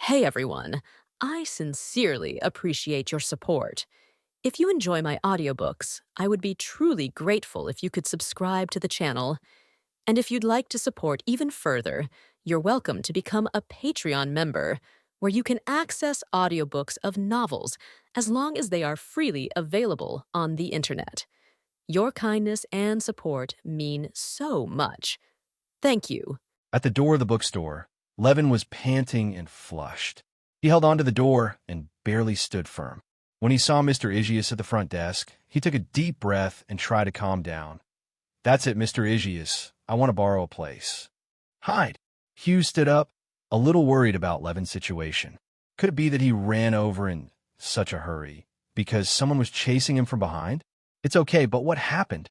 Hey everyone, I sincerely appreciate your support. If you enjoy my audiobooks, I would be truly grateful if you could subscribe to the channel. And if you'd like to support even further, you're welcome to become a Patreon member, where you can access audiobooks of novels as long as they are freely available on the internet. Your kindness and support mean so much. Thank you. At the door of the bookstore, Levin was panting and flushed. He held onto the door and barely stood firm. When he saw Mr. Igius at the front desk, he took a deep breath and tried to calm down. "That's it, Mr. Igius. I want to borrow a place." "Hide." Hughes stood up, a little worried about Levin's situation. Could it be that he ran over in such a hurry because someone was chasing him from behind? "It's okay, but what happened?"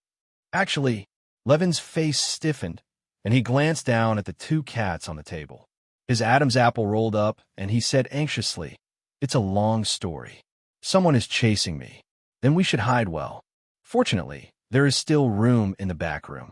Actually, Levin's face stiffened, and he glanced down at the two cats on the table. His Adam's apple rolled up, and he said anxiously, "It's a long story. Someone is chasing me. Then we should hide well. Fortunately, there is still room in the back room."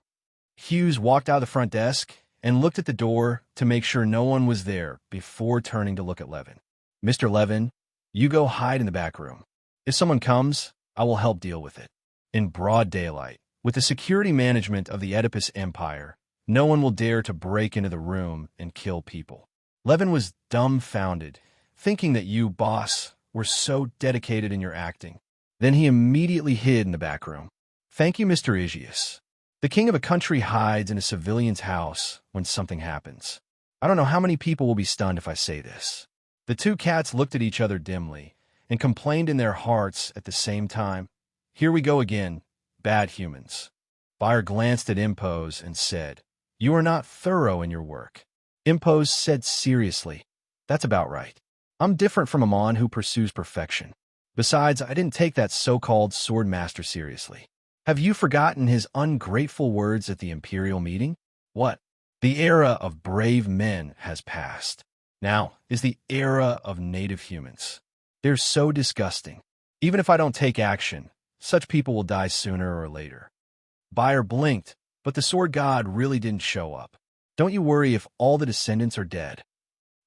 Hughes walked out of the front desk and looked at the door to make sure no one was there before turning to look at Levin. "Mr. Levin, you go hide in the back room. If someone comes, I will help deal with it." In broad daylight, with the security management of the Oedipus Empire, no one will dare to break into the room and kill people. Levin was dumbfounded, thinking that you, boss, were so dedicated in your acting. Then he immediately hid in the back room. "Thank you, Mr. Igius. The king of a country hides in a civilian's house when something happens. I don't know how many people will be stunned if I say this." The two cats looked at each other dimly and complained in their hearts at the same time. "Here we go again, bad humans." Bayer glanced at Impose and said, "You are not thorough in your work." Impose said seriously, "That's about right. I'm different from Amon, who pursues perfection. Besides, I didn't take that so-called sword master seriously. Have you forgotten his ungrateful words at the imperial meeting? What? The era of brave men has passed. Now is the era of native humans. They're so disgusting. Even if I don't take action, such people will die sooner or later." Bayer blinked, but the sword god really didn't show up. "Don't you worry if all the descendants are dead."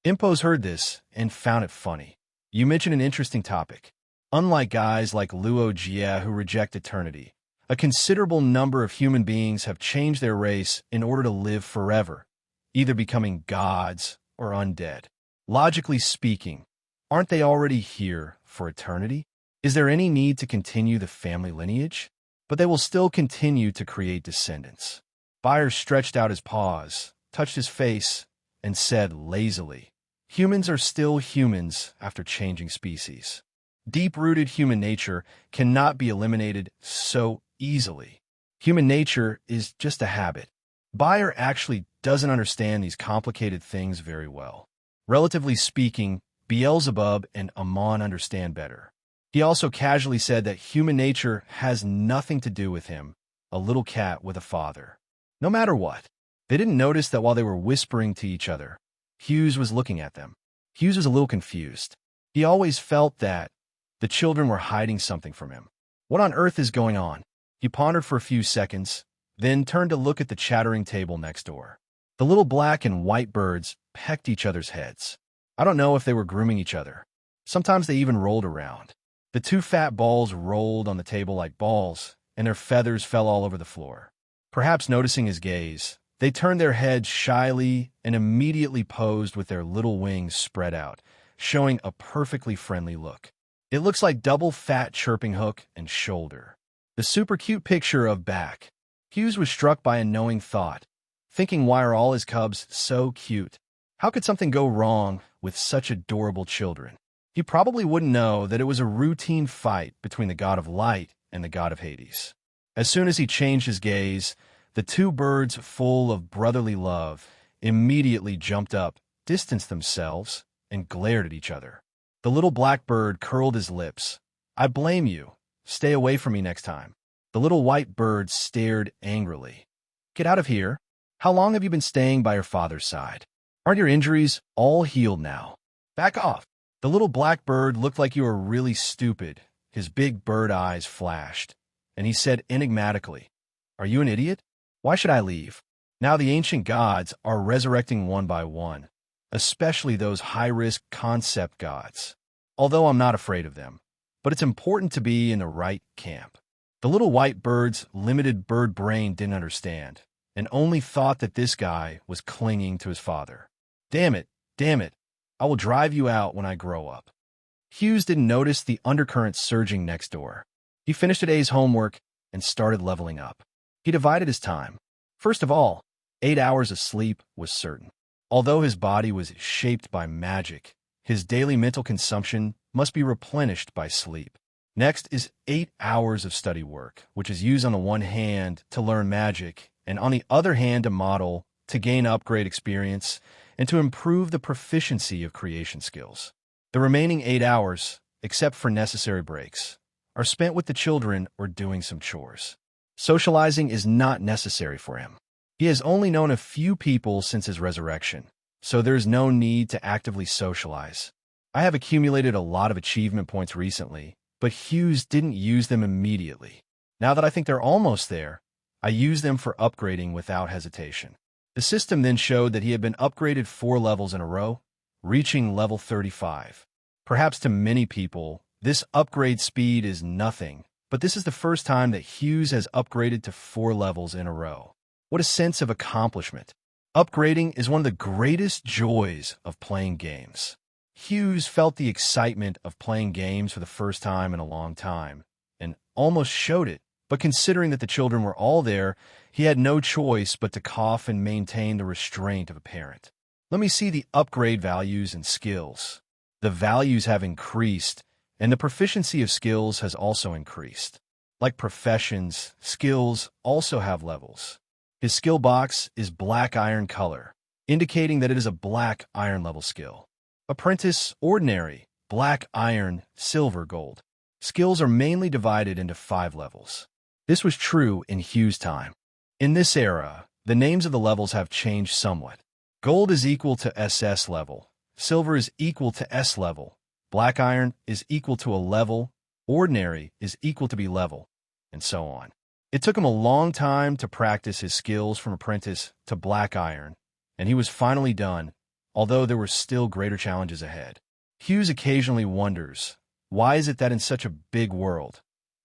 Impose heard this and found it funny. "You mentioned an interesting topic. Unlike guys like Luo Jie who reject eternity, a considerable number of human beings have changed their race in order to live forever, either becoming gods or undead. Logically speaking, aren't they already here for eternity? Is there any need to continue the family lineage? But they will still continue to create descendants." Bayer stretched out his paws, touched his face, and said lazily, "Humans are still humans after changing species. Deep-rooted human nature cannot be eliminated so easily. Human nature is just a habit." Bayer actually doesn't understand these complicated things very well. Relatively speaking, Beelzebub and Amon understand better. He also casually said that human nature has nothing to do with him, a little cat with a father. No matter what, they didn't notice that while they were whispering to each other, Hughes was looking at them. Hughes was a little confused. He always felt that the children were hiding something from him. What on earth is going on? He pondered for a few seconds, then turned to look at the chattering table next door. The little black and white birds pecked each other's heads. I don't know if they were grooming each other. Sometimes they even rolled around. The two fat balls rolled on the table like balls, and their feathers fell all over the floor. Perhaps noticing his gaze, they turned their heads shyly and immediately posed with their little wings spread out, showing a perfectly friendly look. It looks like double fat chirping hook and shoulder. The super cute picture of back. Hughes was struck by a knowing thought, thinking, why are all his cubs so cute? How could something go wrong with such adorable children? He probably wouldn't know that it was a routine fight between the god of light and the god of Hades. As soon as he changed his gaze, the two birds, full of brotherly love, immediately jumped up, distanced themselves, and glared at each other. The little black bird curled his lips. "I blame you. Stay away from me next time." The little white bird stared angrily. "Get out of here. How long have you been staying by your father's side? Aren't your injuries all healed now? Back off." The little black bird looked like you were really stupid. His big bird eyes flashed, and he said enigmatically, "Are you an idiot? Why should I leave? Now the ancient gods are resurrecting one by one. especially those high-risk concept gods. Although I'm not afraid of them, but it's important to be in the right camp. The little white bird's limited bird brain didn't understand, and only thought that this guy was clinging to his father. Damn it, I will drive you out when I grow up. Hughes didn't notice the undercurrent surging next door. He finished today's homework and started leveling up. He divided his time. First of all, 8 hours of sleep was certain. Although his body was shaped by magic, his daily mental consumption must be replenished by sleep. Next is 8 hours of study work, which is used on the one hand to learn magic, and on the other hand to model, to gain upgrade experience, and to improve the proficiency of creation skills. The remaining 8 hours, except for necessary breaks, are spent with the children or doing some chores. Socializing is not necessary for him. He has only known a few people since his resurrection, so there's no need to actively socialize. I have accumulated a lot of achievement points recently, but Hughes didn't use them immediately. Now that I think they're almost there, I use them for upgrading without hesitation. The system then showed that he had been upgraded 4 levels in a row, reaching level 35. Perhaps to many people, this upgrade speed is nothing, but this is the first time that Hughes has upgraded to 4 levels in a row. What a sense of accomplishment. Upgrading is one of the greatest joys of playing games. Hughes felt the excitement of playing games for the first time in a long time, and almost showed it, but considering that the children were all there, he had no choice but to cough and maintain the restraint of a parent. Let me see the upgrade values and skills. The values have increased, and the proficiency of skills has also increased. Like professions, skills also have levels. His skill box is black iron color, indicating that it is a black iron level skill. Apprentice, ordinary, black iron, silver, gold. Skills are mainly divided into 5 levels. This was true in Hughes' time. In this era, the names of the levels have changed somewhat. Gold is equal to SS level, silver is equal to S level, black iron is equal to a level, ordinary is equal to B level, and so on. It took him a long time to practice his skills from apprentice to black iron, and he was finally done, although there were still greater challenges ahead. Hughes occasionally wonders, why is it that in such a big world,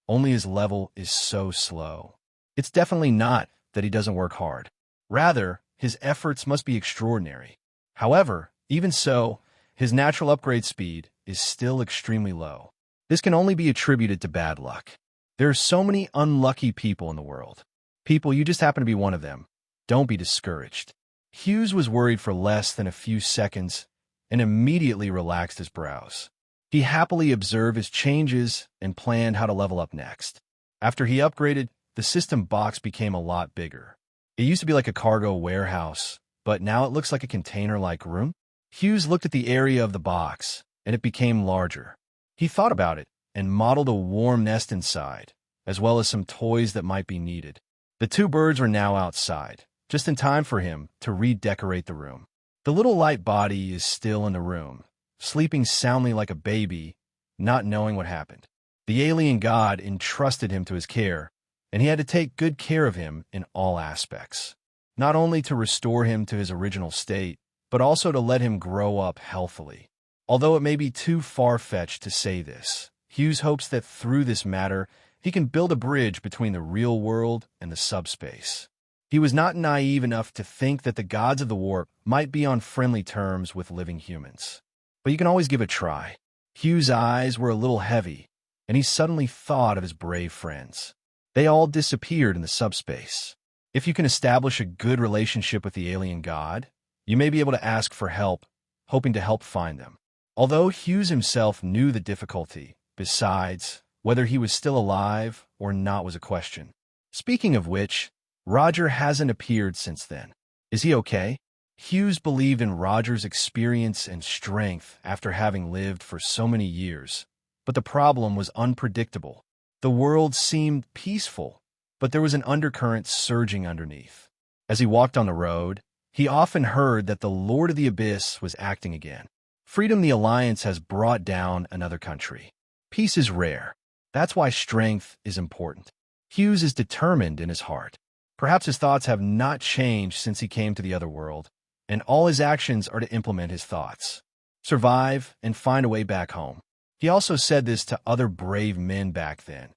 only his level is so slow? It's definitely not that he doesn't work hard. Rather, his efforts must be extraordinary. However, even so, his natural upgrade speed is still extremely low. This can only be attributed to bad luck. There are so many unlucky people in the world. People, you just happen to be one of them. Don't be discouraged. Hughes was worried for less than a few seconds and immediately relaxed his brows. He happily observed his changes and planned how to level up next. After he upgraded, the system box became a lot bigger. It used to be like a cargo warehouse, but now it looks like a container-like room. Hughes looked at the area of the box, and it became larger. He thought about it and modeled a warm nest inside, as well as some toys that might be needed. The 2 birds were now outside, just in time for him to redecorate the room. The little light body is still in the room, sleeping soundly like a baby, not knowing what happened. The alien god entrusted him to his care, and he had to take good care of him in all aspects, not only to restore him to his original state, but also to let him grow up healthily. Although it may be too far-fetched to say this, Hughes hopes that through this matter, he can build a bridge between the real world and the subspace. He was not naive enough to think that the gods of the warp might be on friendly terms with living humans. But you can always give it a try. Hughes' eyes were a little heavy, and he suddenly thought of his brave friends. They all disappeared in the subspace. If you can establish a good relationship with the alien god, you may be able to ask for help, hoping to help find them. Although Hughes himself knew the difficulty, besides, whether he was still alive or not was a question. Speaking of which, Roger hasn't appeared since then. Is he okay? Hughes believed in Roger's experience and strength after having lived for so many years, but the problem was unpredictable. The world seemed peaceful, but there was an undercurrent surging underneath. As he walked on the road, he often heard that the Lord of the Abyss was acting again. Freedom the Alliance has brought down another country. Peace is rare. That's why strength is important. Hughes is determined in his heart. Perhaps his thoughts have not changed since he came to the other world, and all his actions are to implement his thoughts, survive, and find a way back home. He also said this to other brave men back then,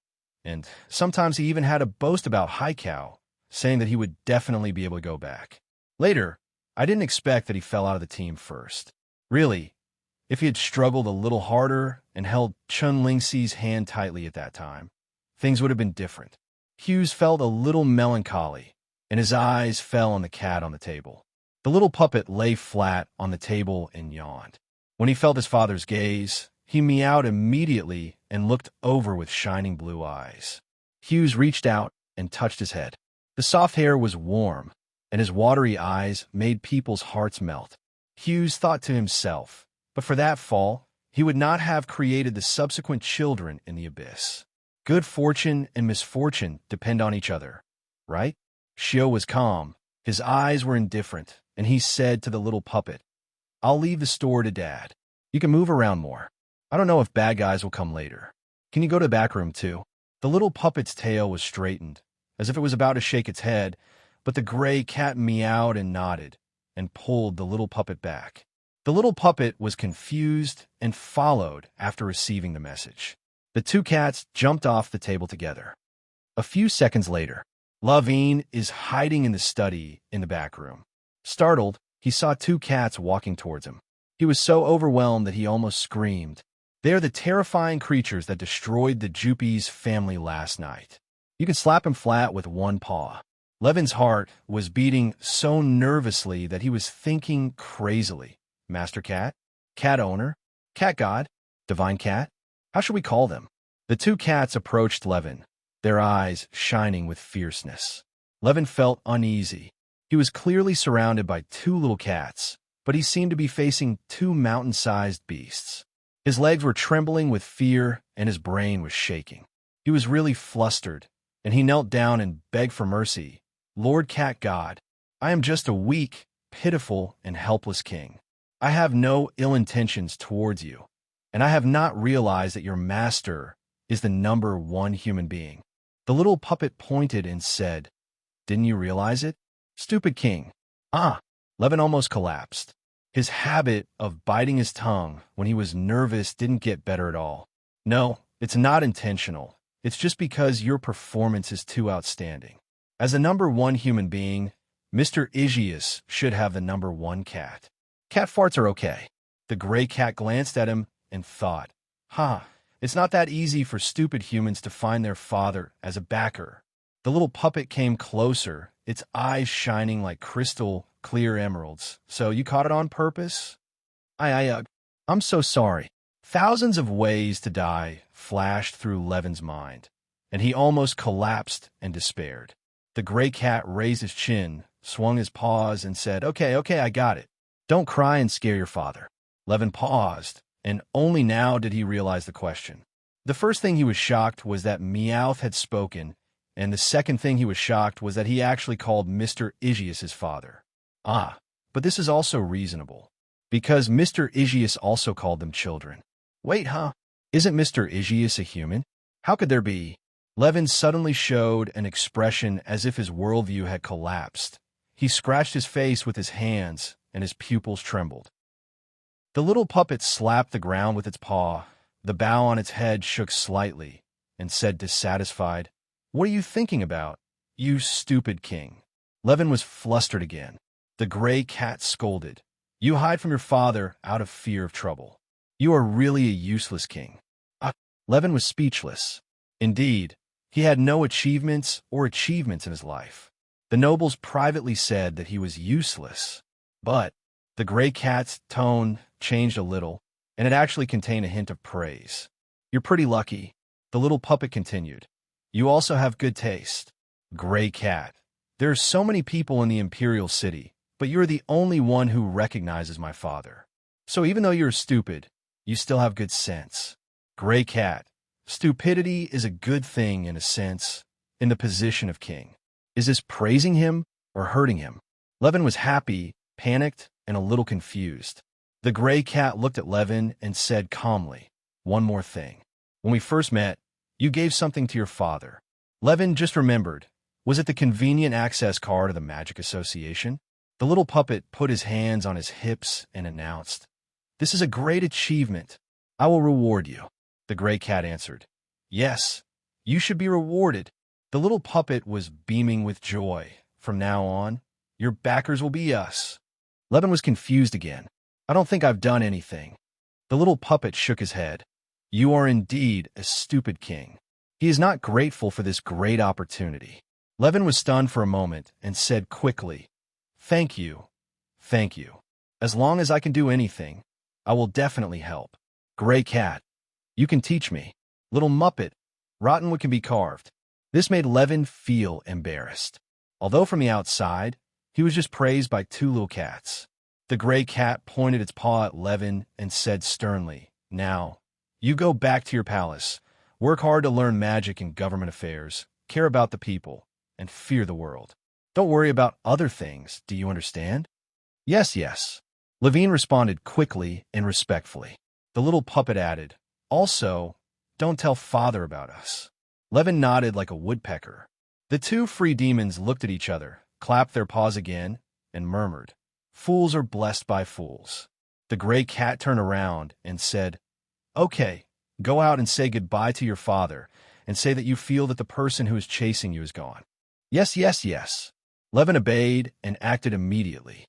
and sometimes he even had a boast about Haikau, saying that he would definitely be able to go back. Later, I didn't expect that he fell out of the team first. Really, if he had struggled a little harder and held Chun Ling-Si's hand tightly at that time, things would have been different. Hughes felt a little melancholy, and his eyes fell on the cat on the table. The little puppet lay flat on the table and yawned. When he felt his father's gaze, he meowed immediately and looked over with shining blue eyes. Hughes reached out and touched his head. The soft hair was warm, and his watery eyes made people's hearts melt. Hughes thought to himself, but for that fall, he would not have created the subsequent children in the abyss. Good fortune and misfortune depend on each other, right? Shio was calm. His eyes were indifferent, and he said to the little puppet, "I'll leave the store to Dad. You can move around more. I don't know if bad guys will come later. Can you go to the back room, too?" The little puppet's tail was straightened, as if it was about to shake its head, but the gray cat meowed and nodded, and pulled the little puppet back. The little puppet was confused and followed after receiving the message. The two cats jumped off the table together. A few seconds later, Lavine is hiding in the study in the back room. Startled, he saw two cats walking towards him. He was so overwhelmed that he almost screamed. They are the terrifying creatures that destroyed the Jupi's family last night. You can slap him flat with one paw. Levin's heart was beating so nervously that he was thinking crazily. Master Cat? Cat Owner? Cat God? Divine Cat? How should we call them? The two cats approached Levin, their eyes shining with fierceness. Levin felt uneasy. He was clearly surrounded by two little cats, but he seemed to be facing two mountain-sized beasts. His legs were trembling with fear, and his brain was shaking. He was really flustered, and he knelt down and begged for mercy. "Lord Cat God, I am just a weak, pitiful, and helpless king. I have no ill intentions towards you, and I have not realized that your master is the number one human being." The little puppet pointed and said, "Didn't you realize it? Stupid king." Levin almost collapsed. His habit of biting his tongue when he was nervous didn't get better at all. "No, it's not intentional. It's just because your performance is too outstanding. As the number one human being, Mr. Aegeus should have the number one cat. Cat farts are okay." The gray cat glanced at him and thought, it's not that easy for stupid humans to find their father as a backer. The little puppet came closer, its eyes shining like crystal clear emeralds. "So you caught it on purpose?" I'm so sorry." Thousands of ways to die flashed through Levin's mind, and he almost collapsed and despaired. The gray cat raised his chin, swung his paws, and said, Okay, I got it. Don't cry and scare your father." Levin paused, and only now did he realize the question. The first thing he was shocked was that Meowth had spoken, and the second thing he was shocked was that he actually called Mr. Aegeus his father. But this is also reasonable, because Mr. Aegeus also called them children. Wait, Isn't Mr. Aegeus a human? How could there be? Levin suddenly showed an expression as if his worldview had collapsed. He scratched his face with his hands, and his pupils trembled. The little puppet slapped the ground with its paw. The bow on its head shook slightly, and said dissatisfied, "What are you thinking about, you stupid king?" Levin was flustered again. The gray cat scolded, "You hide from your father out of fear of trouble. You are really a useless king." Levin was speechless. Indeed, he had no achievements in his life. The nobles privately said that he was useless, but the gray cat's tone changed a little, and it actually contained a hint of praise. "You're pretty lucky," the little puppet continued. "You also have good taste." Gray cat, "There are so many people in the imperial city, but you're the only one who recognizes my father. So even though you're stupid, you still have good sense." Gray cat, "Stupidity is a good thing in a sense, in the position of king." Is this praising him or hurting him? Levin was happy, panicked, and a little confused. The gray cat looked at Levin and said calmly, "One more thing. When we first met, you gave something to your father." Levin just remembered. Was it the convenient access card of the Magic Association? The little puppet put his hands on his hips and announced, "This is a great achievement. I will reward you." The gray cat answered, "Yes, you should be rewarded." The little puppet was beaming with joy. "From now on, your backers will be us." Levin was confused again. "I don't think I've done anything." The little puppet shook his head. "You are indeed a stupid king. He is not grateful for this great opportunity." Levin was stunned for a moment and said quickly, "Thank you. Thank you. As long as I can do anything, I will definitely help." "Gray cat, you can teach me." "Little muppet, rotten wood can be carved." This made Levin feel embarrassed. Although from the outside, he was just praised by two little cats. The gray cat pointed its paw at Levin and said sternly, "Now, you go back to your palace. Work hard to learn magic and government affairs, care about the people, and fear the world. Don't worry about other things, do you understand?" "Yes, yes." Levine responded quickly and respectfully. The little puppet added, "Also, don't tell father about us." Levin nodded like a woodpecker. The two free demons looked at each other, clapped their paws again, and murmured, "Fools are blessed by fools." The gray cat turned around and said, "Okay, go out and say goodbye to your father, and say that you feel that the person who is chasing you is gone." "Yes, yes, yes." Levin obeyed and acted immediately.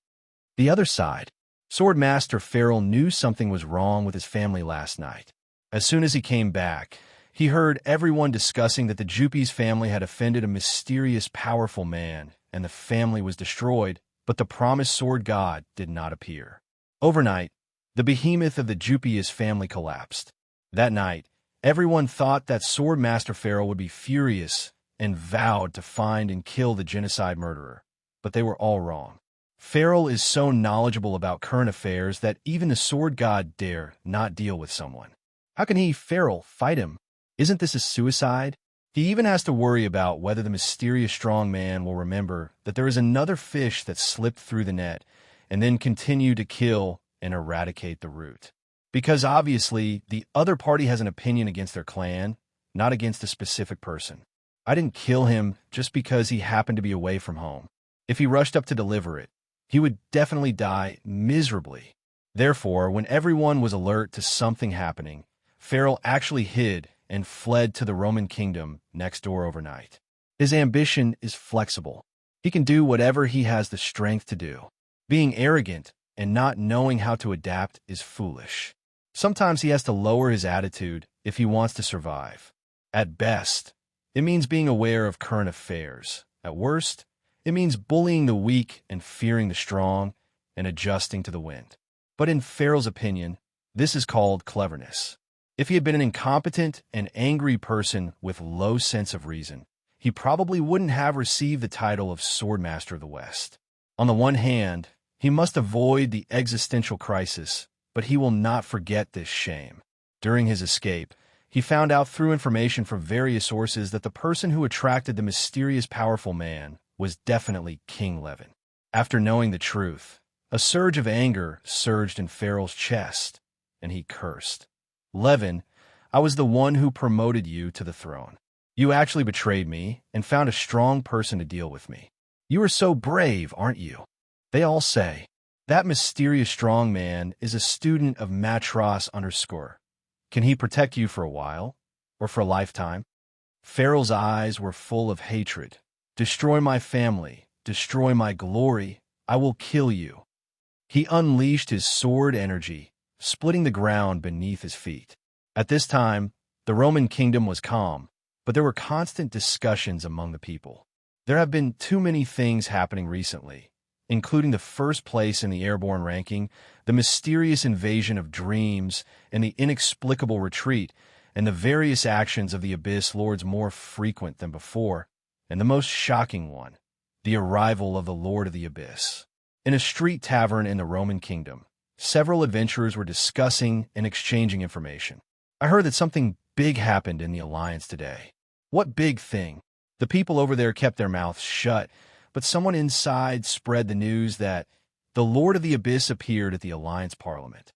The other side. Swordmaster Farrell knew something was wrong with his family last night. As soon as he came back, he heard everyone discussing that the Jupi's family had offended a mysterious, powerful man, and the family was destroyed, but the promised sword god did not appear. Overnight, the behemoth of the Jupi's family collapsed. That night, everyone thought that Swordmaster Farrell would be furious and vowed to find and kill the genocide murderer, but they were all wrong. Farrell is so knowledgeable about current affairs that even the sword god dare not deal with someone. How can he, Farrell, fight him? Isn't this a suicide? He even has to worry about whether the mysterious strong man will remember that there is another fish that slipped through the net and then continue to kill and eradicate the root. Because obviously, the other party has an opinion against their clan, not against a specific person. I didn't kill him just because he happened to be away from home. If he rushed up to deliver it, he would definitely die miserably. Therefore, when everyone was alert to something happening, Farrell actually hid and fled to the Roman kingdom next door overnight. His ambition is flexible. He can do whatever he has the strength to do. Being arrogant and not knowing how to adapt is foolish. Sometimes he has to lower his attitude if he wants to survive. At best, it means being aware of current affairs. At worst, it means bullying the weak and fearing the strong and adjusting to the wind. But in Farrell's opinion, this is called cleverness. If he had been an incompetent and angry person with low sense of reason, he probably wouldn't have received the title of Swordmaster of the West. On the one hand, he must avoid the existential crisis, but he will not forget this shame. During his escape, he found out through information from various sources that the person who attracted the mysterious powerful man was definitely King Levin. After knowing the truth, a surge of anger surged in Farrell's chest, and he cursed. "Levin, I was the one who promoted you to the throne. You actually betrayed me and found a strong person to deal with me. You are so brave, aren't you? They all say, that mysterious strong man is a student of Matros _. Can he protect you for a while, or for a lifetime?" Farrell's eyes were full of hatred. "Destroy my family, destroy my glory, I will kill you." He unleashed his sword energy, splitting the ground beneath his feet. At this time, the Roman kingdom was calm, but there were constant discussions among the people. There have been too many things happening recently, including the first place in the airborne ranking, the mysterious invasion of dreams, and the inexplicable retreat, and the various actions of the Abyss Lords more frequent than before, and the most shocking one, the arrival of the Lord of the Abyss. In a street tavern in the Roman kingdom, several adventurers were discussing and exchanging information. "I heard that something big happened in the Alliance today." "What big thing?" The people over there kept their mouths shut, but someone inside spread the news that the Lord of the Abyss appeared at the Alliance Parliament.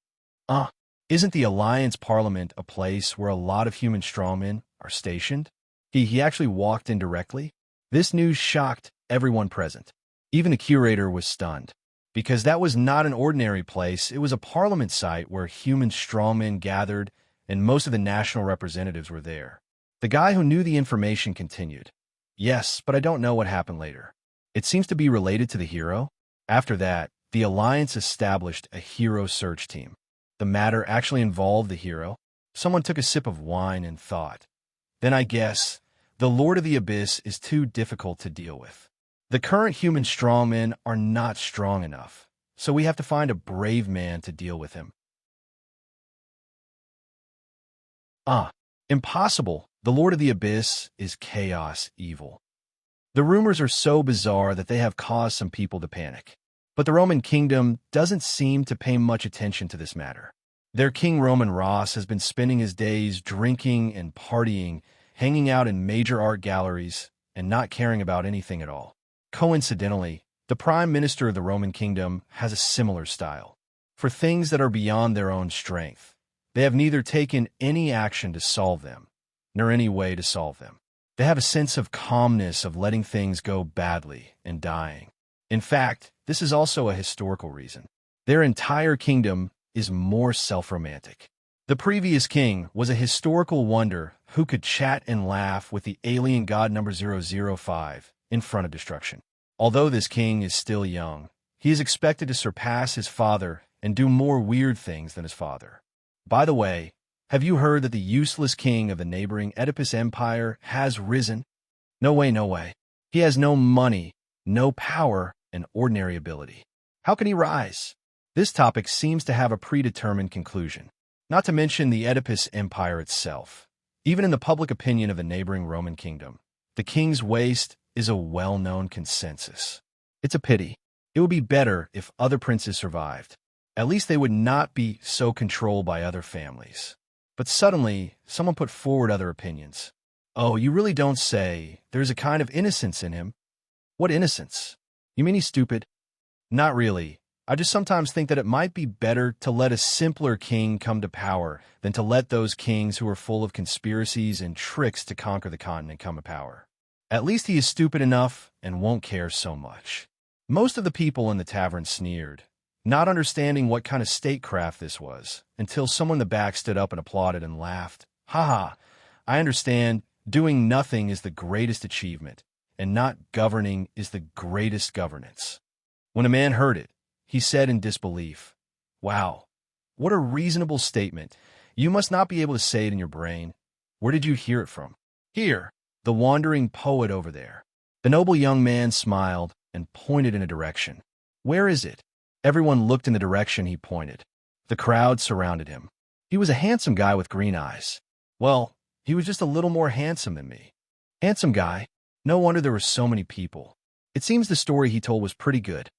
Isn't the Alliance Parliament a place where a lot of human strongmen are stationed? He actually walked in directly? This news shocked everyone present. Even the curator was stunned. because that was not an ordinary place. It was a parliament site where human strongmen gathered, and most of the national representatives were there. The guy who knew the information continued, "Yes, but I don't know what happened later. It seems to be related to the hero." After that, the Alliance established a hero search team. The matter actually involved the hero. Someone took a sip of wine and thought, "Then I guess the Lord of the Abyss is too difficult to deal with. The current human strongmen are not strong enough, so we have to find a brave man to deal with him." Ah, impossible. The Lord of the Abyss is chaos evil. The rumors are so bizarre that they have caused some people to panic. But the Roman kingdom doesn't seem to pay much attention to this matter. Their king Roman Ross has been spending his days drinking and partying, hanging out in major art galleries, and not caring about anything at all. Coincidentally, the prime minister of the Roman kingdom has a similar style. For things that are beyond their own strength, they have neither taken any action to solve them, nor any way to solve them. They have a sense of calmness of letting things go badly and dying. In fact, this is also a historical reason. Their entire kingdom is more self-romantic. The previous king was a historical wonder who could chat and laugh with the alien god number 005 in front of destruction. Although this king is still young, he is expected to surpass his father and do more weird things than his father. By the way, have you heard that the useless king of the neighboring Oedipus Empire has risen? No way, no way. He has no money, no power, and ordinary ability. How can he rise? This topic seems to have a predetermined conclusion. Not to mention the Oedipus Empire itself. Even in the public opinion of the neighboring Roman kingdom, the king's waist is a well-known consensus. It's a pity. It would be better if other princes survived. At least they would not be so controlled by other families. But suddenly, someone put forward other opinions. "Oh, you really don't say. There's a kind of innocence in him." "What innocence? You mean he's stupid?" "Not really. I just sometimes think that it might be better to let a simpler king come to power than to let those kings who are full of conspiracies and tricks to conquer the continent come to power. At least he is stupid enough and won't care so much." Most of the people in the tavern sneered, not understanding what kind of statecraft this was, until someone in the back stood up and applauded and laughed. "Ha ha, I understand. Doing nothing is the greatest achievement, and not governing is the greatest governance." When a man heard it, he said in disbelief, "Wow, what a reasonable statement. You must not be able to say it in your brain. Where did you hear it from?" "Here, the wandering poet over there." The noble young man smiled and pointed in a direction. "Where is it?" Everyone looked in the direction he pointed. The crowd surrounded him. He was a handsome guy with green eyes. Well, he was just a little more handsome than me. Handsome guy. No wonder there were so many people. It seems the story he told was pretty good.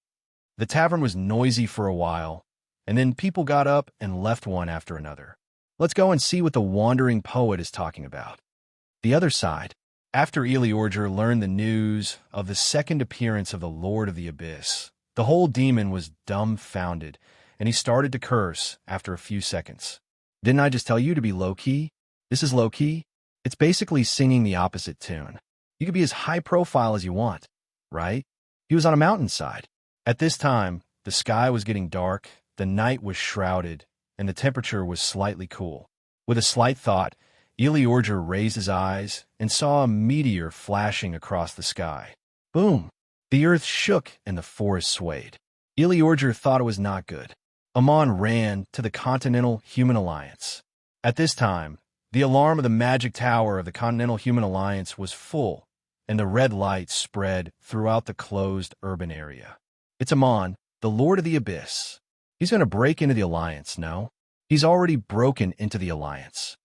The tavern was noisy for a while, and then people got up and left one after another. Let's go and see what the wandering poet is talking about. The other side. After Eleorger learned the news of the second appearance of the Lord of the Abyss, the whole demon was dumbfounded, and he started to curse after a few seconds. "Didn't I just tell you to be low-key? This is low-key. It's basically singing the opposite tune. You could be as high profile as you want, right?" He was on a mountainside. At this time, the sky was getting dark, the night was shrouded, and the temperature was slightly cool. With a slight thought, Eleorger raised his eyes and saw a meteor flashing across the sky. Boom! The earth shook and the forest swayed. Eleorger thought it was not good. Amon ran to the Continental Human Alliance. At this time, the alarm of the magic tower of the Continental Human Alliance was full, and the red light spread throughout the closed urban area. "It's Amon, the Lord of the Abyss. He's going to break into the Alliance, no? He's already broken into the Alliance.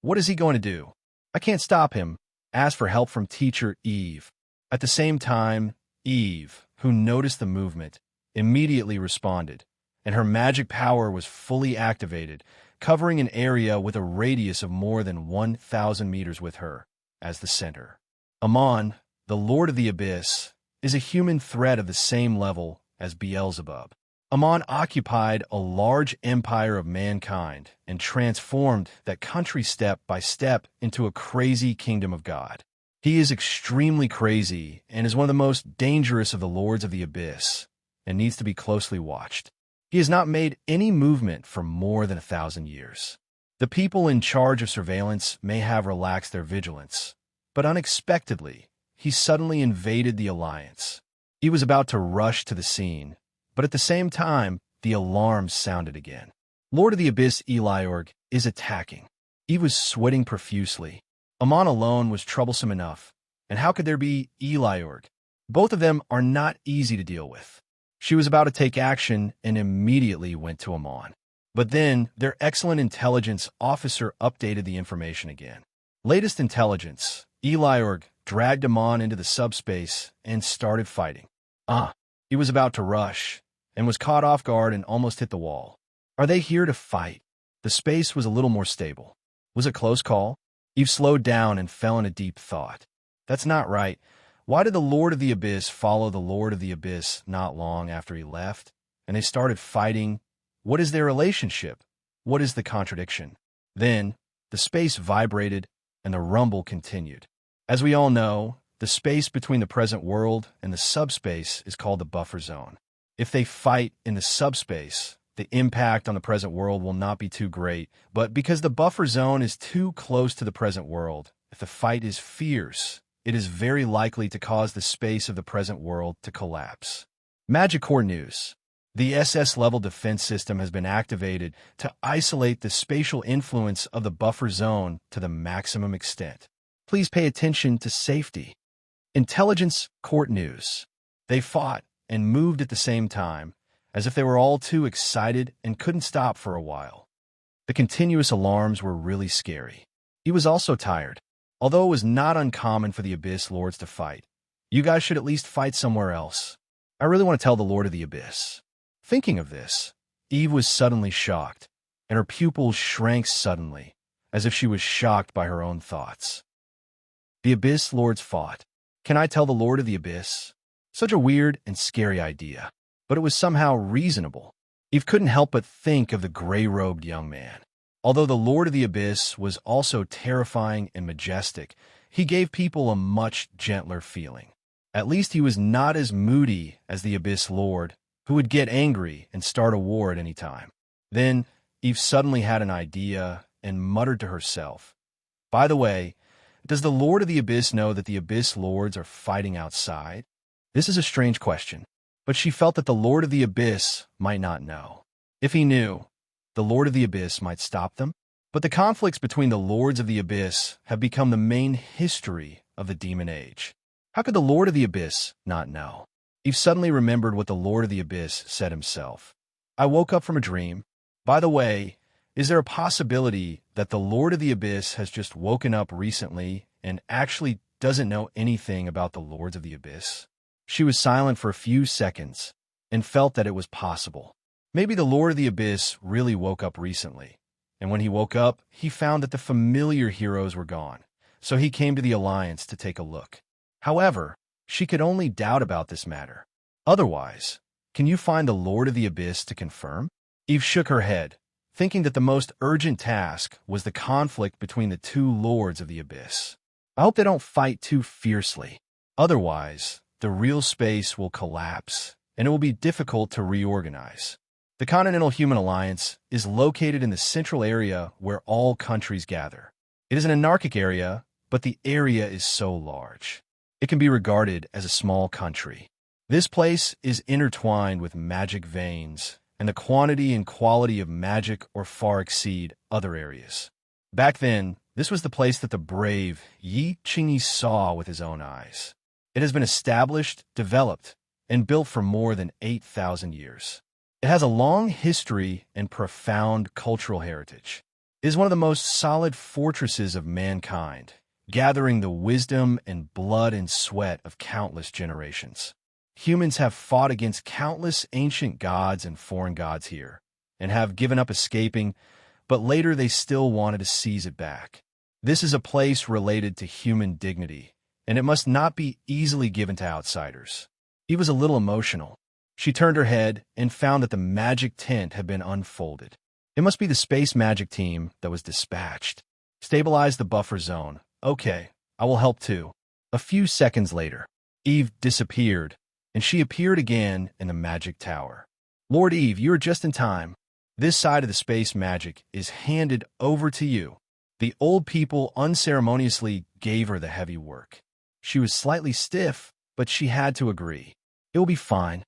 What is he going to do? I can't stop him." Asked for help from teacher Eve. At the same time, Eve, who noticed the movement, immediately responded, and her magic power was fully activated, covering an area with a radius of more than 1,000 meters with her as the center. Amon, the Lord of the Abyss, is a human threat of the same level as Beelzebub. Amon occupied a large empire of mankind and transformed that country step by step into a crazy kingdom of God. He is extremely crazy and is one of the most dangerous of the lords of the abyss, and needs to be closely watched. He has not made any movement for more than 1,000 years. The people in charge of surveillance may have relaxed their vigilance, but unexpectedly, he suddenly invaded the Alliance. He was about to rush to the scene, but at the same time, the alarm sounded again. Lord of the Abyss Eliorg is attacking. He was sweating profusely. Amon alone was troublesome enough, and how could there be Eliorg? Both of them are not easy to deal with. She was about to take action and immediately went to Amon. But then, their excellent intelligence officer updated the information again. Latest intelligence, Eliorg dragged Amon into the subspace and started fighting. He was about to rush, and was caught off guard and almost hit the wall. Are they here to fight? The space was a little more stable. Was it close call? Eve slowed down and fell in a deep thought. That's not right. Why did the Lord of the Abyss follow the Lord of the Abyss not long after he left? And they started fighting. What is their relationship? What is the contradiction? Then, the space vibrated, and the rumble continued. As we all know, the space between the present world and the subspace is called the buffer zone. If they fight in the subspace, the impact on the present world will not be too great, but because the buffer zone is too close to the present world, if the fight is fierce, it is very likely to cause the space of the present world to collapse. Magicore news. The SS-level defense system has been activated to isolate the spatial influence of the buffer zone to the maximum extent. Please pay attention to safety. Intelligence court news. They fought and moved at the same time, as if they were all too excited and couldn't stop for a while. The continuous alarms were really scary. He was also tired. Although it was not uncommon for the Abyss Lords to fight, you guys should at least fight somewhere else. I really want to tell the Lord of the Abyss. Thinking of this, Eve was suddenly shocked, and her pupils shrank suddenly, as if she was shocked by her own thoughts. The Abyss Lords fought. Can I tell the Lord of the Abyss? Such a weird and scary idea, but it was somehow reasonable. Eve couldn't help but think of the gray-robed young man. Although the Lord of the Abyss was also terrifying and majestic, he gave people a much gentler feeling. At least he was not as moody as the Abyss Lord, who would get angry and start a war at any time. Then, Eve suddenly had an idea and muttered to herself, "By the way, does the Lord of the Abyss know that the Abyss Lords are fighting outside?" This is a strange question, but she felt that the Lord of the Abyss might not know. If he knew, the Lord of the Abyss might stop them. But the conflicts between the Lords of the Abyss have become the main history of the Demon Age. How could the Lord of the Abyss not know? Eve suddenly remembered what the Lord of the Abyss said himself. I woke up from a dream. By the way, is there a possibility that the Lord of the Abyss has just woken up recently and actually doesn't know anything about the Lords of the Abyss? She was silent for a few seconds and felt that it was possible. Maybe the Lord of the Abyss really woke up recently, and when he woke up, he found that the familiar heroes were gone, so he came to the Alliance to take a look. However, she could only doubt about this matter. Otherwise, can you find the Lord of the Abyss to confirm? Eve shook her head, thinking that the most urgent task was the conflict between the two Lords of the Abyss. I hope they don't fight too fiercely. Otherwise, the real space will collapse, and it will be difficult to reorganize. The Continental Human Alliance is located in the central area where all countries gather. It is an anarchic area, but the area is so large. It can be regarded as a small country. This place is intertwined with magic veins, and the quantity and quality of magic or far exceed other areas. Back then, this was the place that the brave Yi Qingyi saw with his own eyes. It has been established, developed, and built for more than 8,000 years. It has a long history and profound cultural heritage. It is one of the most solid fortresses of mankind, gathering the wisdom and blood and sweat of countless generations. Humans have fought against countless ancient gods and foreign gods here, and have given up escaping, but later they still wanted to seize it back. This is a place related to human dignity, and it must not be easily given to outsiders. He was a little emotional. She turned her head and found that the magic tent had been unfolded. It must be the space magic team that was dispatched. Stabilize the buffer zone. Okay, I will help too. A few seconds later, Eve disappeared, and she appeared again in the magic tower. Lord Eve, you are just in time. This side of the space magic is handed over to you. The old people unceremoniously gave her the heavy work. She was slightly stiff, but she had to agree. It will be fine.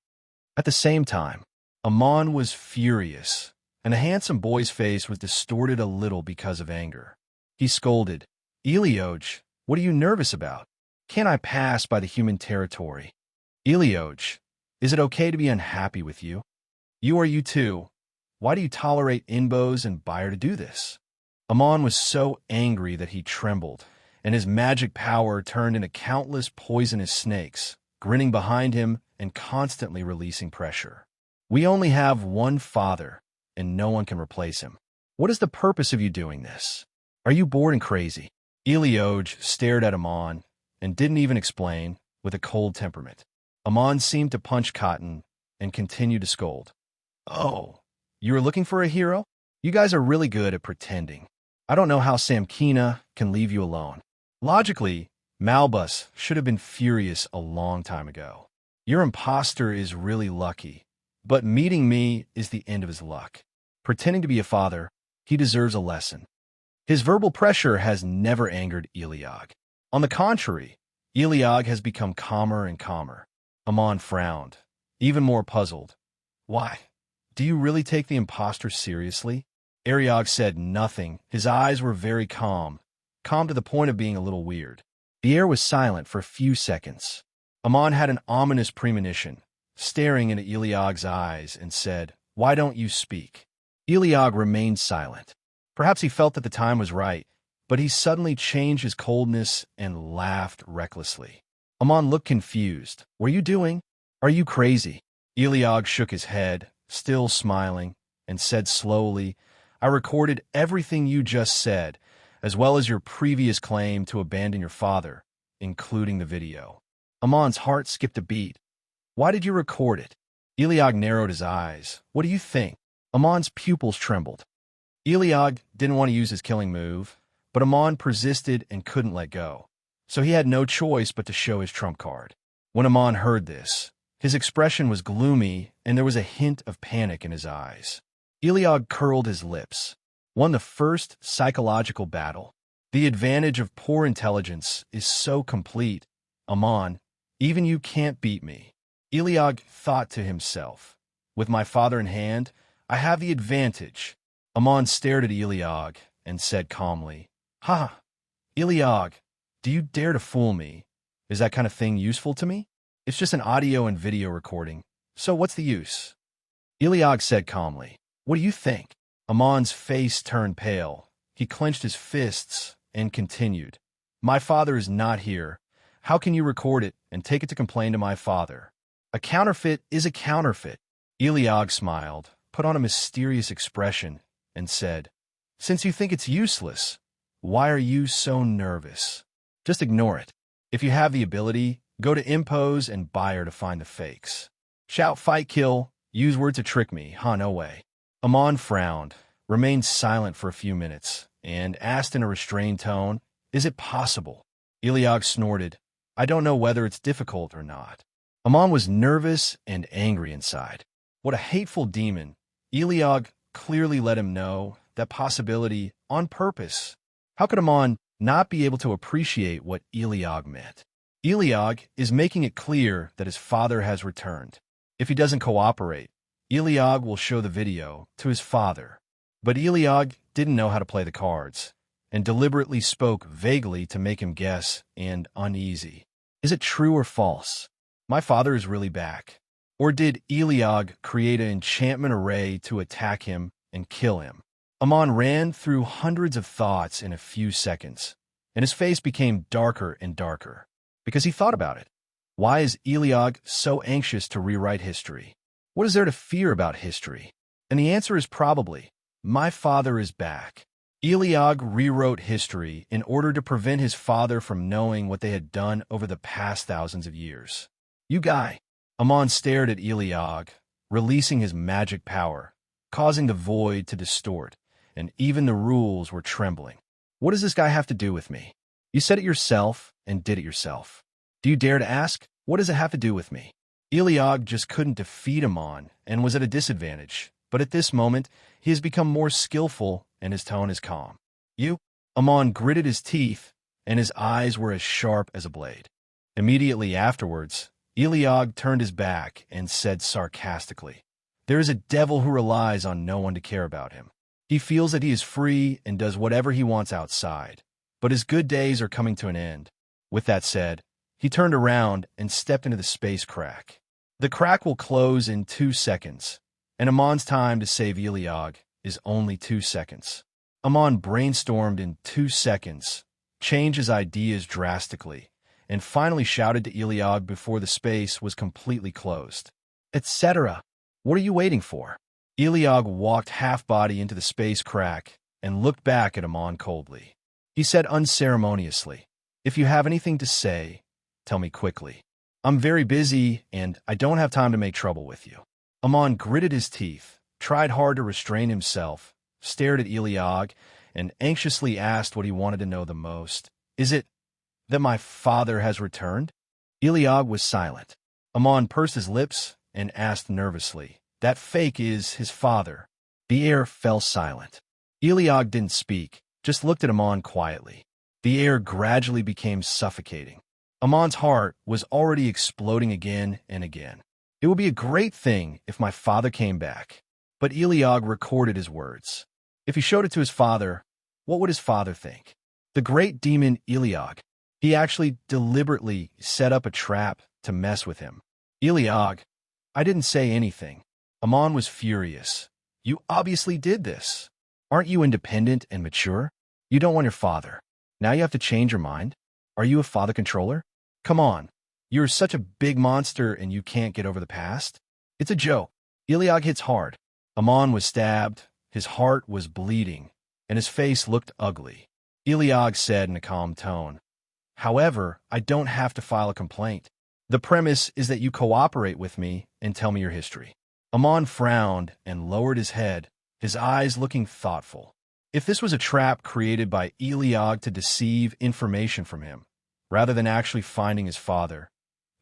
At the same time, Amon was furious, and the handsome boy's face was distorted a little because of anger. He scolded, Elioj, what are you nervous about? Can't I pass by the human territory? Elioj, is it okay to be unhappy with you? You are you too. Why do you tolerate Inbos and Bayer to do this? Amon was so angry that he trembled, and his magic power turned into countless poisonous snakes, grinning behind him and constantly releasing pressure. We only have one father, and no one can replace him. What is the purpose of you doing this? Are you bored and crazy? Elioj stared at Amon and didn't even explain, with a cold temperament. Amon seemed to punch cotton and continued to scold. Oh, you were looking for a hero? You guys are really good at pretending. I don't know how Samkina can leave you alone. Logically, Malbus should have been furious a long time ago. Your imposter is really lucky, but meeting me is the end of his luck. Pretending to be a father, he deserves a lesson. His verbal pressure has never angered Eliog. On the contrary, Eliog has become calmer and calmer. Amon frowned, even more puzzled. Why? Do you really take the imposter seriously? Ariog said nothing. His eyes were very calm to the point of being a little weird. The air was silent for a few seconds. Amon had an ominous premonition, staring into Eliog's eyes, and said, Why don't you speak? Eliog remained silent. Perhaps he felt that the time was right, but he suddenly changed his coldness and laughed recklessly. Amon looked confused. What are you doing? Are you crazy? Eliog shook his head, still smiling, and said slowly, I recorded everything you just said, as well as your previous claim to abandon your father, including the video. Amon's heart skipped a beat. Why did you record it? Eliog narrowed his eyes. What do you think? Amon's pupils trembled. Eliog didn't want to use his killing move, but Amon persisted and couldn't let go, so he had no choice but to show his trump card. When Amon heard this, his expression was gloomy and there was a hint of panic in his eyes. Eliog curled his lips. Won the first psychological battle. The advantage of poor intelligence is so complete. Amon, even you can't beat me. Eliog thought to himself, with my father in hand, I have the advantage. Amon stared at Eliog and said calmly, Ha! Eliog, do you dare to fool me? Is that kind of thing useful to me? It's just an audio and video recording, so what's the use? Eliog said calmly, What do you think? Amon's face turned pale. He clenched his fists and continued, My father is not here. How can you record it and take it to complain to my father? A counterfeit is a counterfeit. Eliog smiled, put on a mysterious expression, and said, Since you think it's useless, why are you so nervous? Just ignore it. If you have the ability, go to Impose and Bayer to find the fakes. Shout, fight, kill, use words to trick me, no way. Amon frowned, remained silent for a few minutes, and asked in a restrained tone, Is it possible? Eliog snorted, I don't know whether it's difficult or not. Amon was nervous and angry inside. What a hateful demon. Eliog clearly let him know that possibility on purpose. How could Amon not be able to appreciate what Eliog meant? Eliog is making it clear that his father has returned. If he doesn't cooperate, Eliog will show the video to his father. But Eliog didn't know how to play the cards, and deliberately spoke vaguely to make him guess and uneasy. Is it true or false? My father is really back. Or did Eliog create an enchantment array to attack him and kill him? Amon ran through hundreds of thoughts in a few seconds, and his face became darker and darker, because he thought about it. Why is Eliog so anxious to rewrite history? What is there to fear about history? And the answer is probably, my father is back. Eliog rewrote history in order to prevent his father from knowing what they had done over the past thousands of years. You guy. Amon stared at Eliog, releasing his magic power, causing the void to distort, and even the rules were trembling. What does this guy have to do with me? You said it yourself and did it yourself. Do you dare to ask, what does it have to do with me? Eliog just couldn't defeat Amon and was at a disadvantage, but at this moment, he has become more skillful and his tone is calm. You? Amon gritted his teeth, and his eyes were as sharp as a blade. Immediately afterwards, Eliog turned his back and said sarcastically, "There is a devil who relies on no one to care about him. He feels that he is free and does whatever he wants outside, but his good days are coming to an end." With that said, he turned around and stepped into the space crack. The crack will close in 2 seconds, and Amon's time to save Eliog is only 2 seconds. Amon brainstormed in 2 seconds, changed his ideas drastically, and finally shouted to Eliog before the space was completely closed, "Etc. What are you waiting for?" Eliog walked half-body into the space crack and looked back at Amon coldly. He said unceremoniously, "If you have anything to say, tell me quickly. I'm very busy, and I don't have time to make trouble with you." Amon gritted his teeth, tried hard to restrain himself, stared at Eliog, and anxiously asked what he wanted to know the most. "Is it that my father has returned?" Eliog was silent. Amon pursed his lips and asked nervously, "That fake is his father?" The air fell silent. Eliog didn't speak, just looked at Amon quietly. The air gradually became suffocating. Amon's heart was already exploding again and again. "It would be a great thing if my father came back." But Eliog recorded his words. If he showed it to his father, what would his father think? The great demon Eliog. He actually deliberately set up a trap to mess with him. "Eliog, I didn't say anything." Amon was furious. "You obviously did this. Aren't you independent and mature? You don't want your father. Now you have to change your mind? Are you a father controller? Come on. You're such a big monster and you can't get over the past? It's a joke." Eliog hits hard. Amon was stabbed, his heart was bleeding, and his face looked ugly. Eliog said in a calm tone, "However, I don't have to file a complaint. The premise is that you cooperate with me and tell me your history." Amon frowned and lowered his head, his eyes looking thoughtful. If this was a trap created by Eliog to deceive information from him, rather than actually finding his father,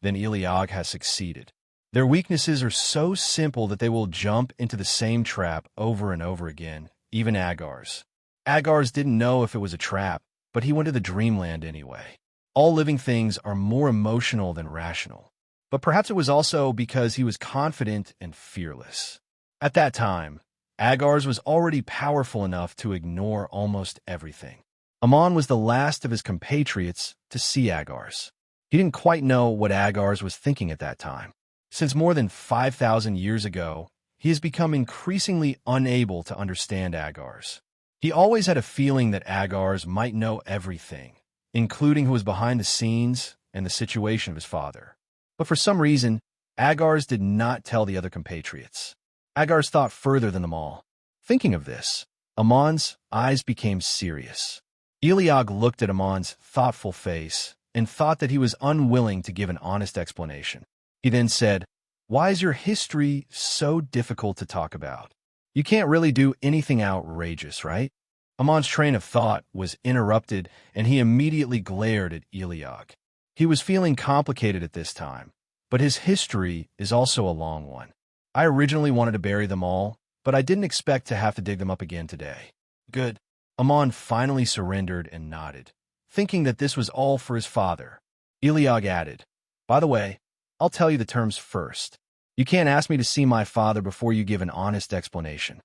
then Eliog has succeeded. Their weaknesses are so simple that they will jump into the same trap over and over again, even Agar's. Agar's didn't know if it was a trap, but he went to the dreamland anyway. All living things are more emotional than rational. But perhaps it was also because he was confident and fearless. At that time, Agar's was already powerful enough to ignore almost everything. Amon was the last of his compatriots to see Agar's. He didn't quite know what Agar's was thinking at that time. Since more than 5,000 years ago, he has become increasingly unable to understand Agar's. He always had a feeling that Agar's might know everything, including who was behind the scenes and the situation of his father. But for some reason, Agar's did not tell the other compatriots. Agar's thought further than them all. Thinking of this, Amon's eyes became serious. Eliog looked at Amon's thoughtful face and thought that he was unwilling to give an honest explanation. He then said, "Why is your history so difficult to talk about? You can't really do anything outrageous, right?" Amon's train of thought was interrupted, and he immediately glared at Eliog. He was feeling complicated at this time, but his history is also a long one. "I originally wanted to bury them all, but I didn't expect to have to dig them up again today." "Good." Amon finally surrendered and nodded, thinking that this was all for his father. Eliog added, "By the way, I'll tell you the terms first. You can't ask me to see my father before you give an honest explanation."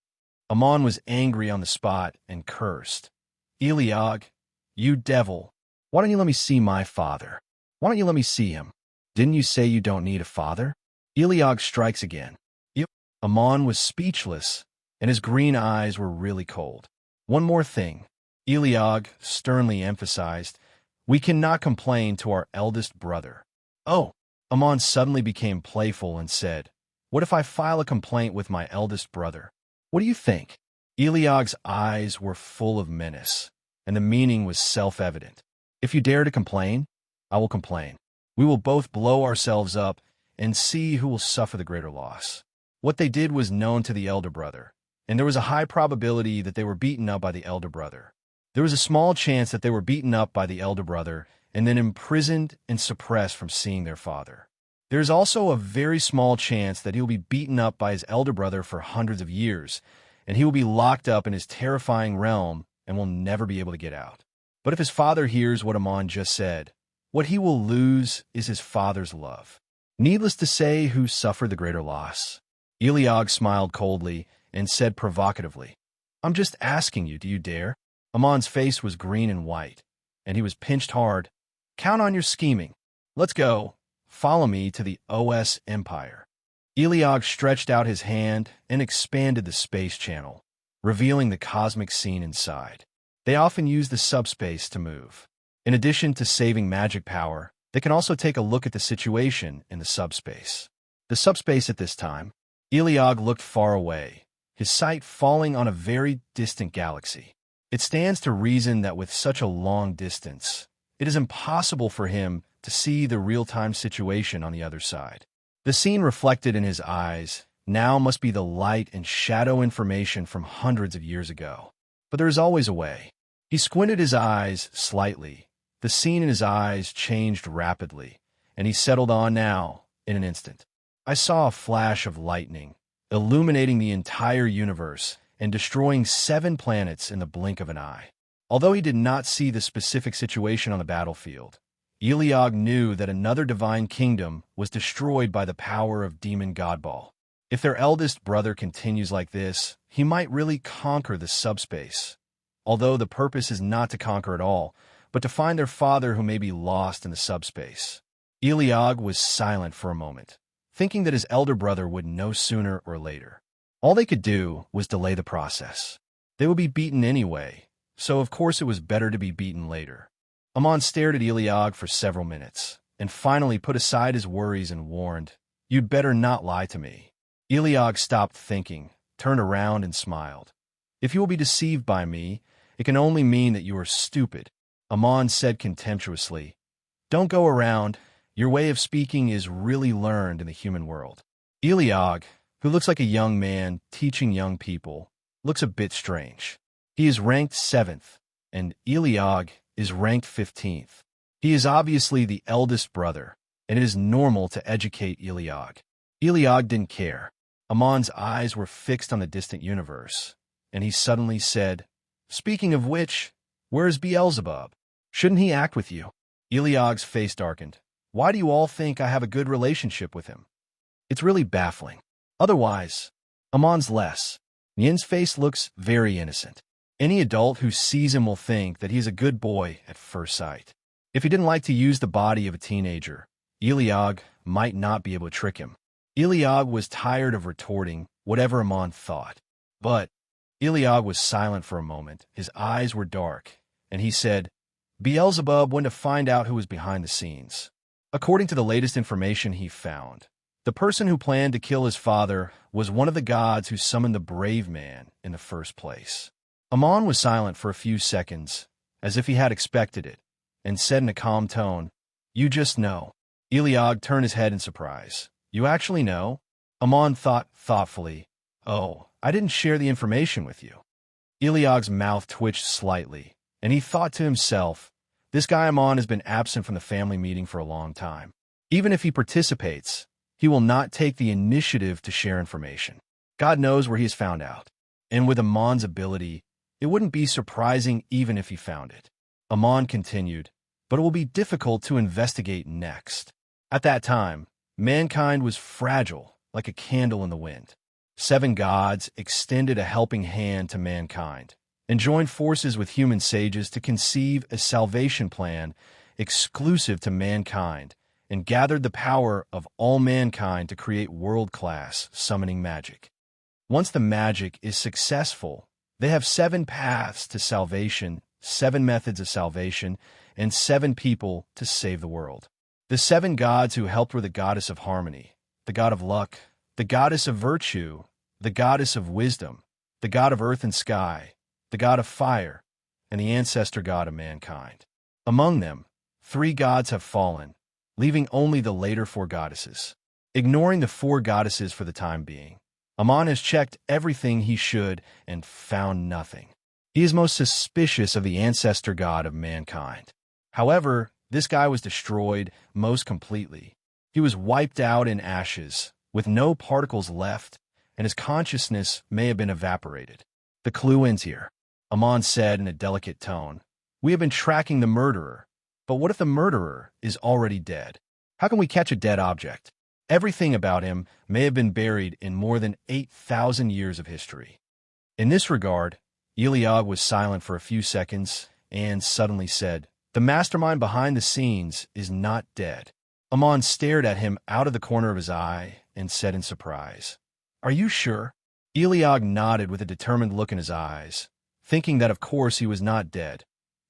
Amon was angry on the spot and cursed. "Eliog, you devil, why don't you let me see my father? Why don't you let me see him? Didn't you say you don't need a father?" Eliog strikes again. Amon was speechless, and his green eyes were really cold. "One more thing," Eliog sternly emphasized. "We cannot complain to our eldest brother." "Oh," Amon suddenly became playful and said, "What if I file a complaint with my eldest brother? What do you think?" Eliog's eyes were full of menace, and the meaning was self-evident. "If you dare to complain, I will complain. We will both blow ourselves up and see who will suffer the greater loss." What they did was known to the elder brother, and there was a high probability that they were beaten up by the elder brother. There was a small chance that they were beaten up by the elder brother and then imprisoned and suppressed from seeing their father. There's also a very small chance that he will be beaten up by his elder brother for hundreds of years, and he will be locked up in his terrifying realm and will never be able to get out. But if his father hears what Amon just said, what he will lose is his father's love. Needless to say, who suffered the greater loss? Eliog smiled coldly and said provocatively, "I'm just asking you, do you dare?" Amon's face was green and white, and he was pinched hard. "Count on your scheming. Let's go. Follow me to the OS Empire." Eliog stretched out his hand and expanded the space channel, revealing the cosmic scene inside. They often use the subspace to move. In addition to saving magic power, they can also take a look at the situation in the subspace. The subspace at this time, Eliog looked far away, his sight falling on a very distant galaxy. It stands to reason that with such a long distance, it is impossible for him to see the real-time situation on the other side. The scene reflected in his eyes now must be the light and shadow information from hundreds of years ago. But there is always a way. He squinted his eyes slightly. The scene in his eyes changed rapidly, and he settled on now in an instant. I saw a flash of lightning, illuminating the entire universe and destroying 7 planets in the blink of an eye. Although he did not see the specific situation on the battlefield, Eliog knew that another divine kingdom was destroyed by the power of Demon Godball. If their eldest brother continues like this, he might really conquer the subspace. Although the purpose is not to conquer at all, but to find their father who may be lost in the subspace. Eliog was silent for a moment, thinking that his elder brother would know sooner or later. All they could do was delay the process. They would be beaten anyway, so of course it was better to be beaten later. Amon stared at Eliog for several minutes, and finally put aside his worries and warned, "You'd better not lie to me." Eliog stopped thinking, turned around and smiled. "If you will be deceived by me, it can only mean that you are stupid." Amon said contemptuously, "Don't go around. Your way of speaking is really learned in the human world." Eliog, who looks like a young man teaching young people, looks a bit strange. He is ranked 7th, and Eliog is ranked 15th. He is obviously the eldest brother, and it is normal to educate Eliog. Eliog didn't care. Amon's eyes were fixed on the distant universe, and he suddenly said, "Speaking of which, where is Beelzebub? Shouldn't he act with you?" Eliog's face darkened. "Why do you all think I have a good relationship with him? It's really baffling. Otherwise, Amon's less." Yin's face looks very innocent. Any adult who sees him will think that he's a good boy at first sight. If he didn't like to use the body of a teenager, Eliog might not be able to trick him. Eliog was tired of retorting whatever Amon thought. But Eliog was silent for a moment. His eyes were dark, and he said, "Beelzebub went to find out who was behind the scenes. According to the latest information he found, the person who planned to kill his father was one of the gods who summoned the brave man in the first place." Amon was silent for a few seconds, as if he had expected it, and said in a calm tone, "You just know." Eliog turned his head in surprise. "You actually know?" Amon thought thoughtfully, "Oh, I didn't share the information with you." Eliog's mouth twitched slightly, and he thought to himself, this guy Amon has been absent from the family meeting for a long time. Even if he participates, he will not take the initiative to share information. God knows where he has found out. And with Amon's ability, it wouldn't be surprising even if he found it. Amon continued, "But it will be difficult to investigate next." At that time, mankind was fragile, like a candle in the wind. 7 gods extended a helping hand to mankind and joined forces with human sages to conceive a salvation plan exclusive to mankind and gathered the power of all mankind to create world-class summoning magic. Once the magic is successful, they have 7 paths to salvation, 7 methods of salvation, and 7 people to save the world. The 7 gods who helped were the goddess of harmony, the god of luck, the goddess of virtue, the goddess of wisdom, the god of earth and sky, the god of fire, and the ancestor god of mankind. Among them, 3 gods have fallen, leaving only the later 4 goddesses. Ignoring the 4 goddesses for the time being, Amon has checked everything he should and found nothing. He is most suspicious of the ancestor god of mankind. However, this guy was destroyed most completely, He was wiped out in ashes, with no particles left, and his consciousness may have been evaporated. The clue ends here, Amon said in a delicate tone. We have been tracking the murderer, but what if the murderer is already dead? How can we catch a dead object? Everything about him may have been buried in more than 8,000 years of history. In this regard, Eliab was silent for a few seconds and suddenly said, The mastermind behind the scenes is not dead. Amon stared at him out of the corner of his eye and said in surprise, Are you sure? Eliab nodded with a determined look in his eyes, thinking that of course he was not dead,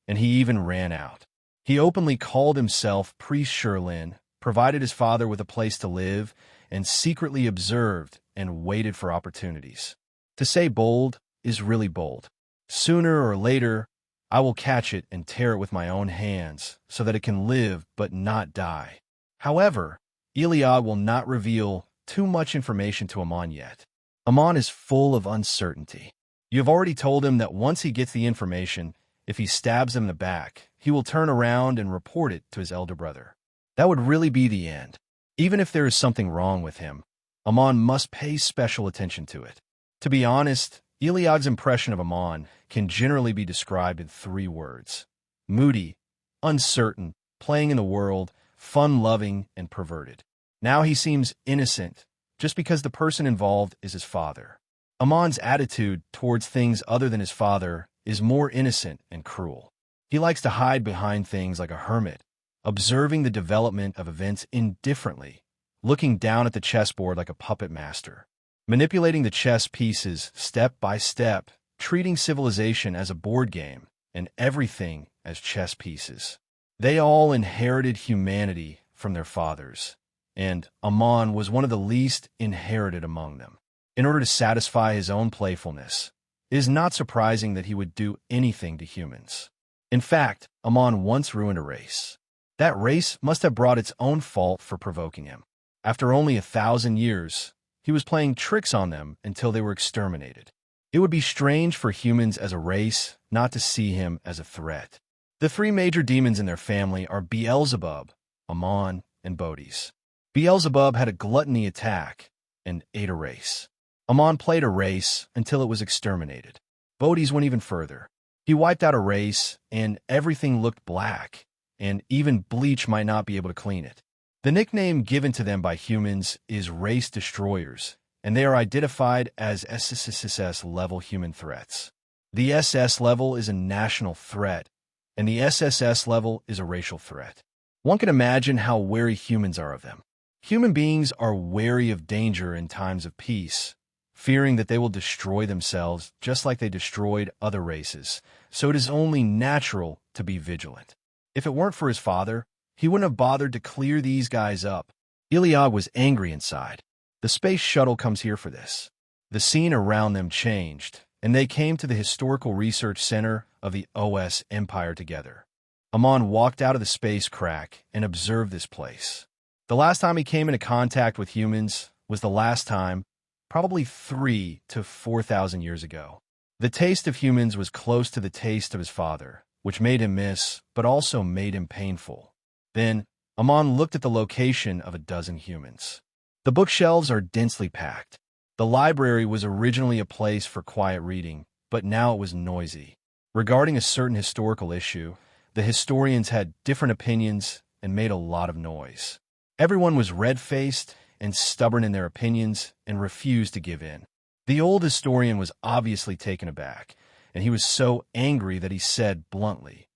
and he even ran out. He openly called himself Priest Sherlin, provided his father with a place to live, and secretly observed and waited for opportunities. To say bold is really bold. Sooner or later, I will catch it and tear it with my own hands so that it can live but not die. However, Eliab will not reveal too much information to Amon yet. Amon is full of uncertainty. You have already told him that once he gets the information, if he stabs him in the back, he will turn around and report it to his elder brother. That would really be the end. Even if there is something wrong with him, Amon must pay special attention to it. To be honest, Eliab's impression of Amon can generally be described in 3 words. Moody, uncertain, playing in the world, fun-loving, and perverted. Now he seems innocent, just because the person involved is his father. Amon's attitude towards things other than his father is more innocent and cruel. He likes to hide behind things like a hermit, observing the development of events indifferently, looking down at the chessboard like a puppet master, manipulating the chess pieces step by step, treating civilization as a board game and everything as chess pieces. They all inherited humanity from their fathers, and Amon was one of the least inherited among them. In order to satisfy his own playfulness, it is not surprising that he would do anything to humans. In fact, Amon once ruined a race. That race must have brought its own fault for provoking him. After only 1,000 years, he was playing tricks on them until they were exterminated. It would be strange for humans as a race not to see him as a threat. The 3 major demons in their family are Beelzebub, Amon, and Bodis. Beelzebub had a gluttony attack and ate a race. Amon played a race until it was exterminated. Bodis went even further. He wiped out a race, and everything looked black, and even bleach might not be able to clean it. The nickname given to them by humans is race destroyers, and they are identified as SSS-level human threats. The SS level is a national threat, and the SSS level is a racial threat. One can imagine how wary humans are of them. Human beings are wary of danger in times of peace, fearing that they will destroy themselves just like they destroyed other races, so it is only natural to be vigilant. If it weren't for his father, he wouldn't have bothered to clear these guys up. Eliab was angry inside. The space shuttle comes here for this. The scene around them changed, and they came to the Historical Research Center of the OS Empire together. Amon walked out of the space crack and observed this place. The last time he came into contact with humans was the last time, probably 3,000 to 4,000 years ago. The taste of humans was close to the taste of his father, which made him miss, but also made him painful. Then, Amon looked at the location of a dozen humans. The bookshelves are densely packed. The library was originally a place for quiet reading, but now it was noisy. Regarding a certain historical issue, the historians had different opinions and made a lot of noise. Everyone was red-faced and stubborn in their opinions and refused to give in. The old historian was obviously taken aback, and he was so angry that he said bluntly,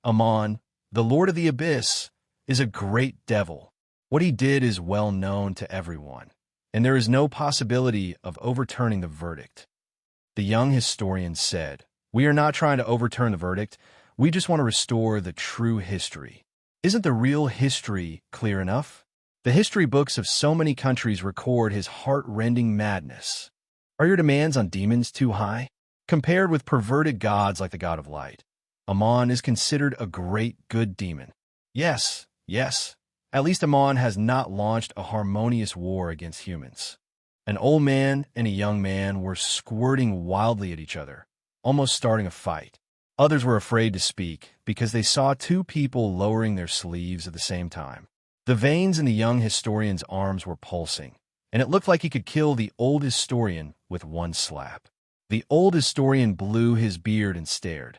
Amon, the Lord of the Abyss, is a great devil. What he did is well known to everyone, and there is no possibility of overturning the verdict. The young historian said, We are not trying to overturn the verdict. We just want to restore the true history. Isn't the real history clear enough? The history books of so many countries record his heart-rending madness. Are your demands on demons too high? Compared with perverted gods like the god of light, Amon is considered a great good demon. Yes, at least Amon has not launched a harmonious war against humans. An old man and a young man were squirting wildly at each other, almost starting a fight. Others were afraid to speak because they saw 2 people lowering their sleeves at the same time. The veins in the young historian's arms were pulsing, and it looked like he could kill the old historian with one slap. The old historian blew his beard and stared.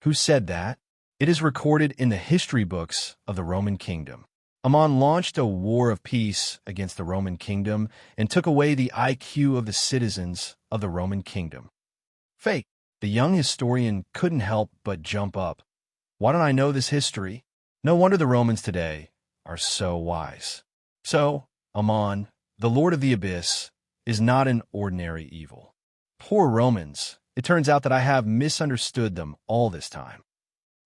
Who said that? It is recorded in the history books of the Roman kingdom. Amon launched a war of peace against the Roman kingdom and took away the IQ of the citizens of the Roman kingdom. Fake. The young historian couldn't help but jump up. Why don't I know this history? No wonder the Romans today are so wise. So, Amon, the Lord of the Abyss, is not an ordinary evil. Poor Romans, it turns out that I have misunderstood them all this time.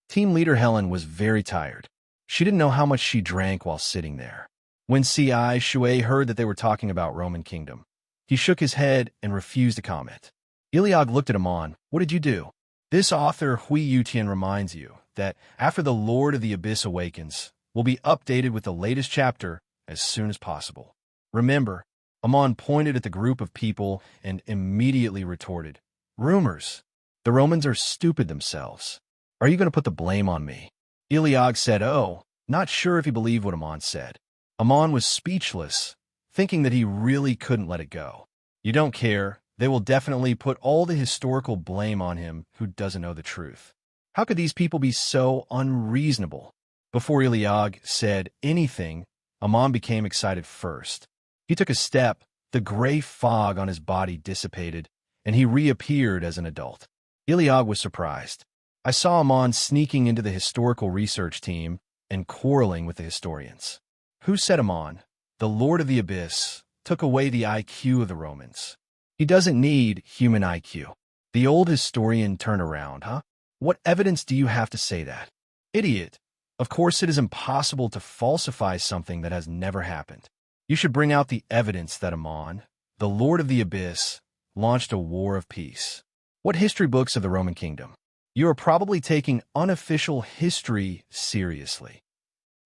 Team leader Helen was very tired. She didn't know how much she drank while sitting there. When C.I. Shui heard that they were talking about Roman kingdom, he shook his head and refused to comment. Iliog looked at Amon. What did you do? This author Hui Yutian reminds you that after the Lord of the Abyss awakens, we'll be updated with the latest chapter as soon as possible. Remember, Amon pointed at the group of people and immediately retorted, rumors. The Romans are stupid themselves. Are you going to put the blame on me? Iliog said, oh, not sure if he believed what Amon said. Amon was speechless, thinking that he really couldn't let it go. You don't care. They will definitely put all the historical blame on him who doesn't know the truth. How could these people be so unreasonable? Before Iliog said anything, Amon became excited first. He took a step, the gray fog on his body dissipated, and he reappeared as an adult. Iliog was surprised. I saw Amon sneaking into the historical research team and quarreling with the historians. Who said Amon, the Lord of the Abyss, took away the IQ of the Romans? He doesn't need human IQ. The old historian turned around, huh? What evidence do you have to say that? Idiot. Of course it is impossible to falsify something that has never happened. You should bring out the evidence that Amon, the Lord of the Abyss, launched a war of peace. What history books of the Roman kingdom? You are probably taking unofficial history seriously.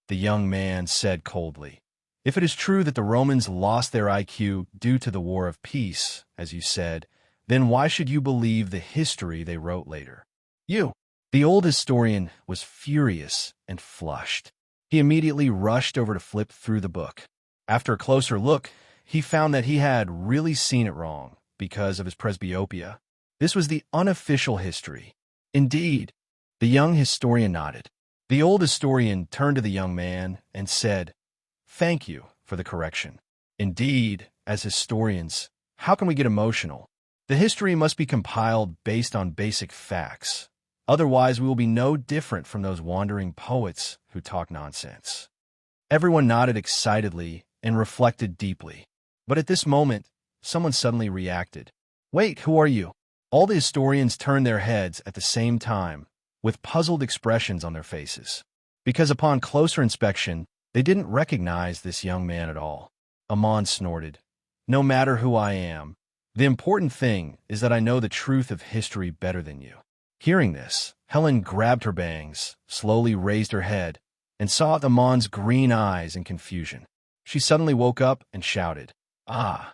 The young man said coldly. If it is true that the Romans lost their IQ due to the War of Peace, as you said, then why should you believe the history they wrote later? You. The old historian was furious and flushed. He immediately rushed over to flip through the book. After a closer look, he found that he had really seen it wrong because of his presbyopia. This was the unofficial history. Indeed, the young historian nodded. The old historian turned to the young man and said, thank you for the correction. Indeed, as historians, how can we get emotional? The history must be compiled based on basic facts. Otherwise, we will be no different from those wandering poets who talk nonsense. Everyone nodded excitedly and reflected deeply. But at this moment, someone suddenly reacted. Wait, who are you? All the historians turned their heads at the same time, with puzzled expressions on their faces. Because upon closer inspection, they didn't recognize this young man at all. Amon snorted. No matter who I am, the important thing is that I know the truth of history better than you. Hearing this, Helen grabbed her bangs, slowly raised her head, and saw Amon's green eyes in confusion. She suddenly woke up and shouted, ah!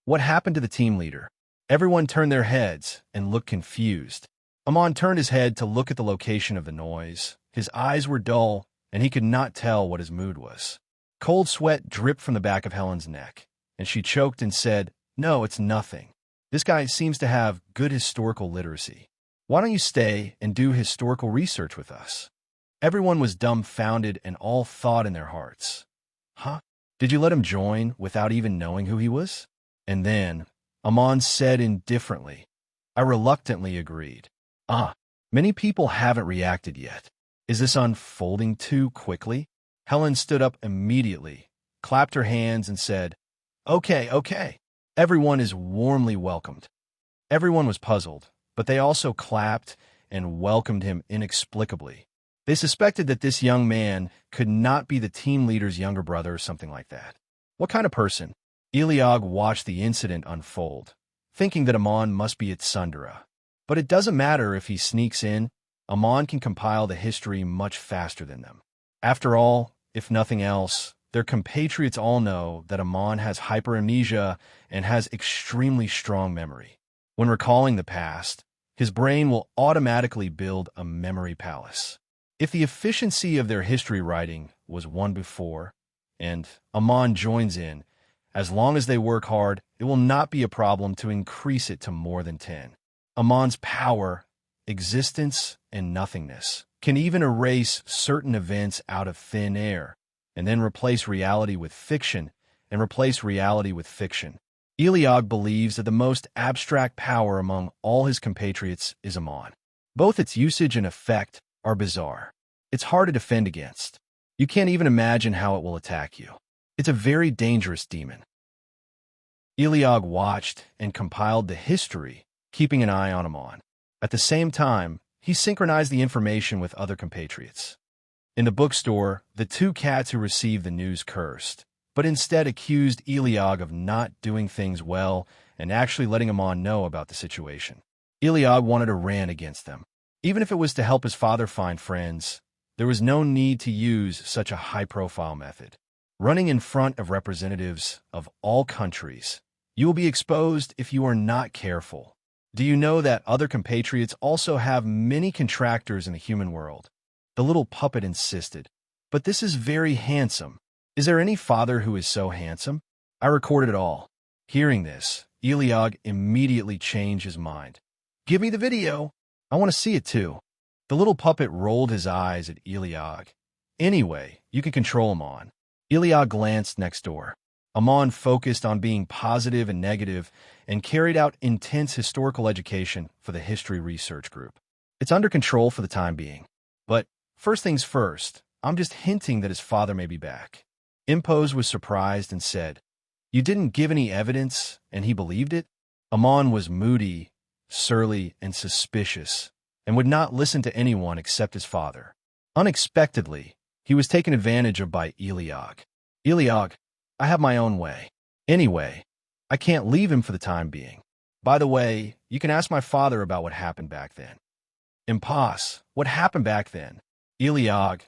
What happened to the team leader? Everyone turned their heads and looked confused. Amon turned his head to look at the location of the noise. His eyes were dull, and he could not tell what his mood was. Cold sweat dripped from the back of Helen's neck, and she choked and said, no, it's nothing. This guy seems to have good historical literacy. Why don't you stay and do historical research with us? Everyone was dumbfounded and all thought in their hearts. Huh? Did you let him join without even knowing who he was? And then, Amon said indifferently, I reluctantly agreed. Many people haven't reacted yet. Is this unfolding too quickly? Helen stood up immediately, clapped her hands, and said, okay. Everyone is warmly welcomed. Everyone was puzzled, but they also clapped and welcomed him inexplicably. They suspected that this young man could not be the team leader's younger brother or something like that. What kind of person? Iliog watched the incident unfold, thinking that Amon must be its Sundara. But it doesn't matter if he sneaks in. Amon can compile the history much faster than them. After all, if nothing else, their compatriots all know that Amon has hyperamnesia and has extremely strong memory. When recalling the past, his brain will automatically build a memory palace. If the efficiency of their history writing was one before, and Amon joins in. As long as they work hard, it will not be a problem to increase it to more than 10. Amon's power, existence, and nothingness can even erase certain events out of thin air, and then replace reality with fiction, and replace reality with fiction. Eliog believes that the most abstract power among all his compatriots is Amon. Both its usage and effect are bizarre. It's hard to defend against. You can't even imagine how it will attack you. It's a very dangerous demon. Eliog watched and compiled the history, keeping an eye on Amon. At the same time, he synchronized the information with other compatriots. In the bookstore, the two cats who received the news cursed, but instead accused Eliog of not doing things well and actually letting Amon know about the situation. Eliog wanted to rant against them. Even if it was to help his father find friends, there was no need to use such a high-profile method. Running in front of representatives of all countries, you will be exposed if you are not careful. Do you know that other compatriots also have many contractors in the human world? The little puppet insisted. But this is very handsome. Is there any father who is so handsome? I recorded it all. Hearing this, Eliog immediately changed his mind. Give me the video. I want to see it too. The little puppet rolled his eyes at Eliog. Anyway, you can control Amon. Eliog glanced next door. Amon focused on being positive and negative and carried out intense historical education for the history research group. It's under control for the time being. But first things first, I'm just hinting that his father may be back. Impose was surprised and said, "You didn't give any evidence, and he believed it?" Amon was moody, surly, and suspicious, and would not listen to anyone except his father. Unexpectedly, he was taken advantage of by Eliog. "Eliog, I have my own way. Anyway, I can't leave him for the time being. By the way, you can ask my father about what happened back then." "Impos, what happened back then?" "Eliog,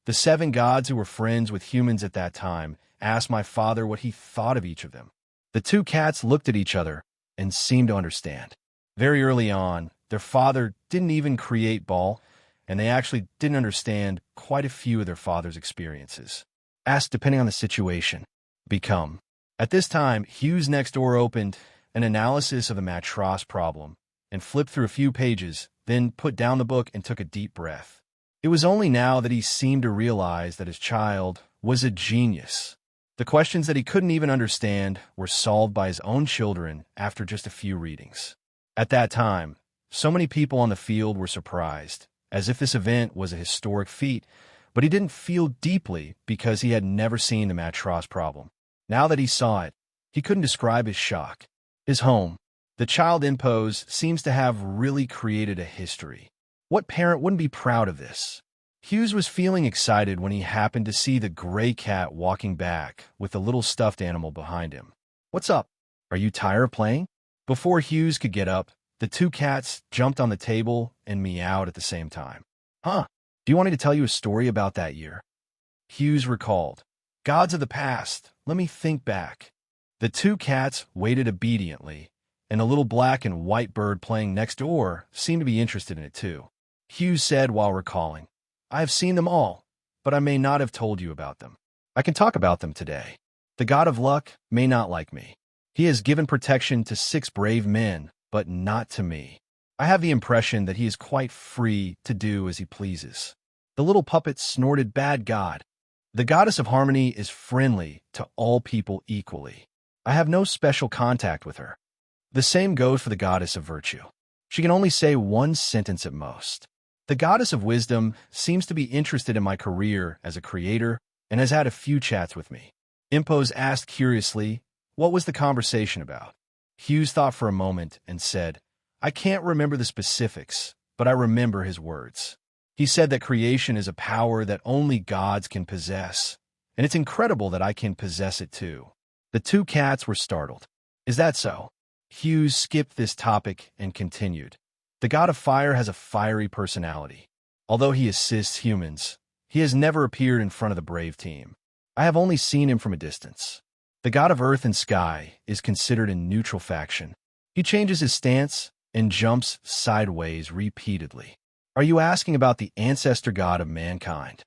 the 7 gods who were friends with humans at that time asked my father what he thought of each of them." The two cats looked at each other and seemed to understand. Very early on, their father didn't even create Baal, and they actually didn't understand quite a few of their father's experiences. Ask depending on the situation. Become. At this time, Hughes next door opened an analysis of the matros problem and flipped through a few pages, then put down the book and took a deep breath. It was only now that he seemed to realize that his child was a genius. The questions that he couldn't even understand were solved by his own children after just a few readings. At that time, so many people on the field were surprised, as if this event was a historic feat, but he didn't feel deeply because he had never seen the matros problem. Now that he saw it, he couldn't describe his shock. His home, the child Impose, seems to have really created a history. What parent wouldn't be proud of this? Hughes was feeling excited when he happened to see the gray cat walking back with the little stuffed animal behind him. "What's up? Are you tired of playing?" Before Hughes could get up, the two cats jumped on the table and meowed at the same time. "Huh? Do you want me to tell you a story about that year?" Hughes recalled. "Gods of the past, let me think back." The two cats waited obediently, and a little black and white bird playing next door seemed to be interested in it too. Hughes said while recalling, "I have seen them all, but I may not have told you about them. I can talk about them today. The god of luck may not like me. He has given protection to 6 brave men, but not to me. I have the impression that he is quite free to do as he pleases." The little puppet snorted, "Bad god. The goddess of harmony is friendly to all people equally. I have no special contact with her. The same goes for the goddess of virtue. She can only say 1 sentence at most. The goddess of wisdom seems to be interested in my career as a creator and has had a few chats with me." Impose asked curiously, "What was the conversation about?" Hughes thought for a moment and said, "I can't remember the specifics, but I remember his words. He said that creation is a power that only gods can possess, and it's incredible that I can possess it too." The two cats were startled. "Is that so?" Hughes skipped this topic and continued. "The god of fire has a fiery personality. Although he assists humans, he has never appeared in front of the brave team. I have only seen him from a distance. The god of earth and sky is considered a neutral faction. He changes his stance and jumps sideways repeatedly. Are you asking about the ancestor god of mankind?"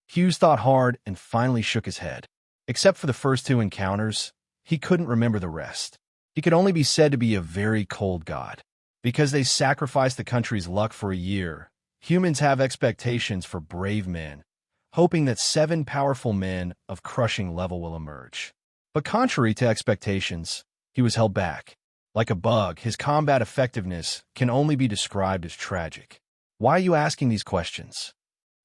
Hughes thought hard and finally shook his head. Except for the first two encounters, he couldn't remember the rest. He could only be said to be a very cold god. Because they sacrificed the country's luck for a year, humans have expectations for brave men, hoping that 7 powerful men of crushing level will emerge. But contrary to expectations, he was held back. Like a bug, his combat effectiveness can only be described as tragic. Why are you asking these questions?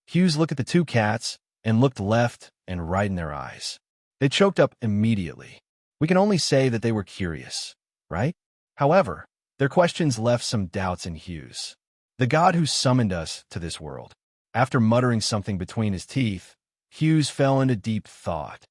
Hughes looked at the two cats and looked left and right in their eyes. They choked up immediately. We can only say that they were curious, right? However, their questions left some doubts in Hughes. The god who summoned us to this world. After muttering something between his teeth, Hughes fell into deep thought.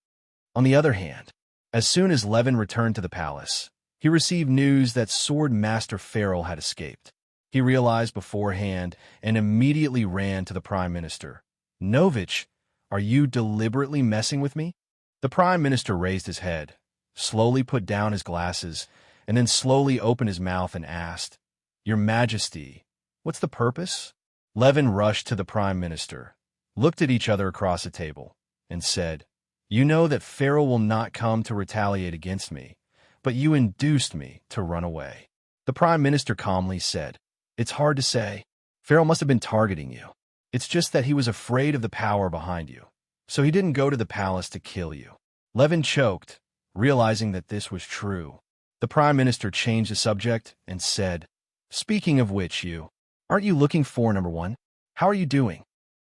On the other hand, as soon as Levin returned to the palace, he received news that Sword Master Farrell had escaped. He realized beforehand and immediately ran to the Prime Minister. "Novich, are you deliberately messing with me?" The Prime Minister raised his head, slowly put down his glasses, and then slowly opened his mouth and asked, "Your Majesty, what's the purpose?" Levin rushed to the Prime Minister, looked at each other across the table, and said, "You know that Farrell will not come to retaliate against me, but you induced me to run away." The Prime Minister calmly said, "It's hard to say. Farrell must have been targeting you. It's just that he was afraid of the power behind you, so he didn't go to the palace to kill you." Levin choked, realizing that this was true. The Prime Minister changed the subject and said, "Speaking of which, aren't you looking for number one? How are you doing?"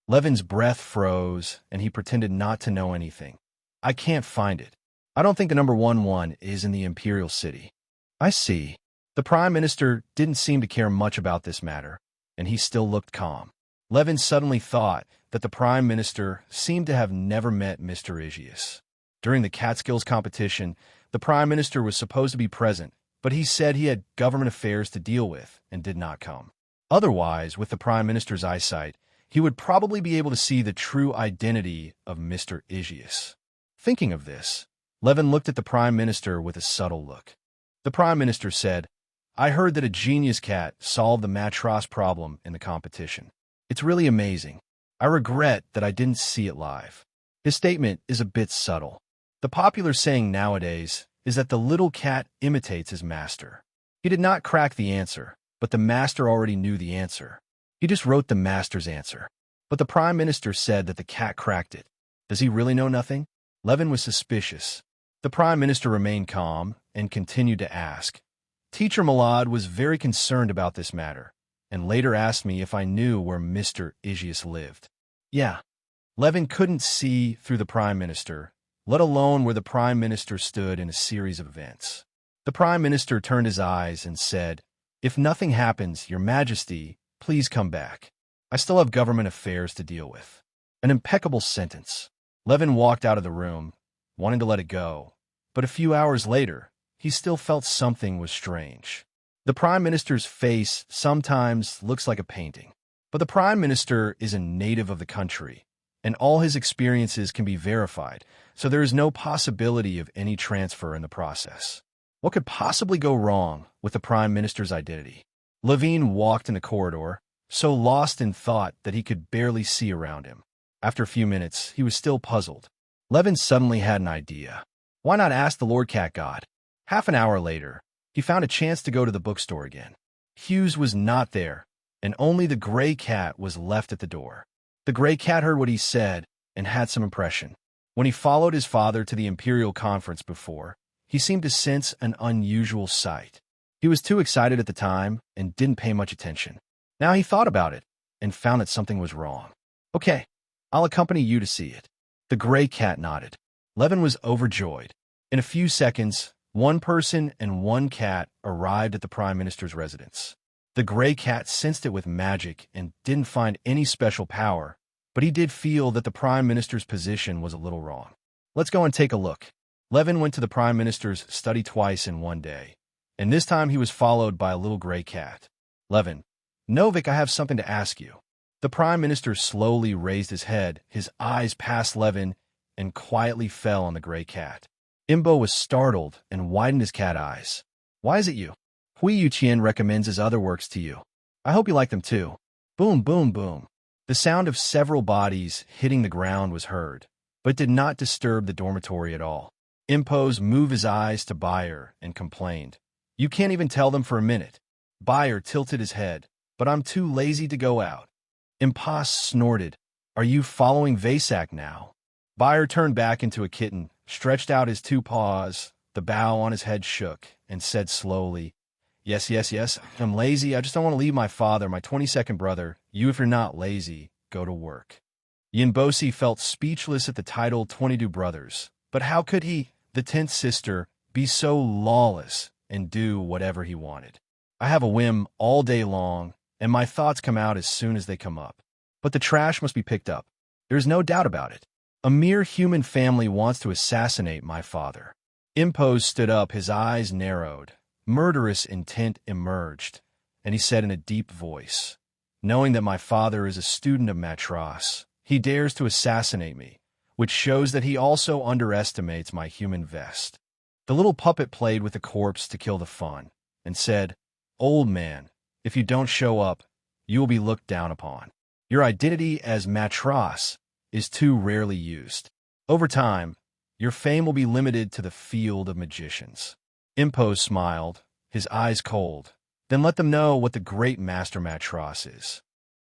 Levin's breath froze, and he pretended not to know anything. "I can't find it. I don't think the number one is in the Imperial City." "I see." The Prime Minister didn't seem to care much about this matter, and he still looked calm. Levin suddenly thought that the Prime Minister seemed to have never met Mr. Aegeus. During the Catskills competition, the Prime Minister was supposed to be present, but he said he had government affairs to deal with and did not come. Otherwise, with the Prime Minister's eyesight, he would probably be able to see the true identity of Mr. Aegeus. Thinking of this, Levin looked at the Prime Minister with a subtle look. The Prime Minister said, "I heard that a genius cat solved the matros problem in the competition. It's really amazing. I regret that I didn't see it live." His statement is a bit subtle. The popular saying nowadays is that the little cat imitates his master. He did not crack the answer, but the master already knew the answer. He just wrote the master's answer. But the Prime Minister said that the cat cracked it. Does he really know nothing? Levin was suspicious. The Prime Minister remained calm and continued to ask. Teacher Malad was very concerned about this matter, and later asked me if I knew where Mr. Aegeus lived. Yeah. Levin couldn't see through the Prime Minister, let alone where the Prime Minister stood in a series of events. The Prime Minister turned his eyes and said, "If nothing happens, Your Majesty, please come back. I still have government affairs to deal with." An impeccable sentence. Levin walked out of the room, wanting to let it go, but a few hours later, he still felt something was strange. The Prime Minister's face sometimes looks like a painting, but the Prime Minister is a native of the country, and all his experiences can be verified, so there is no possibility of any transfer in the process. What could possibly go wrong with the Prime Minister's identity? Levin walked in the corridor, so lost in thought that he could barely see around him. After a few minutes, he was still puzzled. Levin suddenly had an idea. Why not ask the Lord Cat God? Half an hour later, he found a chance to go to the bookstore again. Hughes was not there, and only the gray cat was left at the door. The gray cat heard what he said and had some impression. When he followed his father to the Imperial Conference before, he seemed to sense an unusual sight. He was too excited at the time and didn't pay much attention. Now he thought about it and found that something was wrong. "Okay, I'll accompany you to see it." The gray cat nodded. Levin was overjoyed. In a few seconds, one person and one cat arrived at the Prime Minister's residence. The gray cat sensed it with magic and didn't find any special power, but he did feel that the Prime Minister's position was a little wrong. "Let's go and take a look." Levin went to the Prime Minister's study twice in one day, and this time he was followed by a little gray cat. "Levin, Novik, I have something to ask you." The Prime Minister slowly raised his head, his eyes passed Levin, and quietly fell on the gray cat. Imbo was startled and widened his cat eyes. "Why is it you? Hui Yuqian recommends his other works to you. I hope you like them too." Boom, boom, boom. The sound of several bodies hitting the ground was heard, but did not disturb the dormitory at all. Impose moved his eyes to Bayer and complained, "You can't even tell them for a minute." Bayer tilted his head, "But I'm too lazy to go out." Impas snorted, "Are you following Vasak now?" Bayer turned back into a kitten, stretched out his two paws, the bow on his head shook, and said slowly, "Yes, yes, yes, I'm lazy. I just don't want to leave my father, my 22nd brother. You, if you're not lazy, go to work." Yinbosi felt speechless at the title 22 Brothers. But how could he, the 10th sister, be so lawless and do whatever he wanted? "I have a whim all day long, and my thoughts come out as soon as they come up. But the trash must be picked up. There's no doubt about it. A mere human family wants to assassinate my father." Impose stood up, his eyes narrowed. Murderous intent emerged, and he said in a deep voice, "Knowing that my father is a student of Matras, he dares to assassinate me, which shows that he also underestimates my human vest." The little puppet played with the corpse to kill the fun, and said, "Old man, if you don't show up, you will be looked down upon. Your identity as Matras is too rarely used. Over time, your fame will be limited to the field of magicians." Impose smiled, his eyes cold. "Then let them know what the great Master Matras is."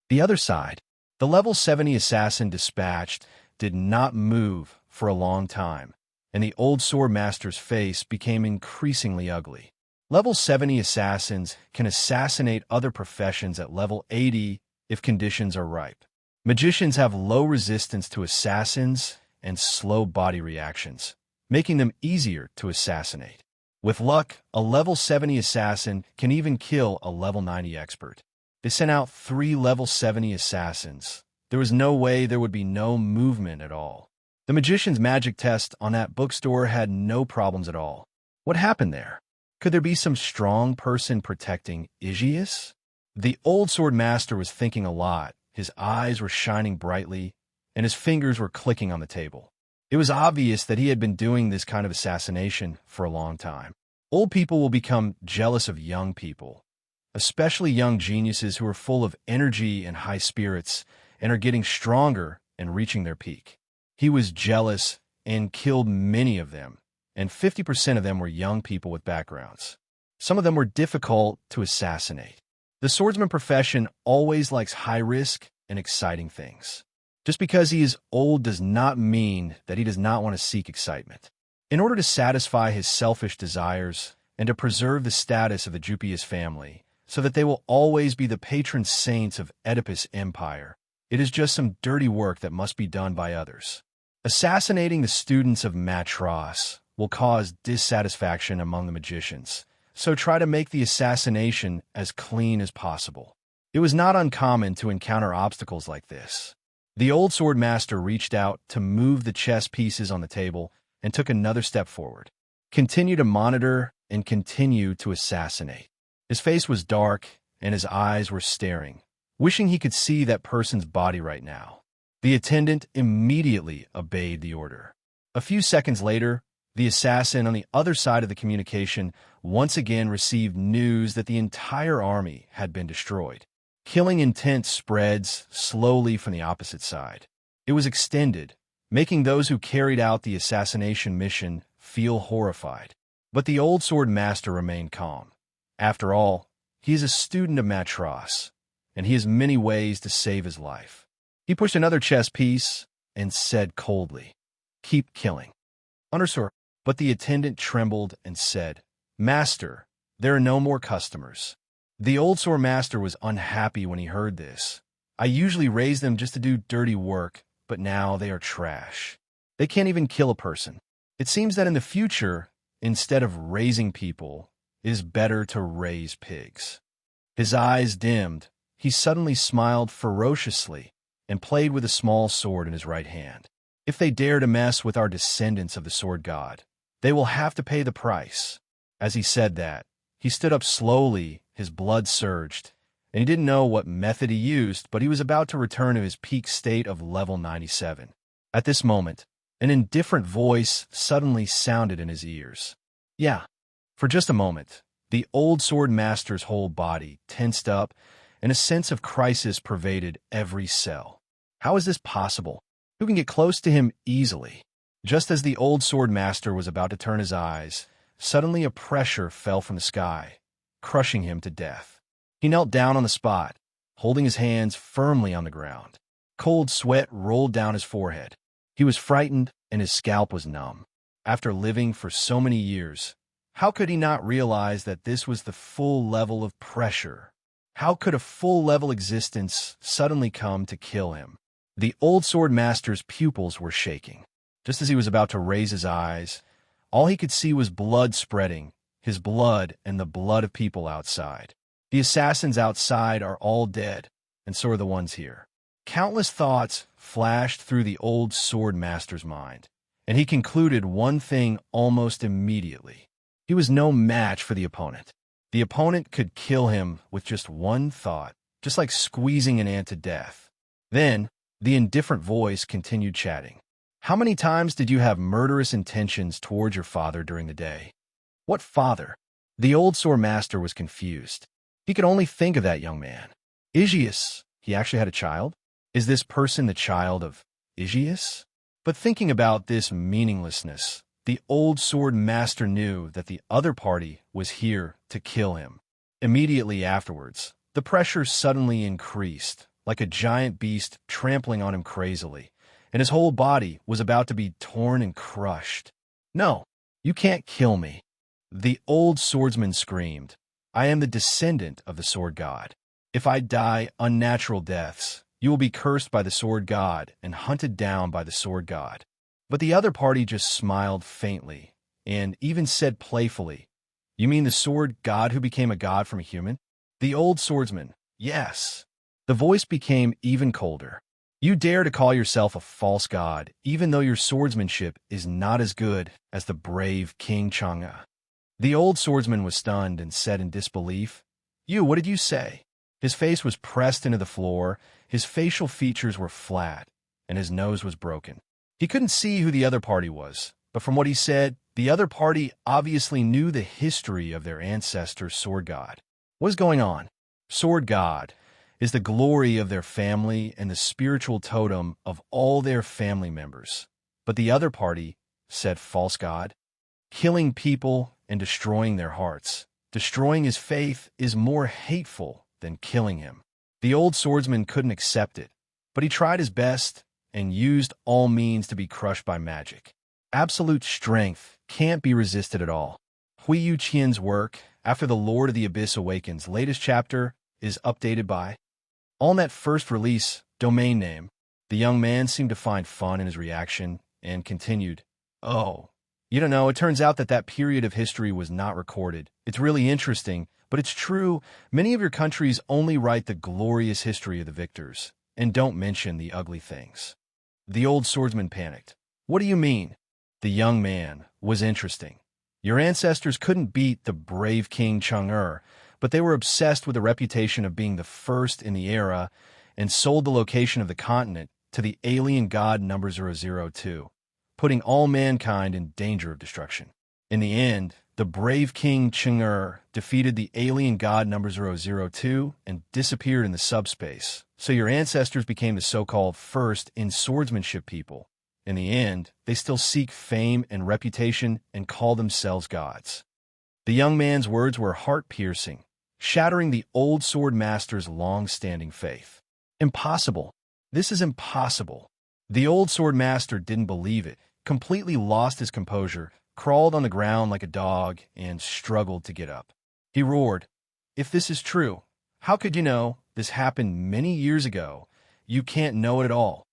The other side, the level 70 assassin dispatched, did not move for a long time, and the old sword master's face became increasingly ugly. Level 70 assassins can assassinate other professions at level 80 if conditions are ripe. Magicians have low resistance to assassins and slow body reactions, making them easier to assassinate. With luck, a level 70 assassin can even kill a level 90 expert. They sent out 3 level 70 assassins. There was no way there would be no movement at all. The magician's magic test on that bookstore had no problems at all. What happened there? Could there be some strong person protecting Aegeus? The old sword master was thinking a lot. His eyes were shining brightly, and his fingers were clicking on the table. It was obvious that he had been doing this kind of assassination for a long time. Old people will become jealous of young people, especially young geniuses who are full of energy and high spirits and are getting stronger and reaching their peak. He was jealous and killed many of them, and 50% of them were young people with backgrounds. Some of them were difficult to assassinate. The swordsman profession always likes high risk and exciting things. Just because he is old does not mean that he does not want to seek excitement. In order to satisfy his selfish desires and to preserve the status of the Jupius family, so that they will always be the patron saints of Oedipus' empire, it is just some dirty work that must be done by others. Assassinating the students of Matras will cause dissatisfaction among the magicians, so try to make the assassination as clean as possible. It was not uncommon to encounter obstacles like this. The old sword master reached out to move the chess pieces on the table and took another step forward. Continue to monitor and continue to assassinate. His face was dark and his eyes were staring, wishing he could see that person's body right now. The attendant immediately obeyed the order. A few seconds later, the assassin on the other side of the communication once again received news that the entire army had been destroyed. Killing intent spreads slowly from the opposite side. It was extended, making those who carried out the assassination mission feel horrified. But the old sword master remained calm. After all, he is a student of Matras, and he has many ways to save his life. He pushed another chess piece and said coldly, "Keep killing." "Undersir." But the attendant trembled and said, "Master, there are no more customers." The old sword master was unhappy when he heard this. "I usually raise them just to do dirty work, but now they are trash. They can't even kill a person. It seems that in the future, instead of raising people, it is better to raise pigs." His eyes dimmed. He suddenly smiled ferociously and played with a small sword in his right hand. "If they dare to mess with our descendants of the sword god, they will have to pay the price." As he said that, he stood up slowly, his blood surged, and he didn't know what method he used, but he was about to return to his peak state of level 97. At this moment, an indifferent voice suddenly sounded in his ears. "Yeah." For just a moment, the old sword master's whole body tensed up, and a sense of crisis pervaded every cell. How is this possible? who can get close to him easily. Just as the old sword master was about to turn his eyes, suddenly a pressure fell from the sky, crushing him to death. He knelt down on the spot, holding his hands firmly on the ground. Cold sweat rolled down his forehead. He was frightened, and his scalp was numb. After living for so many years, how could he not realize that this was the full level of pressure? How could a full-level existence suddenly come to kill him? The old sword master's pupils were shaking. Just as he was about to raise his eyes, all he could see was blood spreading, his blood and the blood of people outside. The assassins outside are all dead, and so are the ones here. Countless thoughts flashed through the old sword master's mind, and he concluded one thing almost immediately. He was no match for the opponent. The opponent could kill him with just one thought, just like squeezing an ant to death. Then, the indifferent voice continued chatting. How many times did you have murderous intentions toward your father during the day? What father? The old sword master was confused. He could only think of that young man. Zeus, he actually had a child? Is this person the child of Zeus? But thinking about this meaninglessness, the old sword master knew that the other party was here to kill him. Immediately afterwards, the pressure suddenly increased, like a giant beast trampling on him crazily, and his whole body was about to be torn and crushed. No, you can't kill me. The old swordsman screamed. I am the descendant of the sword god. If I die unnatural deaths, you will be cursed by the sword god and hunted down by the sword god. But the other party just smiled faintly and even said playfully, You mean the sword god who became a god from a human? The old swordsman, yes. The voice became even colder. You dare to call yourself a false god, even though your swordsmanship is not as good as the brave King Chang'e. The old swordsman was stunned and said in disbelief, what did you say? His face was pressed into the floor, his facial features were flat, and his nose was broken. He couldn't see who the other party was, but from what he said, the other party obviously knew the history of their ancestor sword god. What is going on? Sword god is the glory of their family and the spiritual totem of all their family members. But the other party said false god, killing people and destroying their hearts. Destroying his faith is more hateful than killing him. The old swordsman couldn't accept it, but he tried his best and used all means to be crushed by magic. Absolute strength can't be resisted at all. Hui Yuqian's work, After the Lord of the Abyss Awakens, latest chapter, is updated by. On that first release, domain name, the young man seemed to find fun in his reaction and continued, Oh, you don't know, it turns out that period of history was not recorded. It's really interesting, but it's true, many of your countries only write the glorious history of the victors, and don't mention the ugly things. The old swordsman panicked. What do you mean? The young man was interesting. Your ancestors couldn't beat the brave King Chang'e, but they were obsessed with the reputation of being the first in the era and sold the location of the continent to the alien god number 002, putting all mankind in danger of destruction. In the end, the brave King Chang'e defeated the alien god number 002 and disappeared in the subspace, so your ancestors became the so-called first in swordsmanship people. In the end, they still seek fame and reputation and call themselves gods. The young man's words were heart-piercing, shattering the old sword master's long-standing faith. Impossible. This is impossible. The old sword master didn't believe it, completely lost his composure, crawled on the ground like a dog, and struggled to get up. He roared, If this is true, how could you know this happened many years ago? You can't know it at all.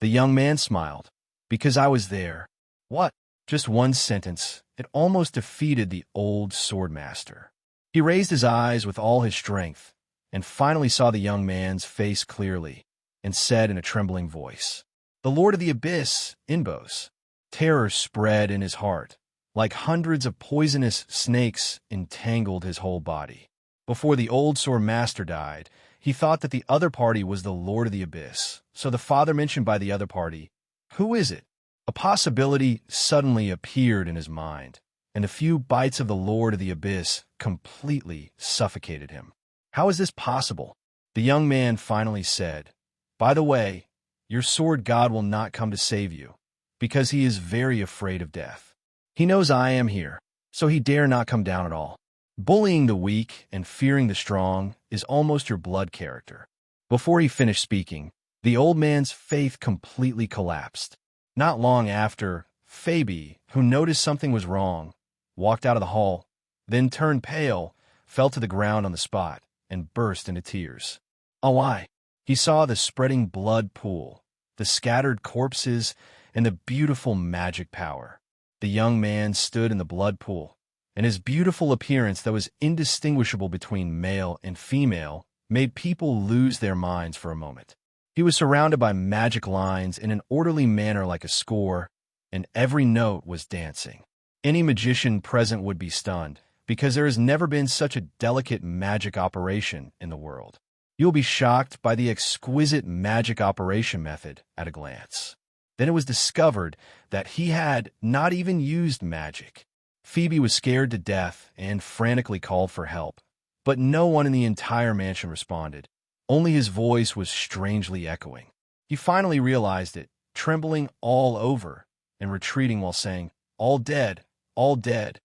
The young man smiled. Because I was there. What? Just one sentence. It almost defeated the old sword master. He raised his eyes with all his strength, and finally saw the young man's face clearly, and said in a trembling voice, The Lord of the Abyss, Inbos. Terror spread in his heart. Like hundreds of poisonous snakes entangled his whole body. Before the old sword master died, he thought that the other party was the Lord of the Abyss, so the father mentioned by the other party, Who is it? A possibility suddenly appeared in his mind, and a few bites of the Lord of the Abyss completely suffocated him. How is this possible? The young man finally said, By the way, your sword god will not come to save you, because he is very afraid of death. He knows I am here, so he dare not come down at all. Bullying the weak and fearing the strong is almost your blood character." Before he finished speaking, the old man's faith completely collapsed. Not long after, Phoebe, who noticed something was wrong, walked out of the hall, then turned pale, fell to the ground on the spot, and burst into tears. Oh, why? He saw the spreading blood pool, the scattered corpses, and the beautiful magic power. The young man stood in the blood pool, and his beautiful appearance that was indistinguishable between male and female made people lose their minds for a moment. He was surrounded by magic lines in an orderly manner like a score, and every note was dancing. Any magician present would be stunned, because there has never been such a delicate magic operation in the world. You'll be shocked by the exquisite magic operation method at a glance. Then it was discovered that he had not even used magic. Phoebe was scared to death and frantically called for help, but no one in the entire mansion responded. Only his voice was strangely echoing. He finally realized it, trembling all over and retreating while saying, "All dead, all dead."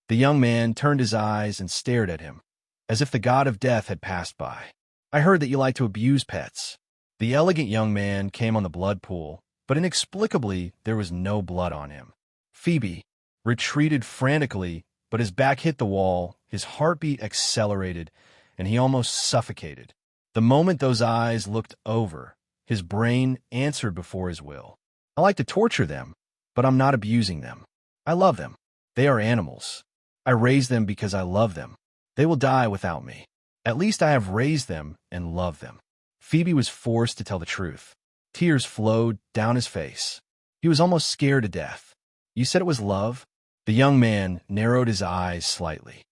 The young man turned his eyes and stared at him, as if the god of death had passed by. "I heard that you like to abuse pets." The elegant young man came on the blood pool, but inexplicably there was no blood on him. Phoebe retreated frantically, but his back hit the wall, his heartbeat accelerated, and he almost suffocated. The moment those eyes looked over, his brain answered before his will. "I like to torture them, but I'm not abusing them. I love them. They are animals. I raise them because I love them. They will die without me. At least I have raised them and loved them." Phoebe was forced to tell the truth. Tears flowed down his face. He was almost scared to death. "You said it was love?" The young man narrowed his eyes slightly.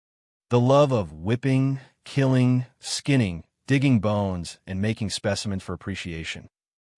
"The love of whipping, killing, skinning, digging bones, and making specimens for appreciation.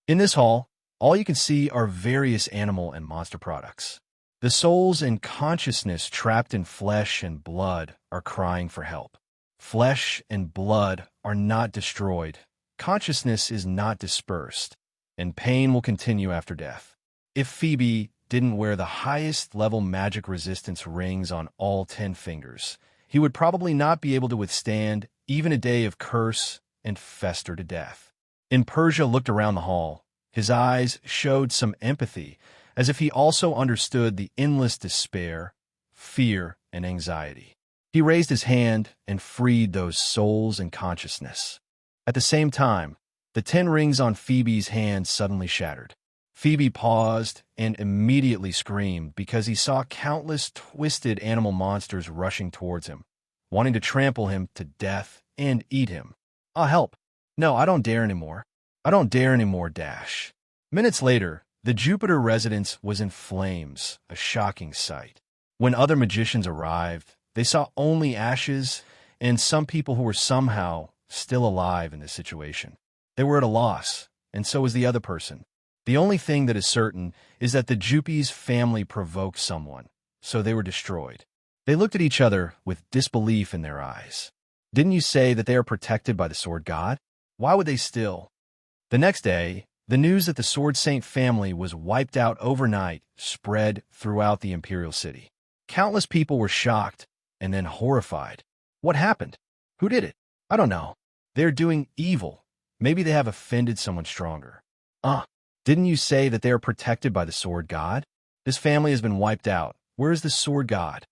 In this hall, all you can see are various animal and monster products. The souls and consciousness trapped in flesh and blood are crying for help. Flesh and blood are not destroyed. Consciousness is not dispersed, and pain will continue after death. If Phoebe didn't wear the highest level magic resistance rings on all 10 fingers, he would probably not be able to withstand even a day of curse and fester to death." In Persia looked around the hall. His eyes showed some empathy, as if he also understood the endless despair, fear, and anxiety. He raised his hand and freed those souls and consciousness. At the same time, the 10 rings on Phoebe's hand suddenly shattered. Phoebe paused and immediately screamed because he saw countless twisted animal monsters rushing towards him, wanting to trample him to death and eat him. "I'll help. No, I don't dare anymore. I don't dare anymore, dash." Minutes later, the Jupiter residence was in flames, a shocking sight. When other magicians arrived, they saw only ashes and some people who were somehow still alive in this situation. They were at a loss, and so was the other person. The only thing that is certain is that the Jupi's family provoked someone, so they were destroyed. They looked at each other with disbelief in their eyes. "Didn't you say that they are protected by the sword god? Why would they still?" The next day, the news that the Sword Saint family was wiped out overnight spread throughout the imperial city. Countless people were shocked and then horrified. What happened? Who did it? I don't know. They're doing evil. Maybe they have offended someone stronger. Didn't you say that they are protected by the sword god? This family has been wiped out. Where is the sword god?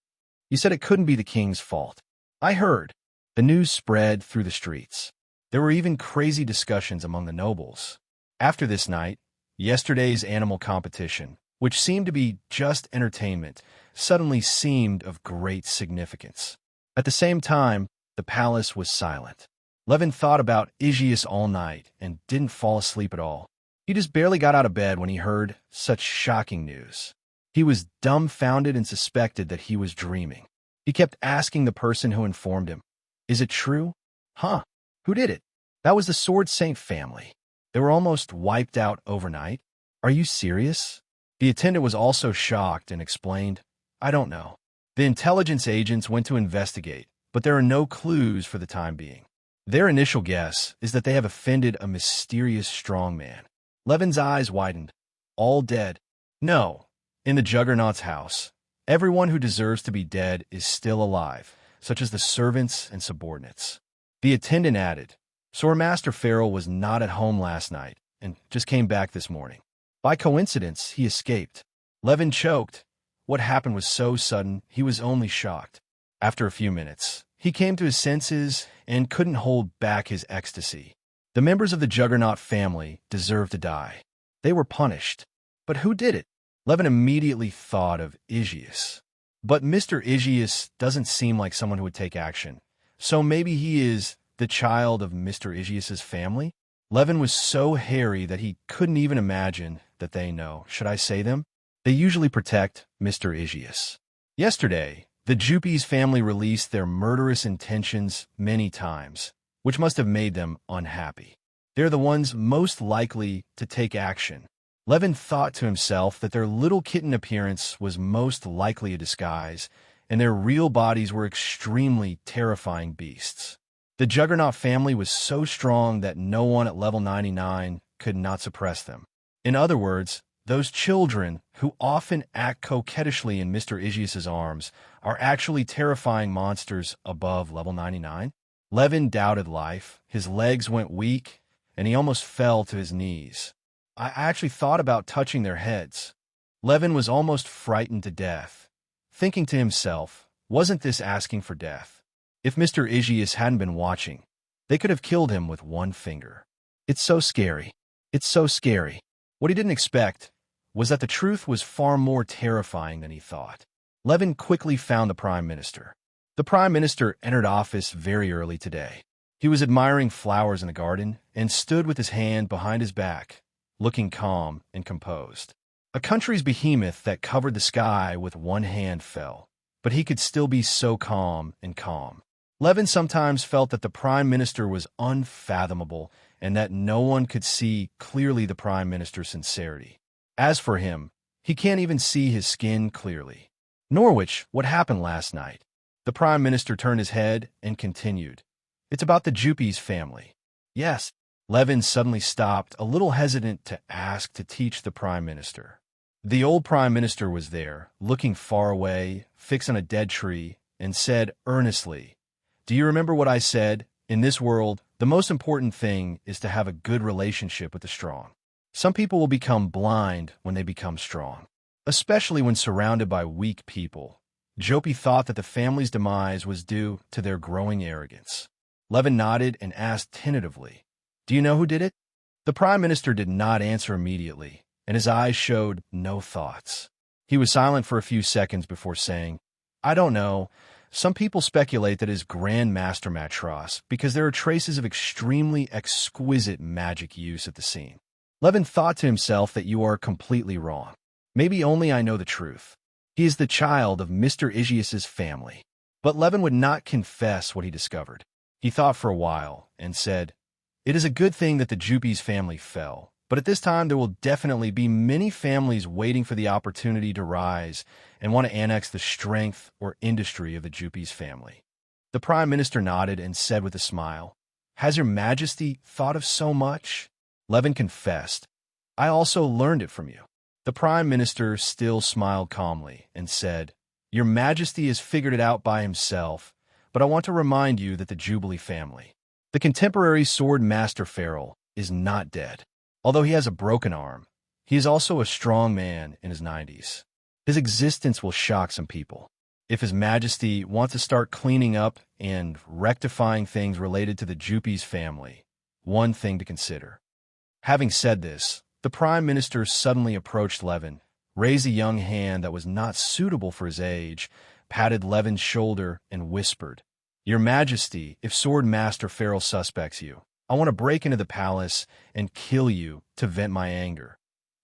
You said it couldn't be the king's fault. I heard. The news spread through the streets. There were even crazy discussions among the nobles. After this night, yesterday's animal competition, which seemed to be just entertainment, suddenly seemed of great significance. At the same time, the palace was silent. Levin thought about Aegeus all night and didn't fall asleep at all. He just barely got out of bed when he heard such shocking news. He was dumbfounded and suspected that he was dreaming. He kept asking the person who informed him, "Is it true? Who did it? That was the Sword Saint family. They were almost wiped out overnight. Are you serious?" The attendant was also shocked and explained, "I don't know. The intelligence agents went to investigate, but there are no clues for the time being. Their initial guess is that they have offended a mysterious strongman. Levin's eyes widened. All dead? No. In the Juggernaut's house, everyone who deserves to be dead is still alive, such as the servants and subordinates. The attendant added, Sword Master Farrell was not at home last night and just came back this morning. By coincidence, he escaped. Levin choked. What happened was so sudden, he was only shocked. After a few minutes, he came to his senses and couldn't hold back his ecstasy. The members of the Juggernaut family deserved to die. They were punished. But who did it? Levin immediately thought of Aegeus. But Mr. Aegeus doesn't seem like someone who would take action. So maybe he is the child of Mr. Aegeus's family? Levin was so hairy that he couldn't even imagine that they know. Should I say them? They usually protect Mr. Aegeus. Yesterday, the Jupes family released their murderous intentions many times, which must have made them unhappy. They're the ones most likely to take action. Levin thought to himself that their little kitten appearance was most likely a disguise, and their real bodies were extremely terrifying beasts. The Juggernaut family was so strong that no one at level 99 could not suppress them. In other words, those children, who often act coquettishly in Mr. Aegeus's arms, are actually terrifying monsters above level 99. Levin doubted life, his legs went weak, and he almost fell to his knees. I actually thought about touching their heads. Levin was almost frightened to death, thinking to himself, wasn't this asking for death? If Mr. Aegeus hadn't been watching, they could have killed him with one finger. It's so scary. It's so scary. What he didn't expect was that the truth was far more terrifying than he thought. Levin quickly found the Prime Minister. The Prime Minister entered office very early today. He was admiring flowers in a garden and stood with his hand behind his back, looking calm and composed. A country's behemoth that covered the sky with one hand fell, but he could still be so calm and calm. Levin sometimes felt that the Prime Minister was unfathomable and that no one could see clearly the Prime Minister's sincerity. As for him, he can't even see his skin clearly. Norwich, what happened last night? The Prime Minister turned his head and continued. It's about the Jupes family. Yes. Levin suddenly stopped, a little hesitant to ask to teach the Prime Minister. The old Prime Minister was there, looking far away, fixed on a dead tree, and said earnestly, Do you remember what I said? In this world, the most important thing is to have a good relationship with the strong. Some people will become blind when they become strong, especially when surrounded by weak people. Jopi thought that the family's demise was due to their growing arrogance. Levin nodded and asked tentatively, Do you know who did it? The Prime Minister did not answer immediately, and his eyes showed no thoughts. He was silent for a few seconds before saying, I don't know. Some people speculate that it is Grand Master Matros because there are traces of extremely exquisite magic use at the scene. Levin thought to himself that you are completely wrong. Maybe only I know the truth. He is the child of Mr. Aegeus's family. But Levin would not confess what he discovered. He thought for a while and said, It is a good thing that the Jupes family fell, but at this time there will definitely be many families waiting for the opportunity to rise and want to annex the strength or industry of the Jupes family. The Prime Minister nodded and said with a smile, Has Your Majesty thought of so much? Levin confessed, I also learned it from you. The Prime Minister still smiled calmly and said, Your Majesty has figured it out by himself, but I want to remind you that the Jubilee family, the contemporary Sword Master Farrell, is not dead. Although he has a broken arm, he is also a strong man in his 90s. His existence will shock some people. If His Majesty wants to start cleaning up and rectifying things related to the Jupes family, one thing to consider. Having said this, the Prime Minister suddenly approached Levin, raised a young hand that was not suitable for his age, patted Levin's shoulder, and whispered, Your Majesty, if Sword Master Farrell suspects you, I want to break into the palace and kill you to vent my anger.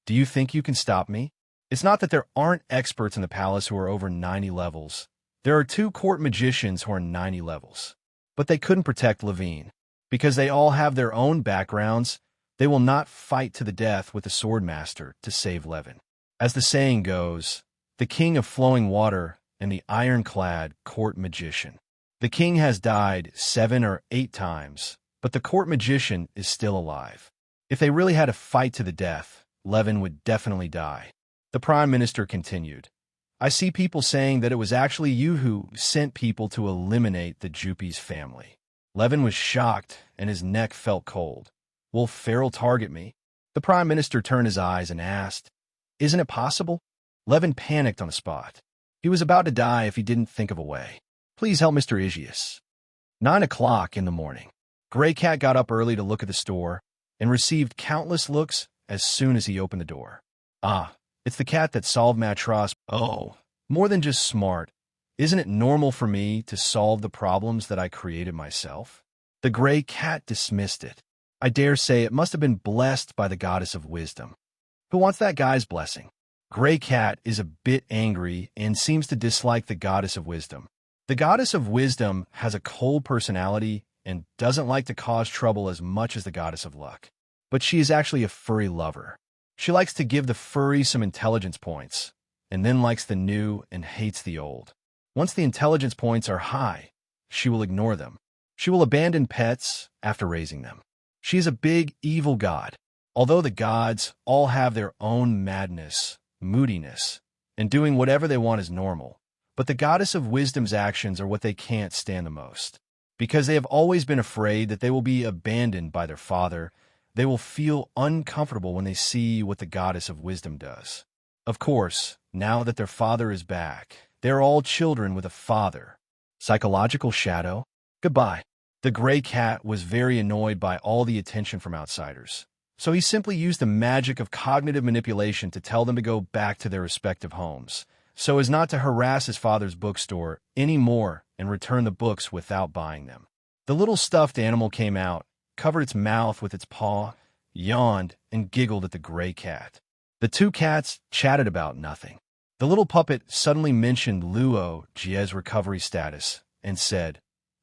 Do you think you can stop me? It's not that there aren't experts in the palace who are over 90 levels. There are 2 court magicians who are 90 levels. But they couldn't protect Levine. Because they all have their own backgrounds, they will not fight to the death with the Sword Master to save Levin. As the saying goes, the king of flowing water and the ironclad court magician. The king has died 7 or 8 times, but the court magician is still alive. If they really had a fight to the death, Levin would definitely die. The Prime Minister continued, I see people saying that it was actually you who sent people to eliminate the Juppies family. Levin was shocked, and his neck felt cold. Will Farrell target me? The Prime Minister turned his eyes and asked, Isn't it possible? Levin panicked on the spot. He was about to die if he didn't think of a way. Please help Mr. Aegeus. 9 o'clock in the morning. Gray Cat got up early to look at the store and received countless looks as soon as he opened the door. Ah, it's the cat that solved my trust. Oh, more than just smart. Isn't it normal for me to solve the problems that I created myself? The Gray Cat dismissed it. I dare say it must have been blessed by the goddess of wisdom. Who wants that guy's blessing? Gray Cat is a bit angry and seems to dislike the goddess of wisdom. The goddess of wisdom has a cold personality and doesn't like to cause trouble as much as the goddess of luck. But she is actually a furry lover. She likes to give the furry some intelligence points, and then likes the new and hates the old. Once the intelligence points are high, she will ignore them. She will abandon pets after raising them. She is a big, evil god. Although the gods all have their own madness, moodiness, and doing whatever they want is normal, but the goddess of wisdom's actions are what they can't stand the most. Because they have always been afraid that they will be abandoned by their father, they will feel uncomfortable when they see what the goddess of wisdom does. Of course, now that their father is back, they are all children with a father. Psychological shadow? Goodbye. The Gray Cat was very annoyed by all the attention from outsiders, so he simply used the magic of cognitive manipulation to tell them to go back to their respective homes, so as not to harass his father's bookstore anymore and return the books without buying them. The little stuffed animal came out, covered its mouth with its paw, yawned, and giggled at the Gray Cat. The two cats chatted about nothing. The little puppet suddenly mentioned Luo Jie's recovery status and said,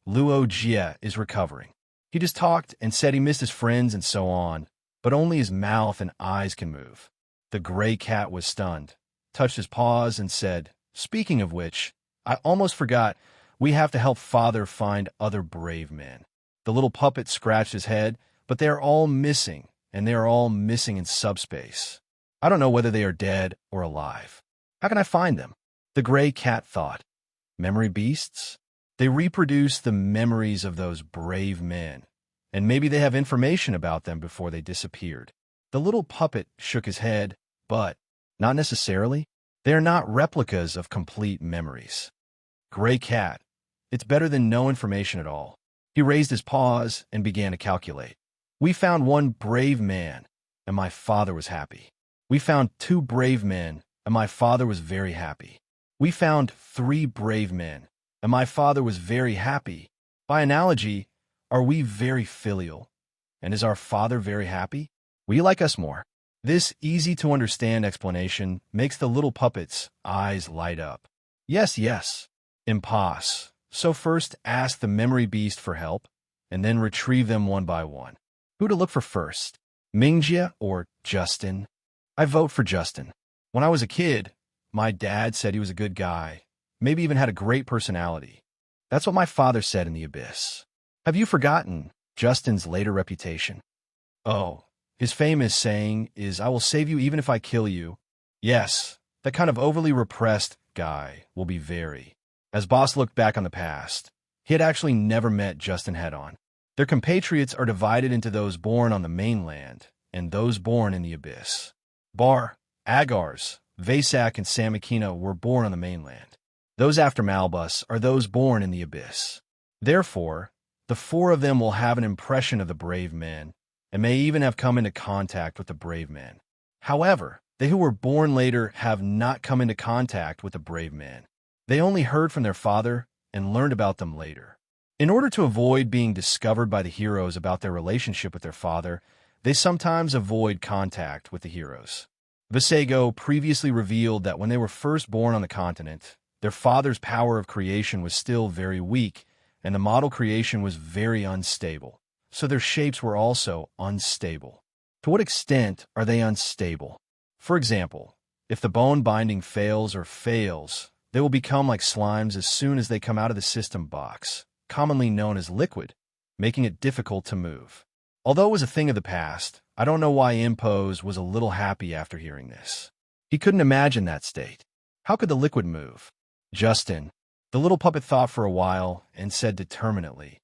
Luo Jie is recovering. He just talked and said he missed his friends and so on, but only his mouth and eyes can move. The Gray Cat was stunned, touched his paws, and said, Speaking of which, I almost forgot, we have to help Father find other brave men. The little puppet scratched his head, but they are all missing, and they are all missing in subspace. I don't know whether they are dead or alive. How can I find them? The Gray Cat thought. Memory beasts? They reproduce the memories of those brave men, and maybe they have information about them before they disappeared. The little puppet shook his head, but not necessarily. They are not replicas of complete memories. Gray Cat, it's better than no information at all. He raised his paws and began to calculate. We found one brave man, and my father was happy. We found 2 brave men, and my father was very happy. We found 3 brave men, and my father was very happy. By analogy, are we very filial? And is our father very happy? Will you like us more? This easy-to-understand explanation makes the little puppet's eyes light up. Yes, yes. Impasse. So first ask the memory beast for help, and then retrieve them one by one. Who to look for first? Mingjia or Justin? I vote for Justin. When I was a kid, my dad said he was a good guy, maybe even had a great personality. That's what my father said in the abyss. Have you forgotten Justin's later reputation? Oh, his famous saying is, I will save you even if I kill you. Yes, that kind of overly repressed guy will be very. As Boss looked back on the past, he had actually never met Justin head-on. Their compatriots are divided into those born on the mainland and those born in the abyss. Bar, Agars, Vasak, and Samakina were born on the mainland. Those after Malbus are those born in the abyss. Therefore, the 4 of them will have an impression of the brave men, and may even have come into contact with the brave men. However, they who were born later have not come into contact with the brave men. They only heard from their father and learned about them later. In order to avoid being discovered by the heroes about their relationship with their father, they sometimes avoid contact with the heroes. Visago previously revealed that when they were first born on the continent, their father's power of creation was still very weak, and the model creation was very unstable, so their shapes were also unstable. To what extent are they unstable? For example, if the bone binding fails, they will become like slimes as soon as they come out of the system box, commonly known as liquid, making it difficult to move. Although it was a thing of the past, I don't know why Impose was a little happy after hearing this. He couldn't imagine that state. How could the liquid move? Justin, the little puppet thought for a while and said determinedly,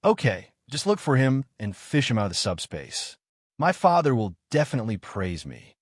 "Okay, just look for him and fish him out of the subspace. My father will definitely praise me.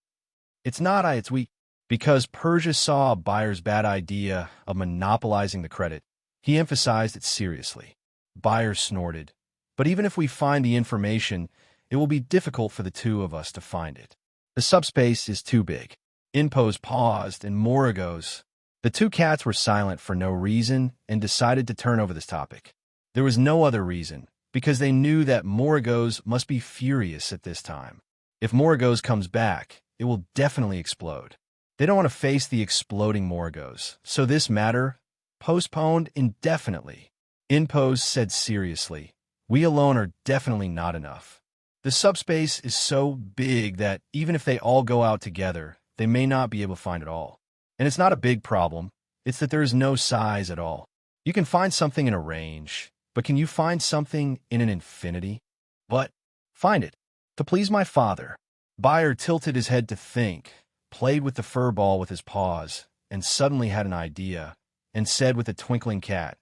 It's not I, it's we." Because Persia saw a buyer's bad idea of monopolizing the credit, he emphasized it seriously. Buyer snorted. "But even if we find the information, it will be difficult for the two of us to find it. The subspace is too big." Impose paused, and Moragos. The two cats were silent for no reason and decided to turn over this topic. There was no other reason, because they knew that Moragos must be furious at this time. If Moragos comes back, it will definitely explode. They don't want to face the exploding Moragos, so this matter postponed indefinitely. Impose said seriously, "We alone are definitely not enough. The subspace is so big that even if they all go out together, they may not be able to find it all. And it's not a big problem, it's that there is no size at all. You can find something in a range, but can you find something in an infinity? But find it. To please my father." Buyer tilted his head to think, played with the fur ball with his paws, and suddenly had an idea, and said with a twinkling cat,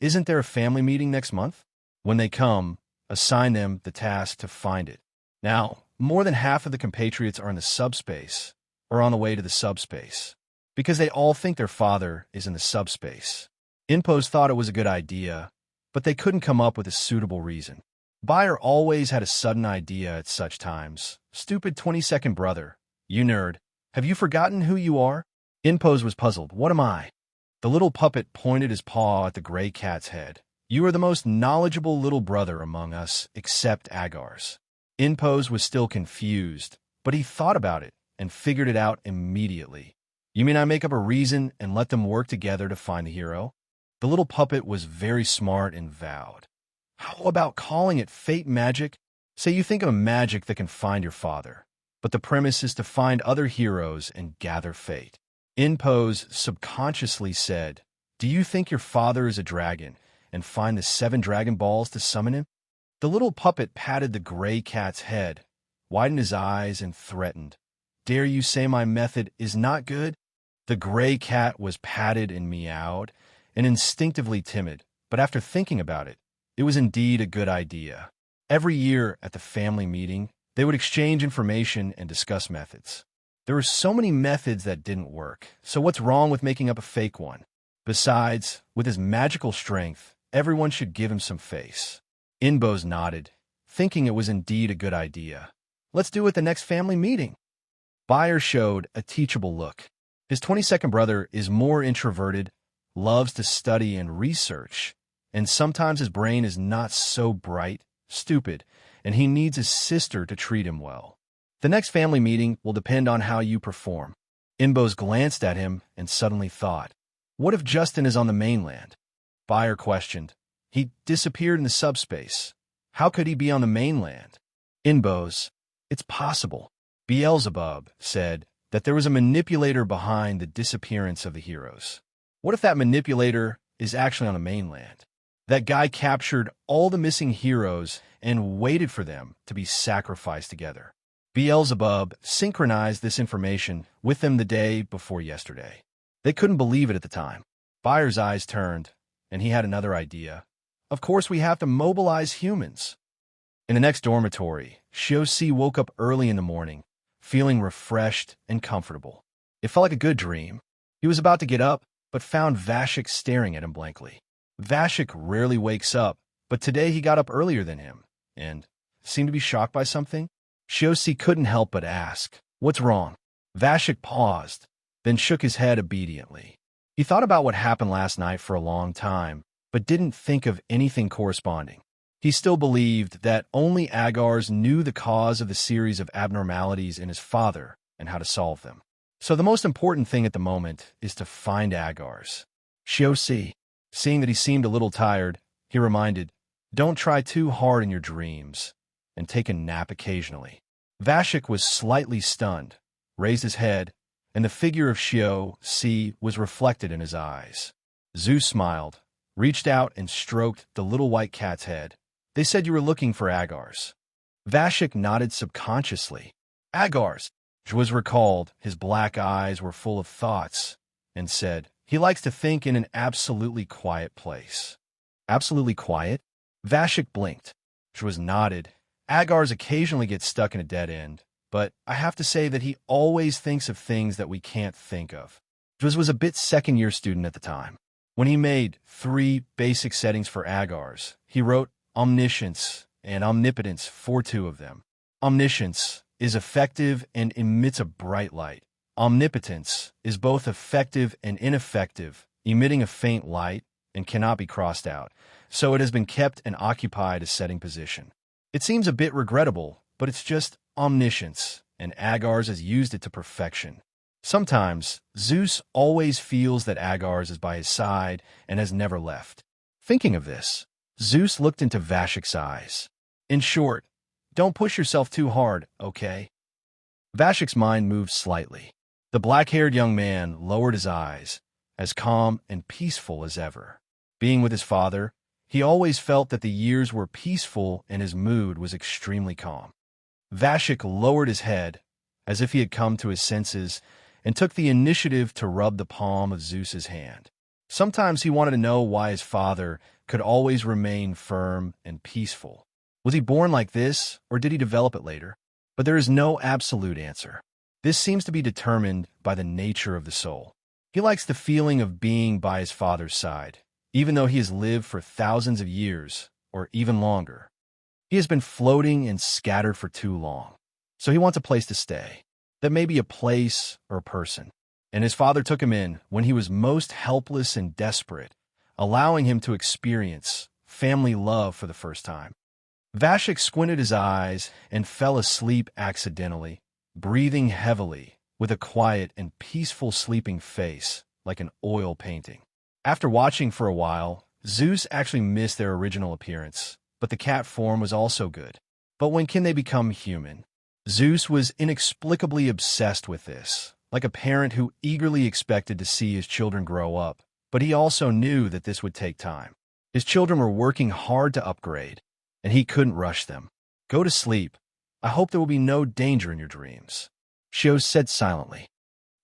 "Isn't there a family meeting next month? When they come, assign them the task to find it." Now, more than half of the compatriots are in the subspace, or on the way to the subspace, because they all think their father is in the subspace. Impose thought it was a good idea, but they couldn't come up with a suitable reason. Buyer always had a sudden idea at such times. "Stupid 22nd brother, you nerd. Have you forgotten who you are?" Impose was puzzled. "What am I?" The little puppet pointed his paw at the gray cat's head. "You are the most knowledgeable little brother among us, except Agar's." Impose was still confused, but he thought about it and figured it out immediately. "You mean I make up a reason and let them work together to find the hero?" The little puppet was very smart and vowed, "How about calling it fate magic? Say you think of a magic that can find your father, but the premise is to find other heroes and gather fate." Impose subconsciously said, "Do you think your father is a dragon and find the 7 dragon balls to summon him?" The little puppet patted the gray cat's head, widened his eyes, and threatened, "Dare you say my method is not good?" The gray cat was patted and meowed, and instinctively timid, but after thinking about it, it was indeed a good idea. Every year at the family meeting, they would exchange information and discuss methods. There were so many methods that didn't work, so what's wrong with making up a fake one? Besides, with his magical strength, everyone should give him some face. Inbos nodded, thinking it was indeed a good idea. "Let's do it at the next family meeting." Buyer showed a teachable look. His 22nd brother is more introverted, loves to study and research, and sometimes his brain is not so bright, stupid, and he needs his sister to treat him well. "The next family meeting will depend on how you perform." Inbos glanced at him and suddenly thought, "What if Justin is on the mainland?" Buyer questioned. "He disappeared in the subspace. How could he be on the mainland?" Inbos, "It's possible." Beelzebub said that there was a manipulator behind the disappearance of the heroes. What if that manipulator is actually on the mainland? That guy captured all the missing heroes and waited for them to be sacrificed together. Beelzebub synchronized this information with them the day before yesterday. They couldn't believe it at the time. Buyer's eyes turned, and he had another idea. "Of course we have to mobilize humans." In the next dormitory, Shosi woke up early in the morning, feeling refreshed and comfortable. It felt like a good dream. He was about to get up, but found Vashik staring at him blankly. Vashik rarely wakes up, but today he got up earlier than him, and seemed to be shocked by something. Shosi couldn't help but ask, "What's wrong?" Vashik paused, then shook his head obediently. He thought about what happened last night for a long time, but didn't think of anything corresponding. He still believed that only Agar's knew the cause of the series of abnormalities in his father and how to solve them. So the most important thing at the moment is to find Agar's. Shosi, seeing that he seemed a little tired, he reminded, "Don't try too hard in your dreams, and take a nap occasionally." Vashik was slightly stunned, raised his head, and the figure of Shosi was reflected in his eyes. Zeus smiled, reached out and stroked the little white cat's head. "They said you were looking for Agar's." Vashik nodded subconsciously. Agar's was recalled. His black eyes were full of thoughts, and said, he likes to think in an absolutely quiet place. Absolutely quiet? Vashik blinked. Was nodded. Agar's occasionally gets stuck in a dead end, but I have to say that he always thinks of things that we can't think of. Was a bit second-year student at the time. When he made 3 basic settings for Agar's, he wrote omniscience and omnipotence for 2 of them. Omniscience is effective and emits a bright light. Omnipotence is both effective and ineffective, emitting a faint light and cannot be crossed out, so it has been kept and occupied a setting position. It seems a bit regrettable, but it's just omniscience, and Agar's has used it to perfection. Sometimes, Zeus always feels that Agar's is by his side and has never left. Thinking of this, Zeus looked into Vashik's eyes. In short, don't push yourself too hard, okay? Vashik's mind moved slightly. The black-haired young man lowered his eyes, as calm and peaceful as ever. Being with his father, he always felt that the years were peaceful and his mood was extremely calm. Vashik lowered his head, as if he had come to his senses, and took the initiative to rub the palm of Zeus's hand. Sometimes he wanted to know why his father could always remain firm and peaceful. Was he born like this, or did he develop it later? But there is no absolute answer. This seems to be determined by the nature of the soul. He likes the feeling of being by his father's side, even though he has lived for thousands of years, or even longer. He has been floating and scattered for too long, so he wants a place to stay. That may be a place or a person. And his father took him in when he was most helpless and desperate, allowing him to experience family love for the first time. Vashik squinted his eyes and fell asleep accidentally, breathing heavily, with a quiet and peaceful sleeping face, like an oil painting. After watching for a while, Zeus actually missed their original appearance, but the cat form was also good. But when can they become human? Zeus was inexplicably obsessed with this, like a parent who eagerly expected to see his children grow up, but he also knew that this would take time. His children were working hard to upgrade, and he couldn't rush them. Go to sleep. I hope there will be no danger in your dreams, Shios said silently.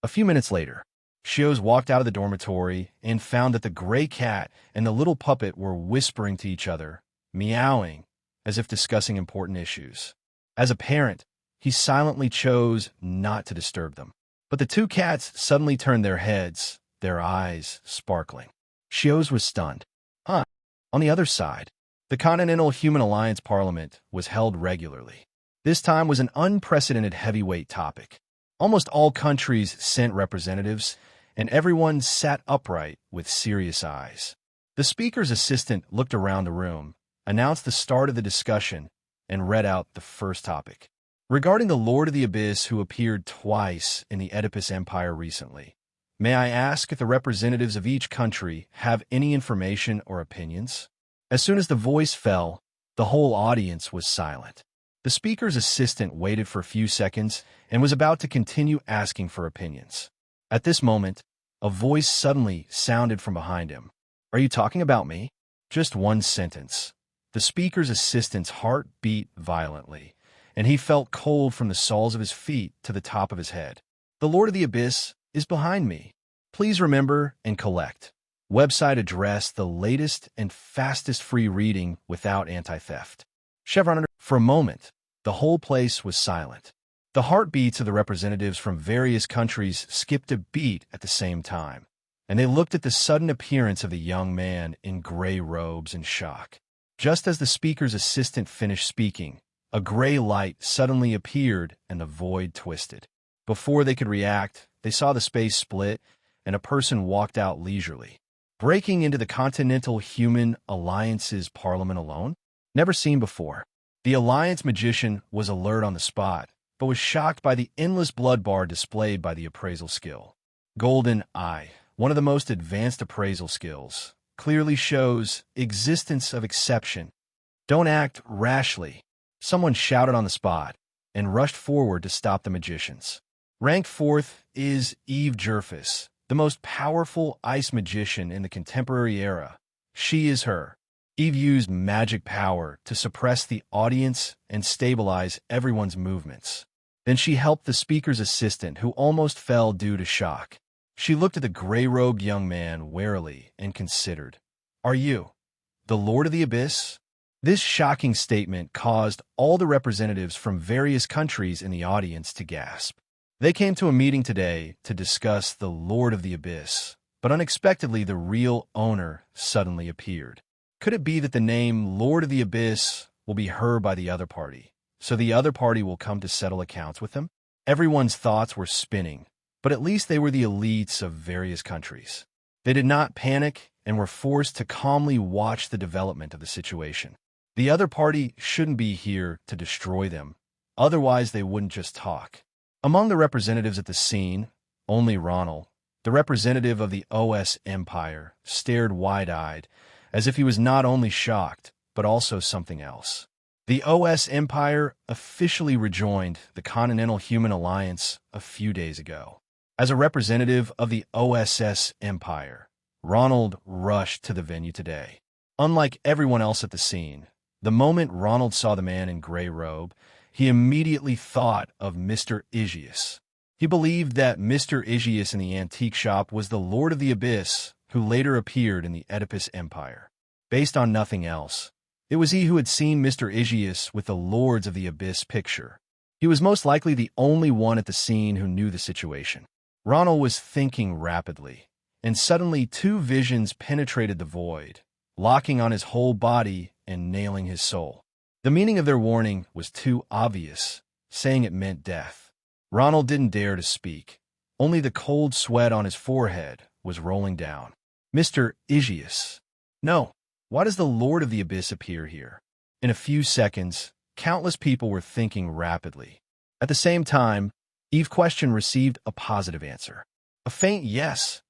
A few minutes later, Shios walked out of the dormitory and found that the gray cat and the little puppet were whispering to each other, meowing, as if discussing important issues. As a parent, he silently chose not to disturb them. But the 2 cats suddenly turned their heads, their eyes sparkling. Shios was stunned. On the other side, the Continental Human Alliance Parliament was held regularly. This time was an unprecedented heavyweight topic. Almost all countries sent representatives, and everyone sat upright with serious eyes. The speaker's assistant looked around the room, announced the start of the discussion, and read out the first topic. Regarding the Lord of the Abyss who appeared twice in the Oedipus Empire recently, may I ask if the representatives of each country have any information or opinions? As soon as the voice fell, the whole audience was silent. The speaker's assistant waited for a few seconds and was about to continue asking for opinions. At this moment, a voice suddenly sounded from behind him. Are you talking about me? Just one sentence. The speaker's assistant's heart beat violently, and he felt cold from the soles of his feet to the top of his head. The Lord of the Abyss is behind me. Please remember and collect. Website address the latest and fastest free reading without anti-theft. Chevron under. For a moment, the whole place was silent. The heartbeats of the representatives from various countries skipped a beat at the same time, and they looked at the sudden appearance of the young man in gray robes in shock. Just as the speaker's assistant finished speaking, a gray light suddenly appeared and the void twisted. Before they could react, they saw the space split, and a person walked out leisurely, breaking into the Continental Human Alliance's parliament alone? Never seen before. The Alliance magician was alert on the spot, but was shocked by the endless blood bar displayed by the appraisal skill. Golden Eye, one of the most advanced appraisal skills, clearly shows existence of exception. Don't act rashly. Someone shouted on the spot and rushed forward to stop the magicians. Ranked 4th is Eve Jerfus, the most powerful ice magician in the contemporary era. She is her. Eve used magic power to suppress the audience and stabilize everyone's movements. Then she helped the speaker's assistant, who almost fell due to shock. She looked at the gray-robed young man warily and considered, "Are you the Lord of the Abyss?" This shocking statement caused all the representatives from various countries in the audience to gasp. They came to a meeting today to discuss the Lord of the Abyss, but unexpectedly the real owner suddenly appeared. Could it be that the name Lord of the Abyss will be heard by the other party, so the other party will come to settle accounts with them? Everyone's thoughts were spinning, but at least they were the elites of various countries. They did not panic and were forced to calmly watch the development of the situation. The other party shouldn't be here to destroy them, otherwise they wouldn't just talk. Among the representatives at the scene, only Ronald, the representative of the OS Empire, stared wide-eyed, as if he was not only shocked, but also something else. The OS Empire officially rejoined the Continental Human Alliance a few days ago. As a representative of the OSS Empire, Ronald rushed to the venue today. Unlike everyone else at the scene, the moment Ronald saw the man in gray robe, he immediately thought of Mr. Igius. He believed that Mr. Igius in the antique shop was the Lord of the Abyss, who later appeared in the Oedipus Empire. Based on nothing else, it was he who had seen Mr. Igius with the Lords of the Abyss picture. He was most likely the only one at the scene who knew the situation. Ronald was thinking rapidly, and suddenly two visions penetrated the void, locking on his whole body and nailing his soul. The meaning of their warning was too obvious, saying it meant death. Ronald didn't dare to speak. Only the cold sweat on his forehead was rolling down. Mr. Igius. No. Why does the Lord of the Abyss appear here? In a few seconds, countless people were thinking rapidly. At the same time, Eve's question received a positive answer. A faint yes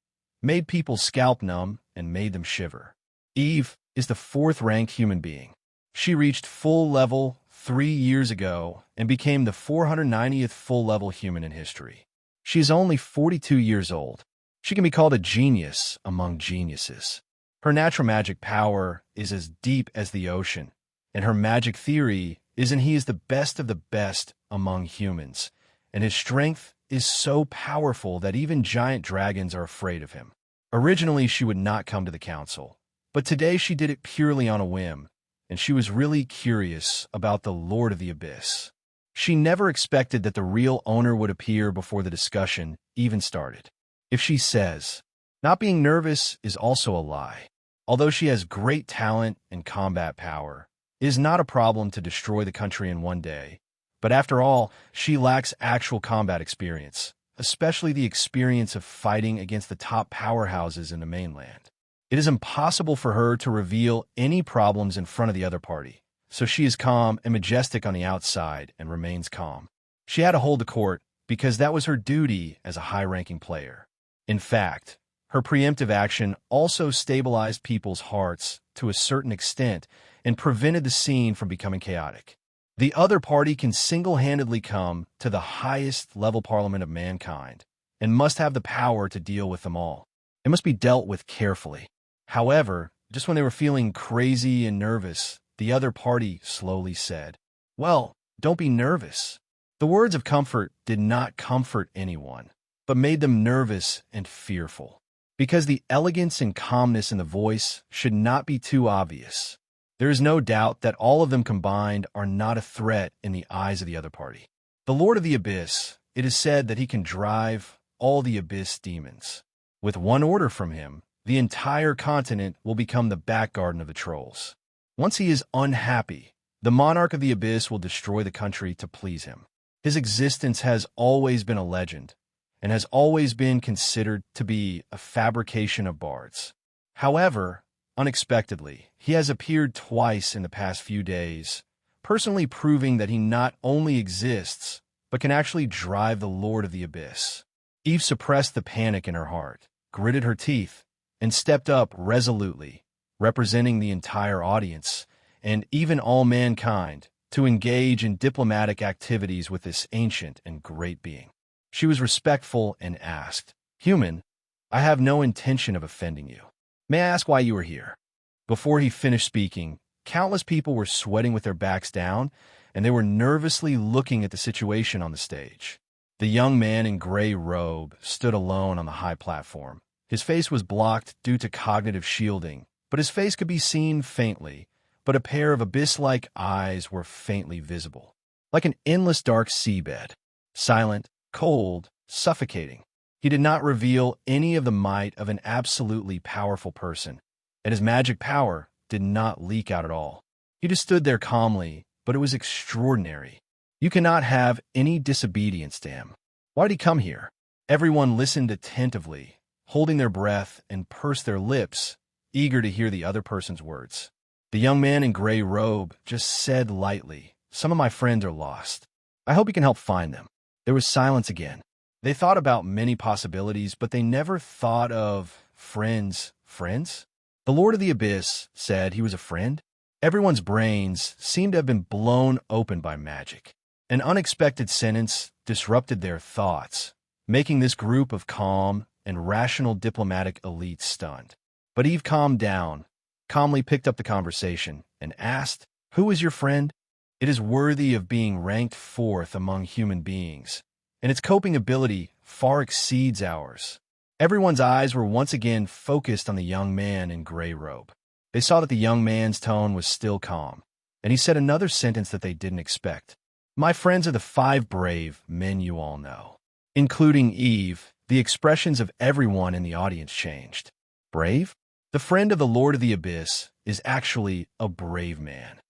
made people's scalp numb and made them shiver. Eve is the fourth-ranked human being. She reached full level 3 years ago and became the 490th full-level human in history. She is only 42 years old. She can be called a genius among geniuses. Her natural magic power is as deep as the ocean, and her magic theory is that he is the best of the best among humans, and his strength is so powerful that even giant dragons are afraid of him. Originally, she would not come to the council, but today she did it purely on a whim, and she was really curious about the Lord of the Abyss. She never expected that the real owner would appear before the discussion even started. If she says, not being nervous is also a lie. Although she has great talent and combat power, it is not a problem to destroy the country in one day. But after all, she lacks actual combat experience, especially the experience of fighting against the top powerhouses in the mainland. It is impossible for her to reveal any problems in front of the other party, so she is calm and majestic on the outside and remains calm. She had to hold the court because that was her duty as a high-ranking player. In fact, her preemptive action also stabilized people's hearts to a certain extent and prevented the scene from becoming chaotic. The other party can single-handedly come to the highest level parliament of mankind and must have the power to deal with them all. It must be dealt with carefully. However, just when they were feeling crazy and nervous, the other party slowly said, "Well, don't be nervous." The words of comfort did not comfort anyone, but made them nervous and fearful, because the elegance and calmness in the voice should not be too obvious. There is no doubt that all of them combined are not a threat in the eyes of the other party. The Lord of the Abyss, it is said that he can drive all the Abyss demons. With one order from him, the entire continent will become the back garden of the trolls. Once he is unhappy, the monarch of the Abyss will destroy the country to please him. His existence has always been a legend, and has always been considered to be a fabrication of bards. However, unexpectedly, he has appeared twice in the past few days, personally proving that he not only exists, but can actually drive the Lord of the Abyss. Eve suppressed the panic in her heart, gritted her teeth, and stepped up resolutely, representing the entire audience, and even all mankind, to engage in diplomatic activities with this ancient and great being. She was respectful and asked, "Human, I have no intention of offending you. May I ask why you are here?" Before he finished speaking, countless people were sweating with their backs down, and they were nervously looking at the situation on the stage. The young man in gray robe stood alone on the high platform. His face was blocked due to cognitive shielding, but his face could be seen faintly, but a pair of abyss-like eyes were faintly visible, like an endless dark seabed, silent, cold, suffocating. He did not reveal any of the might of an absolutely powerful person, and his magic power did not leak out at all. He just stood there calmly, but it was extraordinary. You cannot have any disobedience to him. Why did he come here? Everyone listened attentively, holding their breath and pursed their lips, eager to hear the other person's words. The young man in gray robe just said lightly, "Some of my friends are lost. I hope you can help find them." There was silence again. They thought about many possibilities, but they never thought of friends. Friends? The Lord of the Abyss said he was a friend? Everyone's brains seemed to have been blown open by magic. An unexpected sentence disrupted their thoughts, making this group of calm and rational diplomatic elites stunned. But Eve calmed down, calmly picked up the conversation, and asked, "Who is your friend? It is worthy of being ranked fourth among human beings, and its coping ability far exceeds ours." Everyone's eyes were once again focused on the young man in gray robe. They saw that the young man's tone was still calm, and he said another sentence that they didn't expect. "My friends are the 5 brave men you all know." Including Eve, the expressions of everyone in the audience changed. Brave? The friend of the Lord of the Abyss is actually a brave man.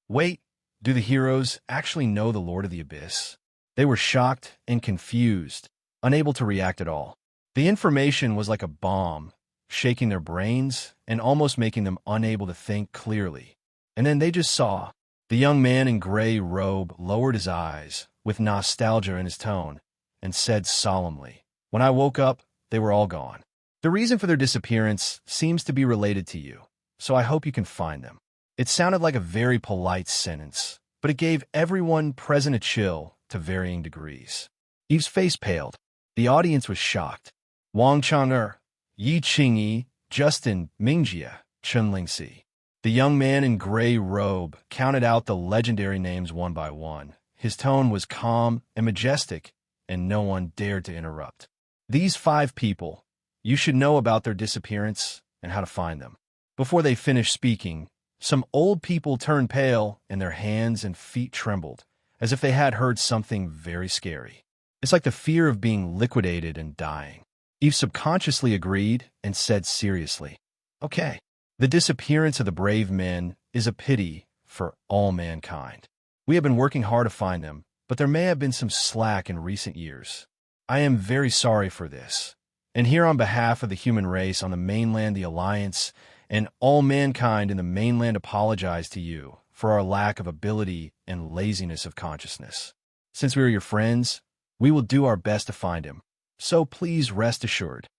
Wait, do the heroes actually know the Lord of the Abyss? They were shocked and confused, unable to react at all. The information was like a bomb, shaking their brains and almost making them unable to think clearly. And then they just saw. The young man in gray robe lowered his eyes, with nostalgia in his tone, and said solemnly, "When I woke up, they were all gone. The reason for their disappearance seems to be related to you, so I hope you can find them." It sounded like a very polite sentence, but it gave everyone present a chill to varying degrees. Eve's face paled. The audience was shocked. Wang Chang'er, Yi Qingyi, Justin Mingjia, Chen Lingxi. The young man in gray robe counted out the legendary names one by one. His tone was calm and majestic, and no one dared to interrupt. These 5 people, you should know about their disappearance and how to find them. Before they finished speaking, some old people turned pale and their hands and feet trembled, as if they had heard something very scary. It's like the fear of being liquidated and dying. Eve subconsciously agreed and said seriously, "Okay, the disappearance of the brave men is a pity for all mankind. We have been working hard to find them, but there may have been some slack in recent years. I am very sorry for this. And here on behalf of the human race on the mainland, the Alliance, and all mankind in the mainland apologize to you for our lack of ability and laziness of consciousness. Since we are your friends, we will do our best to find him. So please rest assured."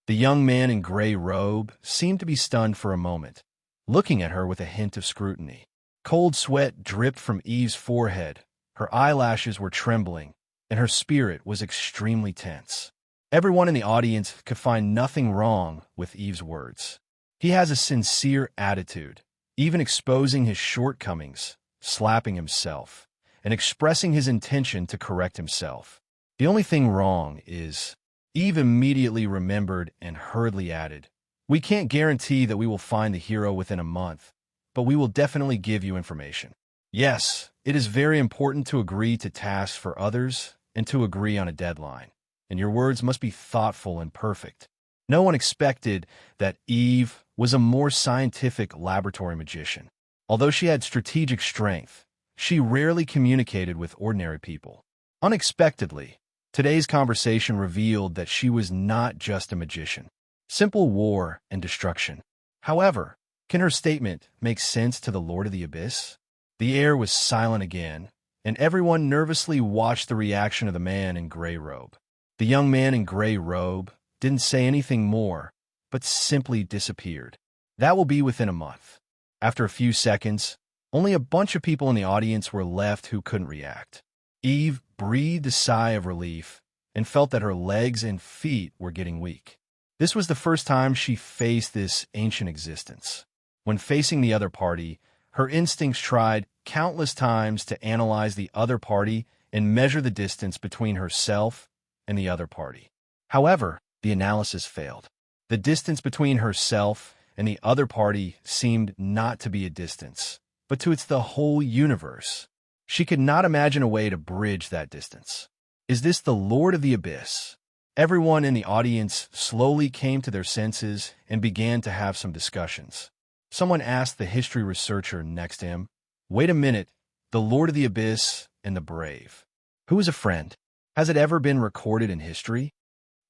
The young man in gray robe seemed to be stunned for a moment, looking at her with a hint of scrutiny. Cold sweat dripped from Eve's forehead, her eyelashes were trembling, and her spirit was extremely tense. Everyone in the audience could find nothing wrong with Eve's words. He has a sincere attitude, even exposing his shortcomings, slapping himself, and expressing his intention to correct himself. The only thing wrong is, Eve immediately remembered and hurriedly added, "We can't guarantee that we will find the hero within a month, but we will definitely give you information. Yes, it is very important to agree to tasks for others and to agree on a deadline, and your words must be thoughtful and perfect." No one expected that Eve was a more scientific laboratory magician. Although she had strategic strength, she rarely communicated with ordinary people. Unexpectedly, today's conversation revealed that she was not just a magician. Simple war and destruction. However, can her statement make sense to the Lord of the Abyss? The air was silent again, and everyone nervously watched the reaction of the man in gray robe. The young man in gray robe didn't say anything more, but simply disappeared. That will be within a month. After a few seconds, only a bunch of people in the audience were left who couldn't react. Eve breathed a sigh of relief and felt that her legs and feet were getting weak. This was the first time she faced this ancient existence. When facing the other party, her instincts tried countless times to analyze the other party and measure the distance between herself and the other party. However, the analysis failed. The distance between herself and the other party seemed not to be a distance, but to it's the whole universe. She could not imagine a way to bridge that distance. Is this the Lord of the Abyss? Everyone in the audience slowly came to their senses and began to have some discussions. Someone asked the history researcher next to him, "Wait a minute, the Lord of the Abyss and the Brave. Who is a friend? Has it ever been recorded in history?"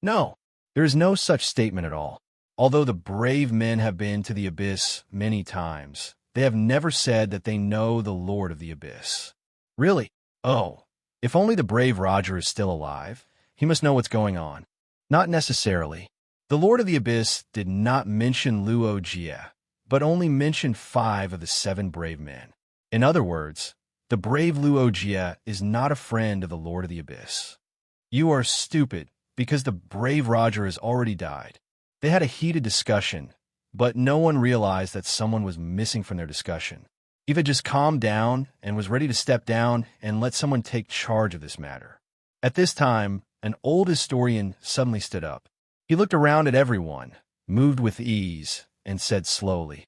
No, there is no such statement at all. Although the brave men have been to the Abyss many times, they have never said that they know the Lord of the Abyss. Really? Oh, if only the brave Roger is still alive. He must know what's going on. Not necessarily. The Lord of the Abyss did not mention Luo Jie, but only mentioned 5 of the 7 brave men. In other words, the brave Luo Jie is not a friend of the Lord of the Abyss. You are stupid, because the brave Roger has already died. They had a heated discussion, but no one realized that someone was missing from their discussion. Eva just calmed down and was ready to step down and let someone take charge of this matter. At this time, an old historian suddenly stood up. He looked around at everyone, moved with ease, and said slowly,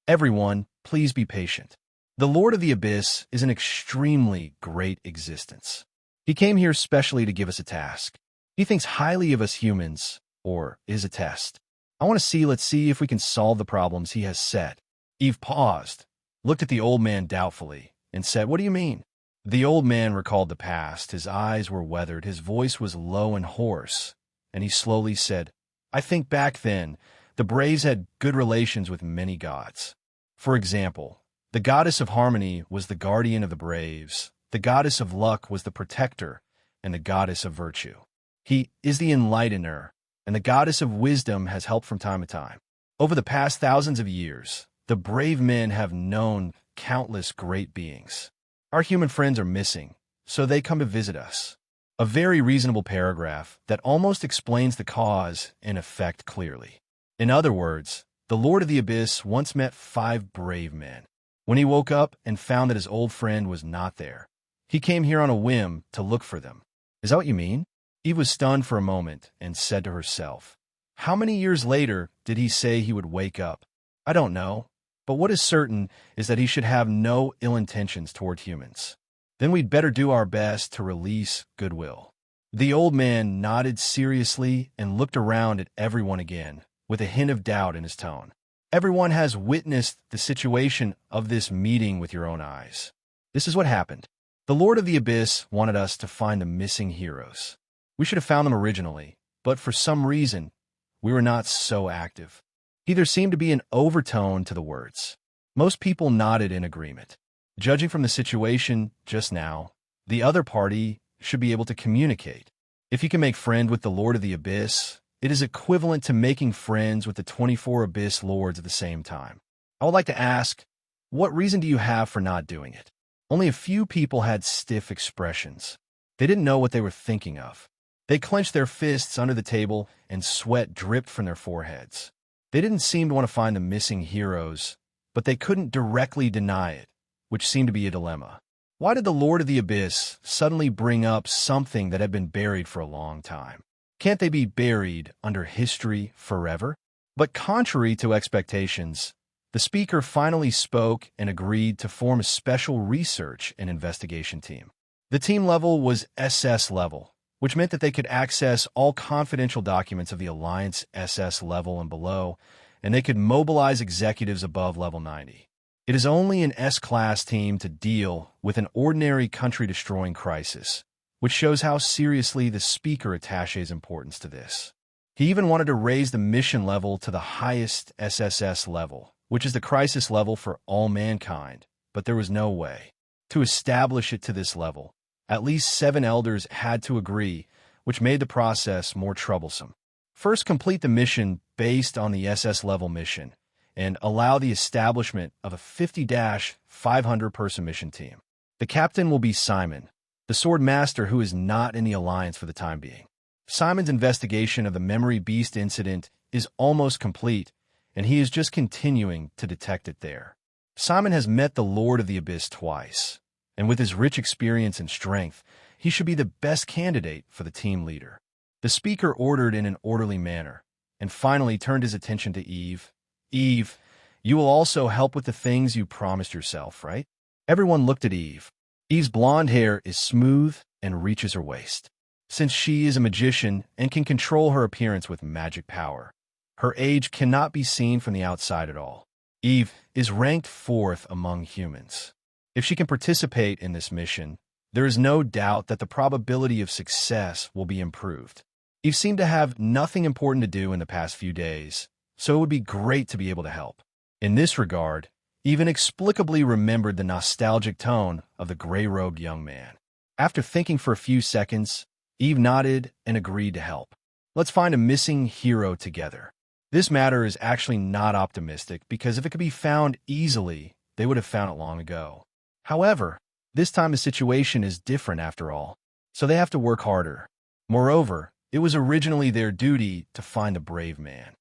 "Everyone, please be patient. The Lord of the Abyss is an extremely great existence. He came here specially to give us a task. He thinks highly of us humans, or is a test. Let's see if we can solve the problems he has set." Eve paused, looked at the old man doubtfully, and said, "What do you mean?" The old man recalled the past. His eyes were weathered, his voice was low and hoarse, and he slowly said, "I think back then, the Braves had good relations with many gods. For example, the goddess of harmony was the guardian of the Braves, the goddess of luck was the protector, and the goddess of virtue. He is the enlightener, and the goddess of wisdom has helped from time to time. Over the past thousands of years, the brave men have known countless great beings. Our human friends are missing, so they come to visit us." A very reasonable paragraph that almost explains the cause and effect clearly. In other words, the Lord of the Abyss once met 5 brave men. When he woke up and found that his old friend was not there, he came here on a whim to look for them. Is that what you mean? Eve was stunned for a moment and said to herself, "How many years later did he say he would wake up? I don't know, but what is certain is that he should have no ill intentions toward humans. Then we'd better do our best to release goodwill." The old man nodded seriously and looked around at everyone again, with a hint of doubt in his tone. "Everyone has witnessed the situation of this meeting with your own eyes. This is what happened. The Lord of the Abyss wanted us to find the missing heroes. We should have found them originally, but for some reason, we were not so active. There seemed to be an overtone to the words. Most people nodded in agreement. Judging from the situation just now, the other party should be able to communicate. If you can make friend with the Lord of the Abyss, it is equivalent to making friends with the 24 Abyss Lords at the same time. I would like to ask, what reason do you have for not doing it?" Only a few people had stiff expressions. They didn't know what they were thinking of. They clenched their fists under the table and sweat dripped from their foreheads. They didn't seem to want to find the missing heroes, but they couldn't directly deny it, which seemed to be a dilemma. Why did the Lord of the Abyss suddenly bring up something that had been buried for a long time? Can't they be buried under history forever? But contrary to expectations, the speaker finally spoke and agreed to form a special research and investigation team. The team level was SS level, which meant that they could access all confidential documents of the Alliance SS level and below, and they could mobilize executives above level 90. It is only an S-class team to deal with an ordinary country-destroying crisis, which shows how seriously the speaker attaches importance to this. He even wanted to raise the mission level to the highest SSS level, which is the crisis level for all mankind, but there was no way to establish it to this level. At least 7 elders had to agree, which made the process more troublesome. First, complete the mission based on the SS level mission, and allow the establishment of a 50-500-person mission team. The captain will be Simon, the sword master who is not in the Alliance for the time being. Simon's investigation of the Memory Beast incident is almost complete, and he is just continuing to detect it there. Simon has met the Lord of the Abyss twice, and with his rich experience and strength, he should be the best candidate for the team leader. The speaker ordered in an orderly manner, and finally turned his attention to Eve. Eve, you will also help with the things you promised yourself, right? Everyone looked at Eve. Eve's blonde hair is smooth and reaches her waist. Since she is a magician and can control her appearance with magic power, her age cannot be seen from the outside at all. Eve is ranked 4th among humans. If she can participate in this mission, there is no doubt that the probability of success will be improved. Eve seemed to have nothing important to do in the past few days, so it would be great to be able to help. In this regard, Eve inexplicably remembered the nostalgic tone of the gray-robed young man. After thinking for a few seconds, Eve nodded and agreed to help. Let's find a missing hero together. This matter is actually not optimistic because if it could be found easily, they would have found it long ago. However, this time the situation is different after all, so they have to work harder. Moreover, it was originally their duty to find the brave man.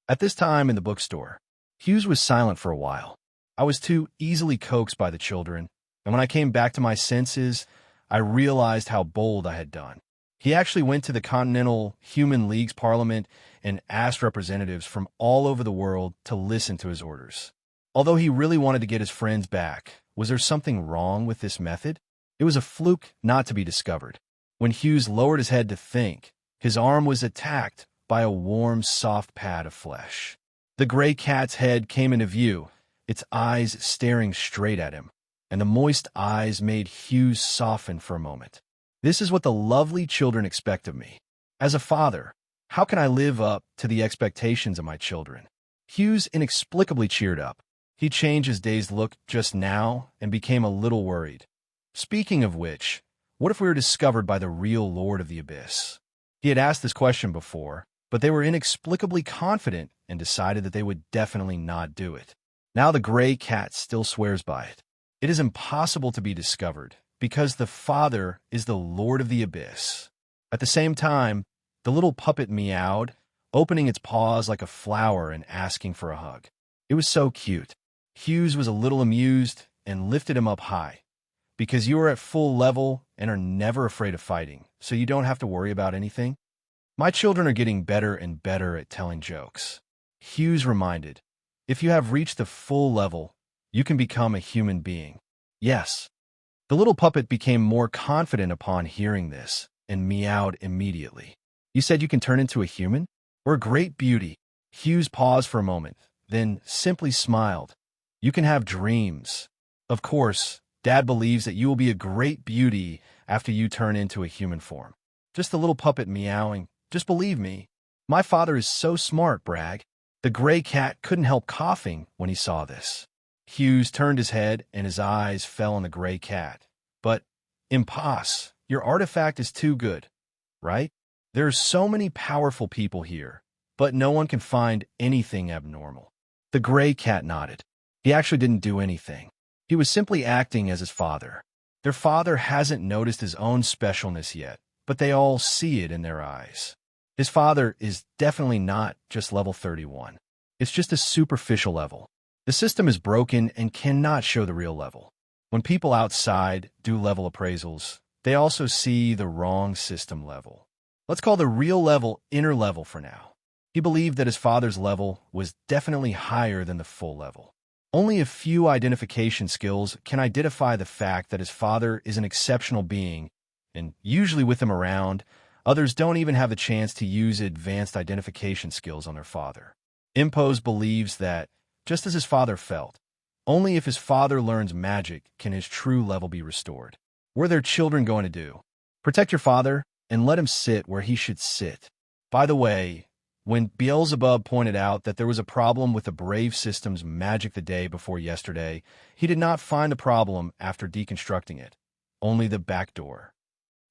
At this time in the bookstore, Hughes was silent for a while. I was too easily coaxed by the children, and when I came back to my senses, I realized how bold I had done. He actually went to the Continental Human League's Parliament and asked representatives from all over the world to listen to his orders. Although he really wanted to get his friends back, was there something wrong with this method? It was a fluke not to be discovered. When Hughes lowered his head to think, his arm was attacked by a warm, soft pad of flesh. The gray cat's head came into view, its eyes staring straight at him, and the moist eyes made Hughes soften for a moment. This is what the lovely children expect of me. As a father, how can I live up to the expectations of my children? Hughes inexplicably cheered up. He changed his dazed look just now and became a little worried. Speaking of which, what if we were discovered by the real Lord of the Abyss? He had asked this question before, but they were inexplicably confident and decided that they would definitely not do it. Now the gray cat still swears by it. It is impossible to be discovered, because the Father is the Lord of the Abyss. At the same time, the little puppet meowed, opening its paws like a flower and asking for a hug. It was so cute. Hughes was a little amused and lifted him up high. Because you are at full level and are never afraid of fighting, so you don't have to worry about anything. My children are getting better and better at telling jokes. Hughes reminded, if you have reached the full level, you can become a human being. Yes. The little puppet became more confident upon hearing this and meowed immediately. You said you can turn into a human? Or a great beauty? Hughes paused for a moment, then simply smiled. You can have dreams. Of course, Dad believes that you will be a great beauty after you turn into a human form. Just the little puppet meowing. Just believe me. My father is so smart, Bragg. The gray cat couldn't help coughing when he saw this. Hughes turned his head and his eyes fell on the gray cat. But, Imposs, your artifact is too good, right? There are so many powerful people here, but no one can find anything abnormal. The gray cat nodded. He actually didn't do anything. He was simply acting as his father. Their father hasn't noticed his own specialness yet, but they all see it in their eyes. His father is definitely not just level 31. It's just a superficial level. The system is broken and cannot show the real level. When people outside do level appraisals, they also see the wrong system level. Let's call the real level inner level for now. He believed that his father's level was definitely higher than the full level. Only a few identification skills can identify the fact that his father is an exceptional being, and usually with him around, others don't even have the chance to use advanced identification skills on their father. Impose believes that, just as his father felt, only if his father learns magic can his true level be restored. What are their children going to do? Protect your father and let him sit where he should sit. By the way, when Beelzebub pointed out that there was a problem with the Brave System's magic the day before yesterday, he did not find the problem after deconstructing it, only the backdoor.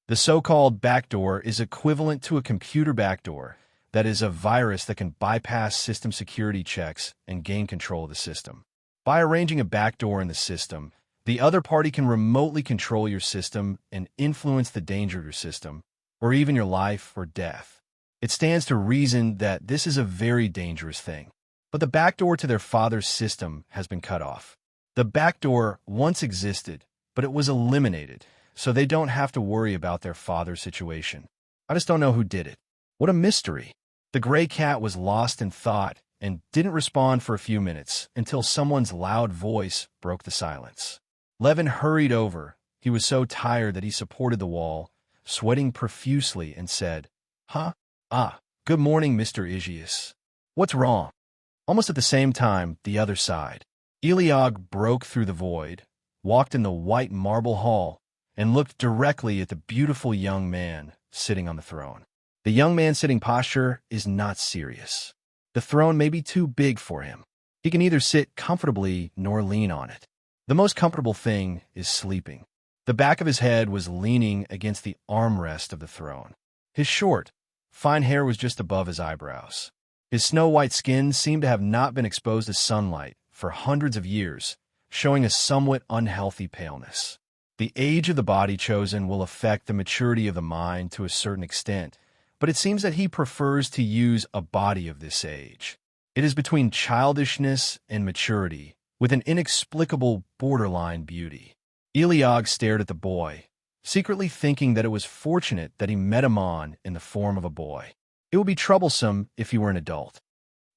The so-called backdoor is equivalent to a computer backdoor, that is a virus that can bypass system security checks and gain control of the system. By arranging a backdoor in the system, the other party can remotely control your system and influence the danger of your system, or even your life or death. It stands to reason that this is a very dangerous thing. but the back door to their father's system has been cut off. The back door once existed, but it was eliminated, so they don't have to worry about their father's situation. I just don't know who did it. What a mystery. The gray cat was lost in thought and didn't respond for a few minutes until someone's loud voice broke the silence. Levin hurried over. He was so tired that he supported the wall, sweating profusely, and said, "Huh? Ah, good morning, Mr. Aegeus. What's wrong?" Almost at the same time, the other side. Eliog broke through the void, walked in the white marble hall, and looked directly at the beautiful young man sitting on the throne. The young man's sitting posture is not serious. The throne may be too big for him. He can neither sit comfortably nor lean on it. The most comfortable thing is sleeping. The back of his head was leaning against the armrest of the throne. His short, fine hair was just above his eyebrows. His snow-white skin seemed to have not been exposed to sunlight for hundreds of years, showing a somewhat unhealthy paleness. The age of the body chosen will affect the maturity of the mind to a certain extent, but it seems that he prefers to use a body of this age. It is between childishness and maturity, with an inexplicable borderline beauty. Eliog stared at the boy, secretly thinking that it was fortunate that he met Amon in the form of a boy. It would be troublesome if he were an adult.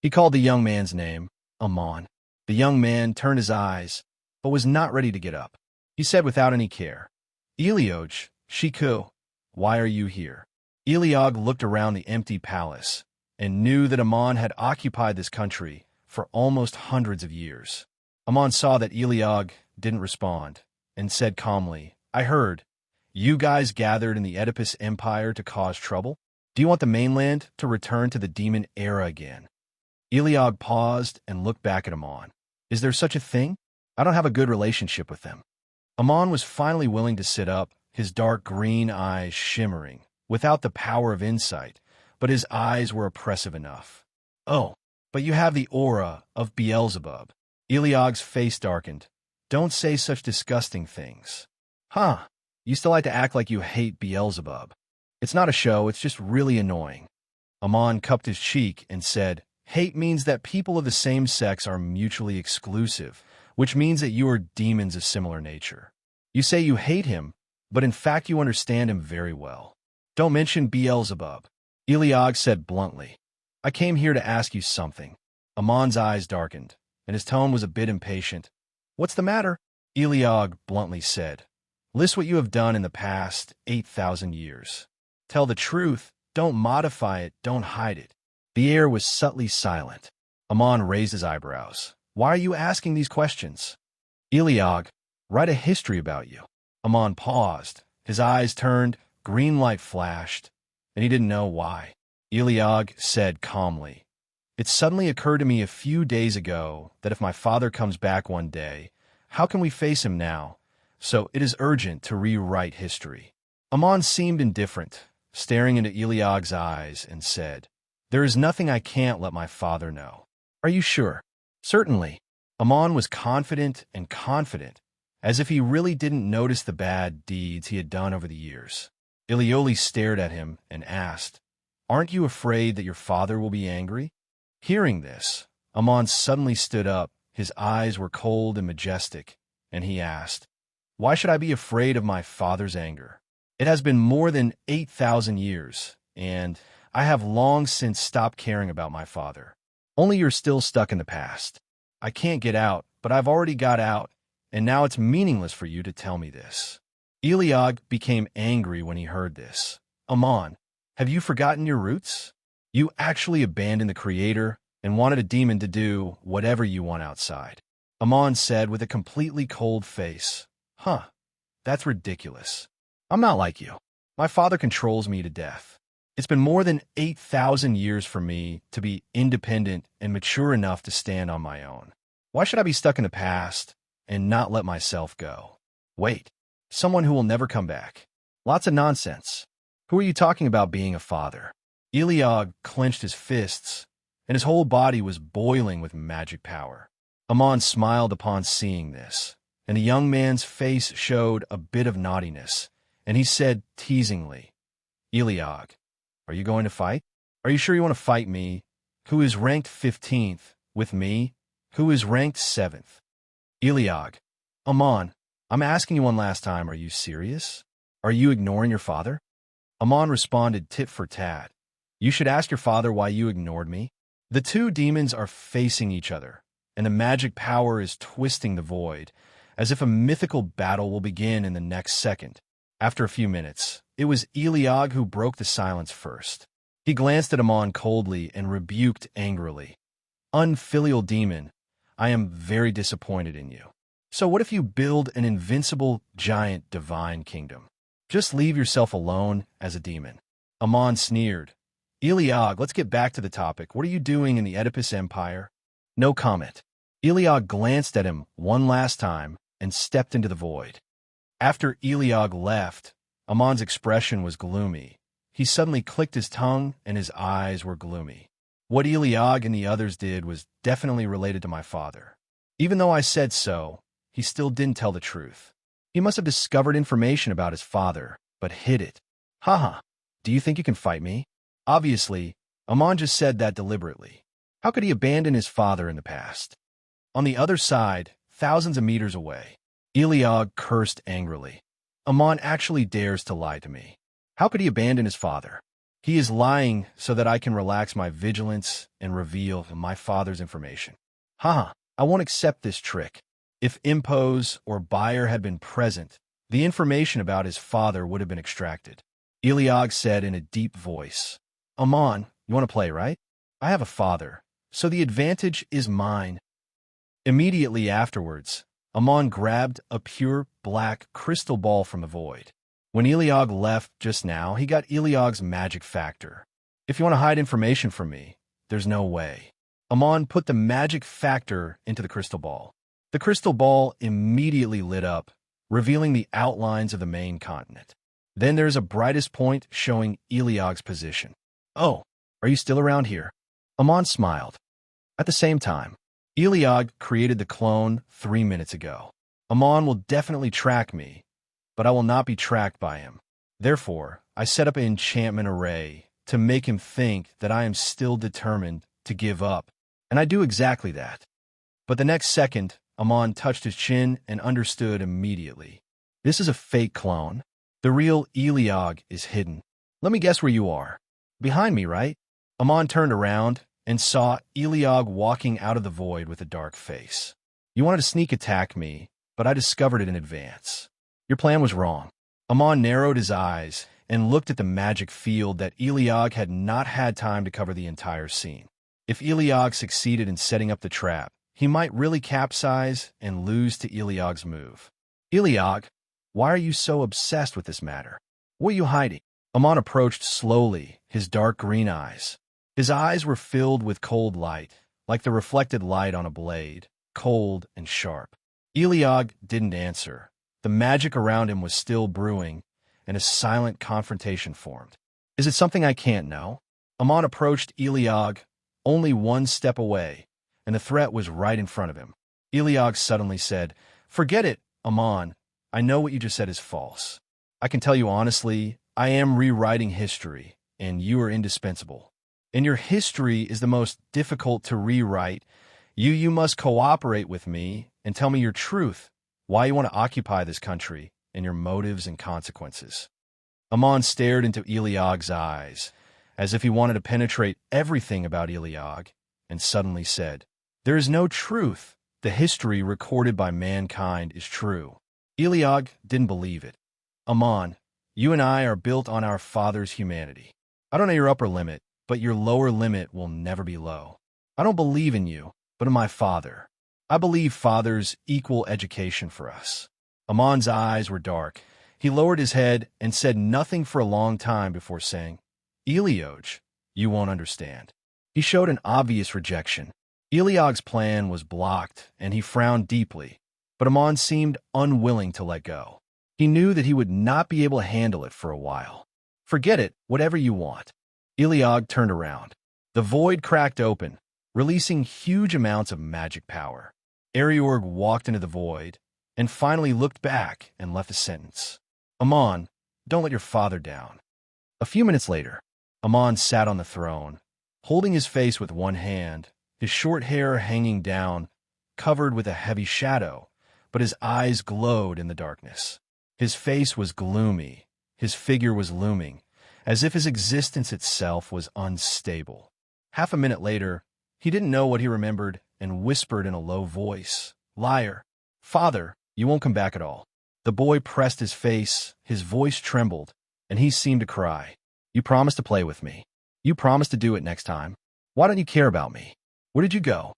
He called the young man's name, Amon. The young man turned his eyes, but was not ready to get up. He said without any care, "Eliog, Shiku, why are you here?" Eliog looked around the empty palace and knew that Amon had occupied this country for almost hundreds of years. Amon saw that Eliog didn't respond and said calmly, "I heard. You guys gathered in the Oedipus Empire to cause trouble? Do you want the mainland to return to the Demon Era again?" Eliog paused and looked back at Amon. "Is there such a thing? I don't have a good relationship with them." Amon was finally willing to sit up, his dark green eyes shimmering, without the power of insight, but his eyes were oppressive enough. "Oh, but you have the aura of Beelzebub." Eliog's face darkened. "Don't say such disgusting things." "Huh, you still like to act like you hate Beelzebub. It's not a show, it's just really annoying." Amon cupped his cheek and said, "Hate means that people of the same sex are mutually exclusive, which means that you are demons of similar nature. You say you hate him, but in fact you understand him very well. Don't mention Beelzebub." Eliog said bluntly, "I came here to ask you something." Amon's eyes darkened, and his tone was a bit impatient. "What's the matter?" Eliog bluntly said, "List what you have done in the past 8,000 years. Tell the truth, don't modify it, don't hide it." The air was subtly silent. Amon raised his eyebrows. "Why are you asking these questions?" "Eliog, write a history about you." Amon paused. His eyes turned, green light flashed, and he didn't know why. Eliog said calmly, "It suddenly occurred to me a few days ago that if my father comes back one day, how can we face him now? So it is urgent to rewrite history." Amon seemed indifferent, staring into Eliog's eyes, and said, "There is nothing I can't let my father know." "Are you sure?" "Certainly." Amon was confident, as if he really didn't notice the bad deeds he had done over the years. Ilioli stared at him and asked, "Aren't you afraid that your father will be angry?" Hearing this, Amon suddenly stood up. His eyes were cold and majestic, and he asked, "Why should I be afraid of my father's anger? It has been more than 8,000 years, and I have long since stopped caring about my father. Only you're still stuck in the past. I can't get out, but I've already got out, and now it's meaningless for you to tell me this." Eliog became angry when he heard this. "Amon, have you forgotten your roots? You actually abandoned the Creator and wanted a demon to do whatever you want outside." Amon said with a completely cold face, "Huh, that's ridiculous. I'm not like you. My father controls me to death. It's been more than 8,000 years for me to be independent and mature enough to stand on my own. Why should I be stuck in the past and not let myself go? Wait, someone who will never come back. Lots of nonsense. Who are you talking about being a father?" Eliog clenched his fists, and his whole body was boiling with magic power. Amon smiled upon seeing this, and the young man's face showed a bit of naughtiness, and he said teasingly, "Eliog, are you going to fight? Are you sure you want to fight me, who is ranked 15th, With me, who is ranked 7th. Eliog. Amon, I'm asking you one last time, are you serious? Are you ignoring your father? Amon responded tit for tat. You should ask your father why you ignored me. The two demons are facing each other, and the magic power is twisting the void, as if a mythical battle will begin in the next second. After a few minutes, it was Eliog who broke the silence first. He glanced at Amon coldly and rebuked angrily. Unfilial demon, I am very disappointed in you. So what if you build an invincible, giant, divine kingdom? Just leave yourself alone as a demon. Amon sneered. Eliog, let's get back to the topic. What are you doing in the Oedipus Empire? No comment. Eliog glanced at him one last time and stepped into the void. After Eliog left, Amon's expression was gloomy. He suddenly clicked his tongue and his eyes were gloomy. What Eliog and the others did was definitely related to my father. Even though I said so, he still didn't tell the truth. He must have discovered information about his father, but hid it. Haha, do you think you can fight me? Obviously, Amon just said that deliberately. How could he abandon his father in the past? On the other side, thousands of meters away, Eliog cursed angrily. Amon actually dares to lie to me. How could he abandon his father? He is lying so that I can relax my vigilance and reveal my father's information. Haha, I won't accept this trick. If Impose or Buyer had been present, the information about his father would have been extracted. Eliog said in a deep voice, Amon, you want to play, right? I have a father, so the advantage is mine. Immediately afterwards, Amon grabbed a pure black crystal ball from the void. When Eliog left just now, he got Eliog's magic factor. If you want to hide information from me, there's no way. Amon put the magic factor into the crystal ball. The crystal ball immediately lit up, revealing the outlines of the main continent. Then there's a brightest point showing Eliog's position. Oh, are you still around here? Amon smiled. At the same time, Eliog created the clone 3 minutes ago. Amon will definitely track me, but I will not be tracked by him. Therefore, I set up an enchantment array to make him think that I am still determined to give up, and I do exactly that. But the next second, Amon touched his chin and understood immediately. This is a fake clone. The real Eliog is hidden. Let me guess where you are. Behind me, right? Amon turned around and saw Eliog walking out of the void with a dark face. You wanted to sneak attack me, but I discovered it in advance. Your plan was wrong. Amon narrowed his eyes and looked at the magic field that Eliog had not had time to cover the entire scene. If Eliog succeeded in setting up the trap, he might really capsize and lose to Eliog's move. Eliog, why are you so obsessed with this matter? What are you hiding? Amon approached slowly, his dark green eyes. His eyes were filled with cold light, like the reflected light on a blade, cold and sharp. Eliog didn't answer. The magic around him was still brewing, and a silent confrontation formed. Is it something I can't know? Amon approached Eliog, only one step away, and the threat was right in front of him. Eliog suddenly said, Forget it, Amon. I know what you just said is false. I can tell you honestly, I am rewriting history, and you are indispensable. And your history is the most difficult to rewrite. You must cooperate with me and tell me your truth, why you want to occupy this country, and your motives and consequences. Amon stared into Eliog's eyes, as if he wanted to penetrate everything about Eliog, and suddenly said, There is no truth. The history recorded by mankind is true. Eliog didn't believe it. Amon, you and I are built on our father's humanity. I don't know your upper limit, but your lower limit will never be low. I don't believe in you, but in my father. I believe fathers equal education for us. Amon's eyes were dark. He lowered his head and said nothing for a long time before saying, Eliog, you won't understand. He showed an obvious rejection. Eliog's plan was blocked, and he frowned deeply, but Amon seemed unwilling to let go. He knew that he would not be able to handle it for a while. Forget it, whatever you want. Eliog turned around. The void cracked open, releasing huge amounts of magic power. Ariorg walked into the void, and finally looked back and left a sentence. Amon, don't let your father down. A few minutes later, Amon sat on the throne, holding his face with one hand his short hair hanging down, covered with a heavy shadow, but his eyes glowed in the darkness. His face was gloomy, his figure was looming, as if his existence itself was unstable. Half a minute later, he didn't know what he remembered and whispered in a low voice, "Liar! Father, you won't come back at all." The boy pressed his face, his voice trembled, and he seemed to cry. "You promised to play with me. You promised to do it next time. Why don't you care about me? Where did you go?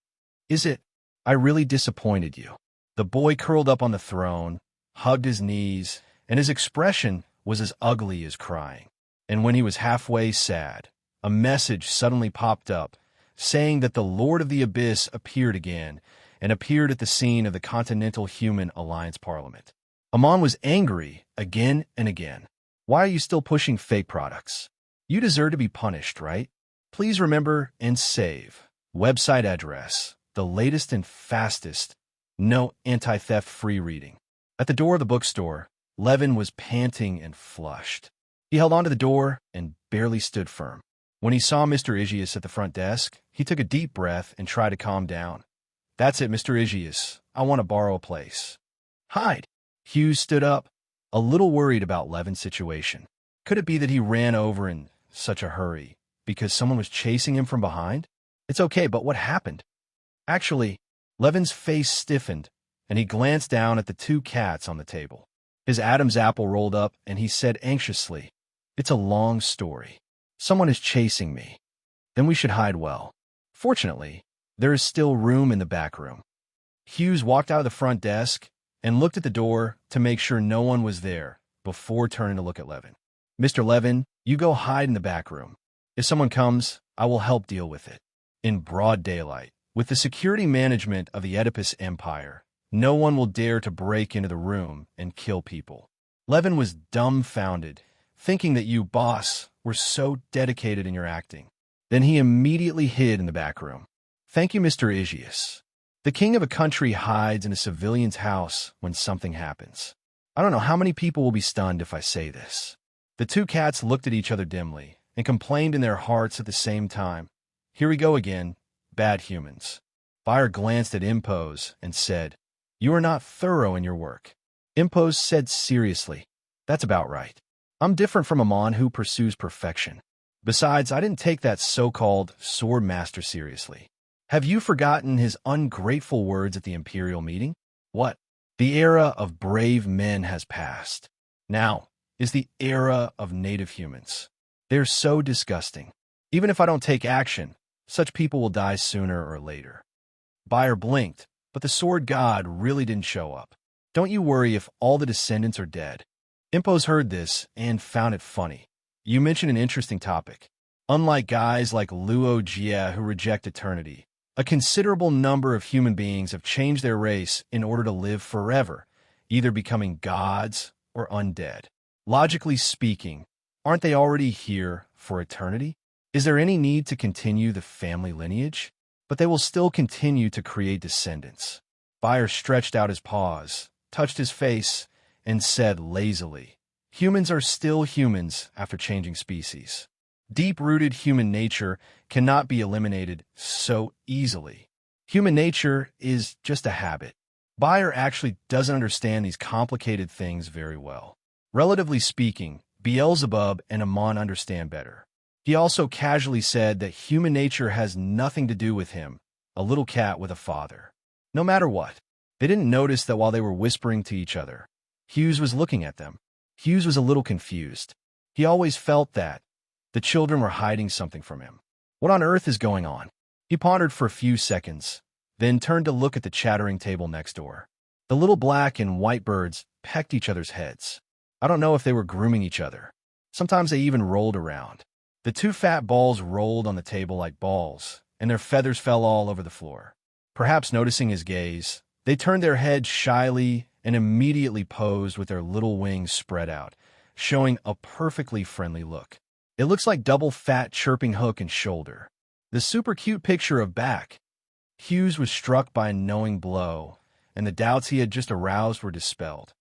Is it I really disappointed you?" The boy curled up on the throne, hugged his knees, and his expression was as ugly as crying. And when he was halfway sad, a message suddenly popped up, saying that the Lord of the Abyss appeared again, and appeared at the scene of the Continental Human Alliance Parliament. Amon was angry again and again. "Why are you still pushing fake products? You deserve to be punished, right? Please remember and save. Website address, the latest and fastest. No anti-theft free reading." At the door of the bookstore, Levin was panting and flushed. He held onto the door and barely stood firm. When he saw Mr. Igius at the front desk, he took a deep breath and tried to calm down. "That's it, Mr. Igius. I want to borrow a place." "Hide." Hughes stood up, a little worried about Levin's situation. Could it be that he ran over in such a hurry because someone was chasing him from behind? "It's okay, but what happened?" Actually, Levin's face stiffened, and he glanced down at the two cats on the table. His Adam's apple rolled up, and he said anxiously, "It's a long story. Someone is chasing me. Then we should hide well. Fortunately, there is still room in the back room." Hughes walked out of the front desk and looked at the door to make sure no one was there before turning to look at Levin. "Mr. Levin, you go hide in the back room. If someone comes, I will help deal with it." In broad daylight, with the security management of the Oedipus Empire, no one will dare to break into the room and kill people. Levin was dumbfounded, thinking that you, boss, were so dedicated in your acting. Then he immediately hid in the back room. "Thank you, Mr. Igius. The king of a country hides in a civilian's house when something happens. I don't know how many people will be stunned if I say this." The two cats looked at each other dimly and complained in their hearts at the same time. "Here we go again, bad humans." Buyer glanced at Impose and said, "You are not thorough in your work." Impose said seriously, "That's about right. I'm different from Amon who pursues perfection. Besides, I didn't take that so-called sword master seriously. Have you forgotten his ungrateful words at the Imperial meeting? What? The era of brave men has passed. Now is the era of native humans. They're so disgusting. Even if I don't take action, such people will die sooner or later." Buyer blinked, but the sword god really didn't show up. "Don't you worry if all the descendants are dead." Impose heard this and found it funny. "You mentioned an interesting topic. Unlike guys like Luo Jie who reject eternity, a considerable number of human beings have changed their race in order to live forever, either becoming gods or undead. Logically speaking, aren't they already here for eternity? Is there any need to continue the family lineage? But they will still continue to create descendants." Buyer stretched out his paws, touched his face, and said lazily, "Humans are still humans after changing species. Deep-rooted human nature cannot be eliminated so easily. Human nature is just a habit." Buyer actually doesn't understand these complicated things very well. Relatively speaking, Beelzebub and Amon understand better. He also casually said that human nature has nothing to do with him, a little cat with a father. No matter what, they didn't notice that while they were whispering to each other, Hughes was looking at them. Hughes was a little confused. He always felt that the children were hiding something from him. What on earth is going on? He pondered for a few seconds, then turned to look at the chattering table next door. The little black and white birds pecked each other's heads. I don't know if they were grooming each other. Sometimes they even rolled around. The two fat balls rolled on the table like balls, and their feathers fell all over the floor. Perhaps noticing his gaze, they turned their heads shyly and immediately posed with their little wings spread out, showing a perfectly friendly look. It looks like double fat chirping hook and shoulder. The super cute picture of back. Hughes was struck by a knowing blow, and the doubts he had just aroused were dispelled.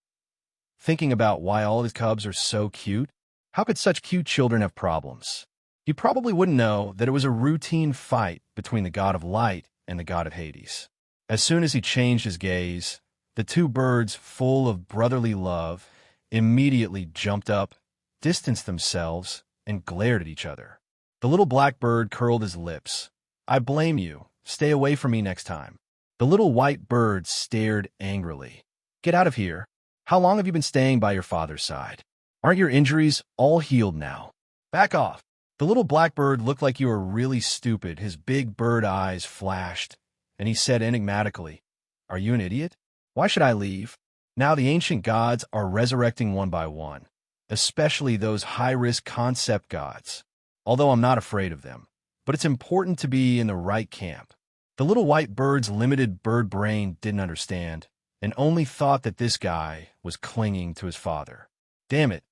Thinking about why all his cubs are so cute, how could such cute children have problems? he probably wouldn't know that it was a routine fight between the god of light and the god of Hades. As soon as he changed his gaze, the two birds, full of brotherly love, immediately jumped up, distanced themselves, and glared at each other. The little black bird curled his lips. "I blame you. Stay away from me next time." The little white bird stared angrily. "Get out of here. How long have you been staying by your father's side? Aren't your injuries all healed now? Back off." The little black bird looked like you were really stupid. His big bird eyes flashed, and he said enigmatically, "Are you an idiot? Why should I leave?" Now the ancient gods are resurrecting one by one, especially those high-risk concept gods, although I'm not afraid of them. But it's important to be in the right camp. The little white bird's limited bird brain didn't understand, and only thought that this guy was clinging to his father. Damn it,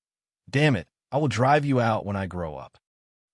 I will drive you out when I grow up."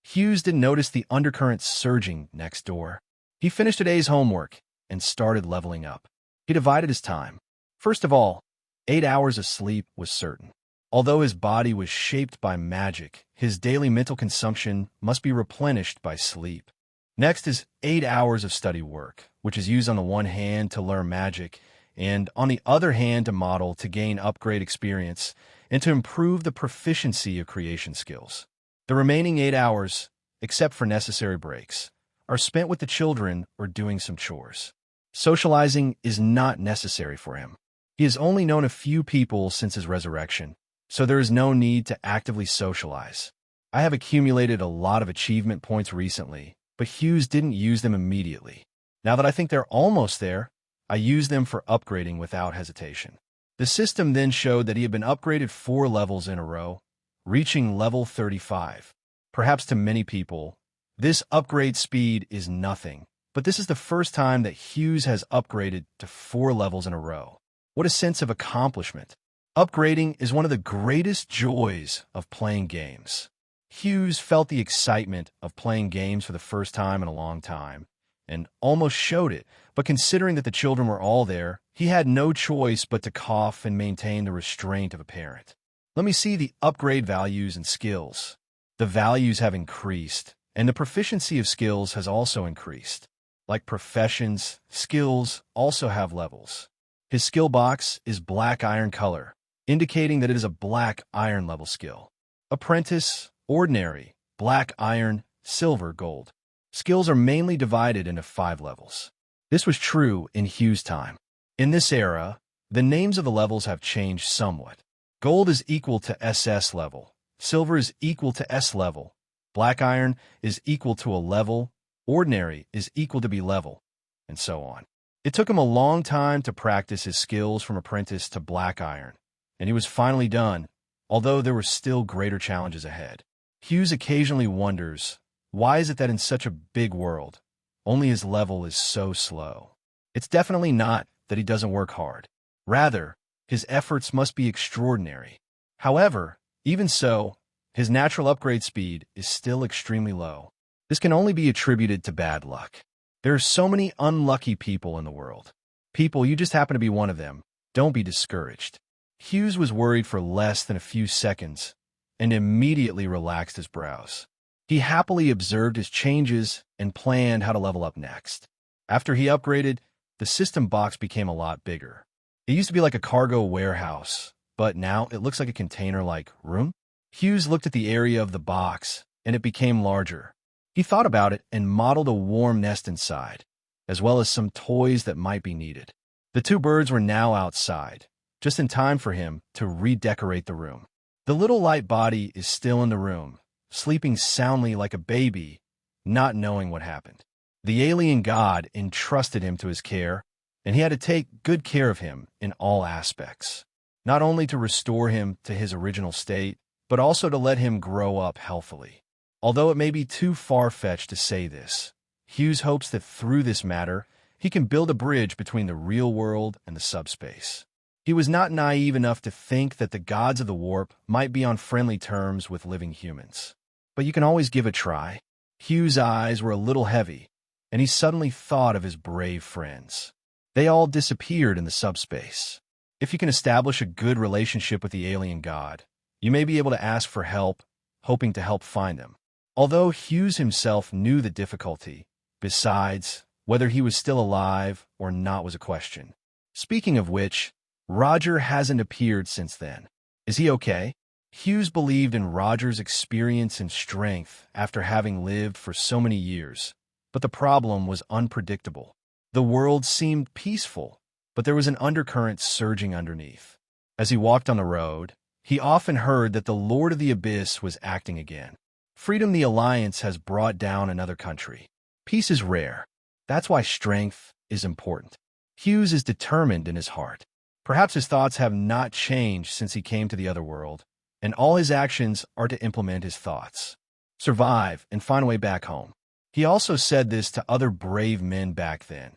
Hughes didn't notice the undercurrent surging next door. He finished today's homework and started leveling up. He divided his time. First of all, 8 hours of sleep was certain. Although his body was shaped by magic, his daily mental consumption must be replenished by sleep. Next is 8 hours of study work, which is used on the one hand to learn magic, and on the other hand to model to gain upgrade experience and to improve the proficiency of creation skills. The remaining 8 hours, except for necessary breaks, are spent with the children or doing some chores. Socializing is not necessary for him. He has only known a few people since his resurrection, so there is no need to actively socialize. I have accumulated a lot of achievement points recently, but Hughes didn't use them immediately. Now that I think they're almost there, I use them for upgrading without hesitation. The system then showed that he had been upgraded 4 levels in a row, reaching level 35. Perhaps to many people, this upgrade speed is nothing, but this is the first time that Hughes has upgraded to 4 levels in a row. What a sense of accomplishment. Upgrading is one of the greatest joys of playing games. Hughes felt the excitement of playing games for the first time in a long time, and almost showed it, but considering that the children were all there, he had no choice but to cough and maintain the restraint of a parent. Let me see the upgrade values and skills. The values have increased, and the proficiency of skills has also increased. Like professions, skills also have levels. His skill box is black iron color, indicating that it is a black iron level skill. Apprentice, ordinary, black iron, silver, gold. Skills are mainly divided into 5 levels. This was true in Hughes' time. In this era, the names of the levels have changed somewhat. Gold is equal to SS level. Silver is equal to S level. Black iron is equal to a level. Ordinary is equal to B level, and so on. It took him a long time to practice his skills from apprentice to black iron, and he was finally done, although there were still greater challenges ahead. Hughes occasionally wonders, why is it that in such a big world, only his level is so slow? It's definitely not that he doesn't work hard. Rather, his efforts must be extraordinary. However, even so, his natural upgrade speed is still extremely low. This can only be attributed to bad luck. There are so many unlucky people in the world. People, you just happen to be one of them. Don't be discouraged. Hughes was worried for less than a few seconds and immediately relaxed his brows. He happily observed his changes and planned how to level up next. After he upgraded, the system box became a lot bigger. It used to be like a cargo warehouse, but now it looks like a container-like room. Hughes looked at the area of the box, and it became larger. He thought about it and modeled a warm nest inside, as well as some toys that might be needed. The 2 birds were now outside, just in time for him to redecorate the room. The little light body is still in the room, sleeping soundly like a baby, not knowing what happened. The alien god entrusted him to his care, and he had to take good care of him in all aspects, not only to restore him to his original state, but also to let him grow up healthily. Although it may be too far-fetched to say this, Hughes hopes that through this matter, he can build a bridge between the real world and the subspace. He was not naive enough to think that the gods of the warp might be on friendly terms with living humans. But you can always give a try. Hughes' eyes were a little heavy, and he suddenly thought of his brave friends. They all disappeared in the subspace. If you can establish a good relationship with the alien god, you may be able to ask for help, hoping to help find them. although Hughes himself knew the difficulty. Besides, whether he was still alive or not was a question. Speaking of which, Roger hasn't appeared since then. Is he okay? Hughes believed in Roger's experience and strength after having lived for so many years, but the problem was unpredictable. The world seemed peaceful, but there was an undercurrent surging underneath. As he walked on the road, he often heard that the Lord of the Abyss was acting again. Freedom the Alliance has brought down another country. Peace is rare. That's why strength is important. Hughes is determined in his heart. Perhaps his thoughts have not changed since he came to the other world, and all his actions are to implement his thoughts. Survive and find a way back home. He also said this to other brave men back then.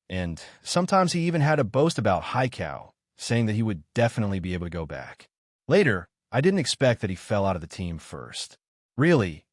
And sometimes he even had a boast about Haikau, saying that he would definitely be able to go back. Later, I didn't expect that he fell out of the team first. Really,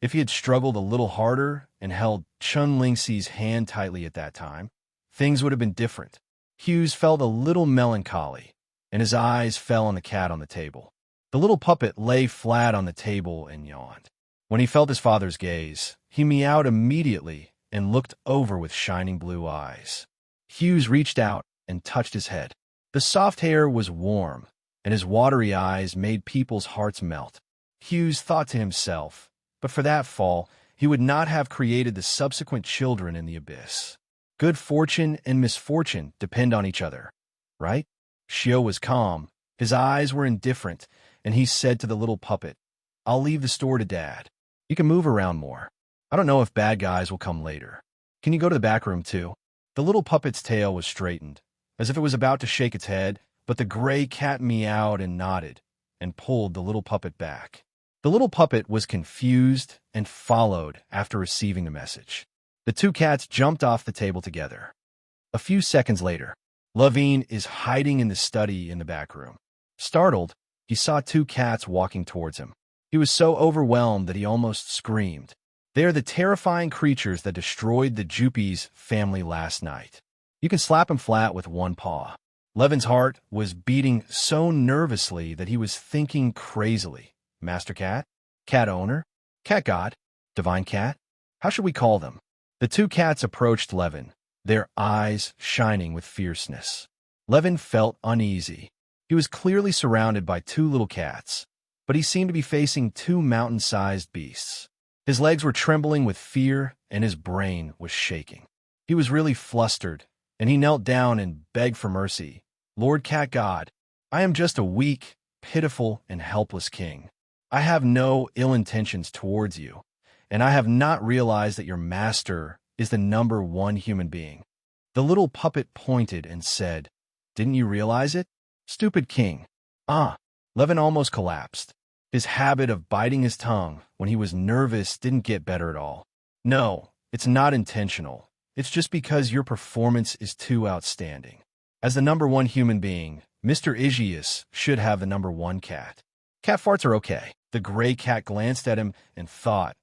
if he had struggled a little harder and held Chun Lingxi's hand tightly at that time, things would have been different. Hughes felt a little melancholy, and his eyes fell on the cat on the table. The little puppet lay flat on the table and yawned. When he felt his father's gaze, he meowed immediately and looked over with shining blue eyes. Hughes reached out and touched his head. The soft hair was warm, and his watery eyes made people's hearts melt. Hughes thought to himself, but for that fall, he would not have created the subsequent children in the abyss. Good fortune and misfortune depend on each other, right? Shio was calm, his eyes were indifferent, and he said to the little puppet, "I'll leave the store to Dad. You can move around more. I don't know if bad guys will come later. Can you go to the back room too?" The little puppet's tail was straightened, as if it was about to shake its head, but the gray cat meowed and nodded, and pulled the little puppet back. The little puppet was confused and followed after receiving the message. The two cats jumped off the table together. A few seconds later, Levine is hiding in the study in the back room. Startled, he saw two cats walking towards him. He was so overwhelmed that he almost screamed. They are the terrifying creatures that destroyed the Jupi's family last night. You can slap them flat with one paw. Levin's heart was beating so nervously that he was thinking crazily. Master Cat? Cat Owner? Cat God? Divine Cat? How should we call them? The two cats approached Levin, their eyes shining with fierceness. Levin felt uneasy. He was clearly surrounded by two little cats, but he seemed to be facing two mountain-sized beasts. His legs were trembling with fear, and his brain was shaking. He was really flustered, and he knelt down and begged for mercy. "Lord Cat God, I am just a weak, pitiful, and helpless king. I have no ill intentions towards you, and I have not realized that your master is the number one human being." The little puppet pointed and said, "Didn't you realize it? Stupid king." Levin almost collapsed. His habit of biting his tongue when he was nervous didn't get better at all. "No, it's not intentional. It's just because your performance is too outstanding. As the number one human being, Mr. Aegeus should have the number one cat." "Cat farts are okay." The gray cat glanced at him and thought,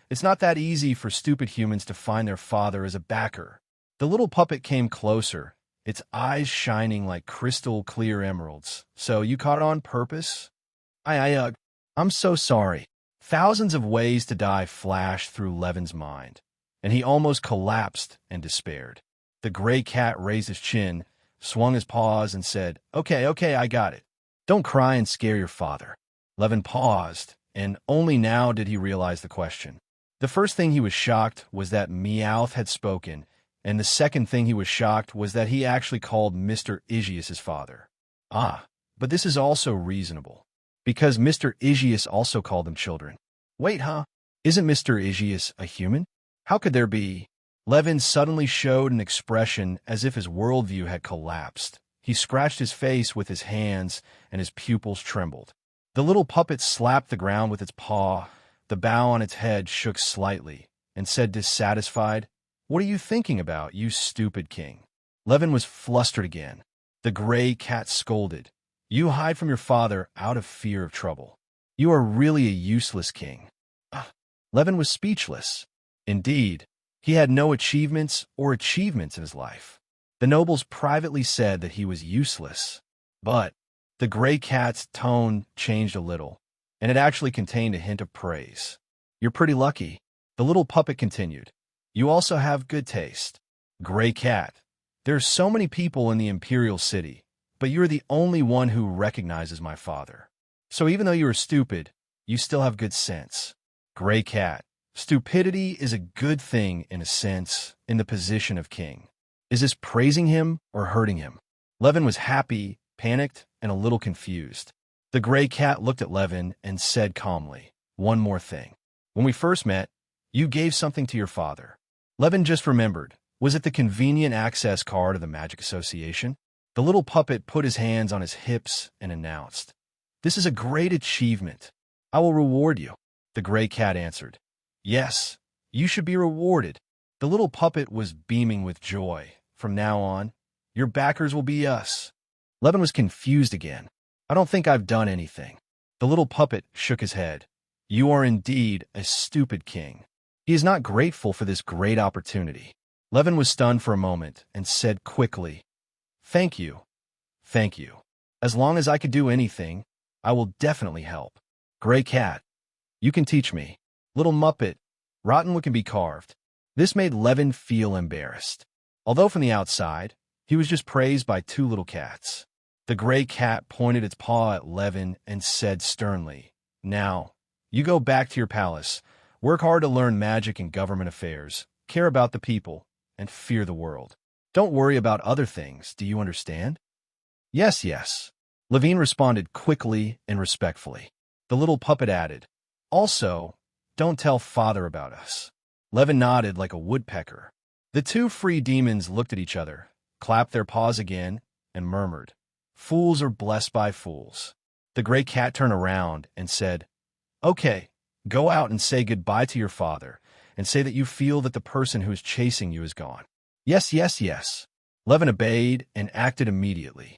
it's not that easy for stupid humans to find their father as a backer." The little puppet came closer, its eyes shining like crystal clear emeralds. "So you caught it on purpose?" I'm so sorry." Thousands of ways to die flashed through Levin's mind, and he almost collapsed and despaired. The gray cat raised his chin, swung his paws, and said, Okay, I got it. Don't cry and scare your father." Levin paused, and only now did he realize the question. The first thing he was shocked was that Meowth had spoken, and the second thing he was shocked was that he actually called Mr. Aegeus his father. But this is also reasonable, because Mr. Aegeus also called them children. Wait, Isn't Mr. Aegeus a human? How could there be? Levin suddenly showed an expression as if his worldview had collapsed. He scratched his face with his hands, and his pupils trembled. The little puppet slapped the ground with its paw. The bow on its head shook slightly, and said dissatisfied, "What are you thinking about, you stupid king?" Levin was flustered again. The gray cat scolded, "You hide from your father out of fear of trouble. You are really a useless king." Levin was speechless. Indeed, he had no achievements in his life. The nobles privately said that he was useless. But the gray cat's tone changed a little, and it actually contained a hint of praise. You're pretty lucky. The little puppet continued. You also have good taste. Gray Cat. There are so many people in the Imperial City, but you're the only one who recognizes my father. So even though you are stupid, you still have good sense. Gray Cat. Stupidity is a good thing in a sense, in the position of king. Is this praising him or hurting him? Levin was happy, panicked, and a little confused. The Gray Cat looked at Levin and said calmly, one more thing. When we first met, you gave something to your father. Levin just remembered. Was it the convenient access card of the Magic Association? The little puppet put his hands on his hips and announced, This is a great achievement. I will reward you. The Gray Cat answered, Yes, you should be rewarded. The little puppet was beaming with joy. From now on, your backers will be us. Levin was confused again. I don't think I've done anything. The little puppet shook his head. You are indeed a stupid king. He is not grateful for this great opportunity. Levin was stunned for a moment and said quickly, Thank you. Thank you. As long as I could do anything, I will definitely help. Gray Cat, you can teach me. Little Muppet, rotten wood can be carved. This made Levin feel embarrassed. Although from the outside, he was just praised by two little cats. The Gray Cat pointed its paw at Levin and said sternly, Now, you go back to your palace, work hard to learn magic and government affairs, care about the people, and fear the world. Don't worry about other things, do you understand? Yes, yes. Levine responded quickly and respectfully. The little puppet added, Also, don't tell father about us. Levin nodded like a woodpecker. The two free demons looked at each other, clapped their paws again, and murmured, Fools are blessed by fools. The Gray Cat turned around and said, Okay, go out and say goodbye to your father, and say that you feel that the person who is chasing you is gone. Yes, yes, yes. Levin obeyed and acted immediately.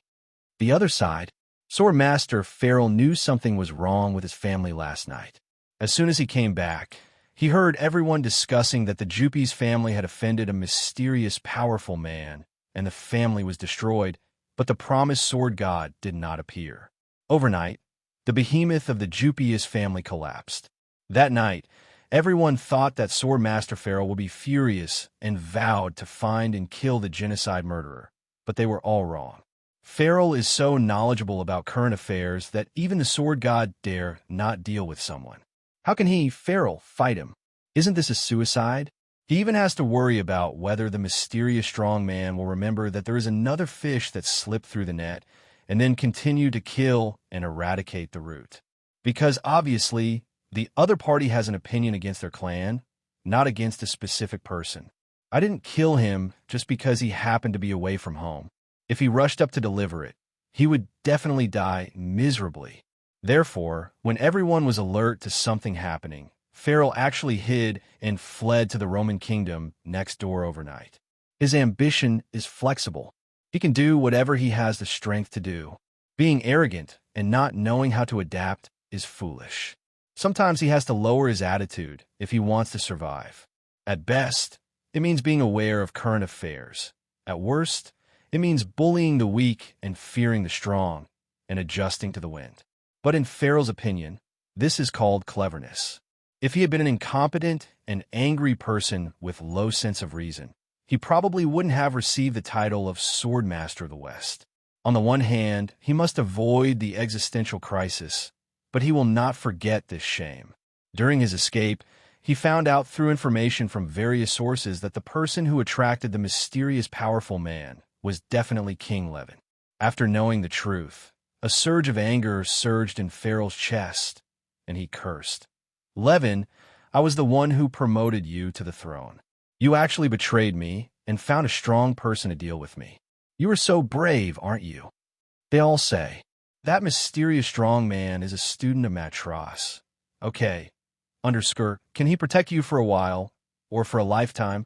The other side, Sword Master Farrell knew something was wrong with his family last night. As soon as he came back, he heard everyone discussing that the Jupi's family had offended a mysterious, powerful man, and the family was destroyed, but the promised sword god did not appear. Overnight, the behemoth of the Jupius family collapsed. That night, everyone thought that Sword Master Farrell would be furious and vowed to find and kill the genocide murderer, but they were all wrong. Farrell is so knowledgeable about current affairs that even the sword god dare not deal with someone. How can he, Farrell, fight him? Isn't this a suicide? He even has to worry about whether the mysterious strong man will remember that there is another fish that slipped through the net and then continue to kill and eradicate the root. Because obviously, the other party has an opinion against their clan, not against a specific person. I didn't kill him just because he happened to be away from home. If he rushed up to deliver it, he would definitely die miserably. Therefore, when everyone was alert to something happening, Farrell actually hid and fled to the Roman kingdom next door overnight. His ambition is flexible. He can do whatever he has the strength to do. Being arrogant and not knowing how to adapt is foolish. Sometimes he has to lower his attitude if he wants to survive. At best, it means being aware of current affairs. At worst, it means bullying the weak and fearing the strong, and adjusting to the wind. But in Farrell's opinion, this is called cleverness. If he had been an incompetent and angry person with low sense of reason, he probably wouldn't have received the title of Sword Master of the West. On the one hand, he must avoid the existential crisis, but he will not forget this shame. During his escape, he found out through information from various sources that the person who attracted the mysterious powerful man was definitely King Levin. After knowing the truth, a surge of anger surged in Farrell's chest, and he cursed. Levin, I was the one who promoted you to the throne. You actually betrayed me and found a strong person to deal with me. You are so brave, aren't you? They all say, that mysterious strong man is a student of Matras. Okay, underskirt, can he protect you for a while, or for a lifetime?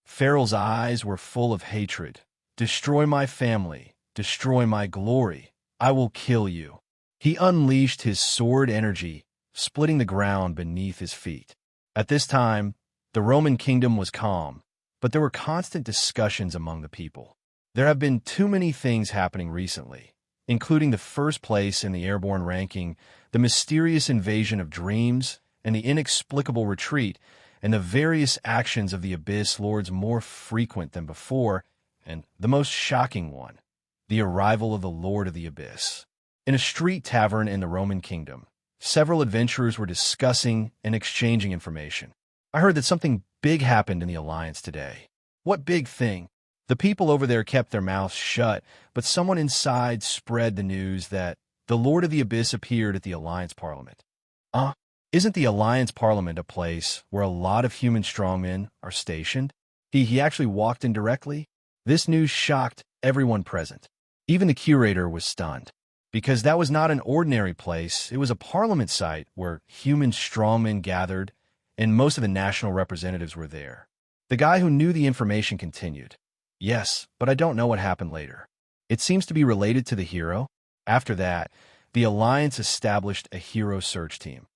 Farrell's eyes were full of hatred. Destroy my family, destroy my glory, I will kill you. He unleashed his sword energy, splitting the ground beneath his feet. At this time, the Roman kingdom was calm, but there were constant discussions among the people. There have been too many things happening recently, including the first place in the airborne ranking, the mysterious invasion of dreams, and the inexplicable retreat, and the various actions of the Abyss Lords more frequent than before, and the most shocking one, the arrival of the Lord of the Abyss. In a street tavern in the Roman kingdom, several adventurers were discussing and exchanging information. I heard that something big happened in the Alliance today. What big thing? The people over there kept their mouths shut, but someone inside spread the news that the Lord of the Abyss appeared at the Alliance Parliament. Isn't the Alliance Parliament a place where a lot of human strongmen are stationed? He actually walked in directly? This news shocked everyone present. Even the curator was stunned. Because that was not an ordinary place, it was a parliament site where human strongmen gathered, and most of the national representatives were there. The guy who knew the information continued. Yes, but I don't know what happened later. It seems to be related to the hero. After that, the Alliance established a hero search team.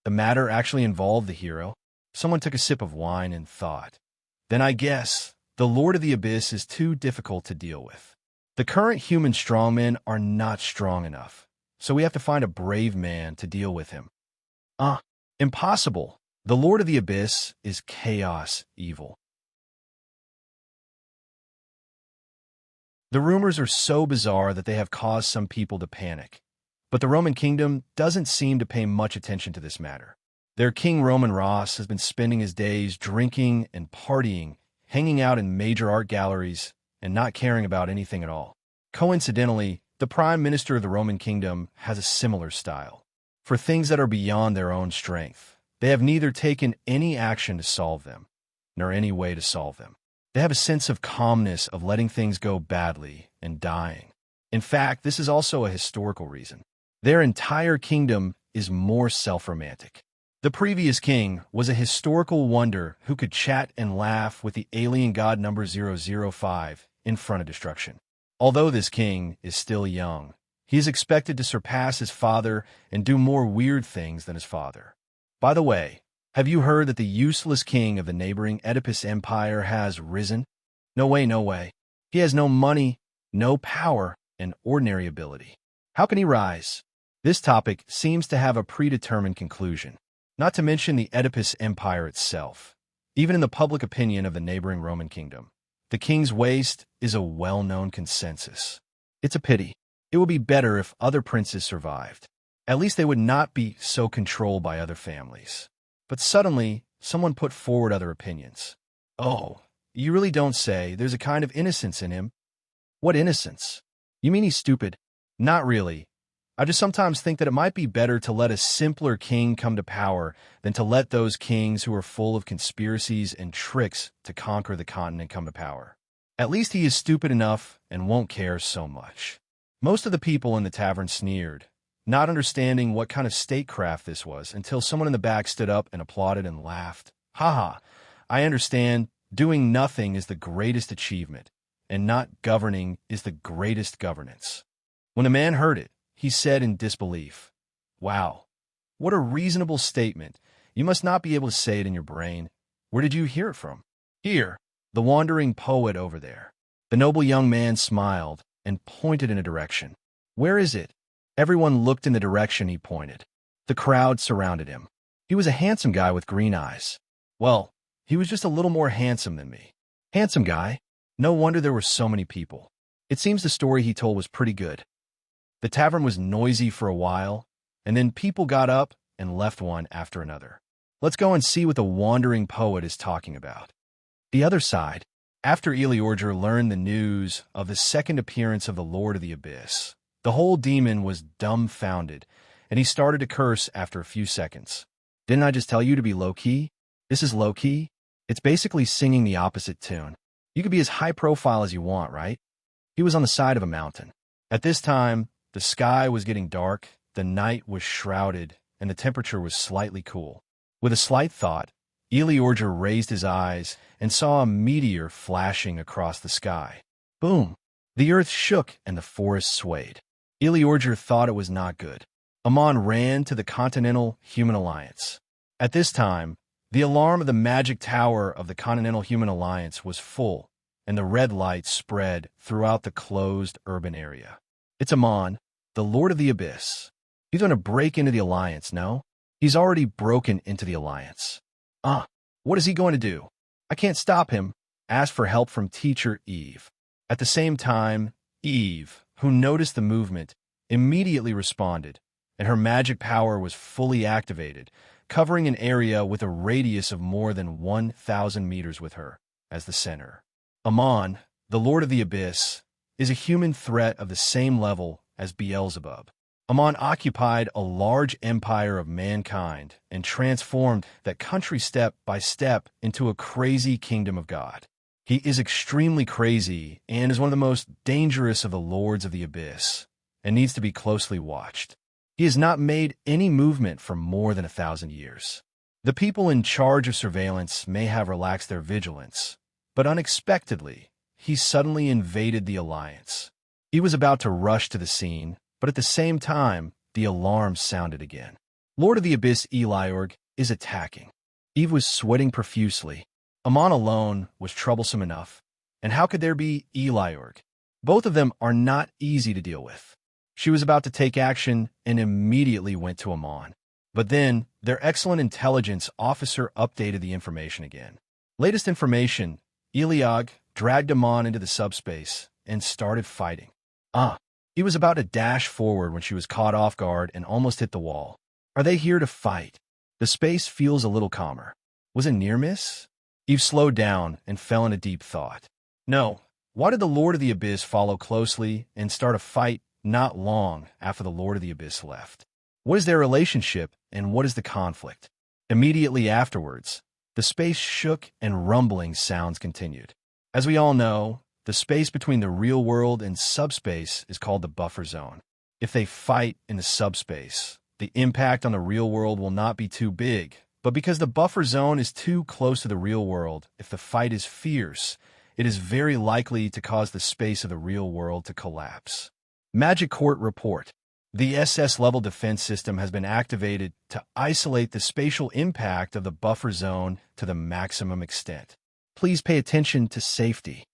The matter actually involved the hero. Someone took a sip of wine and thought, then I guess the Lord of the Abyss is too difficult to deal with. The current human strongmen are not strong enough, so we have to find a brave man to deal with him. Impossible. The Lord of the Abyss is chaos evil. The rumors are so bizarre that they have caused some people to panic. But the Roman kingdom doesn't seem to pay much attention to this matter. Their king Roman Ross has been spending his days drinking and partying, hanging out in major art galleries, and not caring about anything at all. Coincidentally, the prime minister of the Roman kingdom has a similar style. For things that are beyond their own strength, they have neither taken any action to solve them, nor any way to solve them. They have a sense of calmness of letting things go badly and dying. In fact, this is also a historical reason. Their entire kingdom is more self-romantic. The previous king was a historical wonder who could chat and laugh with the alien god number 005 in front of destruction. Although this king is still young, he is expected to surpass his father and do more weird things than his father. By the way, have you heard that the useless king of the neighboring Oedipus Empire has risen? No way, no way. He has no money, no power, and ordinary ability. How can he rise? This topic seems to have a predetermined conclusion, not to mention the Oedipus Empire itself. Even in the public opinion of the neighboring Roman kingdom, the king's waist is a well-known consensus. It's a pity. It would be better if other princes survived. At least they would not be so controlled by other families. But suddenly, someone put forward other opinions. Oh, you really don't say. There's a kind of innocence in him. What innocence? You mean he's stupid? Not really. I just sometimes think that it might be better to let a simpler king come to power than to let those kings who are full of conspiracies and tricks to conquer the continent come to power. At least he is stupid enough and won't care so much. Most of the people in the tavern sneered, not understanding what kind of statecraft this was until someone in the back stood up and applauded and laughed. Haha, I understand. Doing nothing is the greatest achievement, and not governing is the greatest governance. When the man heard it, he said in disbelief, wow, what a reasonable statement. You must not be able to say it in your brain. Where did you hear it from? Here, the wandering poet over there. The noble young man smiled and pointed in a direction. Where is it? Everyone looked in the direction he pointed. The crowd surrounded him. He was a handsome guy with green eyes. Well, he was just a little more handsome than me. Handsome guy? No wonder there were so many people. It seems the story he told was pretty good. The tavern was noisy for a while, and then people got up and left one after another. Let's go and see what the wandering poet is talking about. The other side, after Eleorger learned the news of the second appearance of the Lord of the Abyss, the whole demon was dumbfounded, and he started to curse after a few seconds. Didn't I just tell you to be low-key? This is low-key? It's basically singing the opposite tune. You could be as high profile as you want, right? He was on the side of a mountain. At this time, the sky was getting dark, the night was shrouded, and the temperature was slightly cool. With a slight thought, Eleorger raised his eyes and saw a meteor flashing across the sky. Boom! The earth shook and the forest swayed. Eleorger thought it was not good. Amon ran to the Continental Human Alliance. At this time, the alarm of the magic tower of the Continental Human Alliance was full, and the red light spread throughout the closed urban area. It's Amon, the Lord of the Abyss. He's going to break into the Alliance, no? He's already broken into the alliance. What is he going to do? I can't stop him. Ask for help from teacher Eve. At the same time, Eve, who noticed the movement, immediately responded, and her magic power was fully activated, covering an area with a radius of more than 1,000 meters with her as the center. Amon, the Lord of the Abyss, is a human threat of the same level as Beelzebub. Amon occupied a large empire of mankind and transformed that country step by step into a crazy kingdom of God. He is extremely crazy and is one of the most dangerous of the lords of the abyss and needs to be closely watched. He has not made any movement for more than 1,000 years. The people in charge of surveillance may have relaxed their vigilance, but unexpectedly, he suddenly invaded the alliance. He was about to rush to the scene, but at the same time, the alarm sounded again. Lord of the Abyss Eliorg is attacking. Eve was sweating profusely. Amon alone was troublesome enough, and how could there be Eliorg? Both of them are not easy to deal with. She was about to take action and immediately went to Amon. But then, their excellent intelligence officer updated the information again. Latest information, Eliog dragged Amon into the subspace and started fighting. He was about to dash forward when she was caught off guard and almost hit the wall. Are they here to fight? The space feels a little calmer. Was it near miss? Eve slowed down and fell into deep thought. No. Why did the Lord of the Abyss follow closely and start a fight not long after the Lord of the Abyss left? What is their relationship and what is the conflict? Immediately afterwards, the space shook and rumbling sounds continued. As we all know, the space between the real world and subspace is called the buffer zone. If they fight in the subspace, the impact on the real world will not be too big. But because the buffer zone is too close to the real world, if the fight is fierce, it is very likely to cause the space of the real world to collapse. Magic Court Report. The SS-level defense system has been activated to isolate the spatial impact of the buffer zone to the maximum extent. Please pay attention to safety.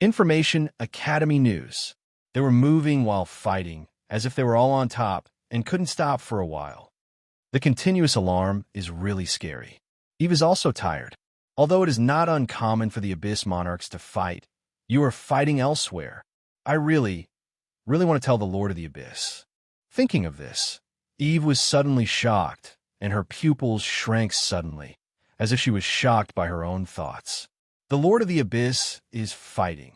Information Academy News. They were moving while fighting, as if they were all on top and couldn't stop for a while. The continuous alarm is really scary. Eve is also tired. Although it is not uncommon for the Abyss Monarchs to fight, you are fighting elsewhere. I really want to tell the Lord of the Abyss. Thinking of this, Eve was suddenly shocked, and her pupils shrank suddenly, as if she was shocked by her own thoughts. The Lord of the Abyss is fighting.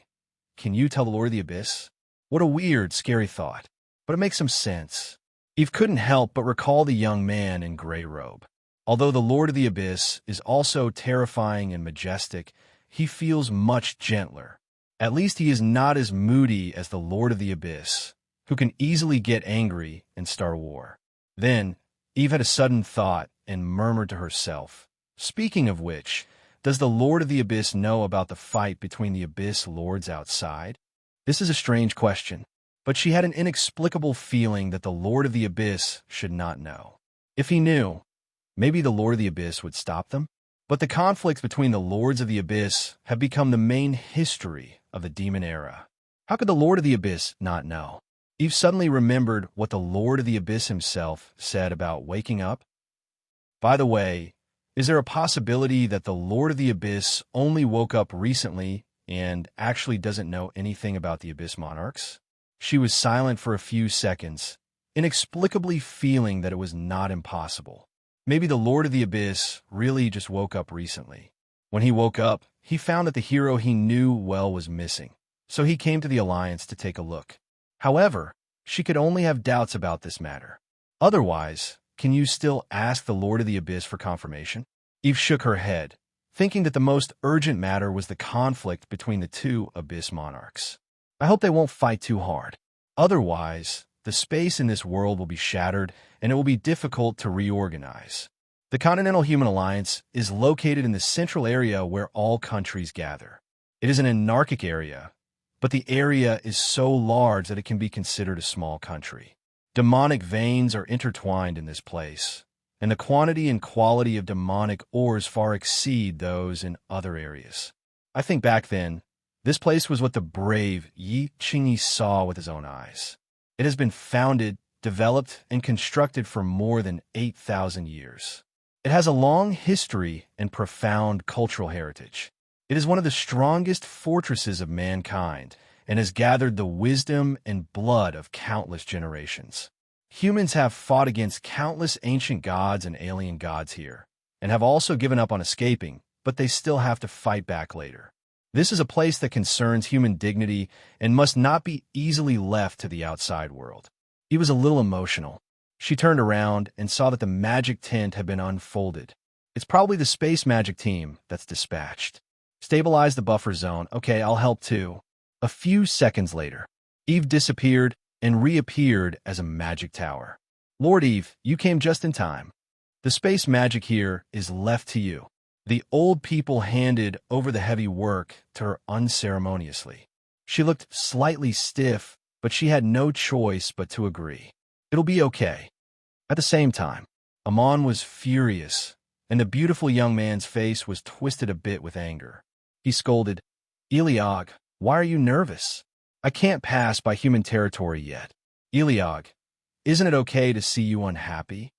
Can you tell the Lord of the Abyss? What a weird, scary thought, but it makes some sense. Eve couldn't help but recall the young man in gray robe. Although the Lord of the Abyss is also terrifying and majestic, he feels much gentler. At least he is not as moody as the Lord of the Abyss, who can easily get angry and start war. Then, Eve had a sudden thought and murmured to herself, "Speaking of which, does the Lord of the Abyss know about the fight between the Abyss Lords outside?" This is a strange question, but she had an inexplicable feeling that the Lord of the Abyss should not know. If he knew, maybe the Lord of the Abyss would stop them? But the conflicts between the Lords of the Abyss have become the main history of the Demon Era. How could the Lord of the Abyss not know? Eve suddenly remembered what the Lord of the Abyss himself said about waking up. By the way, is there a possibility that the Lord of the Abyss only woke up recently and actually doesn't know anything about the Abyss Monarchs? She was silent for a few seconds, inexplicably feeling that it was not impossible. Maybe the Lord of the Abyss really just woke up recently. When he woke up, he found that the hero he knew well was missing, so he came to the Alliance to take a look. However, she could only have doubts about this matter. Otherwise, can you still ask the Lord of the Abyss for confirmation? Eve shook her head, thinking that the most urgent matter was the conflict between the two Abyss Monarchs. I hope they won't fight too hard. Otherwise, the space in this world will be shattered, and it will be difficult to reorganize. The Continental Human Alliance is located in the central area where all countries gather. It is an anarchic area, but the area is so large that it can be considered a small country. Demonic veins are intertwined in this place, and the quantity and quality of demonic ores far exceed those in other areas. I think back then, this place was what the brave Yi Qingyi saw with his own eyes. It has been founded developed, and constructed for more than 8,000 years. It has a long history and profound cultural heritage. It is one of the strongest fortresses of mankind and has gathered the wisdom and blood of countless generations. Humans have fought against countless ancient gods and alien gods here, and have also given up on escaping, but they still have to fight back later. This is a place that concerns human dignity and must not be easily left to the outside world. He was a little emotional. She turned around and saw that the magic tent had been unfolded. It's probably the space magic team that's dispatched. Stabilize the buffer zone. Okay, I'll help too. A few seconds later, Eve disappeared and reappeared as a magic tower. Lord Eve, you came just in time. The space magic here is left to you. The old people handed over the heavy work to her unceremoniously. She looked slightly stiff, but she had no choice but to agree. It'll be okay. At the same time, Amon was furious, and the beautiful young man's face was twisted a bit with anger. He scolded, Eliog, why are you nervous? I can't pass by human territory yet. Eliog, isn't it okay to see you unhappy?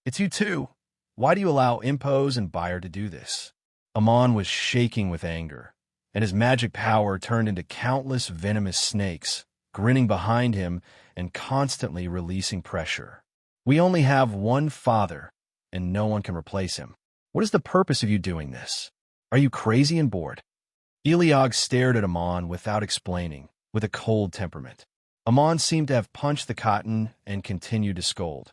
It's you too. Why do you allow Impose and Buyer to do this? Amon was shaking with anger, and his magic power turned into countless venomous snakes, grinning behind him and constantly releasing pressure. We only have one father, and no one can replace him. What is the purpose of you doing this? Are you crazy and bored? Eliog stared at Amon without explaining, with a cold temperament. Amon seemed to have punched the cotton and continued to scold.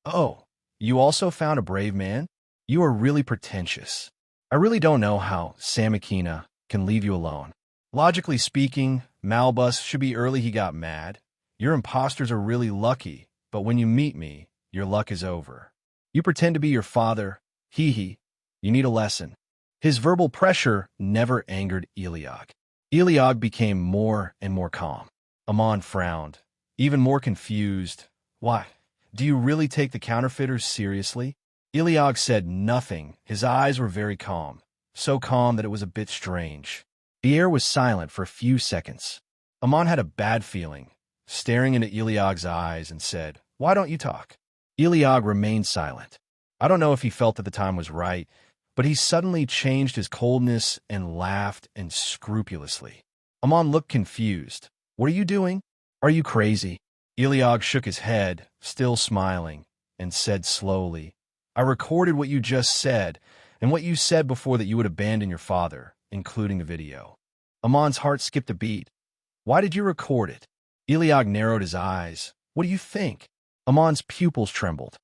Oh, you also found a brave man? You are really pretentious. I really don't know how Samikina can leave you alone. Logically speaking, Malbus should be early he got mad. Your imposters are really lucky, but when you meet me, your luck is over. You pretend to be your father. Hee. You need a lesson. His verbal pressure never angered Eliog. Eliog became more and more calm. Amon frowned, even more confused. Why? Do you really take the counterfeiters seriously? Eliog said nothing. His eyes were very calm, so calm that it was a bit strange. The air was silent for a few seconds. Amon had a bad feeling, staring into Eliog's eyes, and said, Why don't you talk? Eliog remained silent. I don't know if he felt that the time was right, but he suddenly changed his coldness and laughed unscrupulously. Amon looked confused. What are you doing? Are you crazy? Eliog shook his head, still smiling, and said slowly, I recorded what you just said, and what you said before that you would abandon your father, including the video. Amon's heart skipped a beat. Why did you record it? Eliog narrowed his eyes. What do you think? Amon's pupils trembled.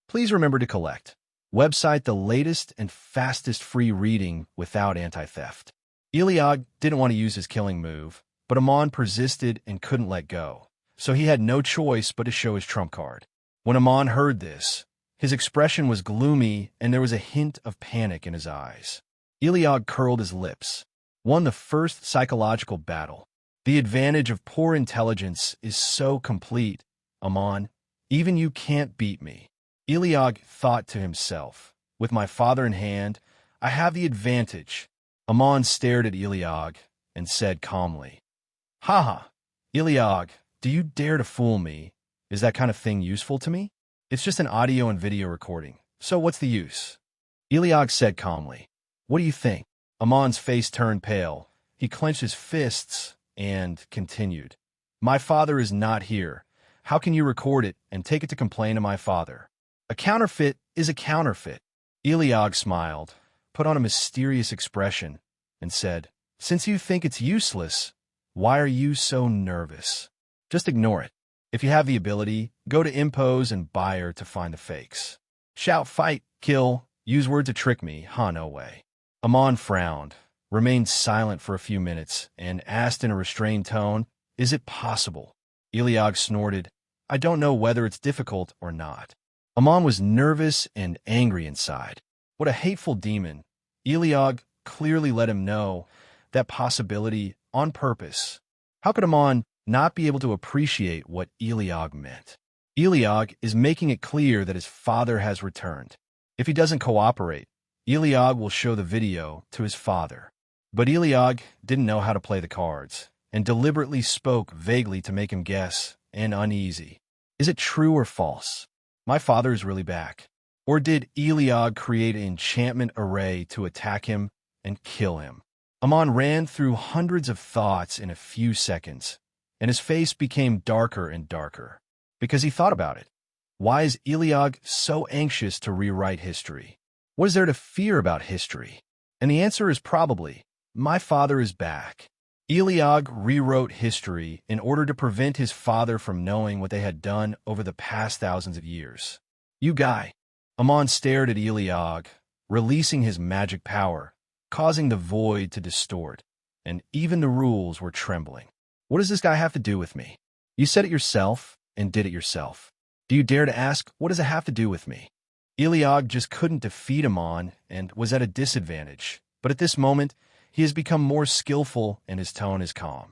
Please remember to collect. Website the latest and fastest free reading without anti-theft. Eliog didn't want to use his killing move, but Amon persisted and couldn't let go, so he had no choice but to show his trump card. When Amon heard this, his expression was gloomy and there was a hint of panic in his eyes. Eliog curled his lips. Won the first psychological battle. The advantage of poor intelligence is so complete, Amon. Even you can't beat me. Eliog thought to himself, with my father in hand, I have the advantage. Amon stared at Eliog and said calmly, Ha! Eliog, do you dare to fool me? Is that kind of thing useful to me? It's just an audio and video recording, so what's the use? Eliog said calmly, What do you think? Amon's face turned pale. He clenched his fists and continued, My father is not here. How can you record it and take it to complain to my father? A counterfeit is a counterfeit. Eliog smiled, put on a mysterious expression, and said, Since you think it's useless, why are you so nervous? Just ignore it. If you have the ability, go to Impose and Buyer to find the fakes. Shout, fight, kill, use words to trick me, no way. Amon frowned, remained silent for a few minutes, and asked in a restrained tone, Is it possible? Eliog snorted, I don't know whether it's difficult or not. Amon was nervous and angry inside. What a hateful demon. Eliog clearly let him know that possibility on purpose. How could Amon not be able to appreciate what Eliog meant? Eliog is making it clear that his father has returned. If he doesn't cooperate, Eliog will show the video to his father. But Eliog didn't know how to play the cards, and deliberately spoke vaguely to make him guess and uneasy. Is it true or false? My father is really back. Or did Eliog create an enchantment array to attack him and kill him? Amon ran through hundreds of thoughts in a few seconds, and his face became darker and darker, because he thought about it. Why is Eliog so anxious to rewrite history? What is there to fear about history? And the answer is probably, my father is back. Eliog rewrote history in order to prevent his father from knowing what they had done over the past thousands of years. You guy. Amon stared at Eliog, releasing his magic power, causing the void to distort, and even the rules were trembling. What does this guy have to do with me? You said it yourself and did it yourself. Do you dare to ask, what does it have to do with me? Eliog just couldn't defeat Amon and was at a disadvantage, but at this moment, he has become more skillful and his tone is calm.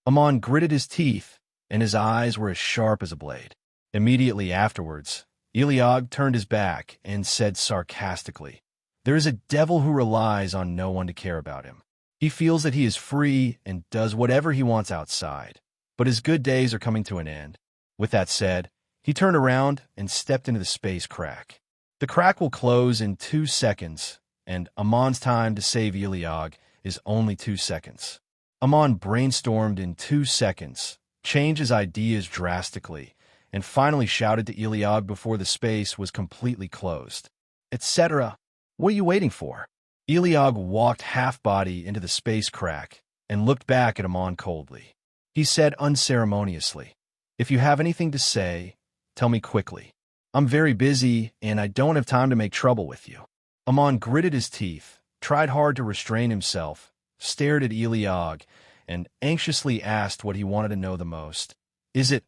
Amon gritted his teeth, and his eyes were as sharp as a blade. Immediately afterwards, Eliog turned his back and said sarcastically, "There is a devil who relies on no one to care about him. He feels that he is free and does whatever he wants outside, but his good days are coming to an end." With that said, he turned around and stepped into the space crack. The crack will close in 2 seconds, and Amon's time to save Eliog is only 2 seconds. Amon brainstormed in 2 seconds, changed his ideas drastically, and finally shouted to Eliog before the space was completely closed, "Etc. What are you waiting for?" Eliog walked half-body into the space crack and looked back at Amon coldly. He said unceremoniously, "If you have anything to say, tell me quickly. I'm very busy, and I don't have time to make trouble with you." Amon gritted his teeth, tried hard to restrain himself, stared at Eliog, and anxiously asked what he wanted to know the most. "Is it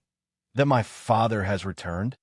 that my father has returned?"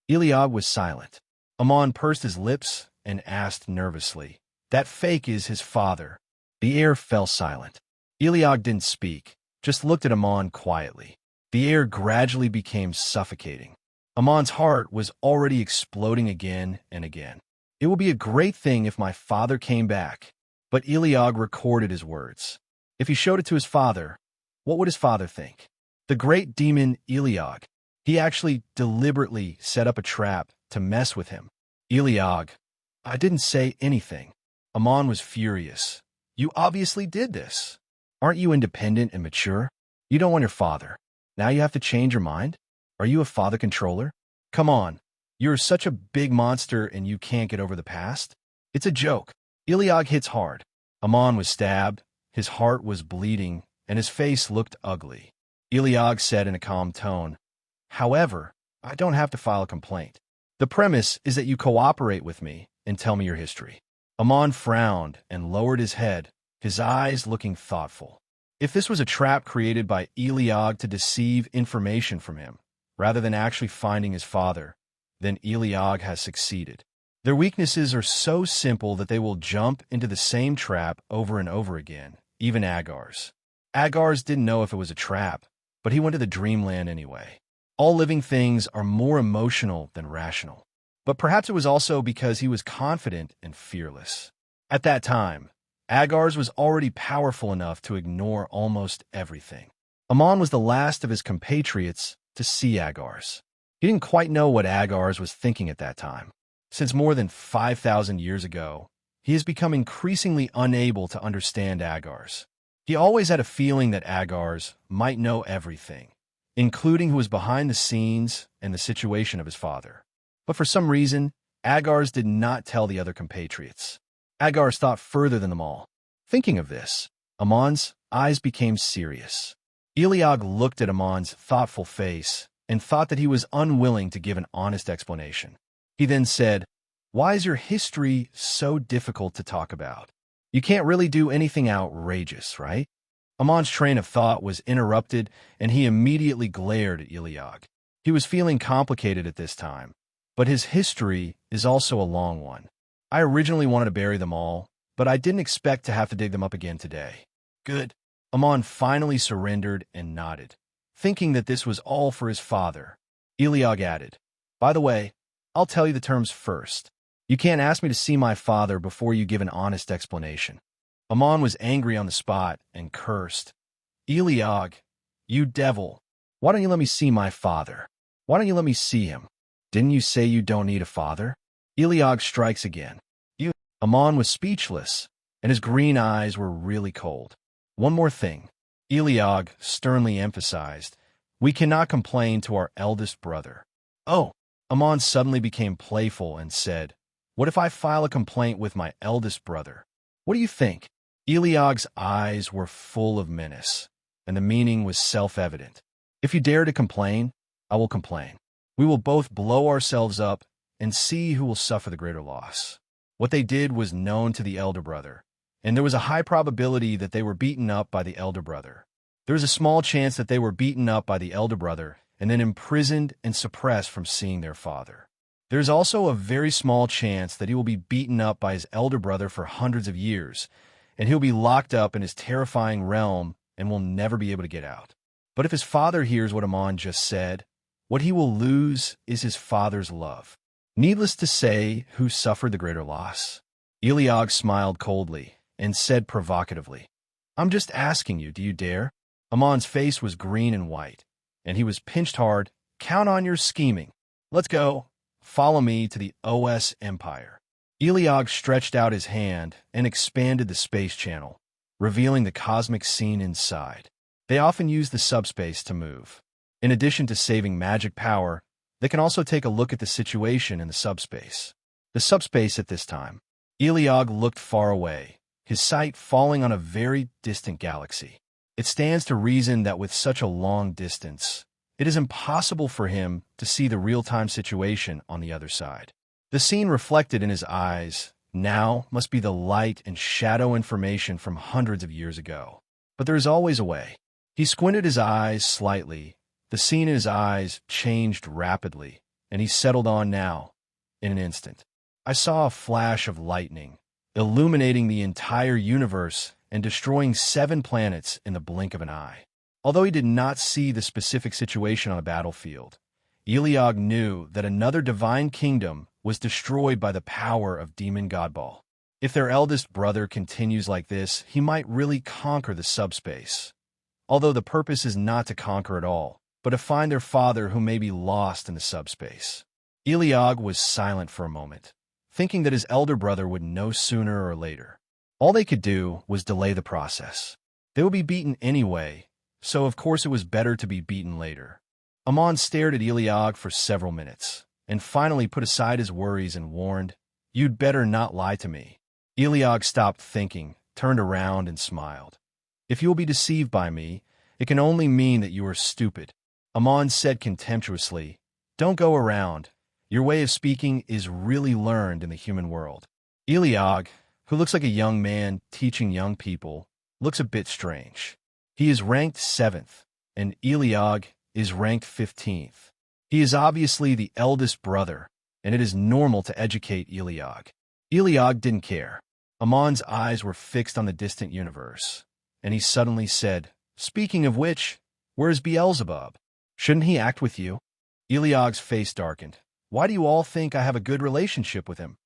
Eliog was silent. Amon pursed his lips and asked nervously, "That fake is his father." The air fell silent. Eliog didn't speak, just looked at Amon quietly. The air gradually became suffocating. Amon's heart was already exploding again and again. It would be a great thing if my father came back, but Eliog recorded his words. If he showed it to his father, what would his father think? The great demon Eliog. He actually deliberately set up a trap to mess with him. Eliog, I didn't say anything. Amon was furious. You obviously did this. Aren't you independent and mature? You don't want your father. Now you have to change your mind? Are you a father controller? Come on. You're such a big monster and you can't get over the past? It's a joke. Eliog hits hard. Amon was stabbed, his heart was bleeding, and his face looked ugly. Eliog said in a calm tone, "However, I don't have to file a complaint. The premise is that you cooperate with me and tell me your history." Amon frowned and lowered his head, his eyes looking thoughtful. If this was a trap created by Eliog to deceive information from him, rather than actually finding his father, then Eliog has succeeded. Their weaknesses are so simple that they will jump into the same trap over and over again, even Agar's. Agar's didn't know if it was a trap, but he went to the dreamland anyway. All living things are more emotional than rational. But perhaps it was also because he was confident and fearless. At that time, Agar's was already powerful enough to ignore almost everything. Amon was the last of his compatriots to see Agar's. He didn't quite know what Agar's was thinking at that time. Since more than 5,000 years ago, he has become increasingly unable to understand Agar's. He always had a feeling that Agar's might know everything, including who was behind the scenes and the situation of his father. But for some reason, Agar's did not tell the other compatriots. Agar's thought further than them all. Thinking of this, Amon's eyes became serious. Eliog looked at Amon's thoughtful face and thought that he was unwilling to give an honest explanation. He then said, "Why is your history so difficult to talk about? You can't really do anything outrageous, right?" Amon's train of thought was interrupted, and he immediately glared at Eliog. He was feeling complicated at this time, but his history is also a long one. I originally wanted to bury them all, but I didn't expect to have to dig them up again today. Good. Amon finally surrendered and nodded, thinking that this was all for his father. Eliog added, "By the way, I'll tell you the terms first. You can't ask me to see my father before you give an honest explanation." Amon was angry on the spot and cursed. "Eliog, you devil, why don't you let me see my father?" Why don't you let me see him? Didn't you say you don't need a father? Eliog strikes again. You. Amon was speechless, and his green eyes were really cold. One more thing, Eliog sternly emphasized. We cannot complain to our eldest brother. Oh, Amon suddenly became playful and said, what if I file a complaint with my eldest brother? What do you think? Eliog's eyes were full of menace, and the meaning was self-evident. If you dare to complain, I will complain. We will both blow ourselves up and see who will suffer the greater loss. What they did was known to the elder brother, and there was a high probability that they were beaten up by the elder brother. There was a small chance that they were beaten up by the elder brother and then imprisoned and suppressed from seeing their father. There is also a very small chance that he will be beaten up by his elder brother for hundreds of years, and he'll be locked up in his terrifying realm and will never be able to get out. But if his father hears what Amon just said, what he will lose is his father's love. Needless to say, who suffered the greater loss? Eliog smiled coldly and said provocatively, I'm just asking you, do you dare? Amon's face was green and white, and he was pinched hard. Count on your scheming. Let's go. Follow me to the OS Empire. Eliog stretched out his hand and expanded the space channel, revealing the cosmic scene inside. They often use the subspace to move. In addition to saving magic power, they can also take a look at the situation in the subspace. The subspace at this time, Eliog looked far away, his sight falling on a very distant galaxy. It stands to reason that with such a long distance, it is impossible for him to see the real-time situation on the other side. The scene reflected in his eyes now must be the light and shadow information from hundreds of years ago. But there is always a way. He squinted his eyes slightly. The scene in his eyes changed rapidly, and he settled on now, in an instant. I saw a flash of lightning, illuminating the entire universe and destroying 7 planets in the blink of an eye. Although he did not see the specific situation on a battlefield, Eliog knew that another divine kingdom was destroyed by the power of Demon Godball. If their eldest brother continues like this, he might really conquer the subspace. Although the purpose is not to conquer at all, but to find their father who may be lost in the subspace. Eliog was silent for a moment, thinking that his elder brother would know sooner or later. All they could do was delay the process. They would be beaten anyway, so of course it was better to be beaten later. Amon stared at Eliog for several minutes, and finally put aside his worries and warned, You'd better not lie to me. Eliog stopped thinking, turned around and smiled. If you will be deceived by me, it can only mean that you are stupid. Amon said contemptuously, Don't go around. Your way of speaking is really learned in the human world. Eliog, who looks like a young man teaching young people, looks a bit strange. He is ranked 7th, and Eliog is ranked 15th. He is obviously the eldest brother, and it is normal to educate Eliog. Eliog didn't care. Amon's eyes were fixed on the distant universe, and he suddenly said, Speaking of which, where's Beelzebub? Shouldn't he act with you? Eliog's face darkened. Why do you all think I have a good relationship with him?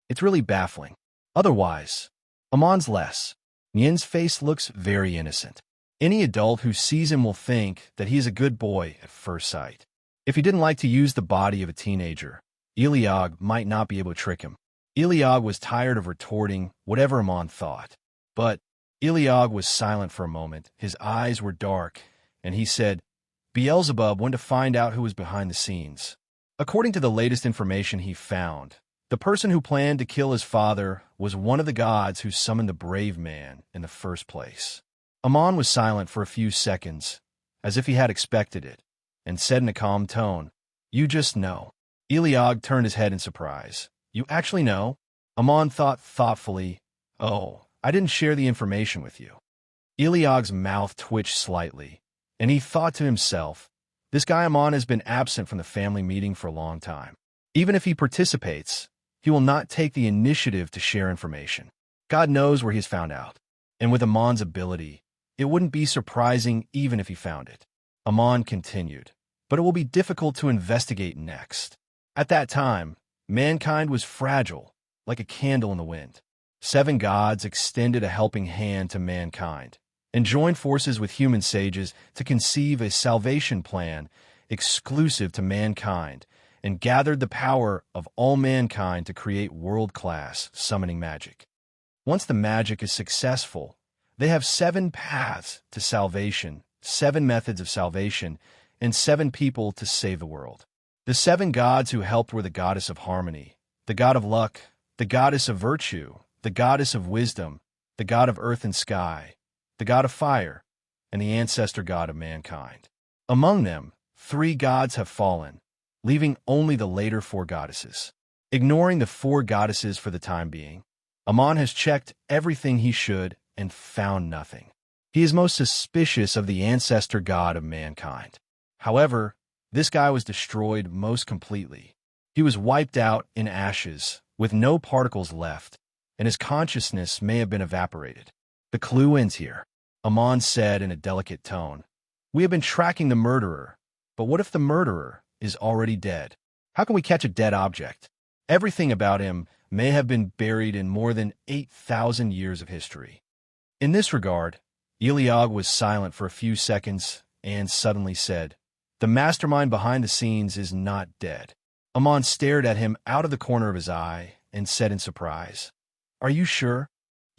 It's really baffling. Otherwise, Amon's less. Nyen's face looks very innocent. Any adult who sees him will think that he is a good boy at first sight. If he didn't like to use the body of a teenager, Eliog might not be able to trick him. Eliog was tired of retorting whatever Amon thought. But Eliog was silent for a moment. His eyes were dark, and he said, Beelzebub went to find out who was behind the scenes. According to the latest information he found, the person who planned to kill his father was one of the gods who summoned the brave man in the first place. Amon was silent for a few seconds, as if he had expected it, and said in a calm tone, You just know. Eliog turned his head in surprise. You actually know? Amon thought thoughtfully, Oh, I didn't share the information with you. Eliog's mouth twitched slightly, and he thought to himself, This guy Amon has been absent from the family meeting for a long time. Even if he participates, he will not take the initiative to share information. God knows where he has found out. And with Amon's ability, it wouldn't be surprising even if he found it. Amon continued, But it will be difficult to investigate next. At that time, mankind was fragile, like a candle in the wind. 7 gods extended a helping hand to mankind and joined forces with human sages to conceive a salvation plan exclusive to mankind, and gathered the power of all mankind to create world-class summoning magic. Once the magic is successful, they have 7 paths to salvation, 7 methods of salvation, and 7 people to save the world. The 7 gods who helped were the goddess of harmony, the god of luck, the goddess of virtue, the goddess of wisdom, the god of earth and sky, the god of fire, and the ancestor god of mankind. Among them, 3 gods have fallen, leaving only the later 4 goddesses. Ignoring the 4 goddesses for the time being, Amon has checked everything he should and found nothing. He is most suspicious of the ancestor god of mankind. However, this guy was destroyed most completely. He was wiped out in ashes, with no particles left, and his consciousness may have been evaporated. The clue ends here. Amon said in a delicate tone, "We have been tracking the murderer, but what if the murderer is already dead? How can we catch a dead object? Everything about him may have been buried in more than 8,000 years of history." In this regard, Eliog was silent for a few seconds and suddenly said, "The mastermind behind the scenes is not dead." Amon stared at him out of the corner of his eye and said in surprise, "Are you sure?"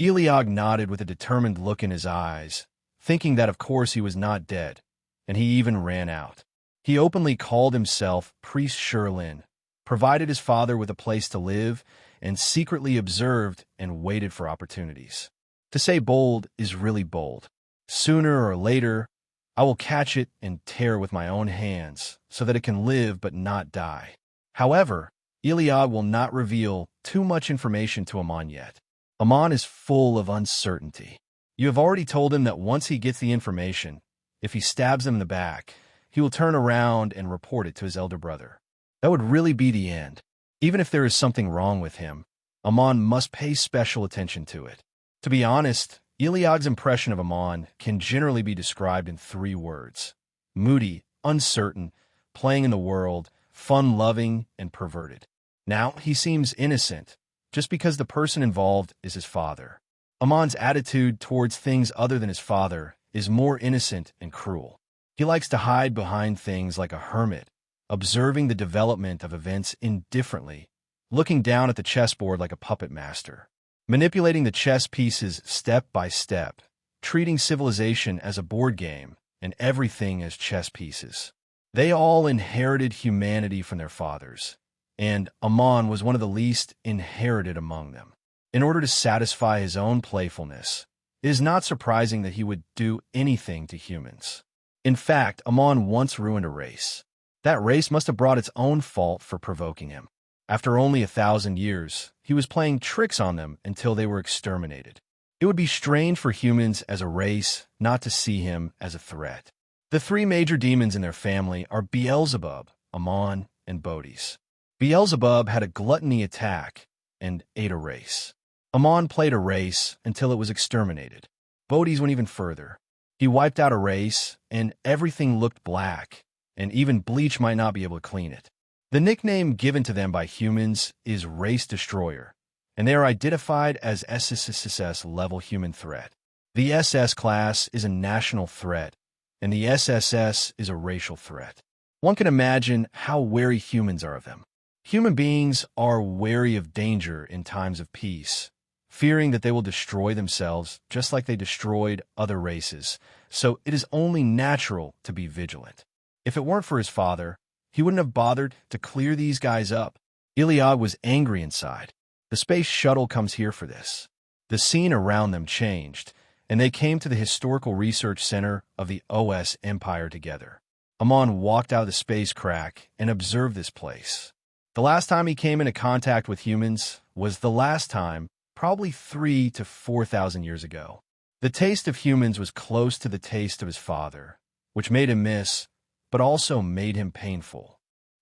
Eliog nodded with a determined look in his eyes, thinking that of course he was not dead, and he even ran out. He openly called himself Priest Sherlin, provided his father with a place to live, and secretly observed and waited for opportunities. To say bold is really bold. Sooner or later, I will catch it and tear with my own hands so that it can live but not die. However, Eliog will not reveal too much information to Amon yet. Amon is full of uncertainty. You have already told him that once he gets the information, if he stabs him in the back, he will turn around and report it to his elder brother. That would really be the end. Even if there is something wrong with him, Amon must pay special attention to it. To be honest, Eliog's impression of Amon can generally be described in 3 words: moody, uncertain, playing in the world, fun-loving, and perverted. Now, he seems innocent, just because the person involved is his father. Amon's attitude towards things other than his father is more innocent and cruel. He likes to hide behind things like a hermit, observing the development of events indifferently, looking down at the chessboard like a puppet master, manipulating the chess pieces step by step, treating civilization as a board game and everything as chess pieces. They all inherited humanity from their fathers, and Amon was one of the least inherited among them. In order to satisfy his own playfulness, it is not surprising that he would do anything to humans. In fact, Amon once ruined a race. That race must have brought its own fault for provoking him. After only 1,000 years, he was playing tricks on them until they were exterminated. It would be strange for humans as a race not to see him as a threat. The 3 major demons in their family are Beelzebub, Amon, and Bodis. Beelzebub had a gluttony attack and ate a race. Amon played a race until it was exterminated. Bodis went even further. He wiped out a race, and everything looked black, and even bleach might not be able to clean it. The nickname given to them by humans is Race Destroyer, and they are identified as SSS-level human threat. The SS class is a national threat, and the SSS is a racial threat. One can imagine how wary humans are of them. Human beings are wary of danger in times of peace, fearing that they will destroy themselves just like they destroyed other races, so it is only natural to be vigilant. If it weren't for his father, he wouldn't have bothered to clear these guys up. Eliog was angry inside. The space shuttle comes here for this. The scene around them changed, and they came to the Historical Research Center of the OS Empire together. Amon walked out of the space crack and observed this place. The last time he came into contact with humans was the last time, probably 3,000 to 4,000 years ago. The taste of humans was close to the taste of his father, which made him miss, but also made him painful.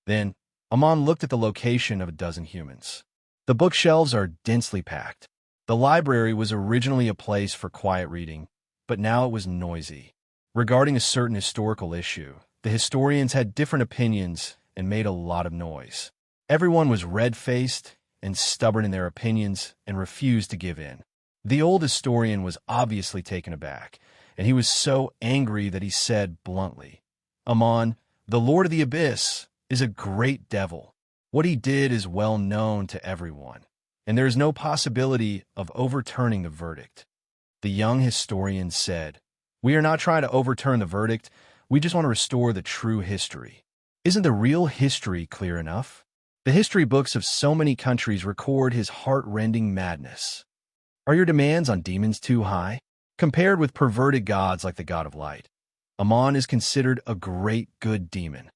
Then, Amon looked at the location of a dozen humans. The bookshelves are densely packed. The library was originally a place for quiet reading, but now it was noisy. Regarding a certain historical issue, the historians had different opinions and made a lot of noise. Everyone was red-faced and stubborn in their opinions and refused to give in. The old historian was obviously taken aback, and he was so angry that he said bluntly, "Amon, The Lord of the Abyss is a great devil. What he did is well known to everyone, and there is no possibility of overturning the verdict. The young historian said, "We are not trying to overturn the verdict. We just want to restore the true history. Isn't the real history clear enough? The history books of so many countries record his heart-rending madness. Are your demands on demons too high? Compared with perverted gods like the god of light, Amon is considered a great good demon.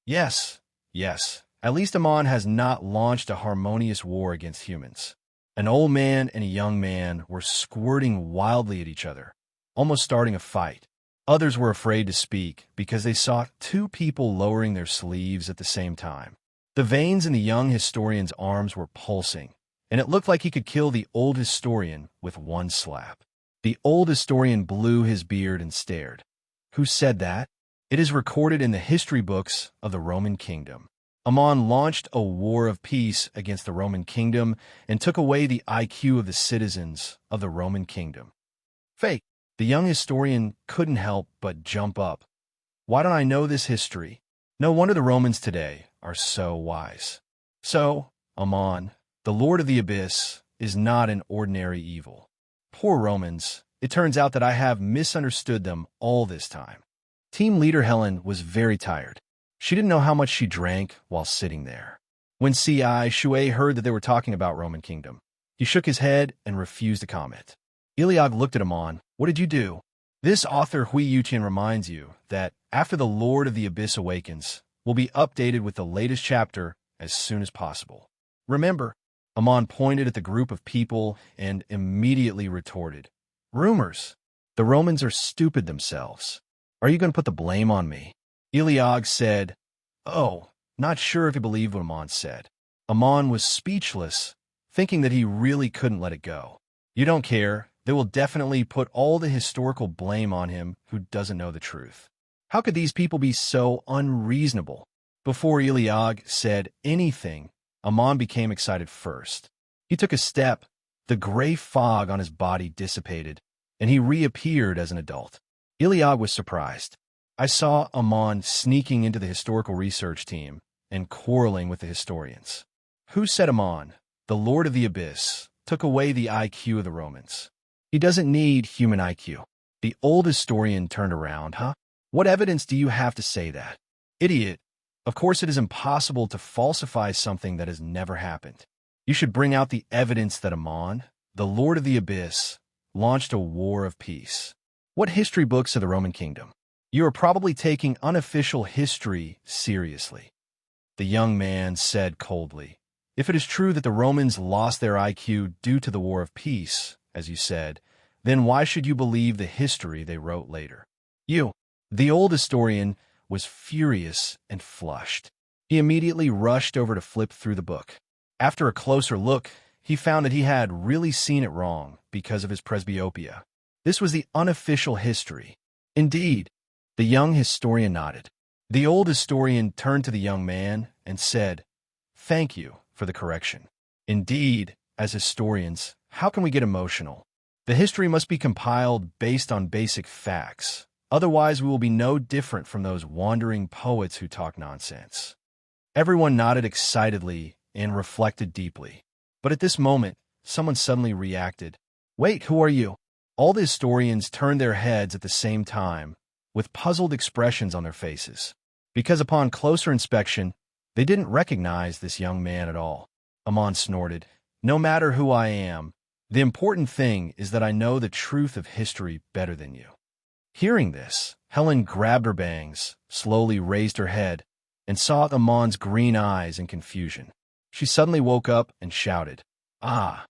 Yes, yes, at least Amon has not launched a harmonious war against humans." An old man and a young man were squirting wildly at each other, almost starting a fight. Others were afraid to speak because they saw two people lowering their sleeves at the same time. The veins in the young historian's arms were pulsing, and it looked like he could kill the old historian with one slap. The old historian blew his beard and stared. Who said that? It is recorded in the history books of the Roman kingdom. Amon launched a war of peace against the Roman kingdom and took away the IQ of the citizens of the Roman kingdom. Fake. The young historian couldn't help but jump up. Why don't I know this history? No wonder the Romans today are so wise. So, Amon, the Lord of the Abyss, is not an ordinary evil. Poor Romans, it turns out that I have misunderstood them all this time. Team leader Helen was very tired. She didn't know how much she drank while sitting there. When Shui heard that they were talking about Roman kingdom, he shook his head and refused to comment. Iliog looked at Amon. What did you do? This author Hui Yuqian reminds you that after the Lord of the Abyss awakens, we'll be updated with the latest chapter as soon as possible. Remember, Amon pointed at the group of people and immediately retorted, "Rumors. The Romans are stupid themselves. Are you going to put the blame on me?" Iliog said, "Oh, not sure if he believed what Amon said." Amon was speechless, thinking that he really couldn't let it go. "You don't care. They will definitely put all the historical blame on him who doesn't know the truth. How could these people be so unreasonable?" Before Iliog said anything, Amon became excited first. He took a step, the gray fog on his body dissipated, and he reappeared as an adult. Iliog was surprised. "I saw Amon sneaking into the historical research team and quarreling with the historians. Who said Amon, the Lord of the Abyss, took away the IQ of the Romans? He doesn't need human IQ." The old historian turned around. "Huh? What evidence do you have to say that? Idiot. Of course it is impossible to falsify something that has never happened. You should bring out the evidence that Amon, the Lord of the Abyss, launched a war of peace. What history books of the Roman kingdom? You are probably taking unofficial history seriously." The young man said coldly, "If it is true that the Romans lost their IQ due to the war of peace, as you said, then why should you believe the history they wrote later?" You. The old historian was furious and flushed. He immediately rushed over to flip through the book. After a closer look, he found that he had really seen it wrong because of his presbyopia. This was the unofficial history. Indeed, the young historian nodded. The old historian turned to the young man and said, "Thank you for the correction. Indeed, as historians, how can we get emotional? The history must be compiled based on basic facts. Otherwise, we will be no different from those wandering poets who talk nonsense." Everyone nodded excitedly and reflected deeply. But at this moment, someone suddenly reacted. "Wait, who are you?" All the historians turned their heads at the same time, with puzzled expressions on their faces, because upon closer inspection, they didn't recognize this young man at all. Amon snorted, "No matter who I am, the important thing is that I know the truth of history better than you." Hearing this, Helen grabbed her bangs, slowly raised her head, and saw Amon's green eyes in confusion. She suddenly woke up and shouted, "Ah!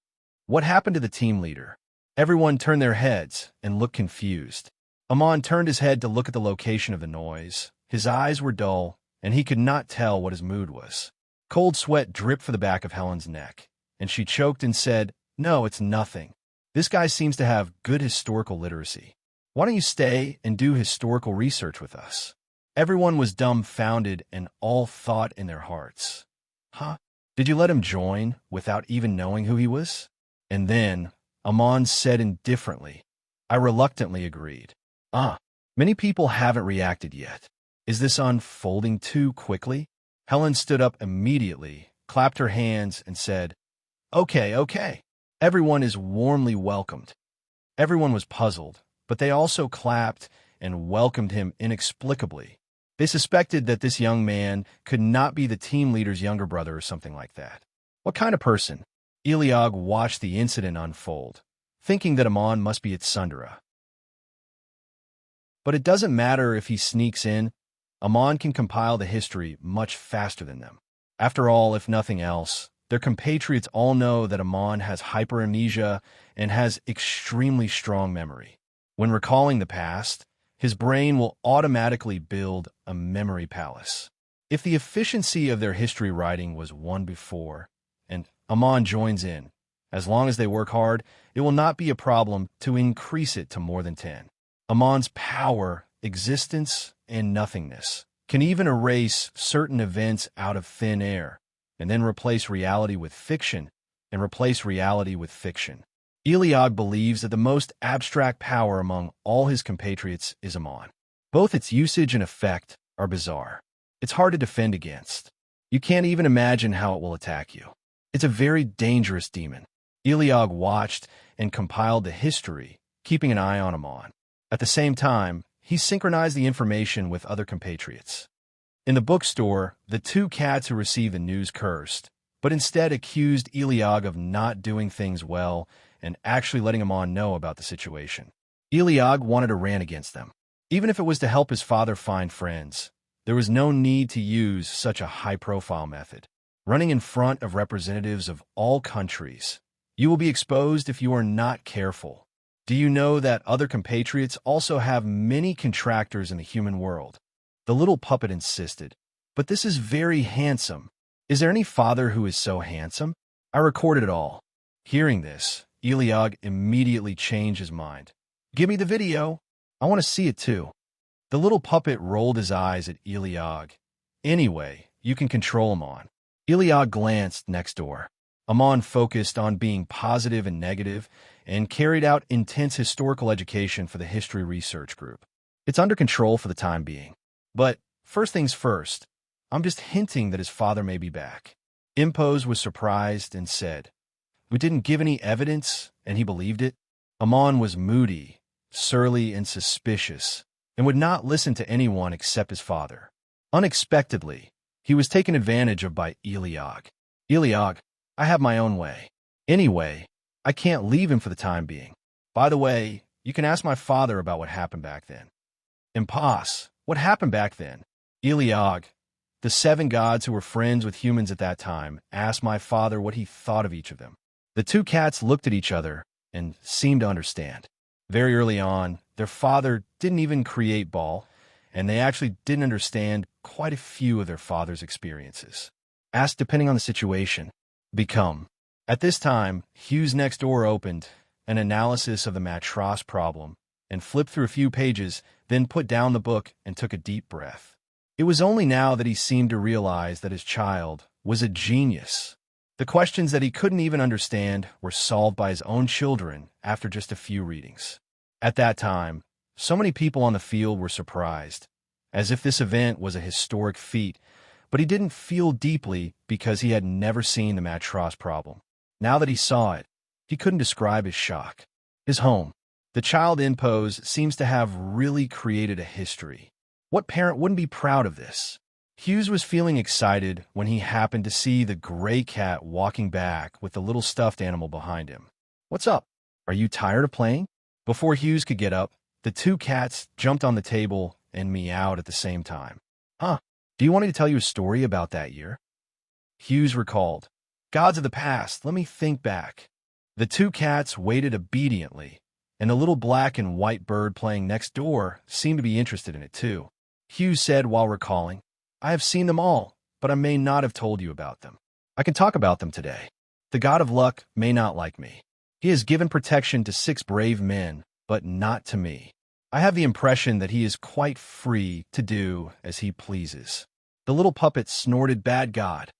What happened to the team leader?" Everyone turned their heads and looked confused. Amon turned his head to look at the location of the noise. His eyes were dull, and he could not tell what his mood was. Cold sweat dripped from the back of Helen's neck, and she choked and said, "No, it's nothing. This guy seems to have good historical literacy. Why don't you stay and do historical research with us?" Everyone was dumbfounded and all thought in their hearts, "Huh? Did you let him join without even knowing who he was?" And then Amon said indifferently, "I reluctantly agreed." Many people haven't reacted yet. Is this unfolding too quickly? Helen stood up immediately, clapped her hands, and said, "Okay, okay." Everyone is warmly welcomed. Everyone was puzzled, but they also clapped and welcomed him inexplicably. They suspected that this young man could not be the team leader's younger brother or something like that. What kind of person? Eliog watched the incident unfold, thinking that Amon must be its Sundara. But it doesn't matter if he sneaks in. Amon can compile the history much faster than them. After all, if nothing else, their compatriots all know that Amon has hyperamnesia and has extremely strong memory. When recalling the past, his brain will automatically build a memory palace. If the efficiency of their history writing was 1 before, and Amon joins in, as long as they work hard, it will not be a problem to increase it to more than 10. Amon's power, existence, and nothingness can even erase certain events out of thin air, and then replace reality with fiction, and replace reality with fiction. Eliog believes that the most abstract power among all his compatriots is Amon. Both its usage and effect are bizarre. It's hard to defend against. You can't even imagine how it will attack you. It's a very dangerous demon. Eliog watched and compiled the history, keeping an eye on Amon. At the same time, he synchronized the information with other compatriots. In the bookstore, the 2 cats who received the news cursed, but instead accused Eliog of not doing things well and actually letting Amon know about the situation. Eliog wanted to rant against them. Even if it was to help his father find friends, there was no need to use such a high-profile method. Running in front of representatives of all countries, you will be exposed if you are not careful. Do you know that other compatriots also have many contractors in the human world? The little puppet insisted. But this is very handsome. Is there any father who is so handsome? I recorded it all. Hearing this, Eliog immediately changed his mind. Give me the video. I want to see it too. The little puppet rolled his eyes at Eliog. Anyway, you can control Amon. Eliog glanced next door. Amon focused on being positive and negative and carried out intense historical education for the history research group. It's under control for the time being. But first things first, I'm just hinting that his father may be back. Impose was surprised and said, "We didn't give any evidence, and he believed it." Amon was moody, surly, and suspicious, and would not listen to anyone except his father. Unexpectedly, he was taken advantage of by Eliog. "Eliog, I have my own way. Anyway, I can't leave him for the time being. By the way, you can ask my father about what happened back then." "Imposs, what happened back then?" "Eliog, the 7 gods who were friends with humans at that time asked my father what he thought of each of them." The 2 cats looked at each other and seemed to understand. Very early on, their father didn't even create Baal, and they actually didn't understand quite a few of their father's experiences. Ask depending on the situation. Become. At this time, Hugh's next door opened an analysis of the matros problem and flipped through a few pages, then put down the book and took a deep breath. It was only now that he seemed to realize that his child was a genius. The questions that he couldn't even understand were solved by his own children after just a few readings. At that time, so many people on the field were surprised, as if this event was a historic feat, but he didn't feel deeply because he had never seen the matros problem. Now that he saw it, he couldn't describe his shock. His home. The child Impose seems to have really created a history. What parent wouldn't be proud of this? Hughes was feeling excited when he happened to see the gray cat walking back with the little stuffed animal behind him. "What's up? Are you tired of playing?" Before Hughes could get up, the 2 cats jumped on the table and meowed at the same time. "Huh? Do you want me to tell you a story about that year?" Hughes recalled. "Gods of the past, let me think back." The 2 cats waited obediently, and the little black and white bird playing next door seemed to be interested in it too. Hughes said while recalling, "I have seen them all, but I may not have told you about them. I can talk about them today. The god of luck may not like me. He has given protection to 6 brave men, but not to me. I have the impression that he is quite free to do as he pleases." The little puppet snorted, "Bad god.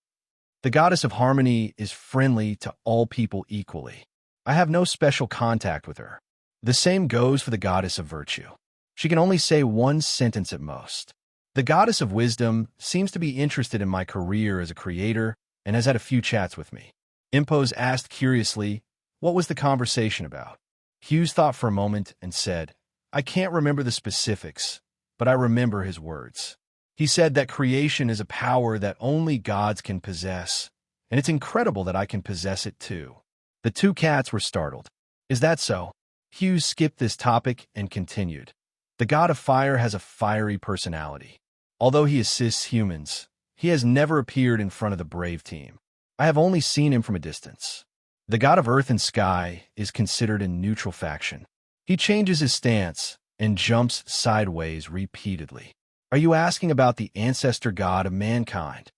The goddess of harmony is friendly to all people equally. I have no special contact with her. The same goes for the goddess of virtue. She can only say 1 sentence at most. The goddess of wisdom seems to be interested in my career as a creator and has had a few chats with me. Impos asked curiously, what was the conversation about? Hughes thought for a moment and said, I can't remember the specifics, but I remember his words. He said that creation is a power that only gods can possess, and it's incredible that I can possess it too. The two cats were startled. Is that so? Hughes skipped this topic and continued. The god of fire has a fiery personality. Although he assists humans, he has never appeared in front of the brave team. I have only seen him from a distance. The god of earth and sky is considered a neutral faction. He changes his stance and jumps sideways repeatedly. Are you asking about the ancestor god of mankind?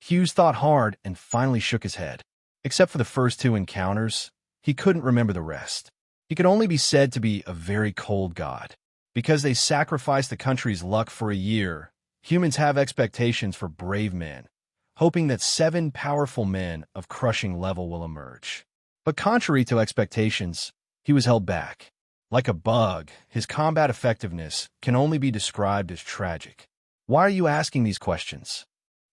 Hughes thought hard and finally shook his head. Except for the first two encounters, he couldn't remember the rest. He could only be said to be a very cold god. Because they sacrificed the country's luck for a year, humans have expectations for brave men, hoping that 7 powerful men of crushing level will emerge. But contrary to expectations, he was held back. Like a bug, his combat effectiveness can only be described as tragic. Why are you asking these questions?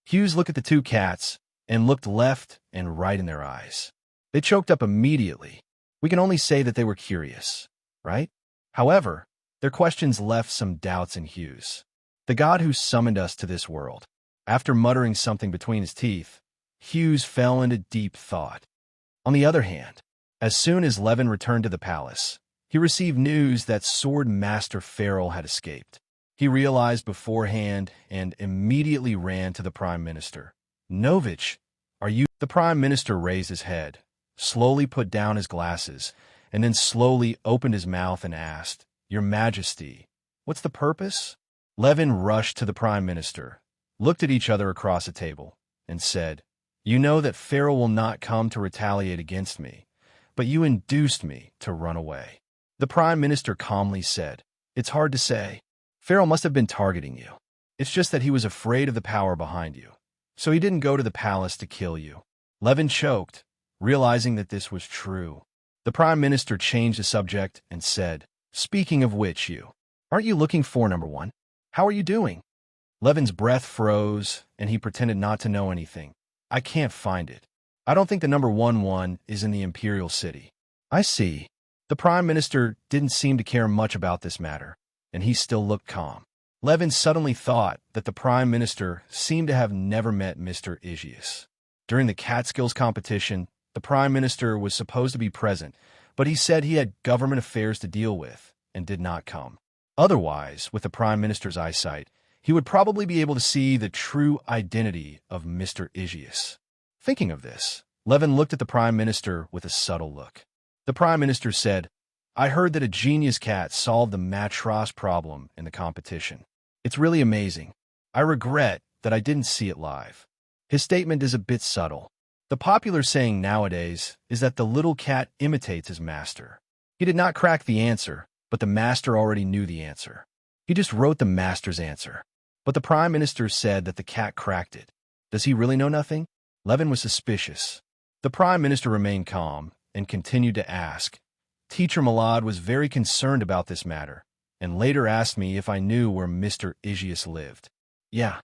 Hughes looked at the two cats and looked left and right in their eyes. They choked up immediately. We can only say that they were curious, right? However, their questions left some doubts in Hughes. The god who summoned us to this world. After muttering something between his teeth, Hughes fell into deep thought. On the other hand, as soon as Levin returned to the palace, he received news that Sword Master Farrell had escaped. He realized beforehand and immediately ran to the Prime Minister. Novich, are you? The Prime Minister raised his head, slowly put down his glasses, and then slowly opened his mouth and asked, Your Majesty, what's the purpose? Levin rushed to the Prime Minister, looked at each other across a table, and said, You know that Farrell will not come to retaliate against me, but you induced me to run away. The Prime Minister calmly said, It's hard to say. Farrell must have been targeting you. It's just that he was afraid of the power behind you, so he didn't go to the palace to kill you. Levin choked, realizing that this was true. The Prime Minister changed the subject and said, Speaking of which, aren't you looking for number 1? How are you doing? Levin's breath froze, and he pretended not to know anything. I can't find it. I don't think the number 1 is in the Imperial City. I see. The Prime Minister didn't seem to care much about this matter, and he still looked calm. Levin suddenly thought that the Prime Minister seemed to have never met Mr. Aegeus. During the Catskills competition, the Prime Minister was supposed to be present, but he said he had government affairs to deal with and did not come. Otherwise, with the Prime Minister's eyesight, he would probably be able to see the true identity of Mr. Aegeus. Thinking of this, Levin looked at the Prime Minister with a subtle look. The Prime Minister said, I heard that a genius cat solved the matros problem in the competition. It's really amazing. I regret that I didn't see it live. His statement is a bit subtle. The popular saying nowadays is that the little cat imitates his master. He did not crack the answer, but the master already knew the answer. He just wrote the master's answer. But the Prime Minister said that the cat cracked it. Does he really know nothing? Levin was suspicious. The Prime Minister remained calm and continued to ask. Teacher Malad was very concerned about this matter, and later asked me if I knew where Mr. Aegeus lived. Yeah.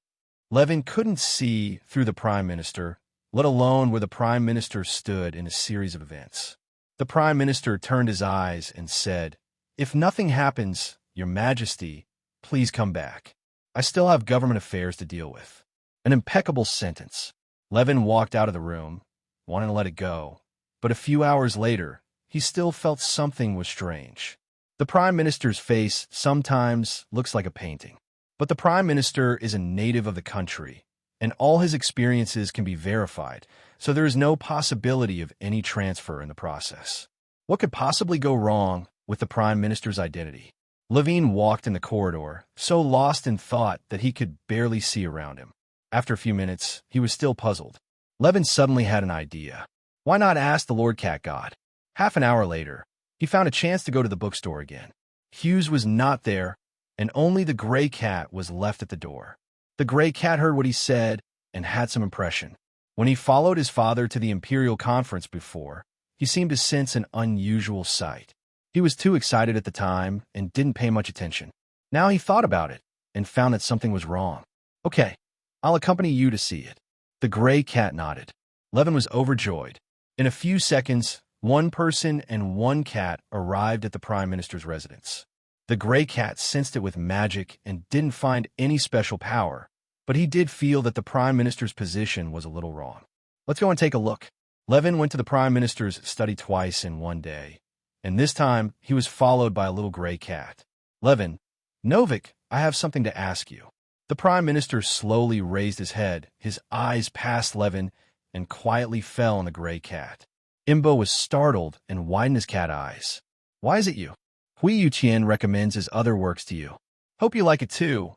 Levin couldn't see through the Prime Minister, let alone where the Prime Minister stood in a series of events. The Prime Minister turned his eyes and said, If nothing happens, Your Majesty, please come back. I still have government affairs to deal with. An impeccable sentence. Levin walked out of the room, wanting to let it go, but a few hours later, he still felt something was strange. The Prime Minister's face sometimes looks like a painting. But the Prime Minister is a native of the country, and all his experiences can be verified, so there is no possibility of any transfer in the process. What could possibly go wrong with the Prime Minister's identity? Levine walked in the corridor, so lost in thought that he could barely see around him. After a few minutes, he was still puzzled. Levin suddenly had an idea. Why not ask the Lord Cat God? Half an hour later, he found a chance to go to the bookstore again. Hughes was not there, and only the gray cat was left at the door. The gray cat heard what he said and had some impression. When he followed his father to the Imperial Conference before, he seemed to sense an unusual sight. He was too excited at the time and didn't pay much attention. Now he thought about it, and found that something was wrong. Okay, I'll accompany you to see it. The gray cat nodded. Levin was overjoyed. In a few seconds, one person and one cat arrived at the Prime Minister's residence. The gray cat sensed it with magic and didn't find any special power, but he did feel that the Prime Minister's position was a little wrong. Let's go and take a look. Levin went to the Prime Minister's study twice in one day, and this time he was followed by a little gray cat. Levin, Novik, I have something to ask you. The Prime Minister slowly raised his head, his eyes passed Levin, and quietly fell on the gray cat. Imbo was startled and widened his cat eyes. Why is it you? Hui Yuqian recommends his other works to you. Hope you like it too.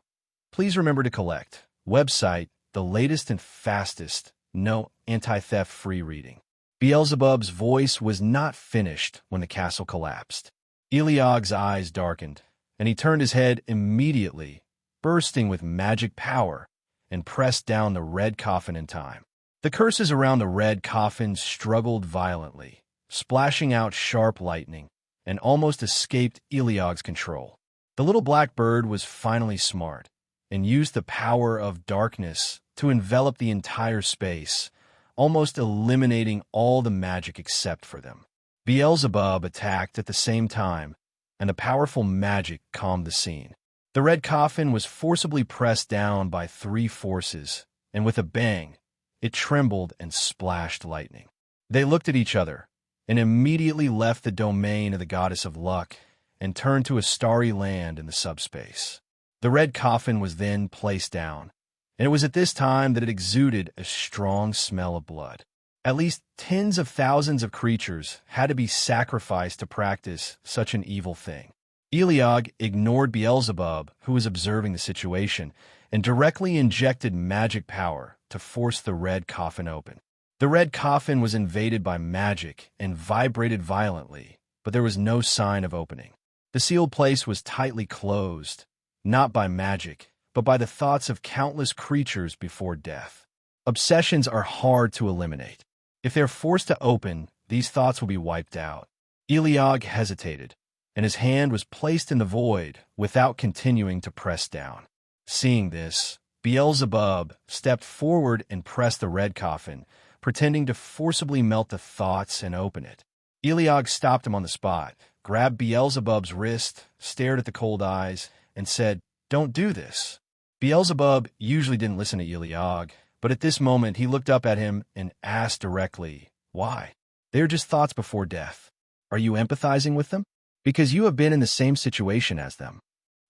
Please remember to collect. Website, the latest and fastest, no anti-theft free reading. Beelzebub's voice was not finished when the castle collapsed. Eliog's eyes darkened, and he turned his head immediately, bursting with magic power, and pressed down the red coffin in time. The curses around the red coffin struggled violently, splashing out sharp lightning, and almost escaped Eliog's control. The little black bird was finally smart, and used the power of darkness to envelop the entire space, almost eliminating all the magic except for them. Beelzebub attacked at the same time, and the powerful magic calmed the scene. The red coffin was forcibly pressed down by three forces, and with a bang, it trembled and splashed lightning. They looked at each other, and immediately left the domain of the goddess of luck and turned to a starry land in the subspace. The red coffin was then placed down, and it was at this time that it exuded a strong smell of blood. At least tens of thousands of creatures had to be sacrificed to practice such an evil thing. Eliog ignored Beelzebub, who was observing the situation, and directly injected magic power to force the red coffin open. The red coffin was invaded by magic and vibrated violently, but there was no sign of opening. The sealed place was tightly closed, not by magic, but by the thoughts of countless creatures before death. Obsessions are hard to eliminate. If they're forced to open, these thoughts will be wiped out. Eliog hesitated, and his hand was placed in the void without continuing to press down. Seeing this, Beelzebub stepped forward and pressed the red coffin, pretending to forcibly melt the thoughts and open it. Eliog stopped him on the spot, grabbed Beelzebub's wrist, stared at the cold eyes, and said, "Don't do this." Beelzebub usually didn't listen to Eliog, but at this moment he looked up at him and asked directly, "Why?" "They are just thoughts before death. Are you empathizing with them? Because you have been in the same situation as them."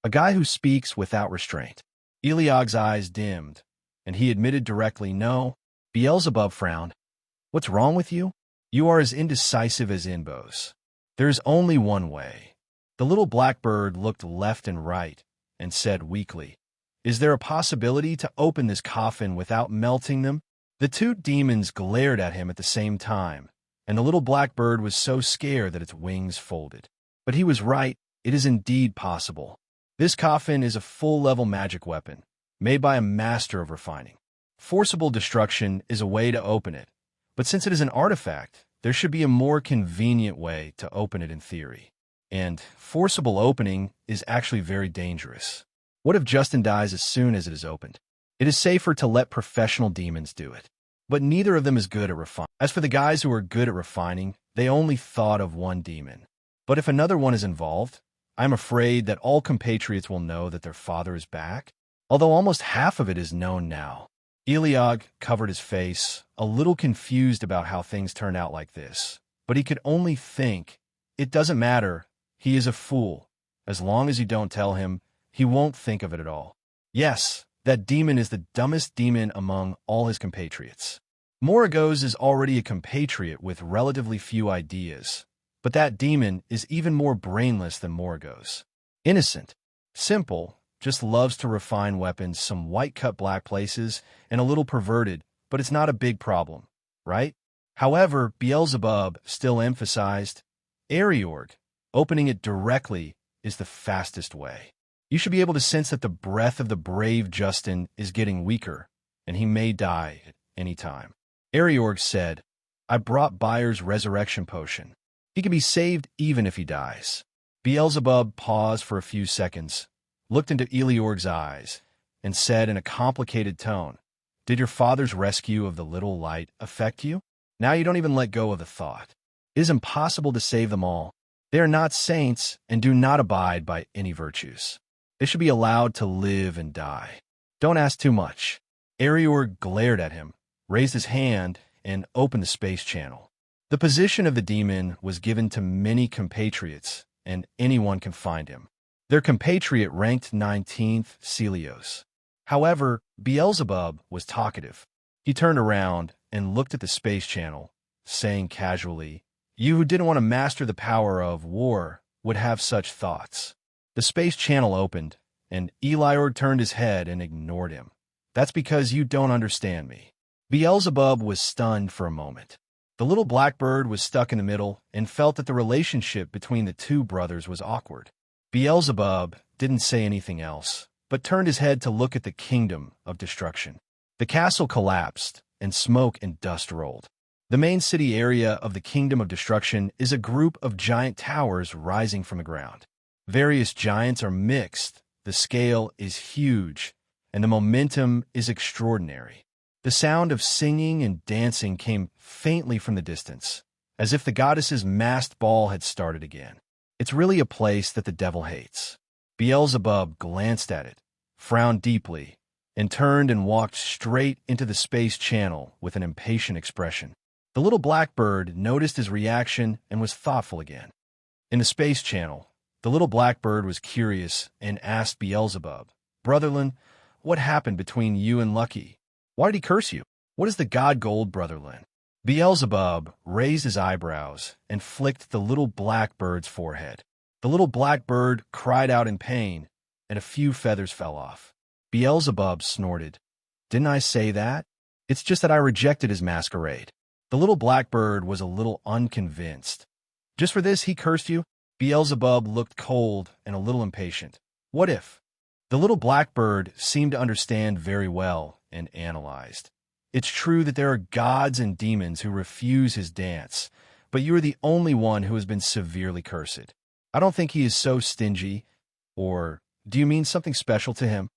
A guy who speaks without restraint. Eliog's eyes dimmed, and he admitted directly, "No." Beelzebub frowned. "What's wrong with you? You are as indecisive as Inbo's. There's only one way." The little blackbird looked left and right and said weakly, "Is there a possibility to open this coffin without melting them?" The two demons glared at him at the same time, and the little blackbird was so scared that its wings folded. But he was right. It is indeed possible. This coffin is a full-level magic weapon, made by a master of refining. Forcible destruction is a way to open it, but since it is an artifact, there should be a more convenient way to open it in theory. And forcible opening is actually very dangerous. What if Justin dies as soon as it is opened? It is safer to let professional demons do it. But neither of them is good at refining. As for the guys who are good at refining, they only thought of one demon. But if another one is involved, I'm afraid that all compatriots will know that their father is back, although almost half of it is known now. Eliog covered his face, a little confused about how things turned out like this, but he could only think, it doesn't matter, he is a fool. As long as you don't tell him, he won't think of it at all. Yes, that demon is the dumbest demon among all his compatriots. Moragos is already a compatriot with relatively few ideas, but that demon is even more brainless than Moragos. Innocent, simple, just loves to refine weapons, some white-cut black places, and a little perverted, but it's not a big problem, right? However, Beelzebub still emphasized, Ariorg, opening it directly is the fastest way. You should be able to sense that the breath of the brave Justin is getting weaker, and he may die at any time. Ariorg said, I brought Bayer's resurrection potion. He can be saved even if he dies. Beelzebub paused for a few seconds, looked into Eliorg's eyes, and said in a complicated tone, "Did your father's rescue of the little light affect you? Now you don't even let go of the thought. It is impossible to save them all. They are not saints and do not abide by any virtues. They should be allowed to live and die. Don't ask too much." Eliorg glared at him, raised his hand, and opened the space channel. The position of the demon was given to many compatriots, and anyone can find him. Their compatriot ranked 19th, Celios. However, Beelzebub was talkative. He turned around and looked at the space channel, saying casually, "You who didn't want to master the power of war would have such thoughts." The space channel opened, and Eliorg turned his head and ignored him. "That's because you don't understand me." Beelzebub was stunned for a moment. The little blackbird was stuck in the middle and felt that the relationship between the two brothers was awkward. Beelzebub didn't say anything else, but turned his head to look at the kingdom of destruction. The castle collapsed, and smoke and dust rolled. The main city area of the kingdom of destruction is a group of giant towers rising from the ground. Various giants are mixed, the scale is huge, and the momentum is extraordinary. The sound of singing and dancing came faintly from the distance, as if the goddess's masked ball had started again. It's really a place that the devil hates. Beelzebub glanced at it, frowned deeply, and turned and walked straight into the space channel with an impatient expression. The little blackbird noticed his reaction and was thoughtful again. In the space channel, the little blackbird was curious and asked Beelzebub, "Brotherlin, what happened between you and Lucky? Why did he curse you? What is the god gold, Brotherlin?" Beelzebub raised his eyebrows and flicked the little blackbird's forehead. The little blackbird cried out in pain, and a few feathers fell off. Beelzebub snorted, "Didn't I say that? It's just that I rejected his masquerade." The little blackbird was a little unconvinced. "Just for this he cursed you?" Beelzebub looked cold and a little impatient. "What if?" The little blackbird seemed to understand very well and analyzed. "It's true that there are gods and demons who refuse his dance, but you are the only one who has been severely cursed. I don't think he is so stingy. Or do you mean something special to him?"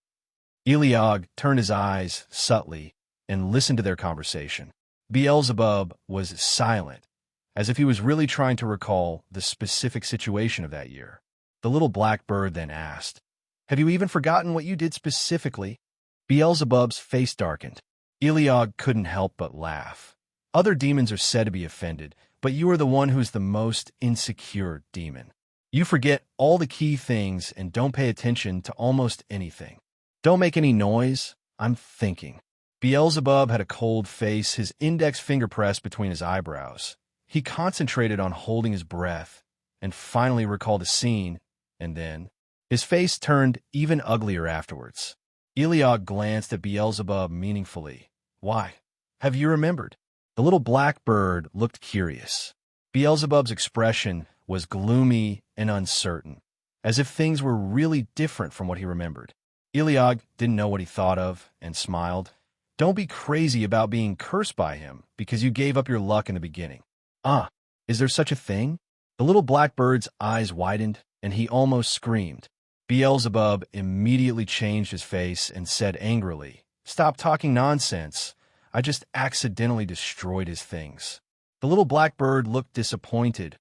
Eliog turned his eyes subtly and listened to their conversation. Beelzebub was silent, as if he was really trying to recall the specific situation of that year. The little blackbird then asked, "Have you even forgotten what you did specifically?" Beelzebub's face darkened. Eliog couldn't help but laugh. "Other demons are said to be offended, but you are the one who is the most insecure demon. You forget all the key things and don't pay attention to almost anything. Don't make any noise. I'm thinking." Beelzebub had a cold face, his index finger pressed between his eyebrows. He concentrated on holding his breath and finally recalled a scene, and then his face turned even uglier afterwards. Eliog glanced at Beelzebub meaningfully. "Why? Have you remembered?" The little blackbird looked curious. Beelzebub's expression was gloomy and uncertain, as if things were really different from what he remembered. Eliog didn't know what he thought of and smiled. "Don't be crazy about being cursed by him because you gave up your luck in the beginning." "Ah, is there such a thing?" The little blackbird's eyes widened, and he almost screamed. Beelzebub immediately changed his face and said angrily, "Stop talking nonsense. I just accidentally destroyed his things." The little blackbird looked disappointed.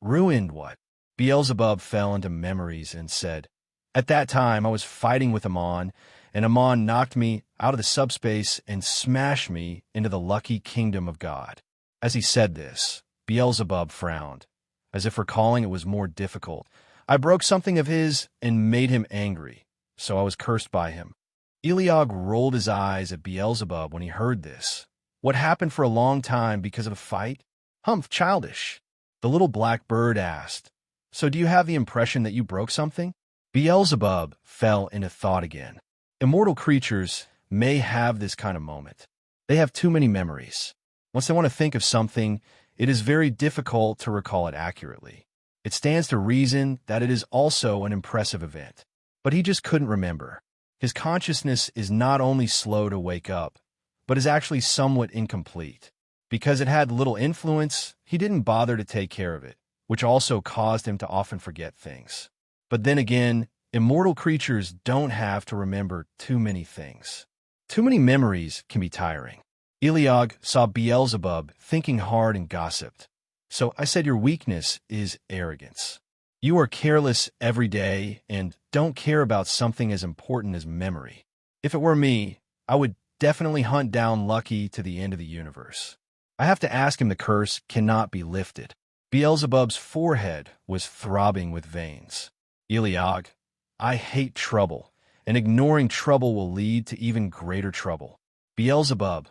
"Ruined what?" Beelzebub fell into memories and said, "At that time I was fighting with Amon, and Amon knocked me out of the subspace and smashed me into the lucky kingdom of God." As he said this, Beelzebub frowned, as if recalling it was more difficult. "I broke something of his and made him angry, so I was cursed by him." Eliog rolled his eyes at Beelzebub when he heard this. "What happened for a long time because of a fight?" "Humph, childish." The little blackbird asked, "So do you have the impression that you broke something?" Beelzebub fell into thought again. Immortal creatures may have this kind of moment. They have too many memories. Once they want to think of something, it is very difficult to recall it accurately. It stands to reason that it is also an impressive event. But he just couldn't remember. His consciousness is not only slow to wake up, but is actually somewhat incomplete. Because it had little influence, he didn't bother to take care of it, which also caused him to often forget things. But then again, Immortal creatures don't have to remember too many things. Too many memories can be tiring. Eliog saw Beelzebub thinking hard and gossiped. So I said your weakness is arrogance. You are careless every day and don't care about something as important as memory. If it were me, I would definitely hunt down Lucky to the end of the universe. I have to ask him the curse cannot be lifted. Beelzebub's forehead was throbbing with veins. Eliog, I hate trouble, and ignoring trouble will lead to even greater trouble. Beelzebub,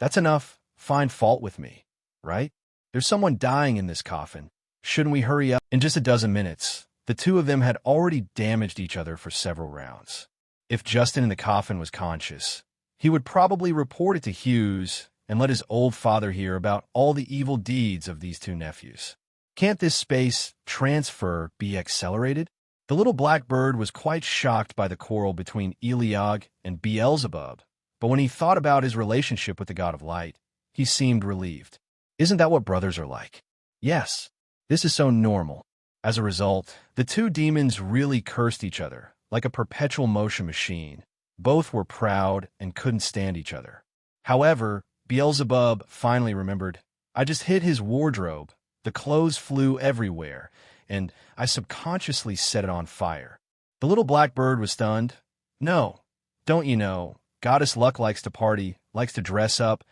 that's enough. Find fault with me, right? There's someone dying in this coffin. Shouldn't we hurry up? In just a dozen minutes, the two of them had already damaged each other for several rounds. If Justin in the coffin was conscious, he would probably report it to Hughes and let his old father hear about all the evil deeds of these two nephews. Can't this space transfer be accelerated? The little black bird was quite shocked by the quarrel between Eliog and Beelzebub, but when he thought about his relationship with the god of light, he seemed relieved. Isn't that what brothers are like? Yes, this is so normal. As a result, the two demons really cursed each other, like a perpetual motion machine. Both were proud and couldn't stand each other. However, Beelzebub finally remembered, I just hit his wardrobe. The clothes flew everywhere, and I subconsciously set it on fire. The little black bird was stunned. No, don't you know, Goddess Luck likes to party, likes to dress up,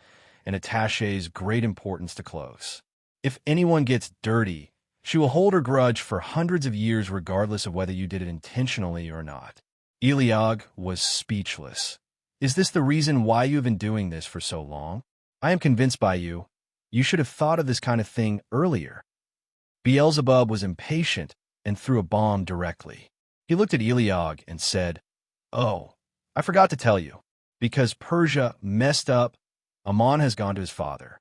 and attaches great importance to clothes. If anyone gets dirty, she will hold her grudge for hundreds of years regardless of whether you did it intentionally or not. Eliog was speechless. Is this the reason why you have been doing this for so long? I am convinced by you. You should have thought of this kind of thing earlier. Beelzebub was impatient and threw a bomb directly. He looked at Eliog and said, Oh, I forgot to tell you. Because Persia messed up, Amon has gone to his father.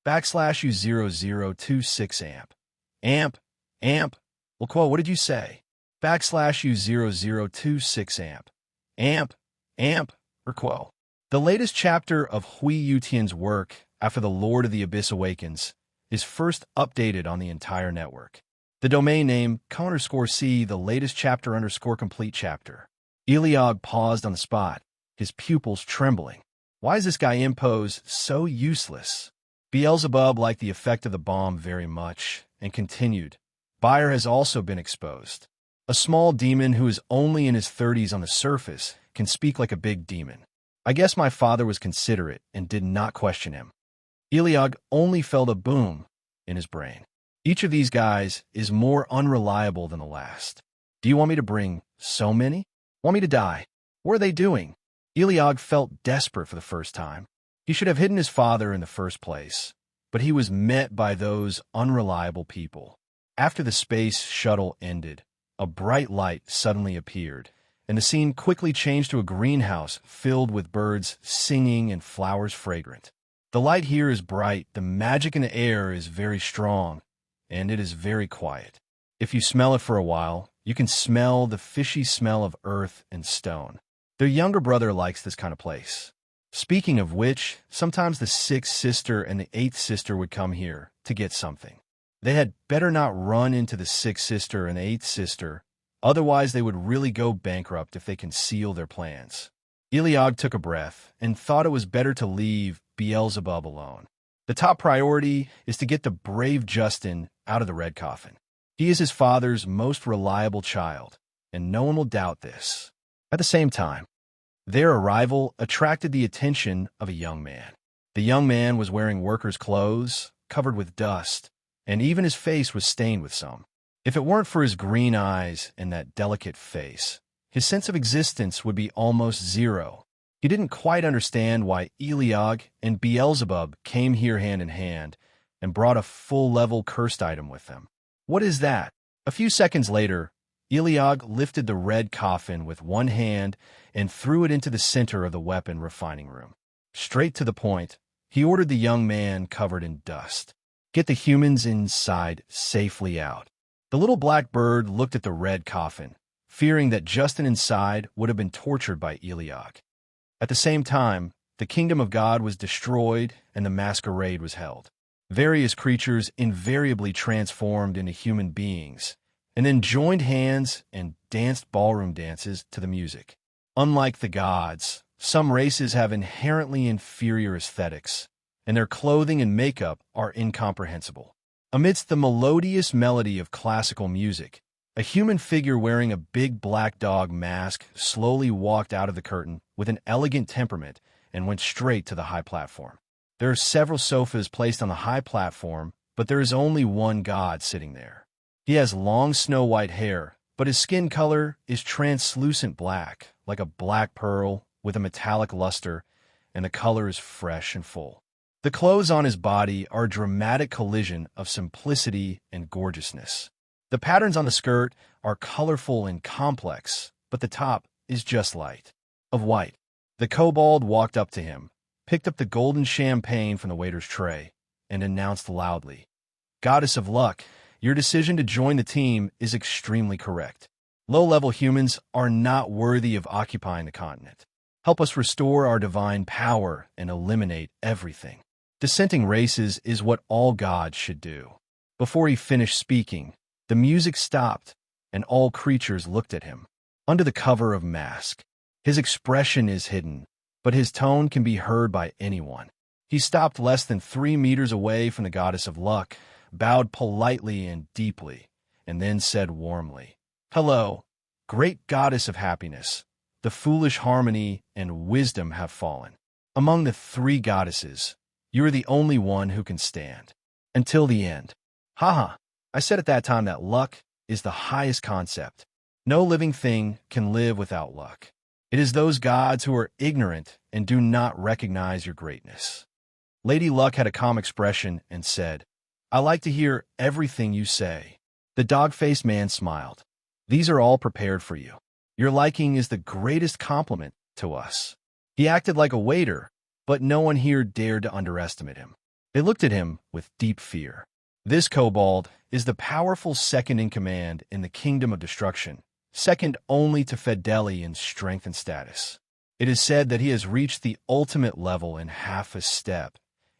/U0026 amp. Amp. Well, quote, what did you say? /U0026 amp. Amp. Or quo. The latest chapter of Hui Yutian's work after the Lord of the Abyss awakens is first updated on the entire network. The domain name _C, the latest chapter _complete chapter. Eliog paused on the spot, his pupils trembling. Why is this guy Impose so useless? Beelzebub liked the effect of the bomb very much and continued. Bayer has also been exposed. A small demon who is only in his 30s on the surface can speak like a big demon. I guess my father was considerate and did not question him. Eliog only felt a boom in his brain. Each of these guys is more unreliable than the last. Do you want me to bring so many? Want me to die? What are they doing? Eliog felt desperate for the first time. He should have hidden his father in the first place, but he was met by those unreliable people. After the space shuttle ended, a bright light suddenly appeared, and the scene quickly changed to a greenhouse filled with birds singing and flowers fragrant. The light here is bright, the magic in the air is very strong, and it is very quiet. If you smell it for a while, you can smell the fishy smell of earth and stone. Their younger brother likes this kind of place. Speaking of which, sometimes the sixth sister and the eighth sister would come here to get something. They had better not run into the sixth sister and the eighth sister, otherwise they would really go bankrupt if they conceal their plans. Eliog took a breath and thought it was better to leave Beelzebub alone. The top priority is to get the brave Justin out of the red coffin. He is his father's most reliable child, and no one will doubt this. At the same time, their arrival attracted the attention of a young man. The young man was wearing workers' clothes, covered with dust, and even his face was stained with some. If it weren't for his green eyes and that delicate face, his sense of existence would be almost zero. He didn't quite understand why Eliog and Beelzebub came here hand in hand and brought a full-level cursed item with them. What is that? A few seconds later, Eliog lifted the red coffin with one hand and threw it into the center of the weapon refining room. Straight to the point, he ordered the young man covered in dust. Get the humans inside safely out. The little black bird looked at the red coffin, fearing that Justin inside would have been tortured by Eliog. At the same time, the kingdom of God was destroyed and the masquerade was held. Various creatures invariably transformed into human beings, and then joined hands and danced ballroom dances to the music. Unlike the gods, some races have inherently inferior aesthetics, and their clothing and makeup are incomprehensible. Amidst the melodious melody of classical music, a human figure wearing a big black dog mask slowly walked out of the curtain with an elegant temperament and went straight to the high platform. There are several sofas placed on the high platform, but there is only one god sitting there. He has long snow-white hair, but his skin color is translucent black, like a black pearl with a metallic luster, and the color is fresh and full. The clothes on his body are a dramatic collision of simplicity and gorgeousness. The patterns on the skirt are colorful and complex, but the top is just light, of white. The kobold walked up to him, picked up the golden champagne from the waiter's tray, and announced loudly, "Goddess of Luck, your decision to join the team is extremely correct. Low-level humans are not worthy of occupying the continent. Help us restore our divine power and eliminate everything. Dissenting races is what all gods should do." Before he finished speaking, the music stopped, and all creatures looked at him. Under the cover of mask, his expression is hidden, but his tone can be heard by anyone. He stopped less than 3 meters away from the goddess of luck, bowed politely and deeply, and then said warmly, "Hello, great goddess of happiness. The foolish harmony and wisdom have fallen. Among the 3 goddesses, you are the only one who can stand. Until the end." Haha, I said at that time that luck is the highest concept. No living thing can live without luck. It is those gods who are ignorant and do not recognize your greatness. Lady Luck had a calm expression and said, "I like to hear everything you say." The dog-faced man smiled. "These are all prepared for you. Your liking is the greatest compliment to us." He acted like a waiter, but no one here dared to underestimate him. They looked at him with deep fear. This kobold is the powerful second-in-command in the Kingdom of Destruction, second only to Fedeli in strength and status. It is said that he has reached the ultimate level in half a step,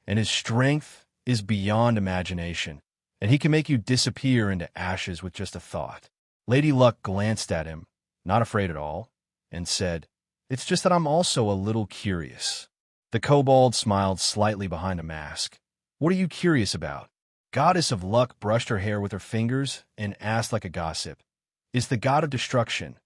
and his strength is beyond imagination, and he can make you disappear into ashes with just a thought. Lady Luck glanced at him, not afraid at all, and said, "It's just that I'm also a little curious." The kobold smiled slightly behind a mask. "What are you curious about?" Goddess of Luck brushed her hair with her fingers and asked like a gossip, "Is the god of destruction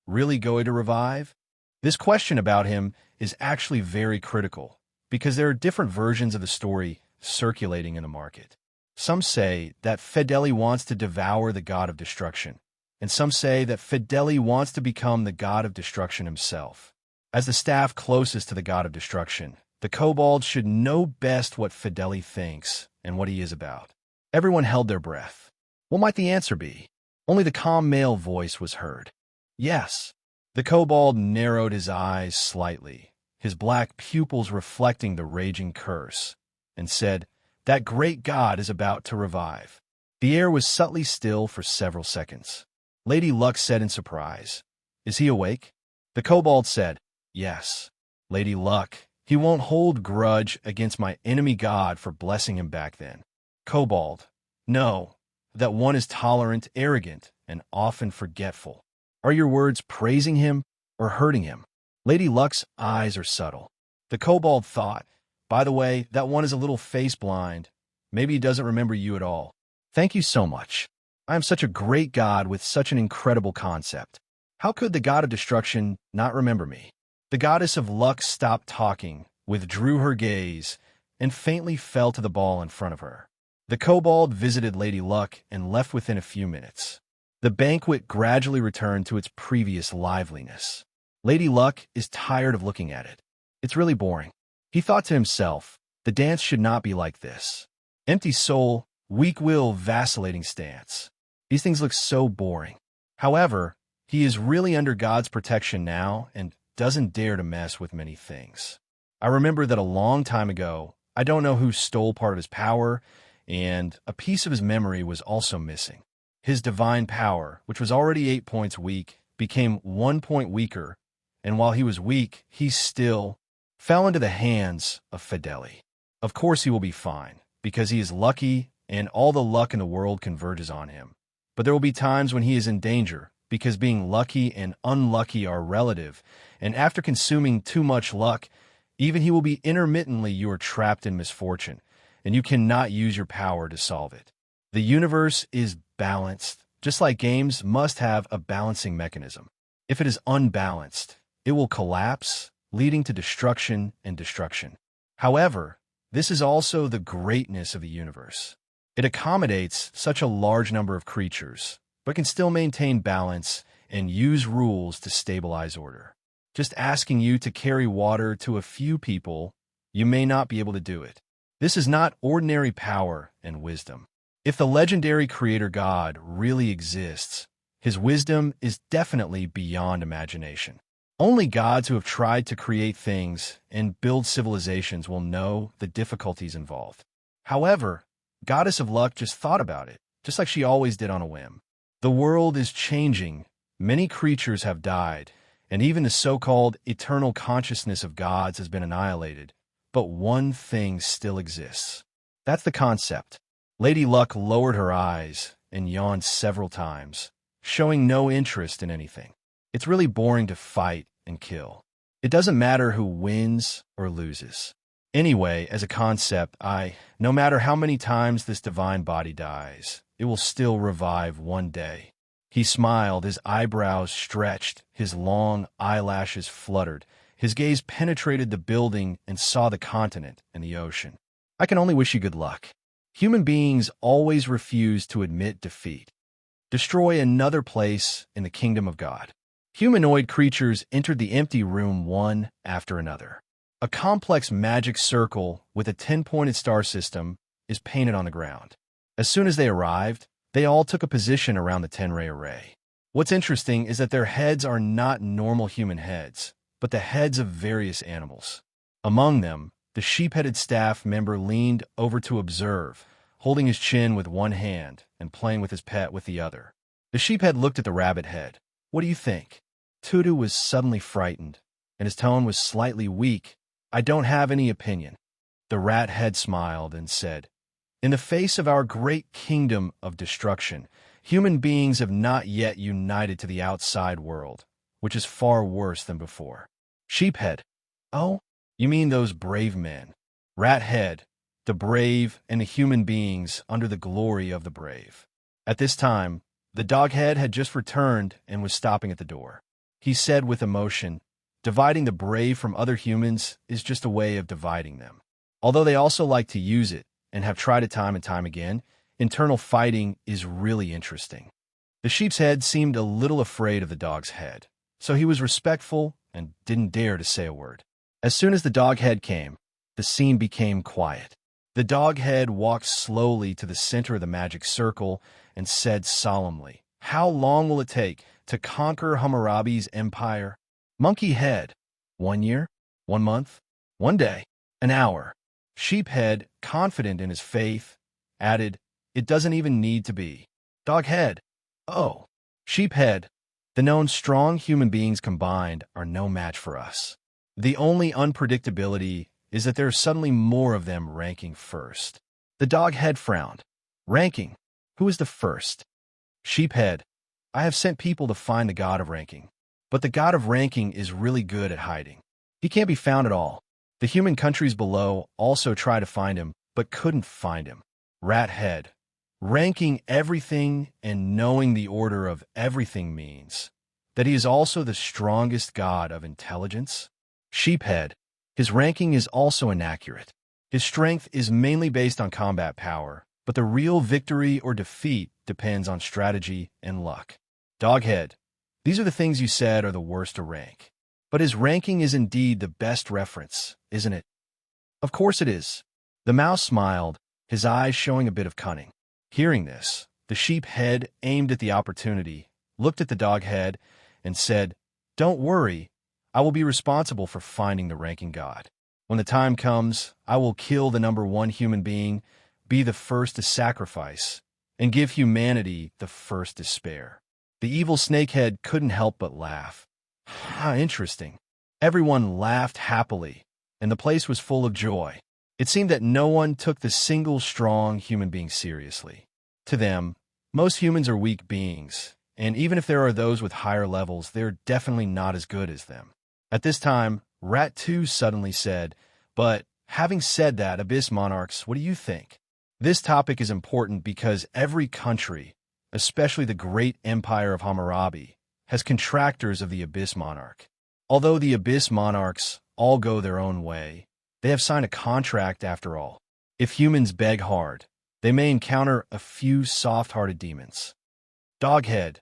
really going to revive?" This question about him is actually very critical, because there are different versions of the story circulating in the market. Some say that Fedeli wants to devour the god of destruction, and some say that Fedeli wants to become the god of destruction himself. As the staff closest to the god of destruction, the kobold should know best what Fedeli thinks and what he is about. Everyone held their breath. What might the answer be? Only the calm male voice was heard. "Yes." The kobold narrowed his eyes slightly, his black pupils reflecting the raging curse, and said, "That great god is about to revive." The air was subtly still for several seconds. Lady Luck said in surprise, "Is he awake?" The kobold said, "Yes." Lady Luck, "He won't hold grudge against my enemy god for blessing him back then." Kobold, "No, that one is tolerant, arrogant, and often forgetful." Are your words praising him or hurting him? Lady Luck's eyes are subtle. The kobold thought, "By the way, that one is a little face-blind. Maybe he doesn't remember you at all. Thank you so much. I am such a great god with such an incredible concept. How could the god of destruction not remember me?" The goddess of luck stopped talking, withdrew her gaze, and faintly fell to the ball in front of her. The kobold visited Lady Luck and left within a few minutes. The banquet gradually returned to its previous liveliness. Lady Luck is tired of looking at it. It's really boring. He thought to himself, the dance should not be like this. Empty soul, weak will, vacillating stance. These things look so boring. However, he is really under God's protection now and doesn't dare to mess with many things. I remember that a long time ago, I don't know who stole part of his power, and a piece of his memory was also missing. His divine power, which was already 8 points weak, became 1 point weaker, and while he was weak, he still fell into the hands of Fedeli. Of course he will be fine, because he is lucky and all the luck in the world converges on him. but there will be times when he is in danger, because being lucky and unlucky are relative, and after consuming too much luck, even he will be intermittently you are trapped in misfortune, and you cannot use your power to solve it. The universe is balanced, just like games must have a balancing mechanism. If it is unbalanced, it will collapse, leading to destruction and destruction. However, this is also the greatness of the universe. It accommodates such a large number of creatures, but can still maintain balance and use rules to stabilize order. Just asking you to carry water to a few people, you may not be able to do it. This is not ordinary power and wisdom. If the legendary creator God really exists, his wisdom is definitely beyond imagination. Only gods who have tried to create things and build civilizations will know the difficulties involved. However, Goddess of Luck just thought about it, just like she always did on a whim. The world is changing, many creatures have died, and even the so-called eternal consciousness of gods has been annihilated. But one thing still exists. That's the concept. Lady Luck lowered her eyes and yawned several times, showing no interest in anything. It's really boring to fight and kill. It doesn't matter who wins or loses. Anyway, as a concept, no matter how many times this divine body dies, it will still revive one day. He smiled, his eyebrows stretched, his long eyelashes fluttered. His gaze penetrated the building and saw the continent and the ocean. I can only wish you good luck. Human beings always refuse to admit defeat. Destroy another place in the kingdom of God. Humanoid creatures entered the empty room one after another. A complex magic circle with a 10-pointed star system is painted on the ground. As soon as they arrived, they all took a position around the 10-ray array. What's interesting is that their heads are not normal human heads, but the heads of various animals. Among them, the sheep-headed staff member leaned over to observe, holding his chin with one hand and playing with his pet with the other. The sheephead looked at the rabbit head. "What do you think?" Tutu was suddenly frightened, and his tone was slightly weak. "I don't have any opinion." The rat head smiled and said, "In the face of our great kingdom of destruction, human beings have not yet united to the outside world, which is far worse than before." Sheephead: "Oh, you mean those brave men?" Rat head: "The brave and the human beings under the glory of the brave." At this time, the dog head had just returned and was stopping at the door. He said with emotion, "Dividing the brave from other humans is just a way of dividing them. Although they also like to use it and have tried it time and time again, internal fighting is really interesting." The sheep's head seemed a little afraid of the dog's head, so he was respectful and didn't dare to say a word. As soon as the dog head came, the scene became quiet. The dog head walked slowly to the center of the magic circle and said solemnly, "How long will it take to conquer Hammurabi's empire?" Monkey head: "1 year, 1 month, 1 day, an hour." Sheephead, confident in his faith, added, "It doesn't even need to be." Dog head: "Oh." Sheephead: "The known strong human beings combined are no match for us. The only unpredictability is that there are suddenly more of them ranking first." The dog head frowned. "Ranking? Who is the first?" Sheephead: "I have sent people to find the god of ranking. But the god of ranking is really good at hiding. He can't be found at all. The human countries below also try to find him, but couldn't find him." Rat head: "Ranking everything and knowing the order of everything means that he is also the strongest god of intelligence?" Sheephead: "His ranking is also inaccurate. His strength is mainly based on combat power, but the real victory or defeat depends on strategy and luck." Doghead: "These are the things you said are the worst to rank. But his ranking is indeed the best reference, isn't it?" "Of course it is." The mouse smiled, his eyes showing a bit of cunning. Hearing this, the sheep head aimed at the opportunity, looked at the dog head, and said, "Don't worry, I will be responsible for finding the ranking god. When the time comes, I will kill the number 1 human being, be the first to sacrifice, and give humanity the first despair." The evil snakehead couldn't help but laugh. "How interesting." Everyone laughed happily, and the place was full of joy. It seemed that no one took the single strong human being seriously. To them, Most humans are weak beings, and even if there are those with higher levels, they're definitely not as good as them. At this time, Rat 2 suddenly said, "But having said that, Abyss Monarchs, what do you think?" This topic is important because every country, especially the great empire of Hammurabi, has contractors of the Abyss Monarch. Although the Abyss Monarchs all go their own way, they have signed a contract after all. If humans beg hard, they may encounter a few soft-hearted demons. Doghead,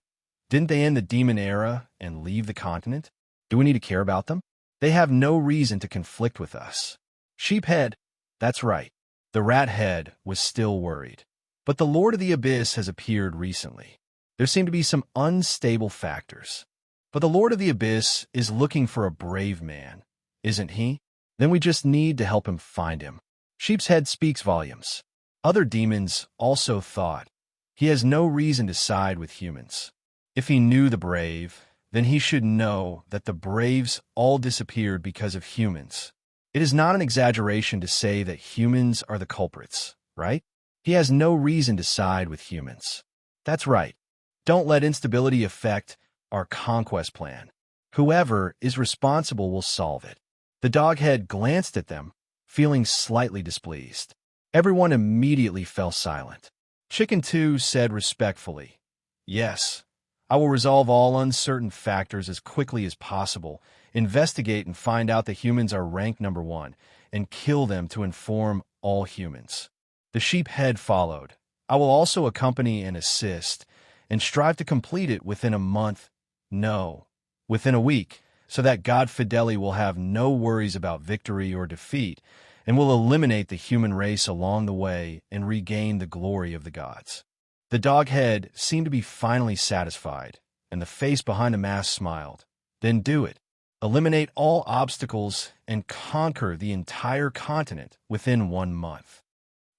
didn't they end the Demon Era and leave the continent? Do we need to care about them? They have no reason to conflict with us. Sheephead, that's right. The rat head was still worried. But the Lord of the Abyss has appeared recently. There seem to be some unstable factors. But the Lord of the Abyss is looking for a brave man, isn't he? Then we just need to help him find him. Sheep's head speaks volumes. Other demons also thought, he has no reason to side with humans. If he knew the brave, then he should know that the braves all disappeared because of humans. It is not an exaggeration to say that humans are the culprits, right? He has no reason to side with humans. That's right. Don't let instability affect our conquest plan. Whoever is responsible will solve it. The doghead glanced at them, feeling slightly displeased. Everyone immediately fell silent. Chicken 2 said respectfully, "Yes, I will resolve all uncertain factors as quickly as possible, investigate and find out that humans are rank number 1, and kill them to inform all humans." The sheep head followed. "I will also accompany and assist, and strive to complete it within a month, no, within a week, so that God Fideli will have no worries about victory or defeat, and will eliminate the human race along the way and regain the glory of the gods." The doghead seemed to be finally satisfied, and the face behind the mask smiled. "Then do it. Eliminate all obstacles and conquer the entire continent within 1 month."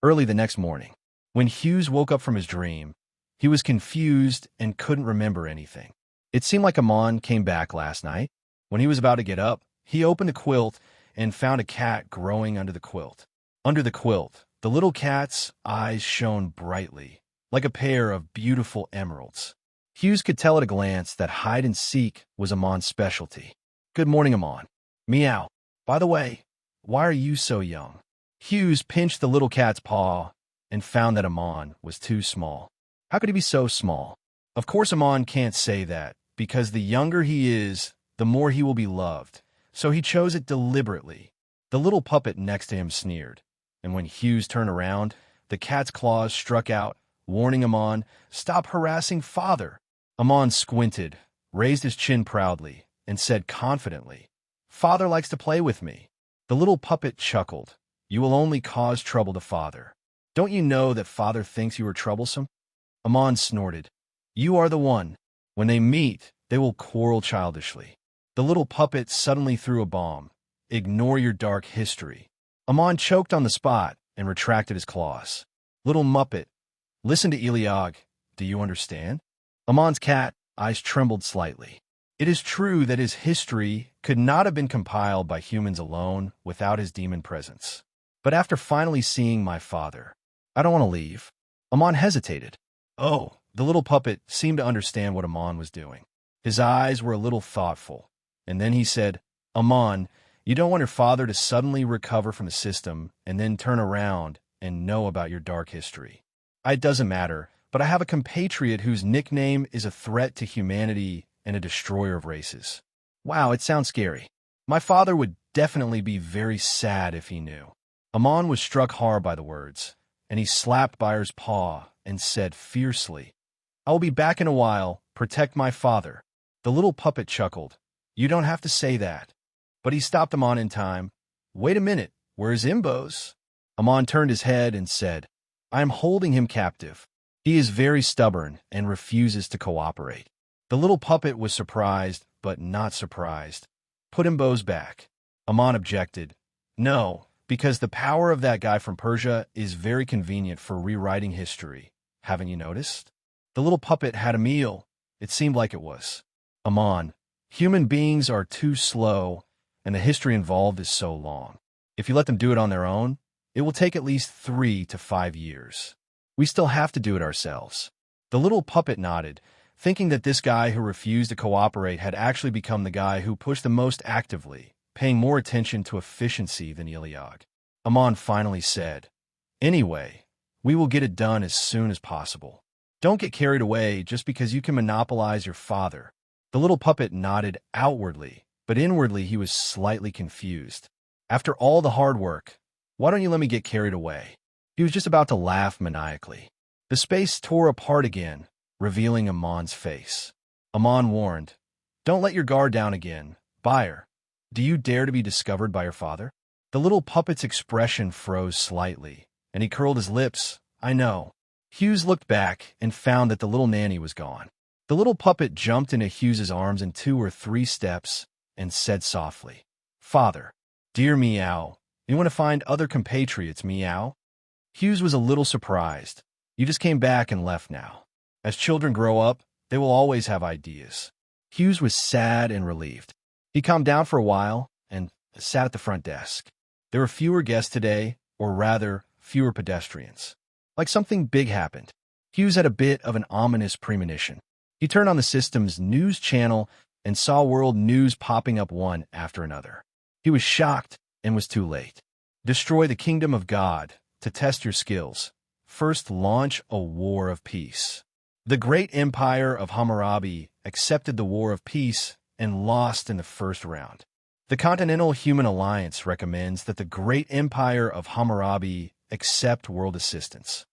Early the next morning, when Hughes woke up from his dream, he was confused and couldn't remember anything. It seemed like Amon came back last night. When he was about to get up, he opened the quilt and found a cat growing under the quilt. Under the quilt, the little cat's eyes shone brightly, like a pair of beautiful emeralds. Hughes could tell at a glance that hide-and-seek was Amon's specialty. "Good morning, Amon." "Meow. By the way, why are you so young?" Hughes pinched the little cat's paw and found that Amon was too small. How could he be so small? Of course Amon can't say that, because the younger he is, the more he will be loved. So he chose it deliberately. The little puppet next to him sneered, and when Hughes turned around, the cat's claws struck out, warning Amon, "Stop harassing father." Amon squinted, raised his chin proudly, and said confidently, "Father likes to play with me." The little puppet chuckled. "You will only cause trouble to father. Don't you know that father thinks you are troublesome?" Amon snorted. "You are the one. When they meet, they will quarrel childishly." The little puppet suddenly threw a bomb. "Ignore your dark history." Amon choked on the spot and retracted his claws. "Little Muppet, listen to Eliog. Do you understand?" Amon's cat eyes trembled slightly. It is true that his history could not have been compiled by humans alone without his demon presence. But after finally seeing my father, I don't want to leave. Amon hesitated. Oh, the little puppet seemed to understand what Amon was doing. His eyes were a little thoughtful, and then he said, "Amon, you don't want your father to suddenly recover from the system and then turn around and know about your dark history. It doesn't matter, but I have a compatriot whose nickname is a threat to humanity and a destroyer of races." Wow, it sounds scary. My father would definitely be very sad if he knew. Amon was struck hard by the words, and he slapped Byer's paw and said fiercely, "I will be back in a while. Protect my father." The little puppet chuckled. "You don't have to say that." But he stopped Amon in time. "Wait a minute. Where's Imbos?" Amon turned his head and said, "I am holding him captive. He is very stubborn and refuses to cooperate." The little puppet was surprised, but not surprised. "Put Imbos back." Amon objected. "No, because the power of that guy from Persia is very convenient for rewriting history. Haven't you noticed?" The little puppet had a meal. It seemed like it was. "Amon, human beings are too slow, and the history involved is so long. If you let them do it on their own, it will take at least 3 to 5 years. We still have to do it ourselves." The little puppet nodded, thinking that this guy who refused to cooperate had actually become the guy who pushed the most actively, paying more attention to efficiency than Iliog. Amon finally said, "Anyway, we will get it done as soon as possible. Don't get carried away just because you can monopolize your father." The little puppet nodded outwardly, but inwardly he was slightly confused. "After all the hard work, why don't you let me get carried away?" He was just about to laugh maniacally. The space tore apart again, revealing Amon's face. Amon warned, "Don't let your guard down again, buyer. Do you dare to be discovered by your father?" The little puppet's expression froze slightly, and he curled his lips. "I know." Hughes looked back and found that the little nanny was gone. The little puppet jumped into Hughes's arms in 2 or 3 steps and said softly, "Father, dear Meow, you want to find other compatriots, Meow?" Hughes was a little surprised. "You just came back and left now. As children grow up, they will always have ideas." Hughes was sad and relieved. He calmed down for a while and sat at the front desk. There were fewer guests today, or rather, fewer pedestrians. Like something big happened. Hughes had a bit of an ominous premonition. He turned on the system's news channel and saw world news popping up one after another. He was shocked and was too late. Destroy the kingdom of God to test your skills. First launch a war of peace. The great empire of Hammurabi accepted the war of peace and lost in the first round. The Continental Human Alliance recommends that the great empire of Hammurabi accept world assistance.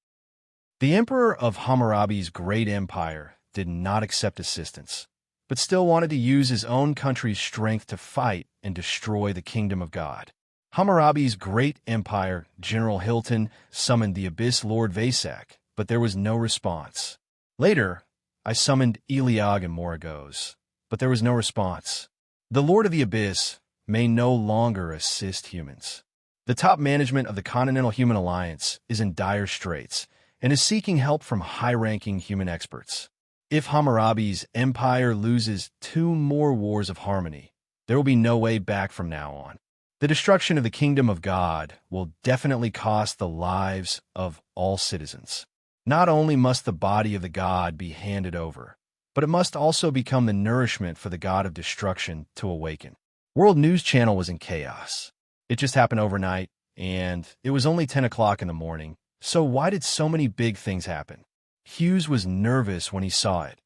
The emperor of Hammurabi's great empire did not accept assistance, but still wanted to use his own country's strength to fight and destroy the kingdom of God. Hammurabi's great empire, General Hilton, summoned the Abyss Lord Vasak, but there was no response. Later, I summoned Iliog and Moragos, but there was no response. The Lord of the Abyss may no longer assist humans. The top management of the Continental Human Alliance is in dire straits and is seeking help from high-ranking human experts. If Hammurabi's empire loses 2 more wars of harmony, there will be no way back from now on. The destruction of the kingdom of God will definitely cost the lives of all citizens. Not only must the body of the god be handed over, but it must also become the nourishment for the god of destruction to awaken. World News Channel was in chaos. It just happened overnight, and it was only 10 o'clock in the morning, so why did so many big things happen? Hughes was nervous when he saw it,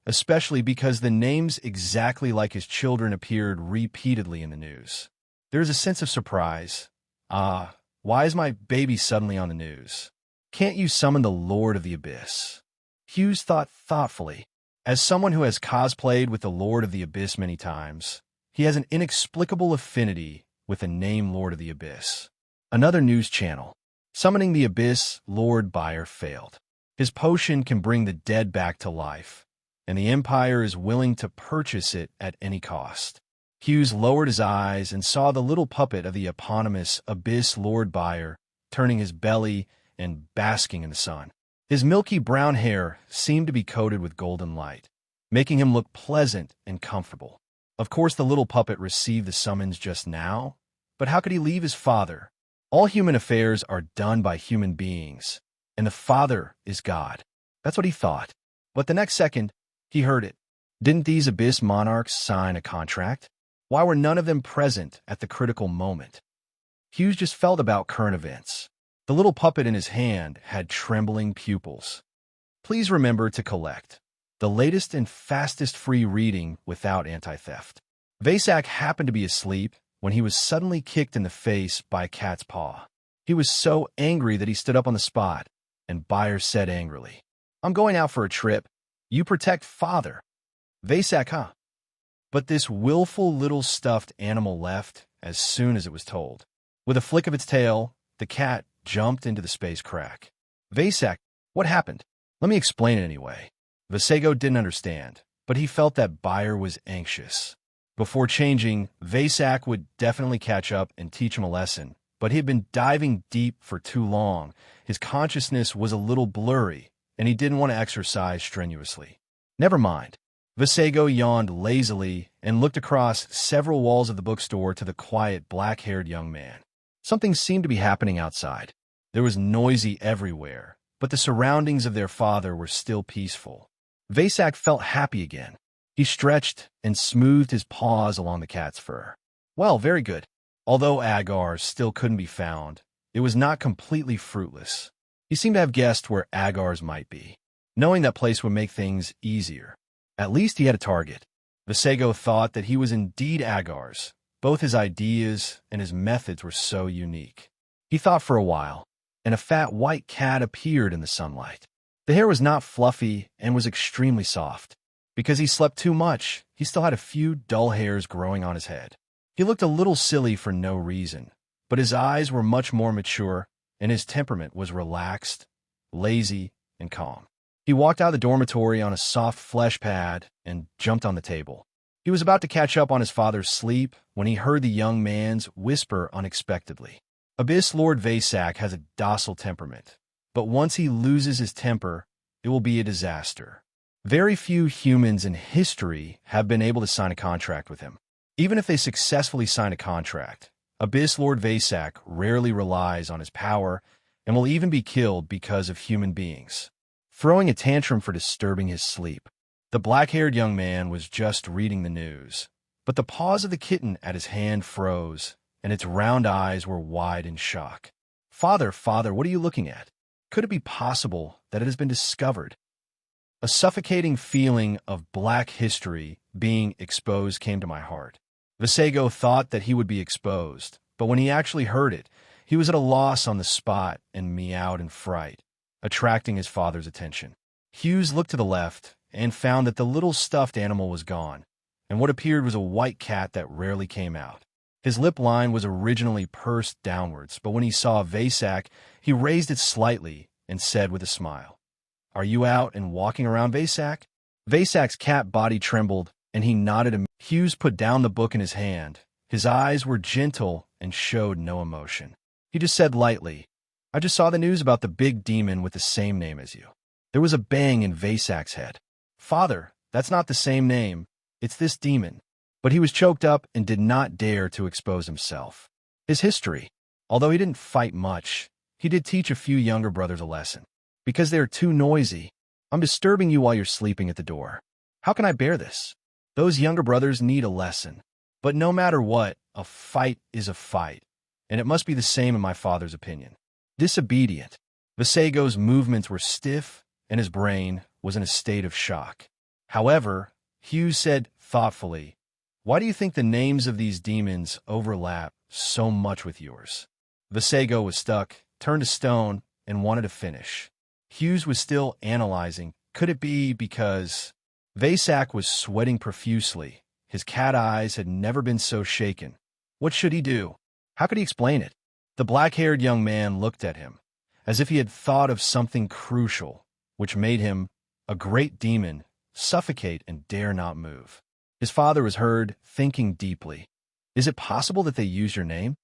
especially because the names exactly like his children appeared repeatedly in the news. There is a sense of surprise. Why is my baby suddenly on the news? Can't you summon the Lord of the Abyss? Hughes thought thoughtfully. As someone who has cosplayed with the Lord of the Abyss many times, he has an inexplicable affinity with the name Lord of the Abyss. Another news channel. Summoning the Abyss Lord buyer failed. His potion can bring the dead back to life, and the Empire is willing to purchase it at any cost. Hughes lowered his eyes and saw the little puppet of the eponymous Abyss Lord buyer turning his belly and basking in the sun. His milky brown hair seemed to be coated with golden light, making him look pleasant and comfortable. Of course, the little puppet received the summons just now, but how could he leave his father? All human affairs are done by human beings, and the Father is God. That's what he thought. But the next second, he heard it. Didn't these Abyss monarchs sign a contract? Why were none of them present at the critical moment? Hughes just felt about current events. The little puppet in his hand had trembling pupils. Please remember to collect the latest and fastest free reading without anti-theft. Vasak happened to be asleep when he was suddenly kicked in the face by a cat's paw. He was so angry that he stood up on the spot, and Byers said angrily, "I'm going out for a trip. You protect father." Vasak, huh? But this willful little stuffed animal left as soon as it was told. With a flick of its tail, the cat jumped into the space crack. Vasak, what happened? Let me explain it anyway. Vasego didn't understand, but he felt that Bayer was anxious. Before changing, Vasak would definitely catch up and teach him a lesson, but he had been diving deep for too long. His consciousness was a little blurry, and he didn't want to exercise strenuously. Never mind. Vasego yawned lazily and looked across several walls of the bookstore to the quiet, black-haired young man. Something seemed to be happening outside. There was noisy everywhere, but the surroundings of their father were still peaceful. Vasak felt happy again. He stretched and smoothed his paws along the cat's fur. Well, very good. Although Agar still couldn't be found, it was not completely fruitless. He seemed to have guessed where Agar's might be. Knowing that place would make things easier. At least he had a target. Vasego thought that he was indeed Agar's. Both his ideas and his methods were so unique. He thought for a while, and a fat white cat appeared in the sunlight. The hair was not fluffy and was extremely soft. Because he slept too much, he still had a few dull hairs growing on his head. He looked a little silly for no reason, but his eyes were much more mature, and his temperament was relaxed, lazy, and calm. He walked out of the dormitory on a soft flesh pad and jumped on the table. He was about to catch up on his father's sleep when he heard the young man's whisper unexpectedly. Abyss Lord Vasak has a docile temperament, but once he loses his temper, it will be a disaster. Very few humans in history have been able to sign a contract with him. Even if they successfully sign a contract, Abyss Lord Vasak rarely relies on his power and will even be killed because of human beings. Throwing a tantrum for disturbing his sleep. The black-haired young man was just reading the news, but the paws of the kitten at his hand froze, and its round eyes were wide in shock. Father, what are you looking at? Could it be possible that it has been discovered? A suffocating feeling of black history being exposed came to my heart. Vasego thought that he would be exposed, but when he actually heard it, he was at a loss on the spot and meowed in fright, attracting his father's attention. Hughes looked to the left and found that the little stuffed animal was gone, and what appeared was a white cat that rarely came out. His lip line was originally pursed downwards, but when he saw Vasak, he raised it slightly and said with a smile, "Are you out and walking around, Vasak?" Vasak's cat body trembled, and he nodded. Hughes put down the book in his hand. His eyes were gentle and showed no emotion. He just said lightly, "I just saw the news about the big demon with the same name as you." There was a bang in Vasak's head. "Father, that's not the same name. It's this demon." But he was choked up and did not dare to expose himself. His history. Although he didn't fight much, he did teach a few younger brothers a lesson. Because they are too noisy. I'm disturbing you while you're sleeping at the door. How can I bear this? Those younger brothers need a lesson. But no matter what, a fight is a fight, and it must be the same in my father's opinion. Disobedient. Vasego's movements were stiff, and his brain was in a state of shock. However, Hughes said thoughtfully, "Why do you think the names of these demons overlap so much with yours?" Vasego was stuck, turned to stone, and wanted to finish. Hughes was still analyzing. Could it be because... Vasak was sweating profusely. His cat eyes had never been so shaken. What should he do? How could he explain it? The black-haired young man looked at him, as if he had thought of something crucial, which made him, a great demon, suffocate and dare not move. His father was heard, thinking deeply. "Is it possible that they use your name?"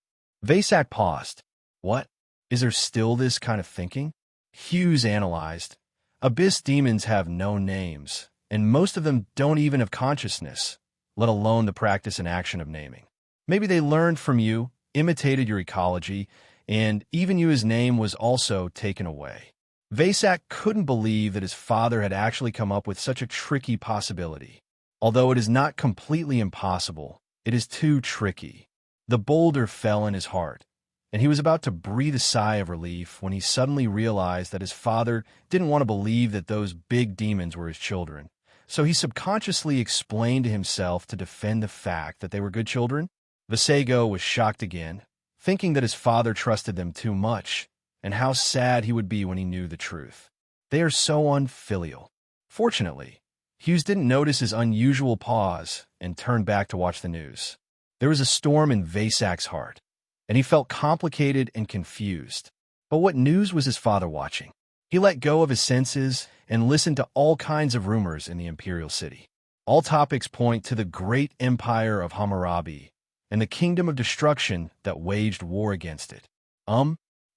Vasak paused. "What? Is there still this kind of thinking?" Hughes analyzed. Abyss demons have no names, and most of them don't even have consciousness, let alone the practice and action of naming. Maybe they learned from you, imitated your ecology, and even you his name was also taken away. Vasak couldn't believe that his father had actually come up with such a tricky possibility. Although it is not completely impossible, it is too tricky. The boulder fell in his heart, and he was about to breathe a sigh of relief when he suddenly realized that his father didn't want to believe that those big demons were his children. So he subconsciously explained to himself to defend the fact that they were good children. Vasego was shocked again, thinking that his father trusted them too much, and how sad he would be when he knew the truth. They are so unfilial. Fortunately, Hughes didn't notice his unusual pause and turned back to watch the news. There was a storm in Vasak's heart, and he felt complicated and confused. But what news was his father watching? He let go of his senses and listened to all kinds of rumors in the imperial city. All topics point to the great empire of Hammurabi and the kingdom of destruction that waged war against it.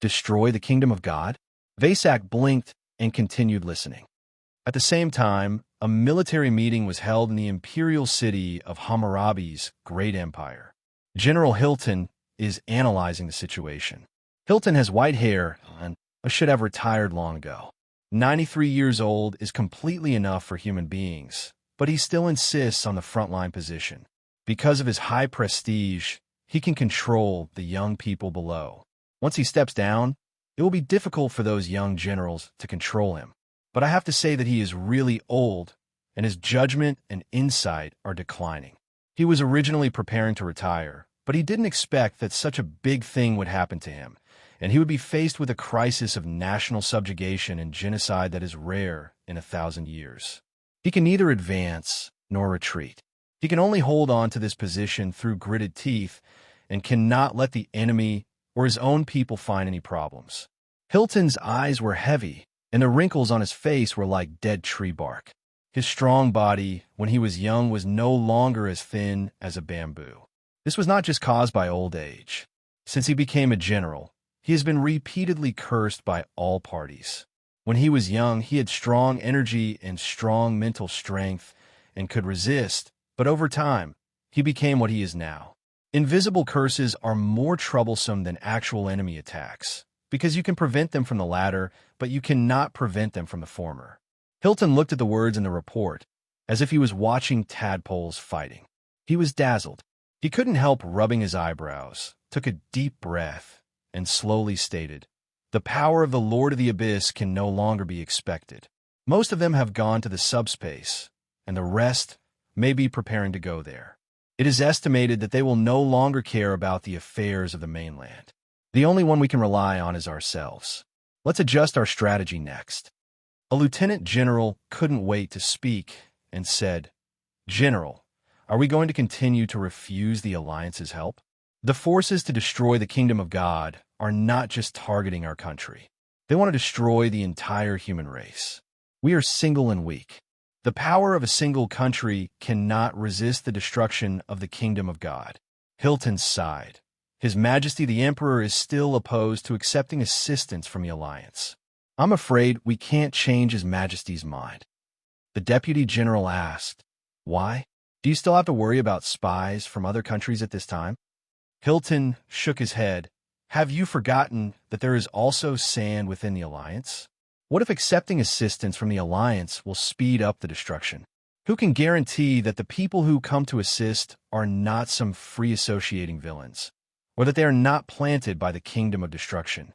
Destroy the kingdom of God? Vasak blinked and continued listening. At the same time, a military meeting was held in the imperial city of Hammurabi's great empire. General Hilton is analyzing the situation. Hilton has white hair and should have retired long ago. 93 years old is completely enough for human beings, but he still insists on the frontline position. Because of his high prestige, he can control the young people below. Once he steps down, it will be difficult for those young generals to control him. But I have to say that he is really old, and his judgment and insight are declining. He was originally preparing to retire, but he didn't expect that such a big thing would happen to him, and he would be faced with a crisis of national subjugation and genocide that is rare in 1,000 years. He can neither advance nor retreat. He can only hold on to this position through gritted teeth and cannot let the enemy or his own people find any problems. Hilton's eyes were heavy, and the wrinkles on his face were like dead tree bark. His strong body, when he was young, was no longer as thin as a bamboo. This was not just caused by old age. Since he became a general, he has been repeatedly cursed by all parties. When he was young, he had strong energy and strong mental strength and could resist, but over time, he became what he is now. Invisible curses are more troublesome than actual enemy attacks, because you can prevent them from the latter, but you cannot prevent them from the former. Hilton looked at the words in the report, as if he was watching tadpoles fighting. He was dazzled. He couldn't help rubbing his eyebrows, took a deep breath, and slowly stated, "The power of the Lord of the Abyss can no longer be expected. Most of them have gone to the subspace, and the rest may be preparing to go there. It is estimated that they will no longer care about the affairs of the mainland. The only one we can rely on is ourselves. Let's adjust our strategy next." A lieutenant general couldn't wait to speak and said, "General, are we going to continue to refuse the Alliance's help? The forces to destroy the kingdom of God are not just targeting our country. They want to destroy the entire human race. We are single and weak. The power of a single country cannot resist the destruction of the kingdom of God." Hilton sighed. His Majesty the Emperor is still opposed to accepting assistance from the Alliance. "I'm afraid we can't change His Majesty's mind." The Deputy General asked, "Why? Do you still have to worry about spies from other countries at this time?" Hilton shook his head. "Have you forgotten that there is also sand within the Alliance? What if accepting assistance from the Alliance will speed up the destruction? Who can guarantee that the people who come to assist are not some free associating villains, or that they are not planted by the kingdom of destruction?"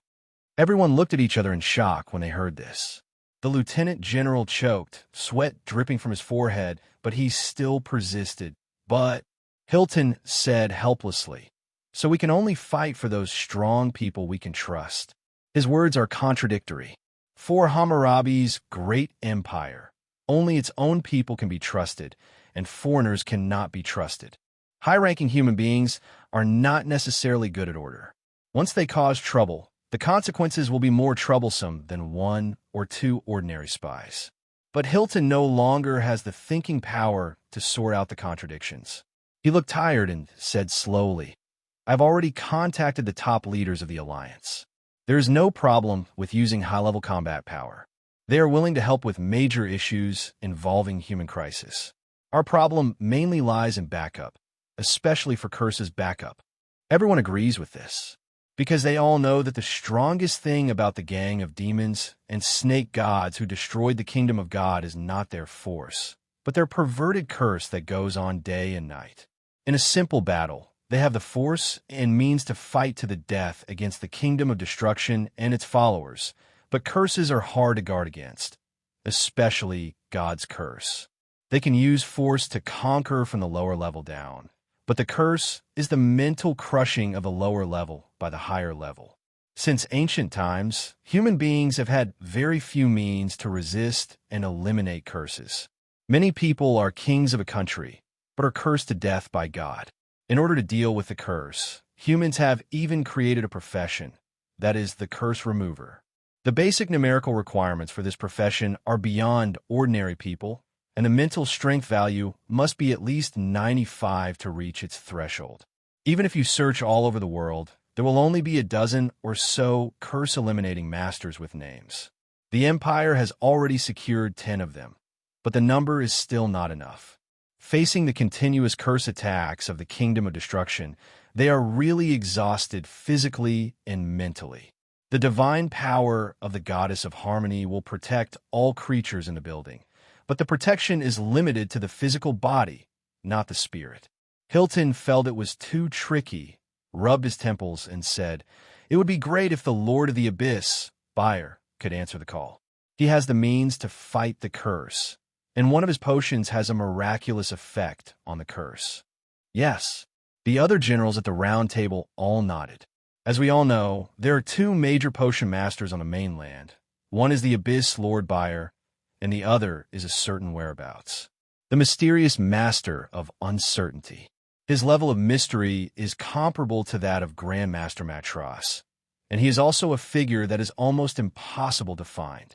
Everyone looked at each other in shock when they heard this. The lieutenant general choked, sweat dripping from his forehead, but he still persisted. "But," Hilton said helplessly, "so we can only fight for those strong people we can trust." His words are contradictory. For Hammurabi's great empire, only its own people can be trusted, and foreigners cannot be trusted. High-ranking human beings are not necessarily good at order. Once they cause trouble, the consequences will be more troublesome than one or two ordinary spies. But Hilton no longer has the thinking power to sort out the contradictions. He looked tired and said slowly, "I've already contacted the top leaders of the Alliance. There is no problem with using high-level combat power. They are willing to help with major issues involving human crisis. Our problem mainly lies in backup, especially for Curse's backup." Everyone agrees with this, because they all know that the strongest thing about the gang of demons and snake gods who destroyed the kingdom of God is not their force, but their perverted curse that goes on day and night. In a simple battle, they have the force and means to fight to the death against the kingdom of destruction and its followers, but curses are hard to guard against, especially God's curse. They can use force to conquer from the lower level down, but the curse is the mental crushing of the lower level by the higher level. Since ancient times, human beings have had very few means to resist and eliminate curses. Many people are kings of a country, but are cursed to death by God. In order to deal with the curse, humans have even created a profession, that is, the curse remover. The basic numerical requirements for this profession are beyond ordinary people, and the mental strength value must be at least 95 to reach its threshold. Even if you search all over the world, there will only be a dozen or so curse-eliminating masters with names. The Empire has already secured 10 of them, but the number is still not enough. Facing the continuous curse attacks of the Kingdom of Destruction, they are really exhausted physically and mentally. The divine power of the goddess of harmony will protect all creatures in the building, but the protection is limited to the physical body, not the spirit. Hilton felt it was too tricky, rubbed his temples, and said, "It would be great if the Lord of the Abyss, Buyer, could answer the call. He has the means to fight the curse, and one of his potions has a miraculous effect on the curse." Yes, the other generals at the round table all nodded. As we all know, there are two major potion masters on the mainland. One is the Abyss Lord Buyer, and the other is a certain whereabouts. The mysterious master of uncertainty. His level of mystery is comparable to that of Grandmaster Matros, and he is also a figure that is almost impossible to find.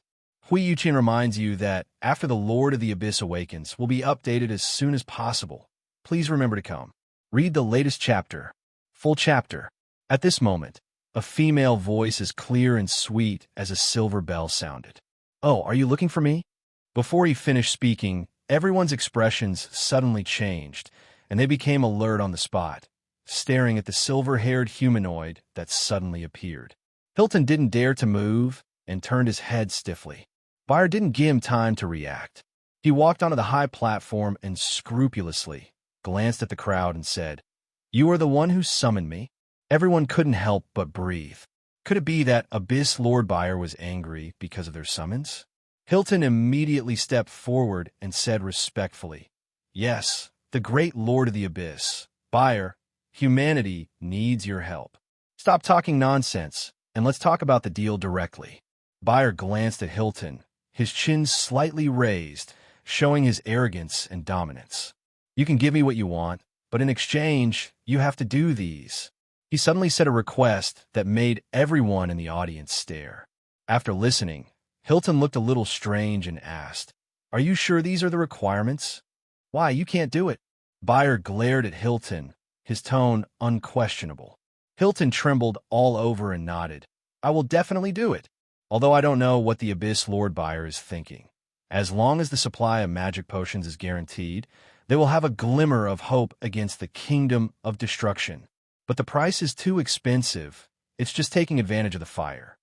Hui Yuqin reminds you that after the Lord of the Abyss awakens, will be updated as soon as possible. Please remember to come. Read the latest chapter. Full chapter. At this moment, a female voice as clear and sweet as a silver bell sounded. "Oh, are you looking for me?" Before he finished speaking, everyone's expressions suddenly changed, and they became alert on the spot, staring at the silver-haired humanoid that suddenly appeared. Hilton didn't dare to move and turned his head stiffly. Buyer didn't give him time to react. He walked onto the high platform and scrupulously glanced at the crowd and said, "You are the one who summoned me?" Everyone couldn't help but breathe. Could it be that Abyss Lord Buyer was angry because of their summons? Hilton immediately stepped forward and said respectfully, "Yes, the great Lord of the Abyss, Buyer, humanity needs your help. Stop talking nonsense, and let's talk about the deal directly." Buyer glanced at Hilton, his chin slightly raised, showing his arrogance and dominance. "You can give me what you want, but in exchange, you have to do these." He suddenly said a request that made everyone in the audience stare. After listening, Hilton looked a little strange and asked, "Are you sure these are the requirements? Why, you can't do it." Buyer glared at Hilton, his tone unquestionable. Hilton trembled all over and nodded. "I will definitely do it, although I don't know what the Abyss Lord Buyer is thinking. As long as the supply of magic potions is guaranteed, they will have a glimmer of hope against the kingdom of destruction. But the price is too expensive. It's just taking advantage of the fire."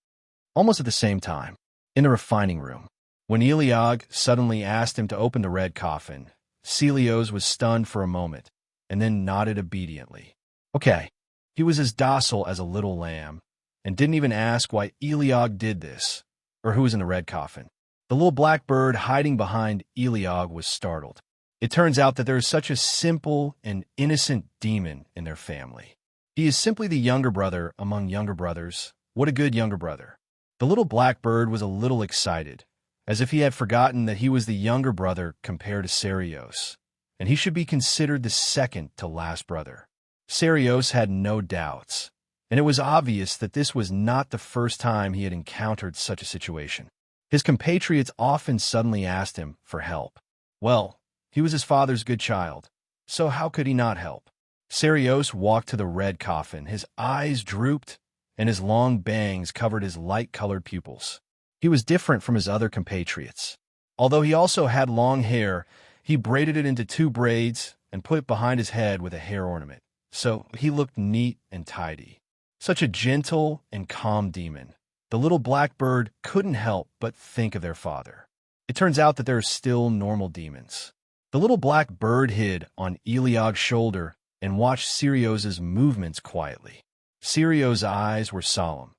Almost at the same time, in the refining room, when Eliog suddenly asked him to open the red coffin, Celios was stunned for a moment, and then nodded obediently. Okay. He was as docile as a little lamb, and didn't even ask why Eliog did this, or who was in the red coffin. The little black bird hiding behind Eliog was startled. It turns out that there is such a simple and innocent demon in their family. He is simply the younger brother among younger brothers. What a good younger brother. The little black bird was a little excited, as if he had forgotten that he was the younger brother compared to Serios, and he should be considered the second to last brother. Serios had no doubts, and it was obvious that this was not the first time he had encountered such a situation. His compatriots often suddenly asked him for help. Well, he was his father's good child, so how could he not help? Serios walked to the red coffin. His eyes drooped, and his long bangs covered his light-colored pupils. He was different from his other compatriots. Although he also had long hair, he braided it into 2 braids and put it behind his head with a hair ornament, so he looked neat and tidy. Such a gentle and calm demon. The little black bird couldn't help but think of their father. It turns out that there are still normal demons. The little black bird hid on Eliog's shoulder and watched Serios's movements quietly. Serios's eyes were solemn,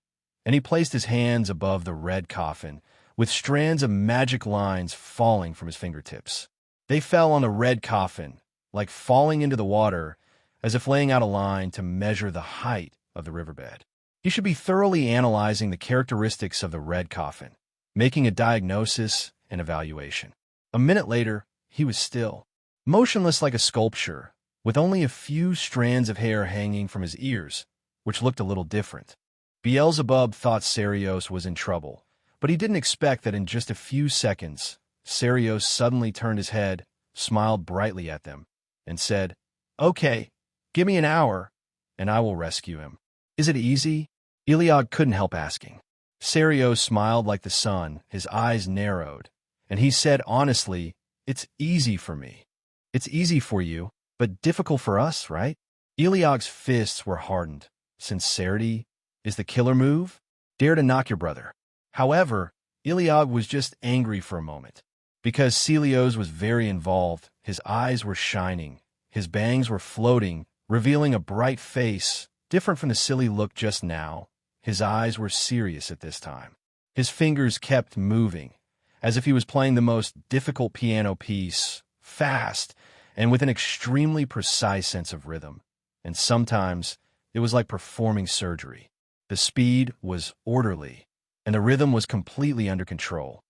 and he placed his hands above the red coffin, with strands of magic lines falling from his fingertips. They fell on the red coffin, like falling into the water, as if laying out a line to measure the height of the riverbed. He should be thoroughly analyzing the characteristics of the red coffin, making a diagnosis and evaluation. A minute later, he was still, motionless like a sculpture, with only a few strands of hair hanging from his ears, which looked a little different. Beelzebub thought Serios was in trouble, but he didn't expect that in just a few seconds, Serios suddenly turned his head, smiled brightly at them, and said, "Okay, give me an hour, and I will rescue him." "Is it easy?" Eliog couldn't help asking. Serios smiled like the sun, his eyes narrowed, and he said honestly, "It's easy for me. It's easy for you, but difficult for us, right?" Eliog's fists were hardened. Sincerity is the killer move? Dare to knock your brother. However, Iliog was just angry for a moment. Because Celios was very involved, his eyes were shining, his bangs were floating, revealing a bright face, different from the silly look just now. His eyes were serious at this time. His fingers kept moving, as if he was playing the most difficult piano piece, fast, and with an extremely precise sense of rhythm. And sometimes, it was like performing surgery. The speed was orderly, and the rhythm was completely under control.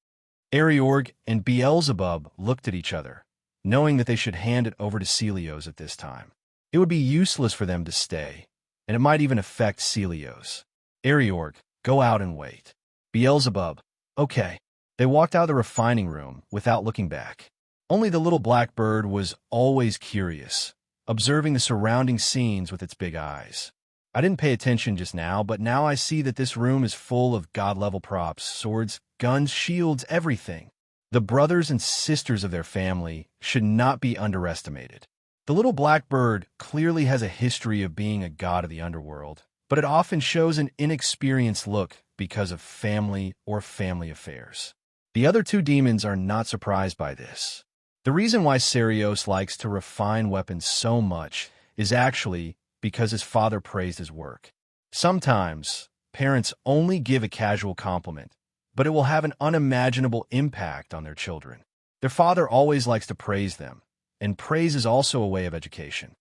Ariorg and Beelzebub looked at each other, knowing that they should hand it over to Celios at this time. It would be useless for them to stay, and it might even affect Celios. Ariorg, go out and wait. Beelzebub, okay. They walked out of the refining room without looking back. Only the little black bird was always curious, observing the surrounding scenes with its big eyes. I didn't pay attention just now, but now I see that this room is full of god-level props, swords, guns, shields, everything. The brothers and sisters of their family should not be underestimated. The little black bird clearly has a history of being a god of the underworld, but it often shows an inexperienced look because of family or family affairs. The other two demons are not surprised by this. The reason why Serios likes to refine weapons so much is actually because his father praised his work. Sometimes, parents only give a casual compliment, but it will have an unimaginable impact on their children. Their father always likes to praise them, and praise is also a way of education.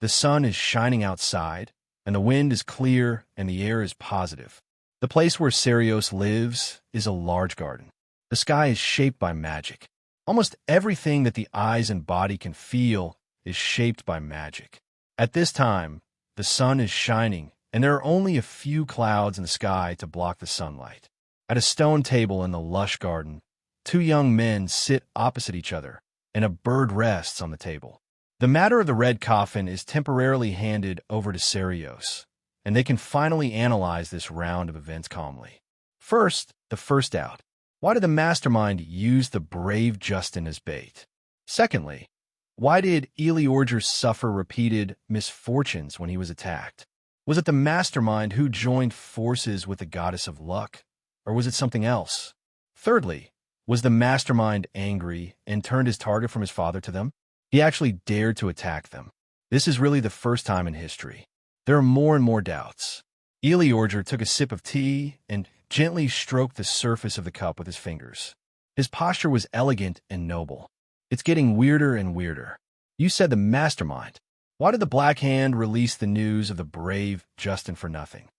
The sun is shining outside, and the wind is clear, and the air is positive. The place where Serios lives is a large garden. The sky is shaped by magic. Almost everything that the eyes and body can feel is shaped by magic. At this time, the sun is shining, and there are only a few clouds in the sky to block the sunlight. At a stone table in the lush garden, two young men sit opposite each other, and a bird rests on the table. The matter of the red coffin is temporarily handed over to Serios, and they can finally analyze this round of events calmly. First, the first doubt. Why did the mastermind use the brave Justin as bait? Secondly, why did Eliorger suffer repeated misfortunes when he was attacked? Was it the mastermind who joined forces with the goddess of luck, or was it something else? Thirdly, was the mastermind angry and turned his target from his father to them? He actually dared to attack them. This is really the first time in history. There are more and more doubts. Eliorger took a sip of tea and gently stroked the surface of the cup with his fingers. His posture was elegant and noble. It's getting weirder and weirder. You said the mastermind. Why did the Black Hand release the news of the brave Justin for nothing?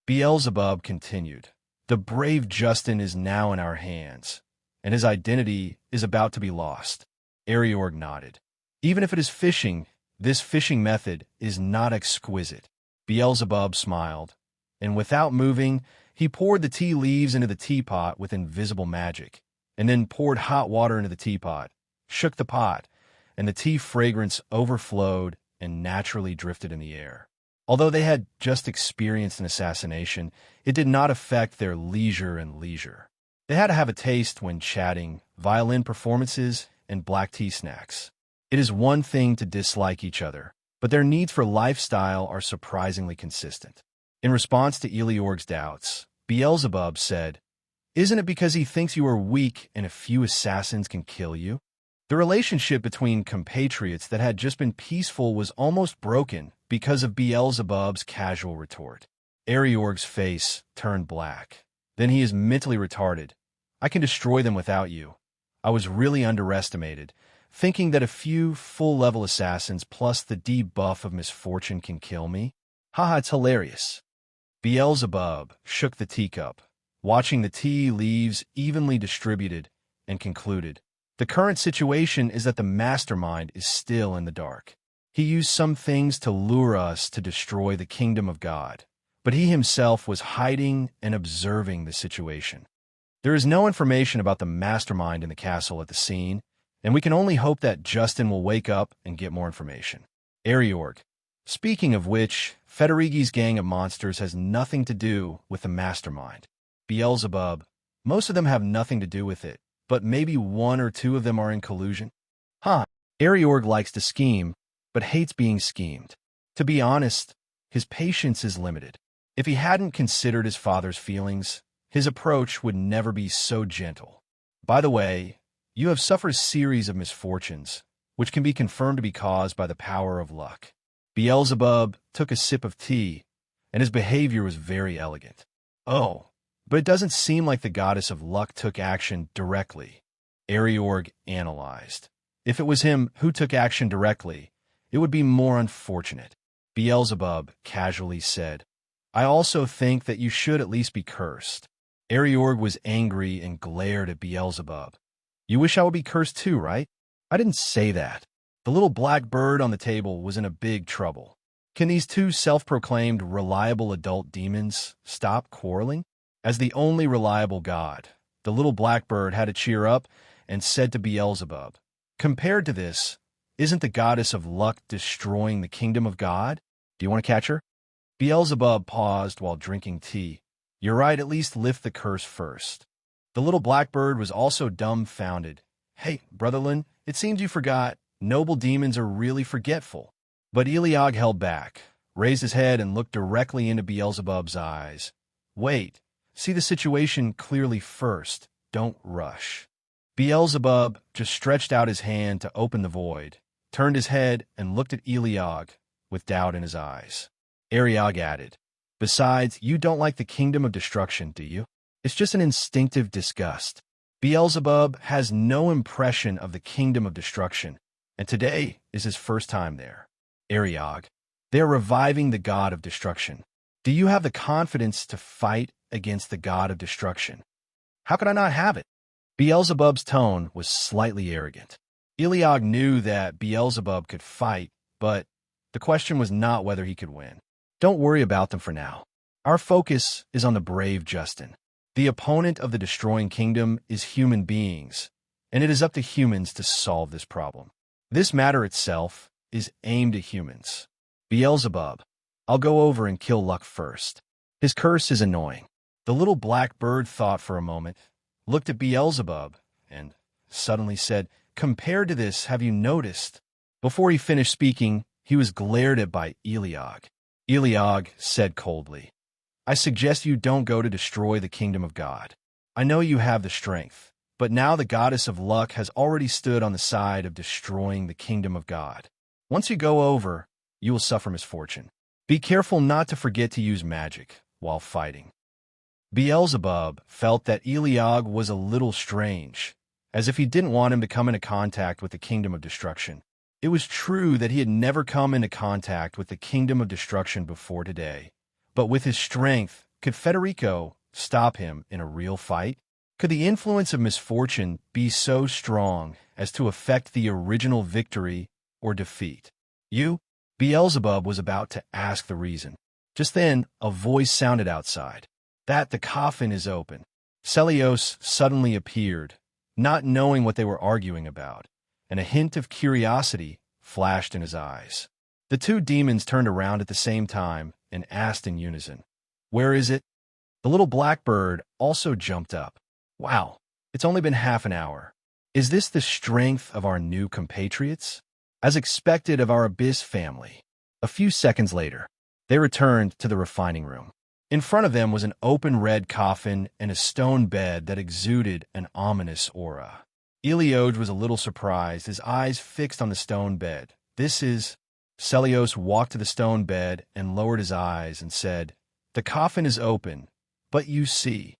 Beelzebub continued. The brave Justin is now in our hands, and his identity is about to be lost. Ariorg nodded. Even if it is fishing, this fishing method is not exquisite. Beelzebub smiled, and without moving, he poured the tea leaves into the teapot with invisible magic, and then poured hot water into the teapot, shook the pot, and the tea fragrance overflowed and naturally drifted in the air. Although they had just experienced an assassination, it did not affect their leisure and leisure. They had to have a taste when chatting, violin performances, and black tea snacks. It is one thing to dislike each other, but their needs for lifestyle are surprisingly consistent. In response to Eliorg's doubts, Beelzebub said, "Isn't it because he thinks you are weak and a few assassins can kill you?" The relationship between compatriots that had just been peaceful was almost broken because of Beelzebub's casual retort. Ariorg's face turned black. Then he is mentally retarded. I can destroy them without you. I was really underestimated, thinking that a few full-level assassins plus the debuff of misfortune can kill me. Haha, it's hilarious. Beelzebub shook the teacup, watching the tea leaves evenly distributed, and concluded. The current situation is that the mastermind is still in the dark. He used some things to lure us to destroy the kingdom of God, but he himself was hiding and observing the situation. There is no information about the mastermind in the castle at the scene, and we can only hope that Justin will wake up and get more information. Ariorg. Speaking of which, Federigi's gang of monsters has nothing to do with the mastermind. Beelzebub. Most of them have nothing to do with it, but maybe one or two of them are in collusion? Ariorg likes to scheme, but hates being schemed. To be honest, his patience is limited. If he hadn't considered his father's feelings, his approach would never be so gentle. By the way, you have suffered a series of misfortunes, which can be confirmed to be caused by the power of luck. Beelzebub took a sip of tea, and his behavior was very elegant. Oh, but it doesn't seem like the goddess of luck took action directly. Ariorg analyzed. If it was him who took action directly, it would be more unfortunate. Beelzebub casually said, I also think that you should at least be cursed. Ariorg was angry and glared at Beelzebub. You wish I would be cursed too, right? I didn't say that. The little black bird on the table was in a big trouble. Can these two self-proclaimed reliable adult demons stop quarreling? As the only reliable god, the little black bird had to cheer up and said to Beelzebub, compared to this, isn't the goddess of luck destroying the kingdom of God? Do you want to catch her? Beelzebub paused while drinking tea. You're right, at least lift the curse first. The little blackbird was also dumbfounded. Hey, Brotherlin, it seems you forgot. Noble demons are really forgetful. But Eliog held back, raised his head, and looked directly into Beelzebub's eyes. Wait, see the situation clearly first. Don't rush. Beelzebub just stretched out his hand to open the void, turned his head, and looked at Eliog with doubt in his eyes. Ariog added, Besides, you don't like the kingdom of destruction, do you? It's just an instinctive disgust. Beelzebub has no impression of the kingdom of destruction, and today is his first time there. Ariog, they are reviving the god of destruction. Do you have the confidence to fight against the god of destruction? How could I not have it? Beelzebub's tone was slightly arrogant. Eliog knew that Beelzebub could fight, but the question was not whether he could win. Don't worry about them for now. Our focus is on the brave Justin. The opponent of the destroying kingdom is human beings, and it is up to humans to solve this problem. This matter itself is aimed at humans. Beelzebub, I'll go over and kill Luck first. His curse is annoying. The little black bird thought for a moment, looked at Beelzebub, and suddenly said, Compared to this, have you noticed? Before he finished speaking, he was glared at by Eliog. Eliog said coldly, I suggest you don't go to destroy the kingdom of God. I know you have the strength, but now the goddess of luck has already stood on the side of destroying the kingdom of God. Once you go over, you will suffer misfortune. Be careful not to forget to use magic while fighting. Beelzebub felt that Eliog was a little strange, as if he didn't want him to come into contact with the kingdom of destruction. It was true that he had never come into contact with the kingdom of destruction before today, but with his strength, could Federico stop him in a real fight? Could the influence of misfortune be so strong as to affect the original victory or defeat? Beelzebub was about to ask the reason. Just then, a voice sounded outside. That the coffin is open. Celios suddenly appeared, not knowing what they were arguing about, and a hint of curiosity flashed in his eyes. The two demons turned around at the same time and asked in unison, Where is it? The little blackbird also jumped up. Wow, it's only been half an hour. Is this the strength of our new compatriots? As expected of our Abyss family. A few seconds later, they returned to the refining room. In front of them was an open red coffin and a stone bed that exuded an ominous aura. Eliog was a little surprised, his eyes fixed on the stone bed. Celios walked to the stone bed and lowered his eyes and said, The coffin is open, but you see.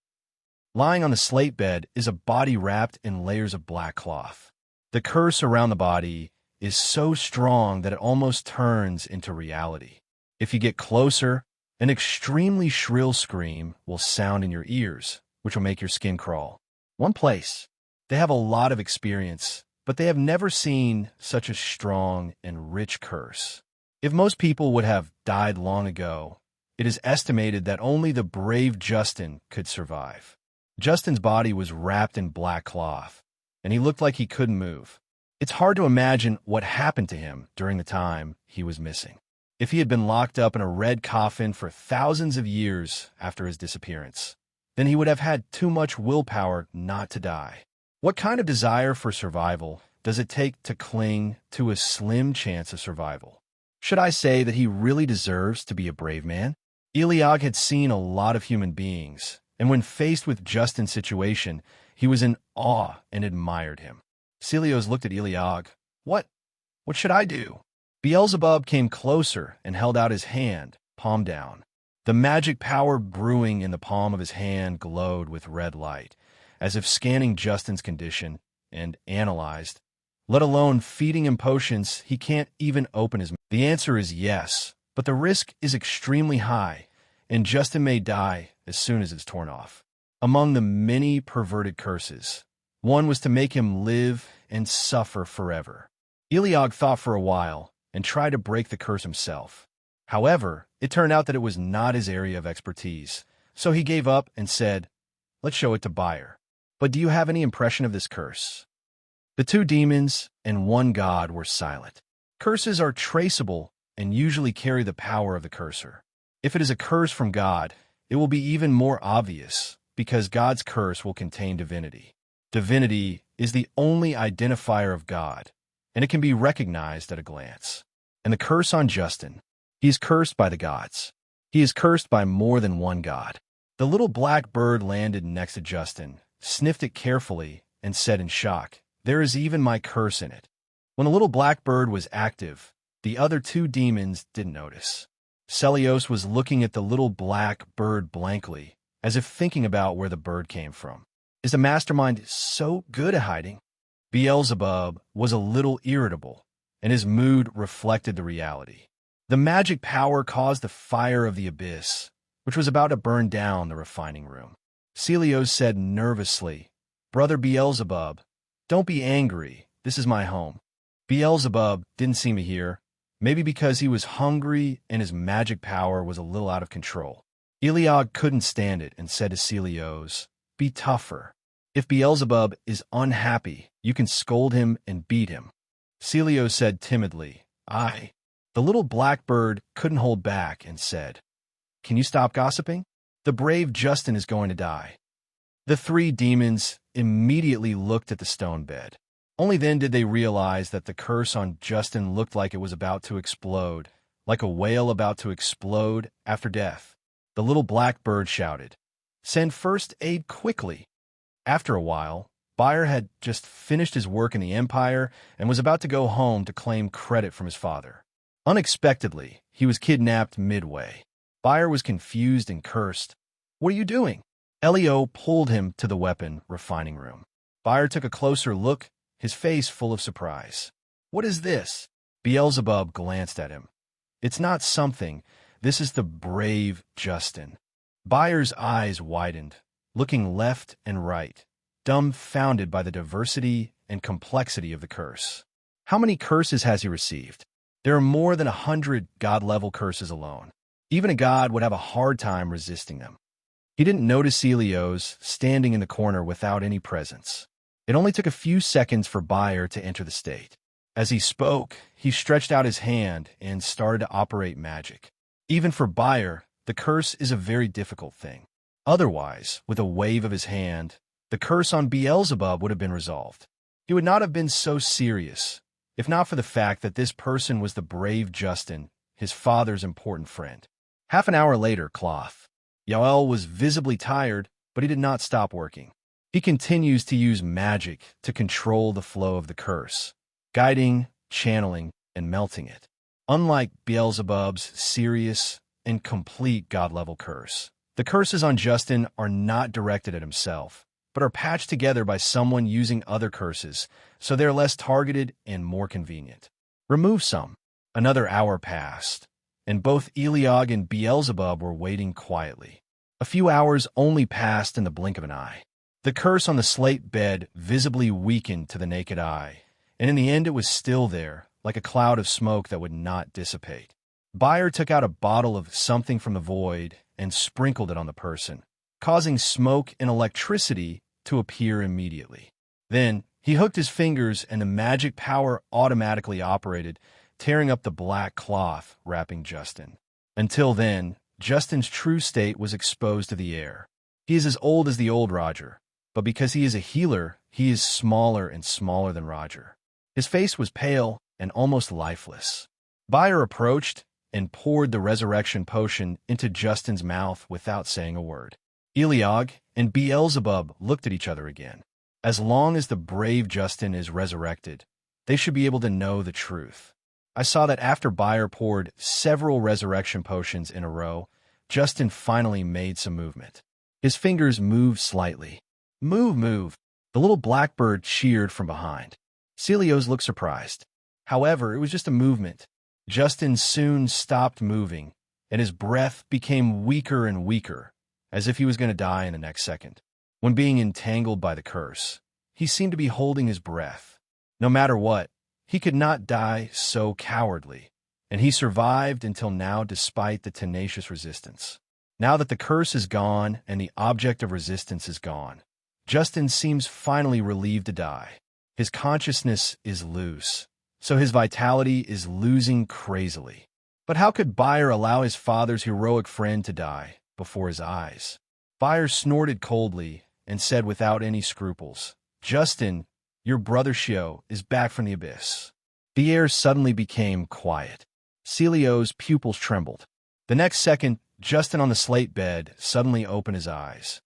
Lying on the slate bed is a body wrapped in layers of black cloth. The curse around the body is so strong that it almost turns into reality. If you get closer, an extremely shrill scream will sound in your ears, which will make your skin crawl. One place. They have a lot of experience, but they have never seen such a strong and rich curse. If most people would have died long ago, it is estimated that only the brave Justin could survive. Justin's body was wrapped in black cloth, and he looked like he couldn't move. It's hard to imagine what happened to him during the time he was missing. If he had been locked up in a red coffin for thousands of years after his disappearance, then he would have had too much willpower not to die. What kind of desire for survival does it take to cling to a slim chance of survival? Should I say that he really deserves to be a brave man? Eliog had seen a lot of human beings, and when faced with Justin's situation, he was in awe and admired him. Celios looked at Eliog. What should I do? Beelzebub came closer and held out his hand, palm down. The magic power brewing in the palm of his hand glowed with red light, as if scanning Justin's condition and analyzed. Let alone feeding him potions, he can't even open his mouth. The answer is yes, but the risk is extremely high, and Justin may die as soon as it's torn off. Among the many perverted curses, one was to make him live and suffer forever. Eliog thought for a while and tried to break the curse himself. However, it turned out that it was not his area of expertise, so he gave up and said, "Let's show it to Bayer. But do you have any impression of this curse?" The two demons and one god were silent. Curses are traceable and usually carry the power of the cursor. If it is a curse from God, it will be even more obvious because God's curse will contain divinity. Divinity is the only identifier of God, and it can be recognized at a glance. And the curse on Justin, he is cursed by the gods. He is cursed by more than one god. The little black bird landed next to Justin, sniffed it carefully, and said in shock, "There is even my curse in it." When the little black bird was active, the other two demons didn't notice. Celios was looking at the little black bird blankly, as if thinking about where the bird came from. Is the mastermind so good at hiding? Beelzebub was a little irritable, and his mood reflected the reality. The magic power caused the fire of the abyss, which was about to burn down the refining room. Celios said nervously, "Brother Beelzebub, don't be angry. This is my home." Beelzebub didn't seem to hear, maybe because he was hungry and his magic power was a little out of control. Eliog couldn't stand it and said to Celios, "Be tougher. If Beelzebub is unhappy, you can scold him and beat him." Celios said timidly, "I." The little blackbird couldn't hold back and said, "Can you stop gossiping? The brave Justin is going to die." The three demons immediately looked at the stone bed. Only then did they realize that the curse on Justin looked like it was about to explode, like a whale about to explode after death. The little blackbird shouted, "Send first aid quickly." After a while, Bayer had just finished his work in the Empire and was about to go home to claim credit from his father. Unexpectedly, he was kidnapped midway. Bayer was confused and cursed. "What are you doing?" Elio pulled him to the weapon refining room. Bayer took a closer look, his face full of surprise. "What is this?" Beelzebub glanced at him. "It's not something. This is the brave Justin." Bayer's eyes widened, looking left and right, dumbfounded by the diversity and complexity of the curse. How many curses has he received? There are more than 100 God-level curses alone. Even a god would have a hard time resisting them. He didn't notice Celios standing in the corner without any presence. It only took a few seconds for Bayer to enter the state. As he spoke, he stretched out his hand and started to operate magic. Even for Bayer, the curse is a very difficult thing. Otherwise, with a wave of his hand, the curse on Beelzebub would have been resolved. He would not have been so serious, if not for the fact that this person was the brave Justin, his father's important friend. Half an hour later, Cloth. Yoel was visibly tired, but he did not stop working. He continues to use magic to control the flow of the curse, guiding, channeling, and melting it. Unlike Beelzebub's serious and complete God-level curse, the curses on Justin are not directed at himself, but are patched together by someone using other curses, so they're less targeted and more convenient. Remove some. Another hour passed, and both Eliog and Beelzebub were waiting quietly. A few hours only passed in the blink of an eye. The curse on the slate bed visibly weakened to the naked eye, and in the end it was still there, like a cloud of smoke that would not dissipate. Bayer took out a bottle of something from the void and sprinkled it on the person, causing smoke and electricity to appear immediately. Then, he hooked his fingers and the magic power automatically operated, tearing up the black cloth wrapping Justin. Until then, Justin's true state was exposed to the air. He is as old as the old Roger, but because he is a healer, he is smaller and smaller than Roger. His face was pale and almost lifeless. Bayer approached, and poured the resurrection potion into Justin's mouth without saying a word. Eliog and Beelzebub looked at each other again. As long as the brave Justin is resurrected, they should be able to know the truth. I saw that after Bayer poured several resurrection potions in a row, Justin finally made some movement. His fingers moved slightly. Move, move. The little blackbird cheered from behind. Celios looked surprised. However, it was just a movement. Justin soon stopped moving, and his breath became weaker and weaker, as if he was going to die in the next second. When being entangled by the curse, he seemed to be holding his breath. No matter what, he could not die so cowardly, and he survived until now despite the tenacious resistance. Now that the curse is gone and the object of resistance is gone, Justin seems finally relieved to die. His consciousness is loose, so his vitality is losing crazily. But how could Bayer allow his father's heroic friend to die before his eyes? Bayer snorted coldly and said without any scruples, "Justin, your brother Shio is back from the abyss." The air suddenly became quiet. Celios' pupils trembled. The next second, Justin on the slate bed suddenly opened his eyes.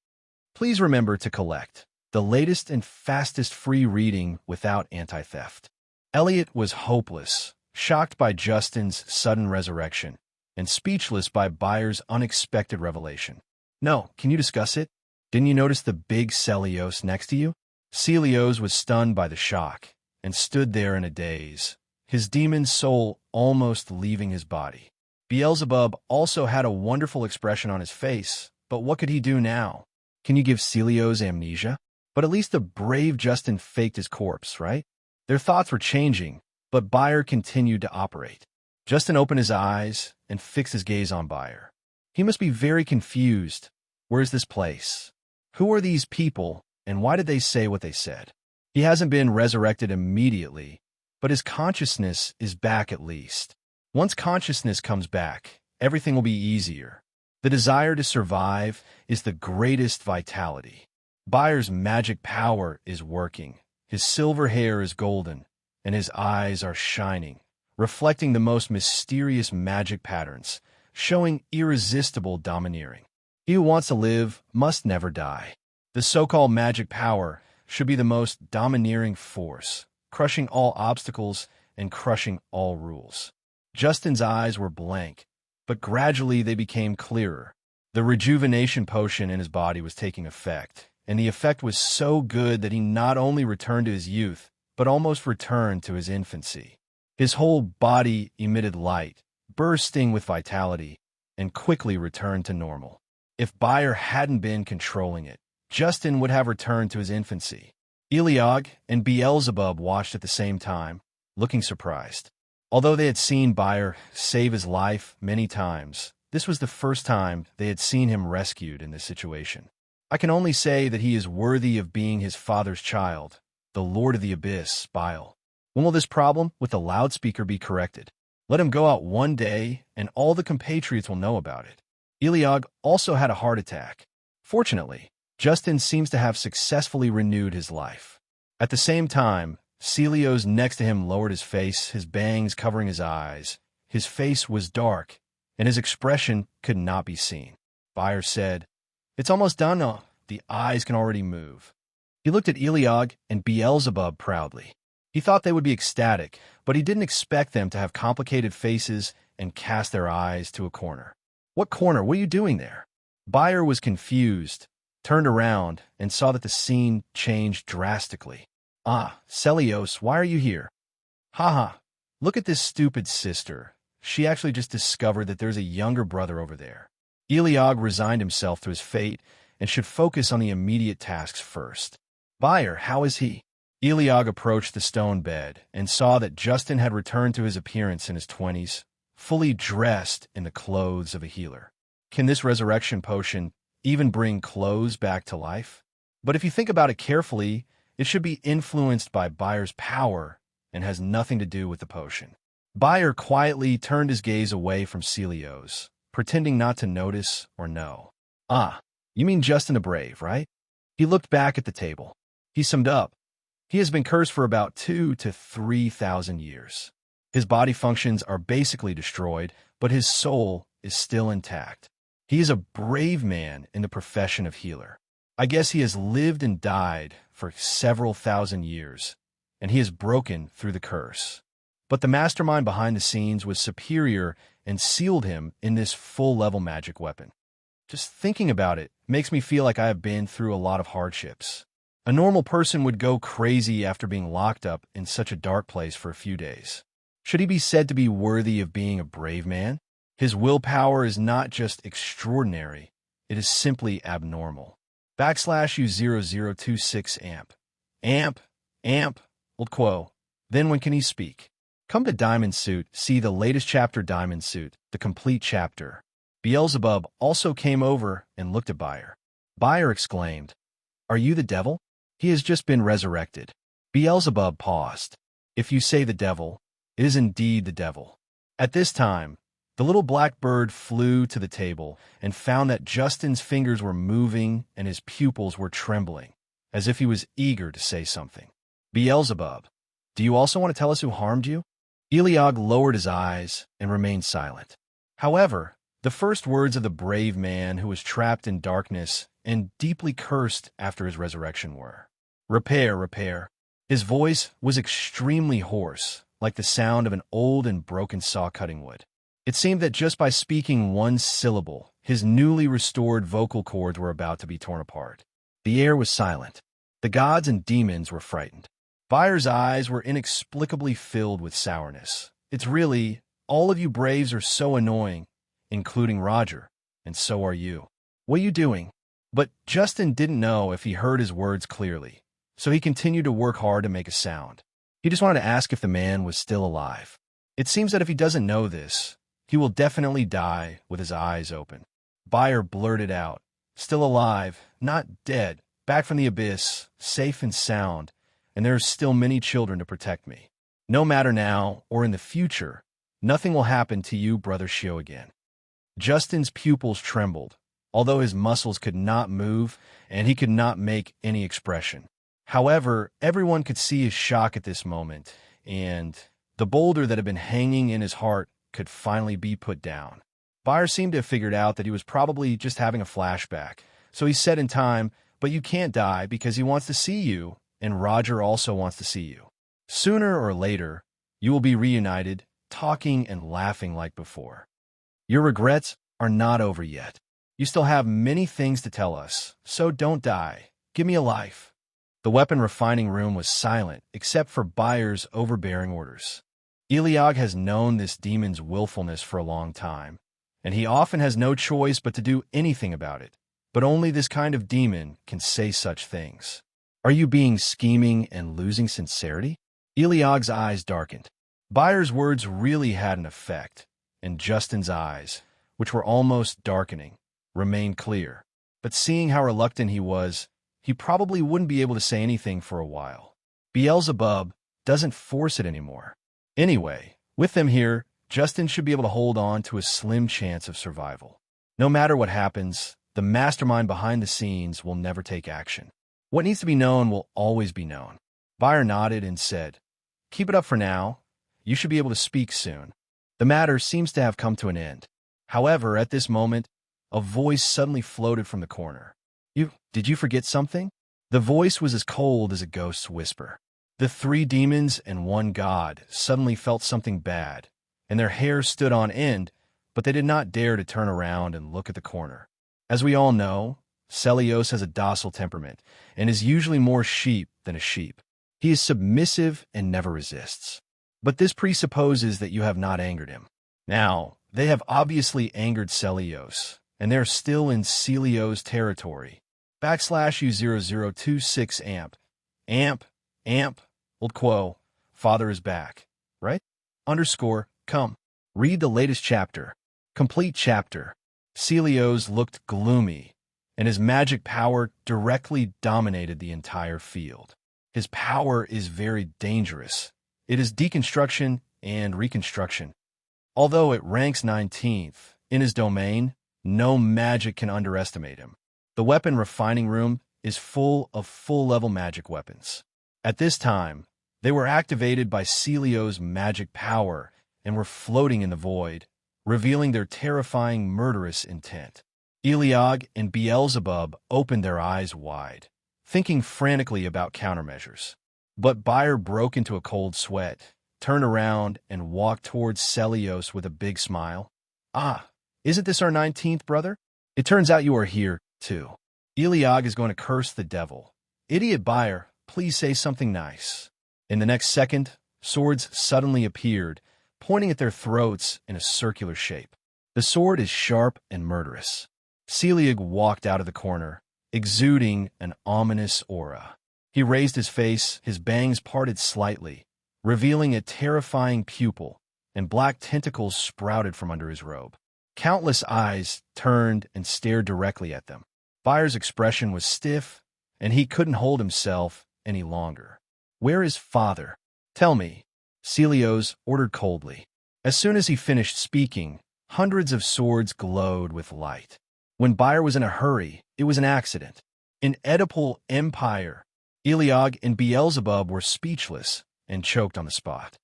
Please remember to collect the latest and fastest free reading without anti-theft. Elliot was hopeless, shocked by Justin's sudden resurrection, and speechless by Bayer's unexpected revelation. No, can you discuss it? Didn't you notice the big Celios next to you? Celios was stunned by the shock and stood there in a daze, his demon soul almost leaving his body. Beelzebub also had a wonderful expression on his face, but what could he do now? Can you give Celios amnesia? But at least the brave Justin faked his corpse, right? Their thoughts were changing, but Bayer continued to operate. Justin opened his eyes and fixed his gaze on Bayer. He must be very confused. Where's this place? Who are these people, and why did they say what they said? He hasn't been resurrected immediately, but his consciousness is back at least. Once consciousness comes back, everything will be easier. The desire to survive is the greatest vitality. Bayer's magic power is working. His silver hair is golden, and his eyes are shining, reflecting the most mysterious magic patterns, showing irresistible domineering. He who wants to live must never die. The so-called magic power should be the most domineering force, crushing all obstacles and crushing all rules. Justin's eyes were blank, but gradually they became clearer. The rejuvenation potion in his body was taking effect, and the effect was so good that he not only returned to his youth, but almost returned to his infancy. His whole body emitted light, bursting with vitality, and quickly returned to normal. If Bayer hadn't been controlling it, Justin would have returned to his infancy. Eliog and Beelzebub watched at the same time, looking surprised. Although they had seen Bayer save his life many times, this was the first time they had seen him rescued in this situation. I can only say that he is worthy of being his father's child, the Lord of the Abyss, Baal. When will this problem with the loudspeaker be corrected? Let him go out one day, and all the compatriots will know about it. Eliog also had a heart attack. Fortunately, Justin seems to have successfully renewed his life. At the same time, Celios next to him lowered his face, his bangs covering his eyes. His face was dark, and his expression could not be seen. Bayer said, "It's almost done now. The eyes can already move." He looked at Eliog and Beelzebub proudly. He thought they would be ecstatic, but he didn't expect them to have complicated faces and cast their eyes to a corner. What corner? What are you doing there? Bayer was confused, turned around, and saw that the scene changed drastically. Ah, Celios, why are you here? Haha, look at this stupid sister. She actually just discovered that there's a younger brother over there. Eliog resigned himself to his fate and should focus on the immediate tasks first. Bayer, how is he? Eliog approached the stone bed and saw that Justin had returned to his appearance in his 20s, fully dressed in the clothes of a healer. Can this resurrection potion even bring clothes back to life? But if you think about it carefully, it should be influenced by Bayer's power and has nothing to do with the potion. Bayer quietly turned his gaze away from Celios, pretending not to notice or know. Ah, you mean Justin the Brave, right? He looked back at the table. He summed up. He has been cursed for about 2,000 to 3,000 years. His body functions are basically destroyed, but his soul is still intact. He is a brave man in the profession of healer. I guess he has lived and died for several thousand years, and he has broken through the curse. But the mastermind behind the scenes was superior and sealed him in this full-level magic weapon. Just thinking about it makes me feel like I have been through a lot of hardships. A normal person would go crazy after being locked up in such a dark place for a few days. Should he be said to be worthy of being a brave man? His willpower is not just extraordinary, it is simply abnormal. /U0026 amp. Amp, old quo. Then when can he speak? Come to Diamond Suit, see the latest chapter Diamond Suit, the complete chapter. Beelzebub also came over and looked at Buyer. Buyer exclaimed, "Are you the devil? He has just been resurrected." Beelzebub paused. "If you say the devil, it is indeed the devil." At this time, the little black bird flew to the table and found that Justin's fingers were moving and his pupils were trembling, as if he was eager to say something. "Beelzebub, do you also want to tell us who harmed you?" Eliog lowered his eyes and remained silent. However, the first words of the brave man who was trapped in darkness and deeply cursed after his resurrection were, Repair. His voice was extremely hoarse, like the sound of an old and broken saw cutting wood. It seemed that just by speaking one syllable, his newly restored vocal cords were about to be torn apart. The air was silent. The gods and demons were frightened. Buyer's eyes were inexplicably filled with sourness. "It's really, all of you braves are so annoying, including Roger, and so are you. What are you doing?" But Justin didn't know if he heard his words clearly, so he continued to work hard to make a sound. He just wanted to ask if the man was still alive. It seems that if he doesn't know this, he will definitely die with his eyes open. Buyer blurted out, "Still alive, not dead, back from the abyss, safe and sound, and there are still many children to protect me. No matter now or in the future, nothing will happen to you, Brother Shio again." Justin's pupils trembled, although his muscles could not move and he could not make any expression. However, everyone could see his shock at this moment, and the boulder that had been hanging in his heart could finally be put down. Buyer seemed to have figured out that he was probably just having a flashback, so he said in time, "But you can't die because he wants to see you, and Roger also wants to see you. Sooner or later, you will be reunited, talking and laughing like before. Your regrets are not over yet. You still have many things to tell us, so don't die. Give me a life." The weapon refining room was silent, except for Buyer's overbearing orders. Eliog has known this demon's willfulness for a long time, and he often has no choice but to do anything about it. But only this kind of demon can say such things. "Are you being scheming and losing sincerity?" Eliog's eyes darkened. Buyer's words really had an effect, and Justin's eyes, which were almost darkening, remained clear. But seeing how reluctant he was, he probably wouldn't be able to say anything for a while. Beelzebub doesn't force it anymore. Anyway, with them here, Justin should be able to hold on to a slim chance of survival. No matter what happens, the mastermind behind the scenes will never take action. What needs to be known will always be known. Buyer nodded and said, "Keep it up for now. You should be able to speak soon." The matter seems to have come to an end. However, at this moment, a voice suddenly floated from the corner. Did you forget something?" The voice was as cold as a ghost's whisper. The three demons and one god suddenly felt something bad, and their hair stood on end, but they did not dare to turn around and look at the corner. As we all know, Celios has a docile temperament, and is usually more sheep than a sheep. He is submissive and never resists. But this presupposes that you have not angered him. Now, they have obviously angered Celios, and they're still in Celios territory. /U0026 amp. Old quo. Father is back. Right? Come. Read the latest chapter. Complete chapter. Celios looked gloomy, and his magic power directly dominated the entire field. His power is very dangerous. It is deconstruction and reconstruction. Although it ranks 19th in his domain, no magic can underestimate him. The weapon refining room is full of full-level magic weapons. At this time, they were activated by Celios' magic power and were floating in the void, revealing their terrifying murderous intent. Eliog and Beelzebub opened their eyes wide, thinking frantically about countermeasures. But Bayer broke into a cold sweat, turned around, and walked towards Celios with a big smile. "Ah, isn't this our 19th brother? It turns out you are here, too. Eliog is going to curse the devil. Idiot Bayer, please say something nice." In the next second, swords suddenly appeared, pointing at their throats in a circular shape. The sword is sharp and murderous. Celiog walked out of the corner, exuding an ominous aura. He raised his face, his bangs parted slightly, revealing a terrifying pupil, and black tentacles sprouted from under his robe. Countless eyes turned and stared directly at them. Bayer's expression was stiff, and he couldn't hold himself any longer. "Where is father? Tell me," Celios ordered coldly. As soon as he finished speaking, hundreds of swords glowed with light. When Bayer was in a hurry, it was an accident. In Oedipal Empire, Eliog and Beelzebub were speechless and choked on the spot.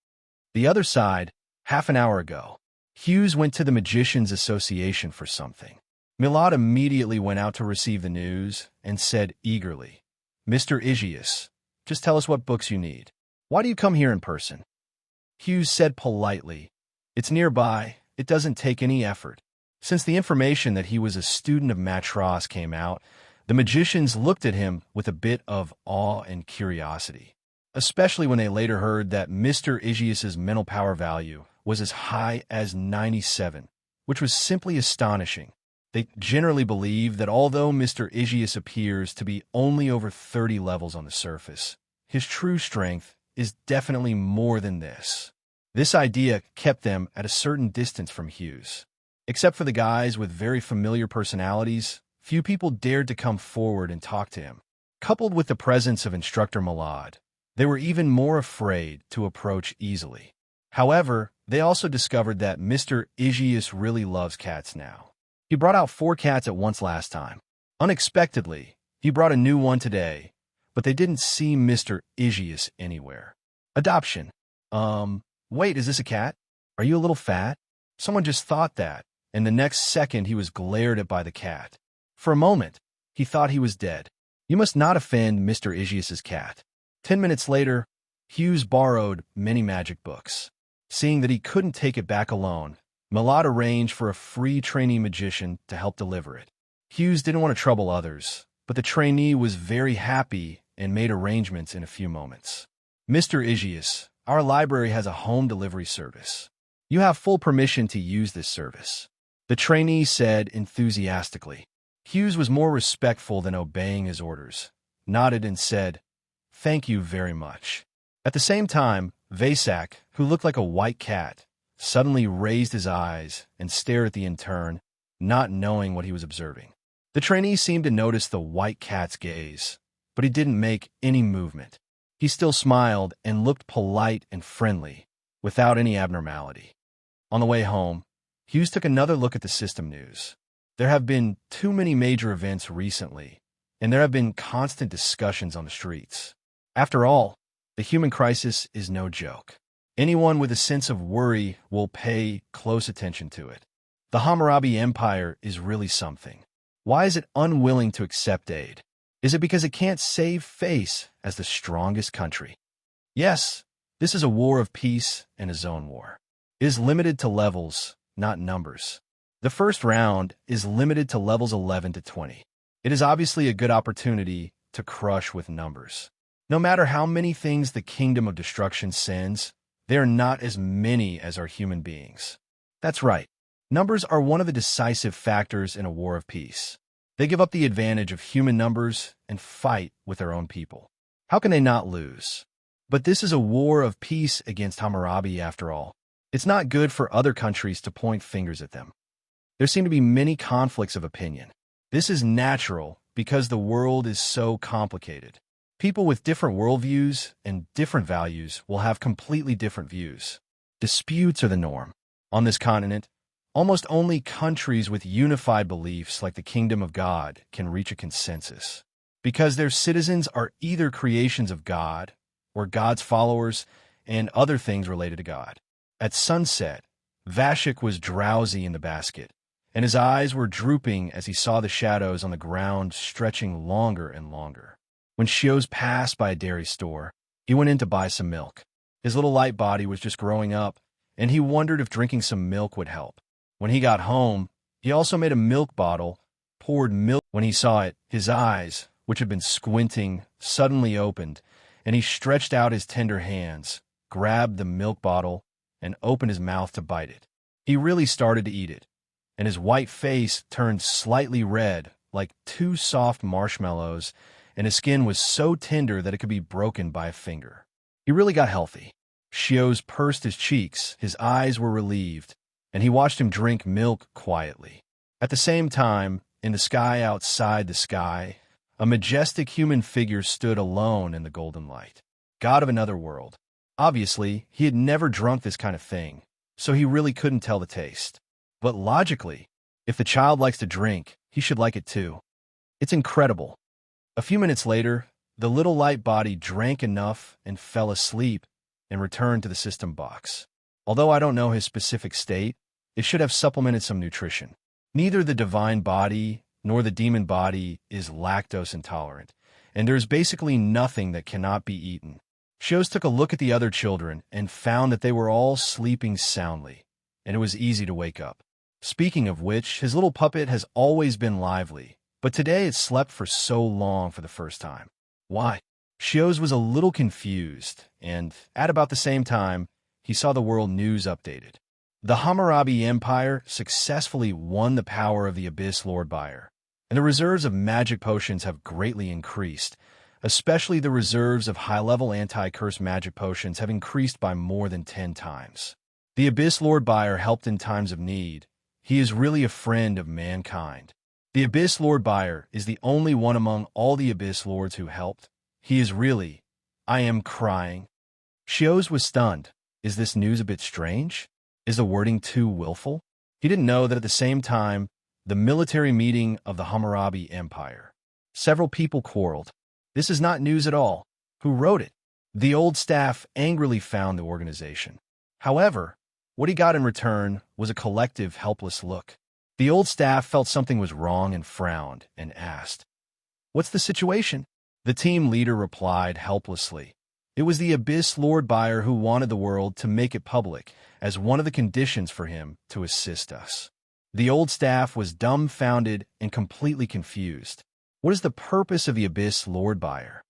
The other side, half an hour ago, Hughes went to the Magicians' Association for something. Milad immediately went out to receive the news and said eagerly, "Mr. Aegeus, just tell us what books you need. Why do you come here in person?" Hughes said politely, "It's nearby. It doesn't take any effort." Since the information that he was a student of Matros came out, the magicians looked at him with a bit of awe and curiosity, especially when they later heard that Mr. Aegeus's mental power value was as high as 97, which was simply astonishing. They generally believe that although Mr. Aegeus appears to be only over 30 levels on the surface, his true strength is definitely more than this. This idea kept them at a certain distance from Hughes. Except for the guys with very familiar personalities, few people dared to come forward and talk to him. Coupled with the presence of Instructor Milad, they were even more afraid to approach easily. However, they also discovered that Mr. Aegeus really loves cats now. He brought out 4 cats at once last time. Unexpectedly, he brought a new one today, but they didn't see Mr. Aegeus anywhere. Adoption. Wait, is this a cat? Are you a little fat? Someone just thought that, and the next second he was glared at by the cat. For a moment, he thought he was dead. You must not offend Mr. Aegeus's cat. 10 minutes later, Hughes borrowed many magic books. Seeing that he couldn't take it back alone, Milad arranged for a free trainee magician to help deliver it. Hughes didn't want to trouble others, but the trainee was very happy and made arrangements in a few moments. "Mr. Aegeus, our library has a home delivery service. You have full permission to use this service," the trainee said enthusiastically. Hughes was more respectful than obeying his orders, nodded and said, "Thank you very much." At the same time, Vasak, who looked like a white cat, suddenly raised his eyes and stared at the intern, not knowing what he was observing. The trainee seemed to notice the white cat's gaze, but he didn't make any movement. He still smiled and looked polite and friendly, without any abnormality. On the way home, Hughes took another look at the system news. There have been too many major events recently, and there have been constant discussions on the streets. After all, the human crisis is no joke. Anyone with a sense of worry will pay close attention to it. The Hammurabi Empire is really something. Why is it unwilling to accept aid? Is it because it can't save face as the strongest country? Yes, this is a war of peace and a zone war. It is limited to levels, not numbers. The first round is limited to levels 11 to 20. It is obviously a good opportunity to crush with numbers. No matter how many things the Kingdom of Destruction sends, they are not as many as are human beings. That's right. Numbers are one of the decisive factors in a war of peace. They give up the advantage of human numbers and fight with their own people. How can they not lose? But this is a war of peace against Hammurabi after all. It's not good for other countries to point fingers at them. There seem to be many conflicts of opinion. This is natural because the world is so complicated. People with different worldviews and different values will have completely different views. Disputes are the norm. On this continent, almost only countries with unified beliefs like the Kingdom of God can reach a consensus, because their citizens are either creations of God or God's followers and other things related to God. At sunset, Vashik was drowsy in the basket, and his eyes were drooping as he saw the shadows on the ground stretching longer and longer. When Shios passed by a dairy store, he went in to buy some milk. His little light body was just growing up, and he wondered if drinking some milk would help. When he got home, he also made a milk bottle, poured milk. When he saw it, his eyes, which had been squinting, suddenly opened, and he stretched out his tender hands, grabbed the milk bottle, and opened his mouth to bite it. He really started to eat it, and his white face turned slightly red, like two soft marshmallows, and his skin was so tender that it could be broken by a finger. He really got healthy. Shios pursed his cheeks, his eyes were relieved, and he watched him drink milk quietly. At the same time, in the sky outside the sky, a majestic human figure stood alone in the golden light. God of another world. Obviously, he had never drunk this kind of thing, so he really couldn't tell the taste. But logically, if the child likes to drink, he should like it too. It's incredible. A few minutes later, the little light body drank enough and fell asleep and returned to the system box. Although I don't know his specific state, it should have supplemented some nutrition. Neither the divine body nor the demon body is lactose intolerant, and there is basically nothing that cannot be eaten. Shios took a look at the other children and found that they were all sleeping soundly, and it was easy to wake up. Speaking of which, his little puppet has always been lively, but today it slept for so long for the first time. Why? Shios was a little confused, and at about the same time, he saw the world news updated. The Hammurabi Empire successfully won the power of the Abyss Lord Buyer, and the reserves of magic potions have greatly increased, especially the reserves of high-level anti-curse magic potions have increased by more than 10 times. The Abyss Lord Buyer helped in times of need. He is really a friend of mankind. The Abyss Lord Buyer is the only one among all the Abyss Lords who helped. He is really, I am crying. Shios was stunned. Is this news a bit strange? Is the wording too willful? He didn't know that at the same time, the military meeting of the Hammurabi Empire. Several people quarreled. This is not news at all. Who wrote it? The old staff angrily found the organization. However, what he got in return was a collective, helpless look. The old staff felt something was wrong and frowned and asked, "What's the situation?" The team leader replied helplessly, "It was the Abyss Lord Buyer who wanted the world to make it public as one of the conditions for him to assist us." The old staff was dumbfounded and completely confused. What is the purpose of the Abyss Lord Buyer?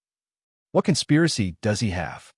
What conspiracy does he have?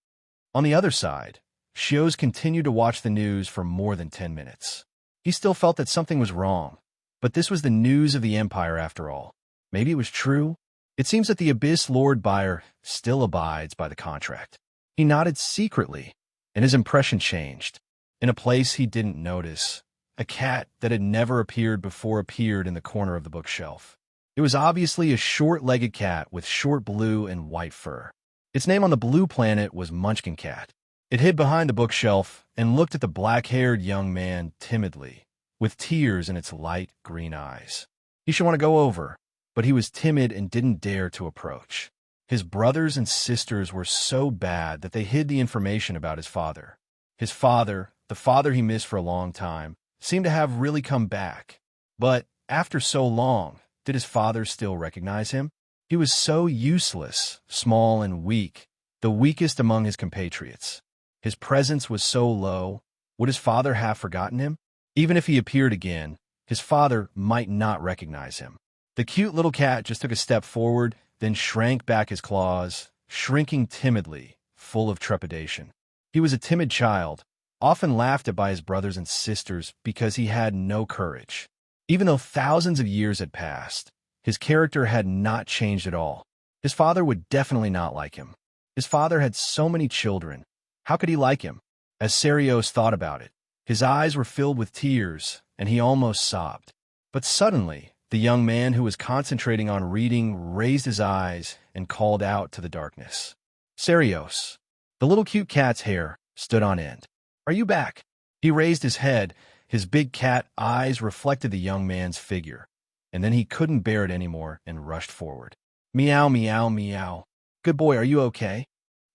On the other side, Shios continued to watch the news for more than 10 minutes. He still felt that something was wrong, but this was the news of the Empire after all. Maybe it was true. It seems that the Abyss Lord Buyer still abides by the contract. He nodded secretly, and his impression changed. In a place he didn't notice, a cat that had never appeared before appeared in the corner of the bookshelf. It was obviously a short-legged cat with short blue and white fur. Its name on the blue planet was Munchkin Cat. It hid behind the bookshelf and looked at the black-haired young man timidly, with tears in its light green eyes. He should want to go over, but he was timid and didn't dare to approach. His brothers and sisters were so bad that they hid the information about his father. His father, the father he missed for a long time, seemed to have really come back. But after so long, did his father still recognize him? He was so useless, small and weak, the weakest among his compatriots. His presence was so low. Would his father have forgotten him? Even if he appeared again, his father might not recognize him. The cute little cat just took a step forward, then shrank back his claws, shrinking timidly, full of trepidation. He was a timid child, often laughed at by his brothers and sisters because he had no courage. Even though thousands of years had passed, his character had not changed at all. His father would definitely not like him. His father had so many children. How could he like him? As Serios thought about it, his eyes were filled with tears, and he almost sobbed. But suddenly, the young man who was concentrating on reading raised his eyes and called out to the darkness. "Serios." The little cute cat's hair stood on end. "Are you back?" He raised his head. His big cat eyes reflected the young man's figure, and then he couldn't bear it anymore and rushed forward. "Meow, meow, meow. Good boy, are you okay?"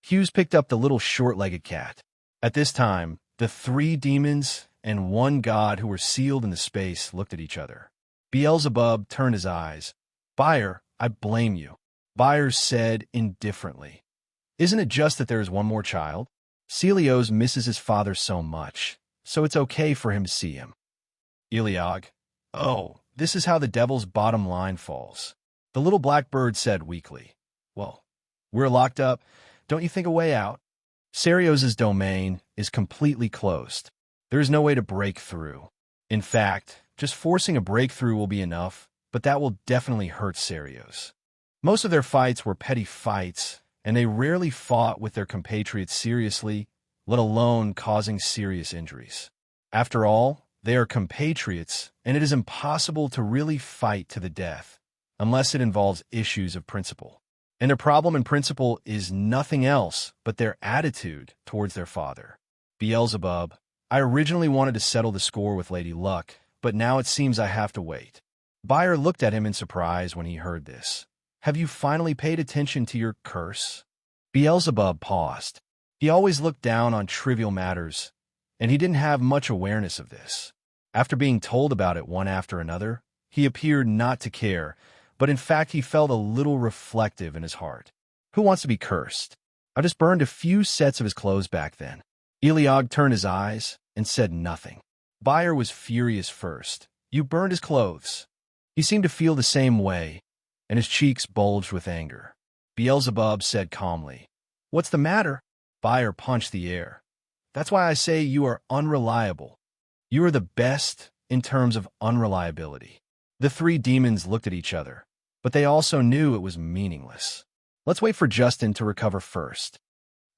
Hughes picked up the little short-legged cat. At this time, the 3 demons and one god who were sealed in the space looked at each other. Beelzebub turned his eyes. "Buyer, I blame you," Buyer said indifferently. "Isn't it just that there is one more child? Celios misses his father so much, so it's okay for him to see him." Eliog, "Oh, this is how the devil's bottom line falls." The little black bird said weakly, "Well, we're locked up. Don't you think a way out?" Serios's domain is completely closed. There is no way to break through. In fact, just forcing a breakthrough will be enough, but that will definitely hurt Serios. Most of their fights were petty fights, and they rarely fought with their compatriots seriously, let alone causing serious injuries. After all, they are compatriots, and it is impossible to really fight to the death, unless it involves issues of principle. And their problem in principle is nothing else but their attitude towards their father. Beelzebub, "I originally wanted to settle the score with Lady Luck, but now it seems I have to wait." Buyer looked at him in surprise when he heard this. "Have you finally paid attention to your curse?" Beelzebub paused. He always looked down on trivial matters, and he didn't have much awareness of this. After being told about it one after another, he appeared not to care, but in fact he felt a little reflective in his heart. Who wants to be cursed? I just burned a few sets of his clothes back then. Eliog turned his eyes and said nothing. Buyer was furious first. You burned his clothes. He seemed to feel the same way, and his cheeks bulged with anger. Beelzebub said calmly, "What's the matter?" Buyer punched the air. "That's why I say you are unreliable. You are the best in terms of unreliability." The three demons looked at each other, but they also knew it was meaningless. Let's wait for Justin to recover first.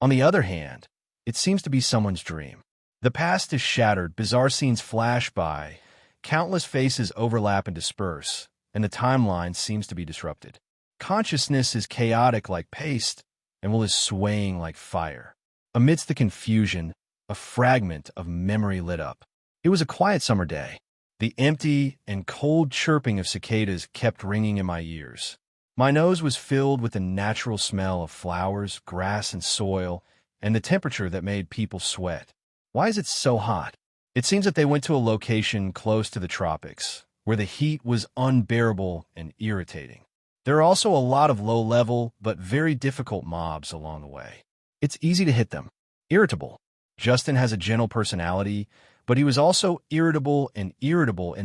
On the other hand, it seems to be someone's dream. The past is shattered, bizarre scenes flash by, countless faces overlap and disperse, and the timeline seems to be disrupted. Consciousness is chaotic like paste, and will is swaying like fire. Amidst the confusion, a fragment of memory lit up. It was a quiet summer day. The empty and cold chirping of cicadas kept ringing in my ears. My nose was filled with the natural smell of flowers, grass, and soil, and the temperature that made people sweat. Why is it so hot? It seems that they went to a location close to the tropics, where the heat was unbearable and irritating. There are also a lot of low-level but very difficult mobs along the way. It's easy to hit them. Irritable. Justin has a gentle personality, but he was also irritable in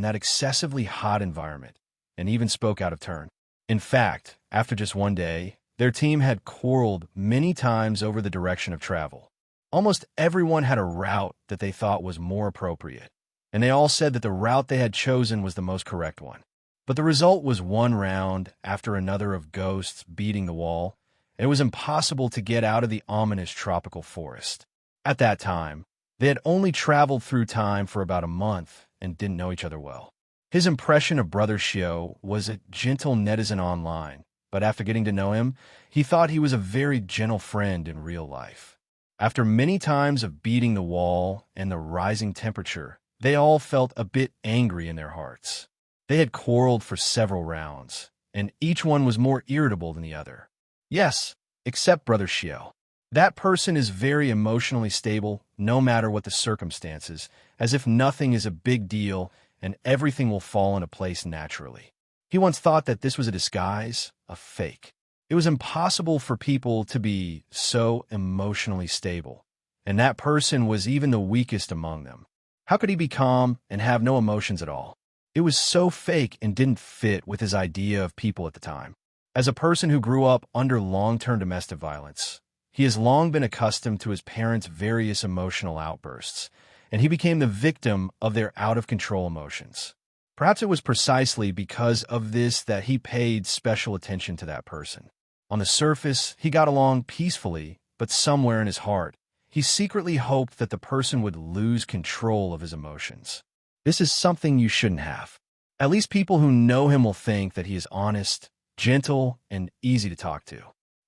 that excessively hot environment, and even spoke out of turn. In fact, after just one day, their team had quarreled many times over the direction of travel. Almost everyone had a route that they thought was more appropriate, and they all said that the route they had chosen was the most correct one. But the result was one round after another of ghosts beating the wall, and it was impossible to get out of the ominous tropical forest. At that time, they had only traveled through time for about a month and didn't know each other well. His impression of Brother Shio was a gentle netizen online, but after getting to know him, he thought he was a very gentle friend in real life. After many times of beating the wall and the rising temperature, they all felt a bit angry in their hearts. They had quarreled for several rounds, and each one was more irritable than the other. Yes, except Brother Shio. That person is very emotionally stable, no matter what the circumstances, as if nothing is a big deal and everything will fall into place naturally. He once thought that this was a disguise, a fake. It was impossible for people to be so emotionally stable, and that person was even the weakest among them. How could he be calm and have no emotions at all? It was so fake and didn't fit with his idea of people at the time. As a person who grew up under long-term domestic violence, he has long been accustomed to his parents' various emotional outbursts, and he became the victim of their out-of-control emotions. Perhaps it was precisely because of this that he paid special attention to that person. On the surface, he got along peacefully, but somewhere in his heart, he secretly hoped that the person would lose control of his emotions. This is something you shouldn't have. At least people who know him will think that he is honest, gentle, and easy to talk to.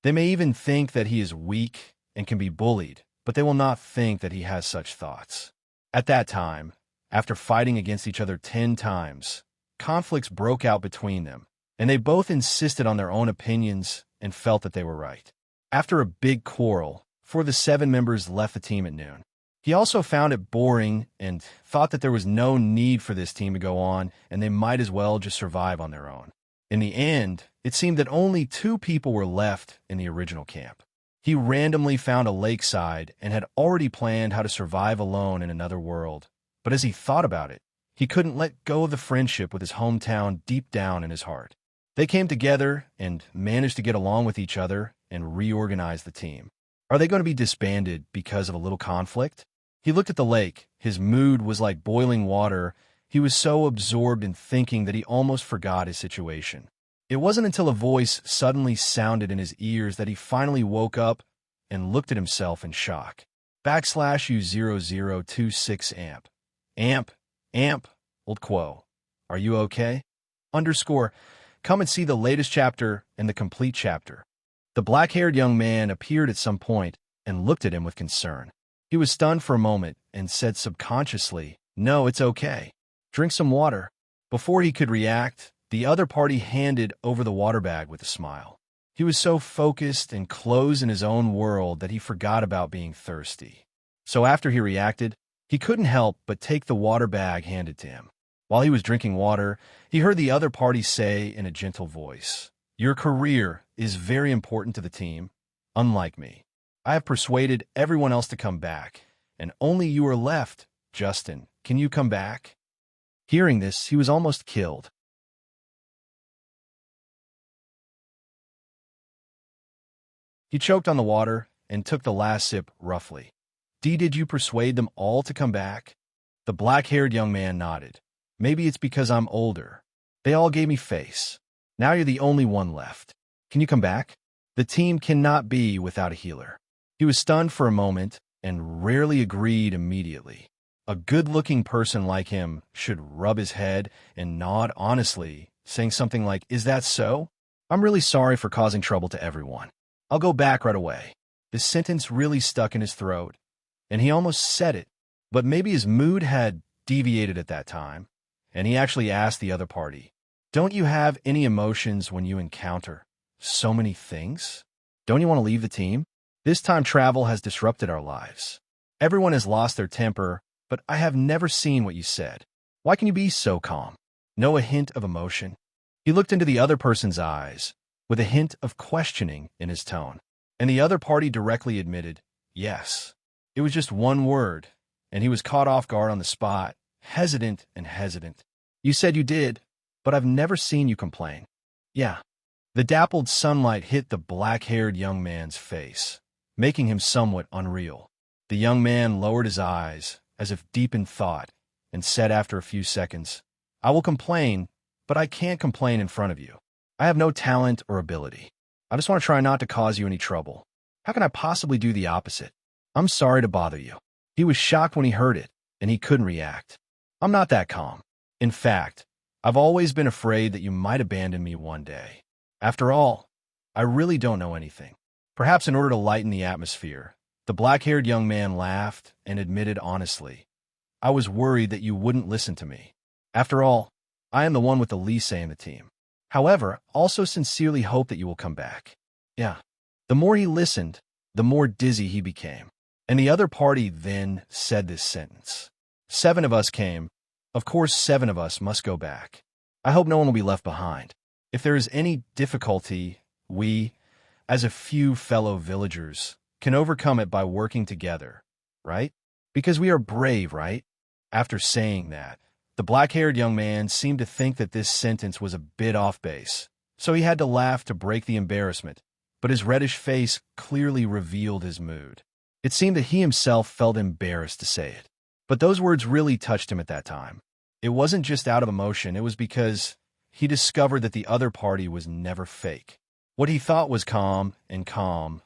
They may even think that he is weak and can be bullied, but they will not think that he has such thoughts. At that time, after fighting against each other 10 times, conflicts broke out between them, and they both insisted on their own opinions and felt that they were right. After a big quarrel, 4 of the 7 members left the team at noon. He also found it boring and thought that there was no need for this team to go on and they might as well just survive on their own. In the end, it seemed that only 2 people were left in the original camp. He randomly found a lakeside and had already planned how to survive alone in another world. But as he thought about it, he couldn't let go of the friendship with his hometown deep down in his heart. They came together and managed to get along with each other and reorganize the team. Are they going to be disbanded because of a little conflict? He looked at the lake. His mood was like boiling water. He was so absorbed in thinking that he almost forgot his situation. It wasn't until a voice suddenly sounded in his ears that he finally woke up and looked at himself in shock. /U0026 amp. Amp, old Quo. Are you okay? _ Come and see the latest chapter and the complete chapter. The black-haired young man appeared at some point and looked at him with concern. He was stunned for a moment and said subconsciously, "No, it's okay. Drink some water." Before he could react, the other party handed over the water bag with a smile. He was so focused and closed in his own world that he forgot about being thirsty. So after he reacted, he couldn't help but take the water bag handed to him. While he was drinking water, he heard the other party say in a gentle voice, "Your career is very important to the team, unlike me. I have persuaded everyone else to come back, and only you are left. Justin, can you come back?" Hearing this, he was almost killed. He choked on the water and took the last sip roughly. Did you persuade them all to come back?" The black-haired young man nodded. "Maybe it's because I'm older. They all gave me face. Now you're the only one left. Can you come back? The team cannot be without a healer." He was stunned for a moment and rarely agreed immediately. A good-looking person like him should rub his head and nod honestly, saying something like, "Is that so? I'm really sorry for causing trouble to everyone. I'll go back right away." The sentence really stuck in his throat, and he almost said it, but maybe his mood had deviated at that time, and he actually asked the other party, "Don't you have any emotions when you encounter so many things? Don't you want to leave the team? This time travel has disrupted our lives. Everyone has lost their temper, but I have never seen what you said. Why can you be so calm? No a hint of emotion?" He looked into the other person's eyes, with a hint of questioning in his tone, and the other party directly admitted, yes. It was just one word, and he was caught off guard on the spot, hesitant. "You said you did, but I've never seen you complain." "Yeah." The dappled sunlight hit the black-haired young man's face, making him somewhat unreal. The young man lowered his eyes, as if deep in thought, and said after a few seconds, "I will complain, but I can't complain in front of you. I have no talent or ability. I just want to try not to cause you any trouble. How can I possibly do the opposite? I'm sorry to bother you." He was shocked when he heard it, and he couldn't react. "I'm not that calm. In fact, I've always been afraid that you might abandon me one day. After all, I really don't know anything." Perhaps in order to lighten the atmosphere, the black-haired young man laughed and admitted honestly, "I was worried that you wouldn't listen to me. After all, I am the one with the least say in the team. However, also sincerely hope that you will come back." Yeah. The more he listened, the more dizzy he became. And the other party then said this sentence. "7 of us came. Of course, 7 of us must go back. I hope no one will be left behind. If there is any difficulty, we, as a few fellow villagers, can overcome it by working together, right? Because we are brave, right?" After saying that, the black-haired young man seemed to think that this sentence was a bit off base, so he had to laugh to break the embarrassment, but his reddish face clearly revealed his mood. It seemed that he himself felt embarrassed to say it, but those words really touched him at that time. It wasn't just out of emotion, it was because he discovered that the other party was never fake. What he thought was calm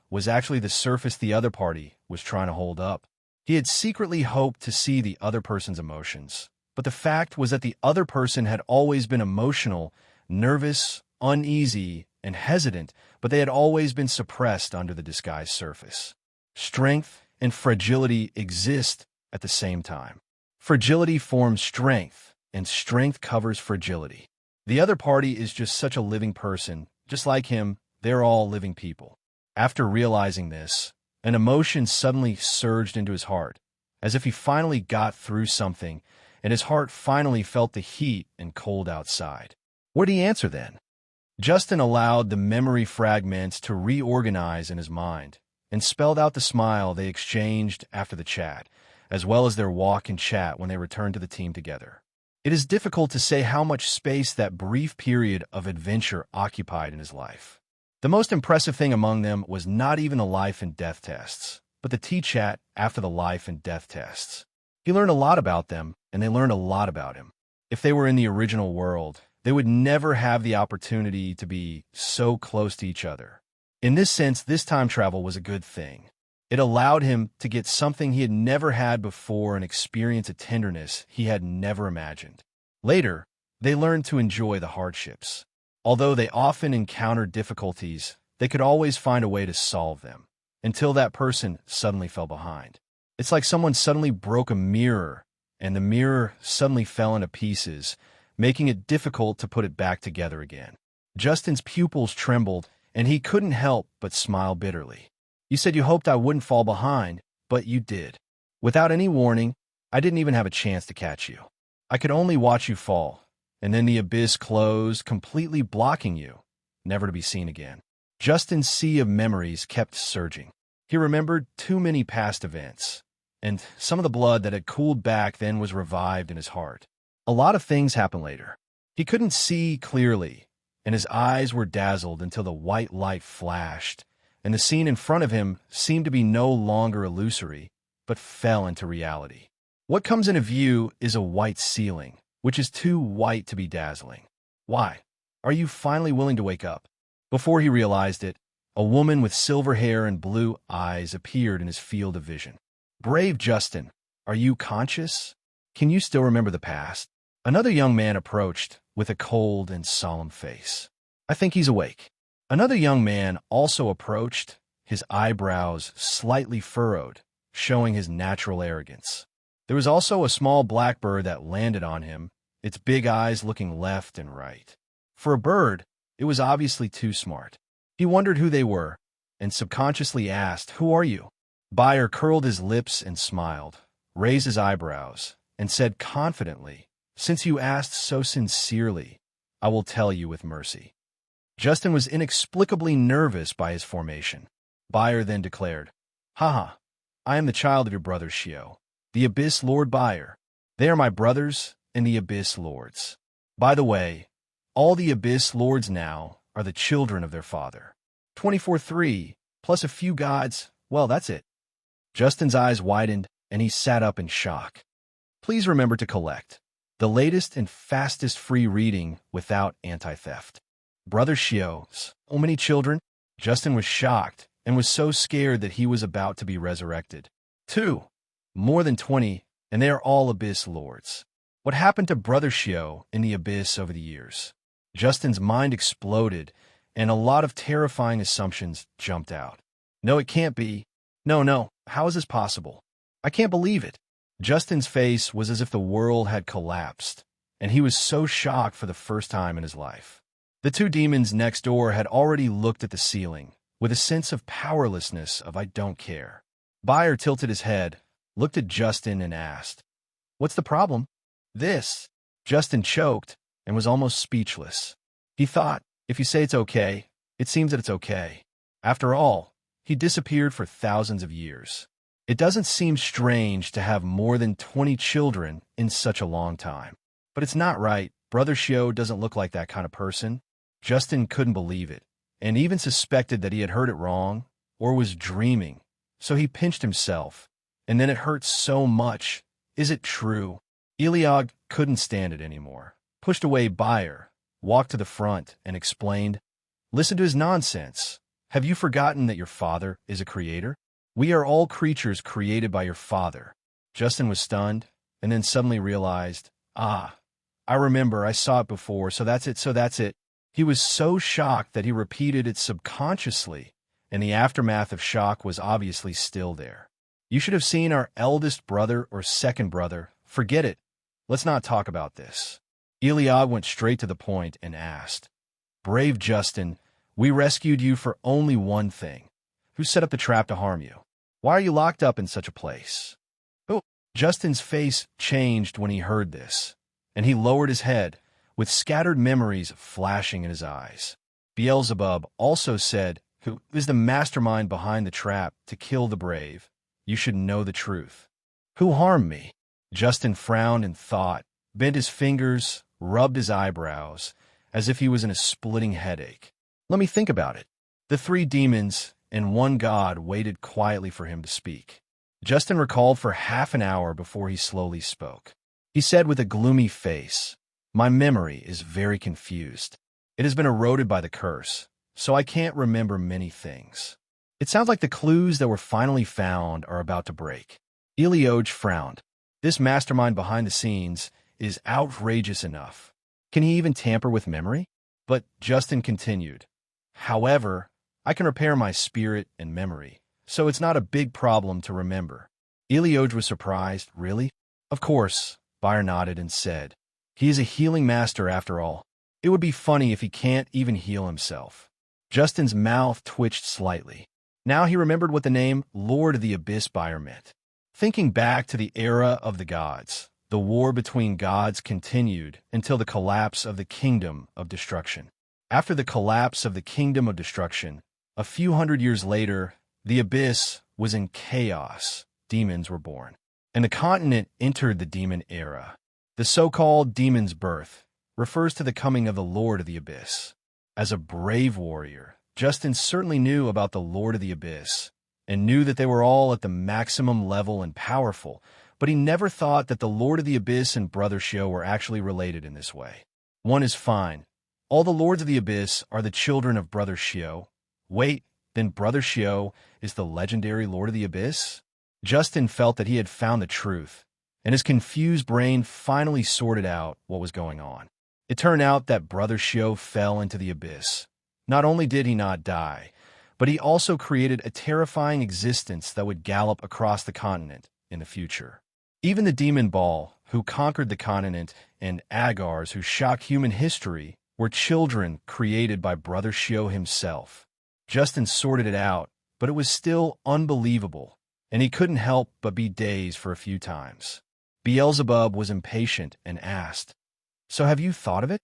was actually the surface the other party was trying to hold up. He had secretly hoped to see the other person's emotions, but the fact was that the other person had always been emotional, nervous, uneasy, and hesitant, but they had always been suppressed under the disguised surface. Strength and fragility exist at the same time. Fragility forms strength, and strength covers fragility. The other party is just such a living person. Just like him, they're all living people. After realizing this, an emotion suddenly surged into his heart, as if he finally got through something, and his heart finally felt the heat and cold outside. What did he answer then? Justin allowed the memory fragments to reorganize in his mind, and spelled out the smile they exchanged after the chat, as well as their walk and chat when they returned to the team together. It is difficult to say how much space that brief period of adventure occupied in his life. The most impressive thing among them was not even the life and death tests, but the T-chat after the life and death tests. He learned a lot about them, and they learned a lot about him. If they were in the original world, they would never have the opportunity to be so close to each other. In this sense, this time travel was a good thing. It allowed him to get something he had never had before and experience a tenderness he had never imagined. Later, they learned to enjoy the hardships. Although they often encountered difficulties, they could always find a way to solve them, until that person suddenly fell behind. It's like someone suddenly broke a mirror, and the mirror suddenly fell into pieces, making it difficult to put it back together again. Justin's pupils trembled, and he couldn't help but smile bitterly. You said you hoped I wouldn't fall behind, but you did. Without any warning, I didn't even have a chance to catch you. I could only watch you fall, and then the abyss closed, completely blocking you, never to be seen again. Justin's sea of memories kept surging. He remembered too many past events, and some of the blood that had cooled back then was revived in his heart. A lot of things happened later. He couldn't see clearly, and his eyes were dazzled until the white light flashed, and the scene in front of him seemed to be no longer illusory, but fell into reality. What comes into view is a white ceiling, which is too white to be dazzling. Why? Are you finally willing to wake up? Before he realized it, a woman with silver hair and blue eyes appeared in his field of vision. Brave Justin, are you conscious? Can you still remember the past? Another young man approached with a cold and solemn face. I think he's awake. Another young man also approached, his eyebrows slightly furrowed, showing his natural arrogance. There was also a small blackbird that landed on him, its big eyes looking left and right. For a bird, it was obviously too smart. He wondered who they were, and subconsciously asked, "Who are you?" Bayer curled his lips and smiled, raised his eyebrows, and said confidently, "Since you asked so sincerely, I will tell you with mercy." Justin was inexplicably nervous by his formation. Bayer then declared, "Haha, I am the child of your brother Shio, the Abyss Lord Bayer. They are my brothers and the Abyss Lords. By the way, all the Abyss Lords now are the children of their father. 24-3, plus a few gods, well, that's it." Justin's eyes widened, and he sat up in shock. Please remember to collect the latest and fastest free reading without anti-theft. Brother Shio's so many children? Justin was shocked and was so scared that he was about to be resurrected. 2, more than 20, and they are all Abyss Lords. What happened to Brother Shio in the Abyss over the years? Justin's mind exploded, and a lot of terrifying assumptions jumped out. No, it can't be. No, how is this possible? I can't believe it. Justin's face was as if the world had collapsed, and he was so shocked for the first time in his life. The two demons next door had already looked at the ceiling, with a sense of powerlessness of "I don't care." Bayer tilted his head, looked at Justin, and asked, "What's the problem?" "This." Justin choked and was almost speechless. He thought, if you say it's okay, it seems that it's okay. After all, he disappeared for thousands of years. It doesn't seem strange to have more than 20 children in such a long time. But it's not right. Brother Shio doesn't look like that kind of person. Justin couldn't believe it, and even suspected that he had heard it wrong or was dreaming. So he pinched himself, and then it hurt so much. Is it true? Eliog couldn't stand it anymore. Pushed away Bayer, walked to the front, and explained, "Listen to his nonsense. Have you forgotten that your father is a creator? We are all creatures created by your father." Justin was stunned, and then suddenly realized, I remember, I saw it before, so that's it. He was so shocked that he repeated it subconsciously, and the aftermath of shock was obviously still there. "You should have seen our eldest brother or second brother. Forget it. Let's not talk about this." Eliab went straight to the point and asked, "Brave Justin, we rescued you for only one thing. Who set up the trap to harm you? Why are you locked up in such a place?" "Who? Justin's face changed when he heard this, and he lowered his head, with scattered memories flashing in his eyes. Beelzebub also said, "Who is the mastermind behind the trap to kill the brave? You should know the truth. Who harmed me?" Justin frowned in thought, bent his fingers, rubbed his eyebrows, as if he was in a splitting headache. "Let me think about it." The three demons and one god waited quietly for him to speak. Justin recalled for half an hour before he slowly spoke. He said with a gloomy face, "My memory is very confused. It has been eroded by the curse, so I can't remember many things. It sounds like the clues that were finally found are about to break." Elioj frowned. This mastermind behind the scenes is outrageous enough. Can he even tamper with memory? But Justin continued, "However, I can repair my spirit and memory, so it's not a big problem to remember." Elioj was surprised. "Really?" "Of course," Bayer nodded and said. "He is a healing master after all. It would be funny if he can't even heal himself." Justin's mouth twitched slightly. Now he remembered what the name Lord of the Abyss Bayer meant. Thinking back to the era of the gods, the war between gods continued until the collapse of the Kingdom of Destruction. After the collapse of the Kingdom of Destruction, a few hundred years later, the Abyss was in chaos. Demons were born, and the continent entered the Demon Era. The so-called Demon's Birth refers to the coming of the Lord of the Abyss. As a brave warrior, Justin certainly knew about the Lord of the Abyss, and knew that they were all at the maximum level and powerful, but he never thought that the Lord of the Abyss and Brother Shio were actually related in this way. One is fine. All the Lords of the Abyss are the children of Brother Shio. Wait, then Brother Shio is the legendary Lord of the Abyss? Justin felt that he had found the truth, and his confused brain finally sorted out what was going on. It turned out that Brother Shio fell into the abyss. Not only did he not die, but he also created a terrifying existence that would gallop across the continent in the future. Even the Demon Ball, who conquered the continent, and Agars, who shocked human history, were children created by Brother Shio himself. Justin sorted it out, but it was still unbelievable, and he couldn't help but be dazed for a few times. Beelzebub was impatient and asked, "So have you thought of it?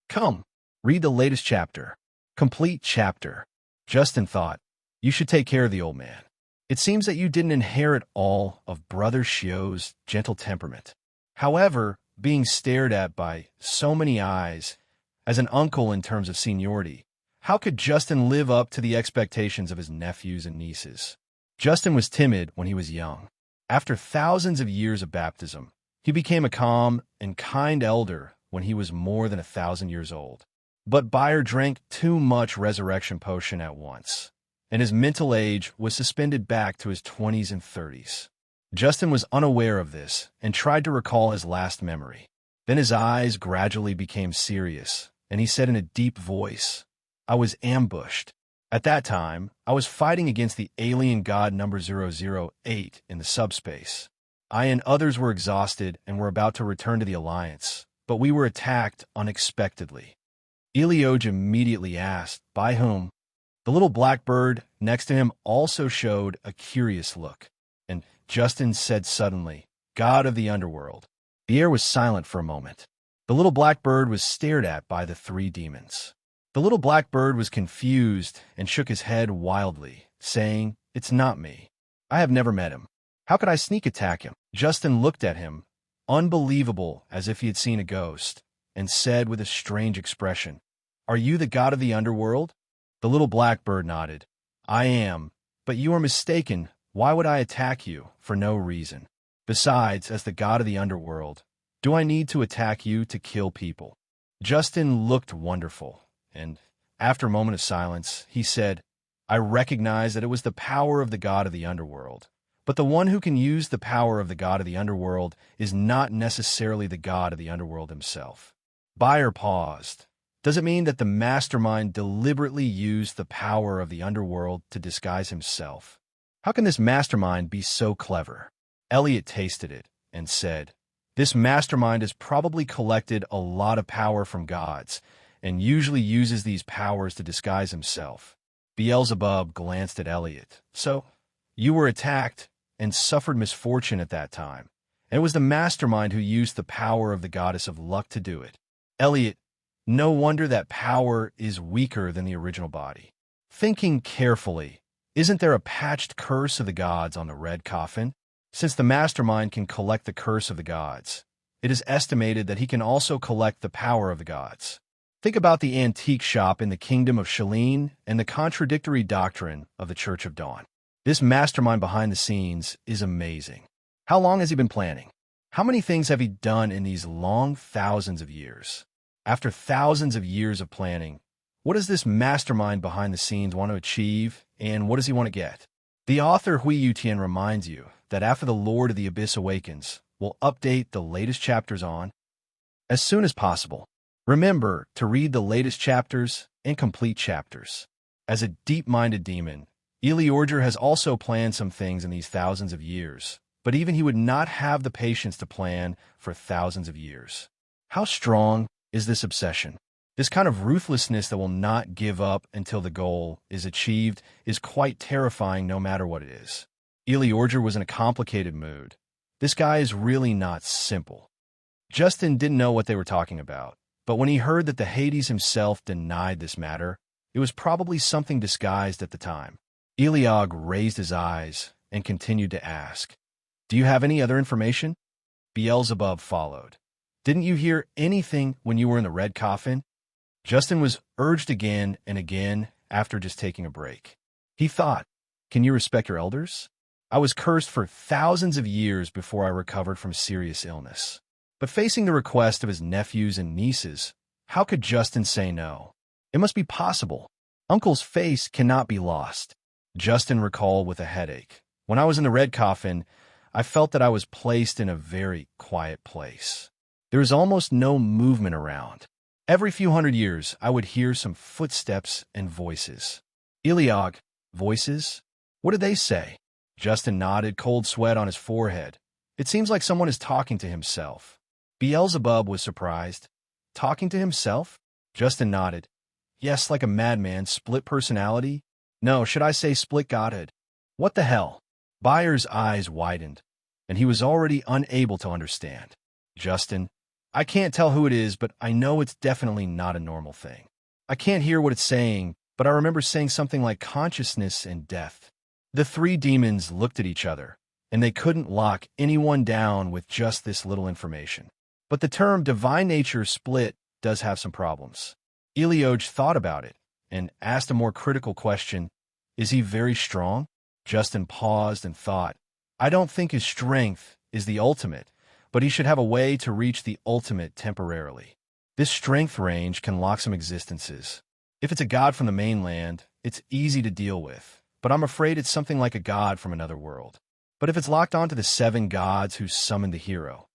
Come, read the latest chapter. Complete chapter." Justin thought, "You should take care of the old man. It seems that you didn't inherit all of Brother Shio's gentle temperament." However, being stared at by so many eyes, as an uncle in terms of seniority, how could Justin live up to the expectations of his nephews and nieces? Justin was timid when he was young. After thousands of years of baptism, he became a calm and kind elder when he was more than 1,000 years old. But Bayer drank too much resurrection potion at once, and his mental age was suspended back to his 20s and 30s. Justin was unaware of this and tried to recall his last memory. Then his eyes gradually became serious, and he said in a deep voice, "I was ambushed. At that time, I was fighting against the alien god number 008 in the subspace. I and others were exhausted and were about to return to the Alliance, but we were attacked unexpectedly." Elioj immediately asked, "By whom?" The little blackbird next to him also showed a curious look, and Justin said suddenly, "God of the underworld." The air was silent for a moment. The little blackbird was stared at by the three demons. The little blackbird was confused and shook his head wildly, saying, "It's not me. I have never met him. How could I sneak attack him?" Justin looked at him, unbelievable, as if he had seen a ghost, and said with a strange expression, "Are you the god of the underworld?" The little blackbird nodded. "I am, but you are mistaken. Why would I attack you? For no reason. Besides, as the god of the underworld, do I need to attack you to kill people?" Justin looked wonderful, and after a moment of silence, he said, "I recognize that it was the power of the god of the underworld. But the one who can use the power of the god of the underworld is not necessarily the god of the underworld himself." Bayer paused. Does it mean that the mastermind deliberately used the power of the underworld to disguise himself? How can this mastermind be so clever? Elliot tasted it and said, "This mastermind has probably collected a lot of power from gods, and usually uses these powers to disguise himself." Beelzebub glanced at Elliot. "So, you were attacked and suffered misfortune at that time. And it was the mastermind who used the power of the goddess of luck to do it. Elliot, no wonder that power is weaker than the original body. Thinking carefully, isn't there a patched curse of the gods on the red coffin? Since the mastermind can collect the curse of the gods, it is estimated that he can also collect the power of the gods. Think about the antique shop in the kingdom of Shalene and the contradictory doctrine of the Church of Dawn. This mastermind behind the scenes is amazing. How long has he been planning? How many things have he done in these long thousands of years? After thousands of years of planning, what does this mastermind behind the scenes want to achieve, and what does he want to get? The author Hui Yutian reminds you that after the Lord of the Abyss awakens, we'll update the latest chapters on as soon as possible. Remember to read the latest chapters and complete chapters. As a deep-minded demon, Eliorger has also planned some things in these thousands of years, but even he would not have the patience to plan for thousands of years. How strong is this obsession? This kind of ruthlessness that will not give up until the goal is achieved is quite terrifying no matter what it is. Eliorger was in a complicated mood. This guy is really not simple. Justin didn't know what they were talking about, but when he heard that the Hades himself denied this matter, it was probably something disguised at the time. Eliog raised his eyes and continued to ask, "Do you have any other information?" Beelzebub followed. "Didn't you hear anything when you were in the red coffin?" Justin was urged again and again after just taking a break. He thought, "Can you respect your elders? I was cursed for thousands of years before I recovered from serious illness." But facing the request of his nephews and nieces, how could Justin say no? It must be possible. Uncle's face cannot be lost. Justin recalled with a headache. "When I was in the red coffin, I felt that I was placed in a very quiet place. There was almost no movement around. Every few hundred years, I would hear some footsteps and voices." Eliog, voices? What did they say? Justin nodded, cold sweat on his forehead. It seems like someone is talking to himself. Beelzebub was surprised. Talking to himself? Justin nodded. Yes, like a madman, split personality? No, should I say split godhead? What the hell? Byer's eyes widened, and he was already unable to understand. Justin, I can't tell who it is, but I know it's definitely not a normal thing. I can't hear what it's saying, but I remember saying something like consciousness and death. The three demons looked at each other, and they couldn't lock anyone down with just this little information. But the term divine nature split does have some problems. Elioj thought about it and asked a more critical question. Is he very strong? Justin paused and thought. I don't think his strength is the ultimate, but he should have a way to reach the ultimate temporarily. This strength range can lock some existences. If it's a god from the mainland, it's easy to deal with, but I'm afraid it's something like a god from another world. But if it's locked onto the 7 gods who summoned the hero,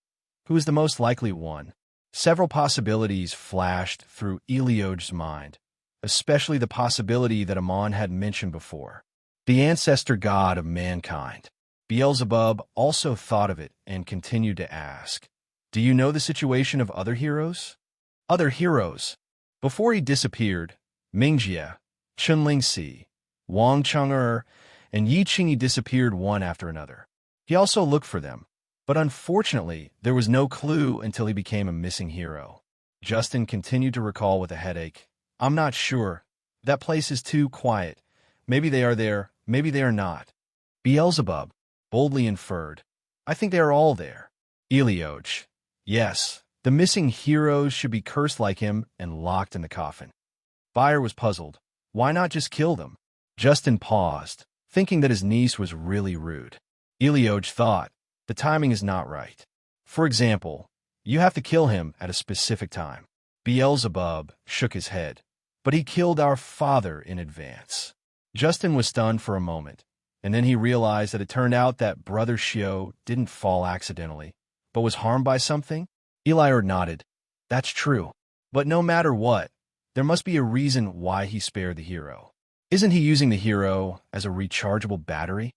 who is the most likely one? Several possibilities flashed through Elioj's mind, especially the possibility that Amon had mentioned before. The ancestor god of mankind. Beelzebub also thought of it and continued to ask, do you know the situation of other heroes? Other heroes. Before he disappeared, Mingjie, Chunlingxi, Wang Chang'er, and Yi Qingyi disappeared one after another. He also looked for them, but unfortunately, there was no clue until he became a missing hero. Justin continued to recall with a headache. I'm not sure. That place is too quiet. Maybe they are there, maybe they are not. Beelzebub boldly inferred. I think they are all there. Elioj. Yes, the missing heroes should be cursed like him and locked in the coffin. Bayer was puzzled. Why not just kill them? Justin paused, thinking that his niece was really rude. Elioj thought, the timing is not right. For example, you have to kill him at a specific time. Beelzebub shook his head, but he killed our father in advance. Justin was stunned for a moment, and then he realized that it turned out that Brother Shio didn't fall accidentally, but was harmed by something. Elior nodded. That's true. But no matter what, there must be a reason why he spared the hero. Isn't he using the hero as a rechargeable battery?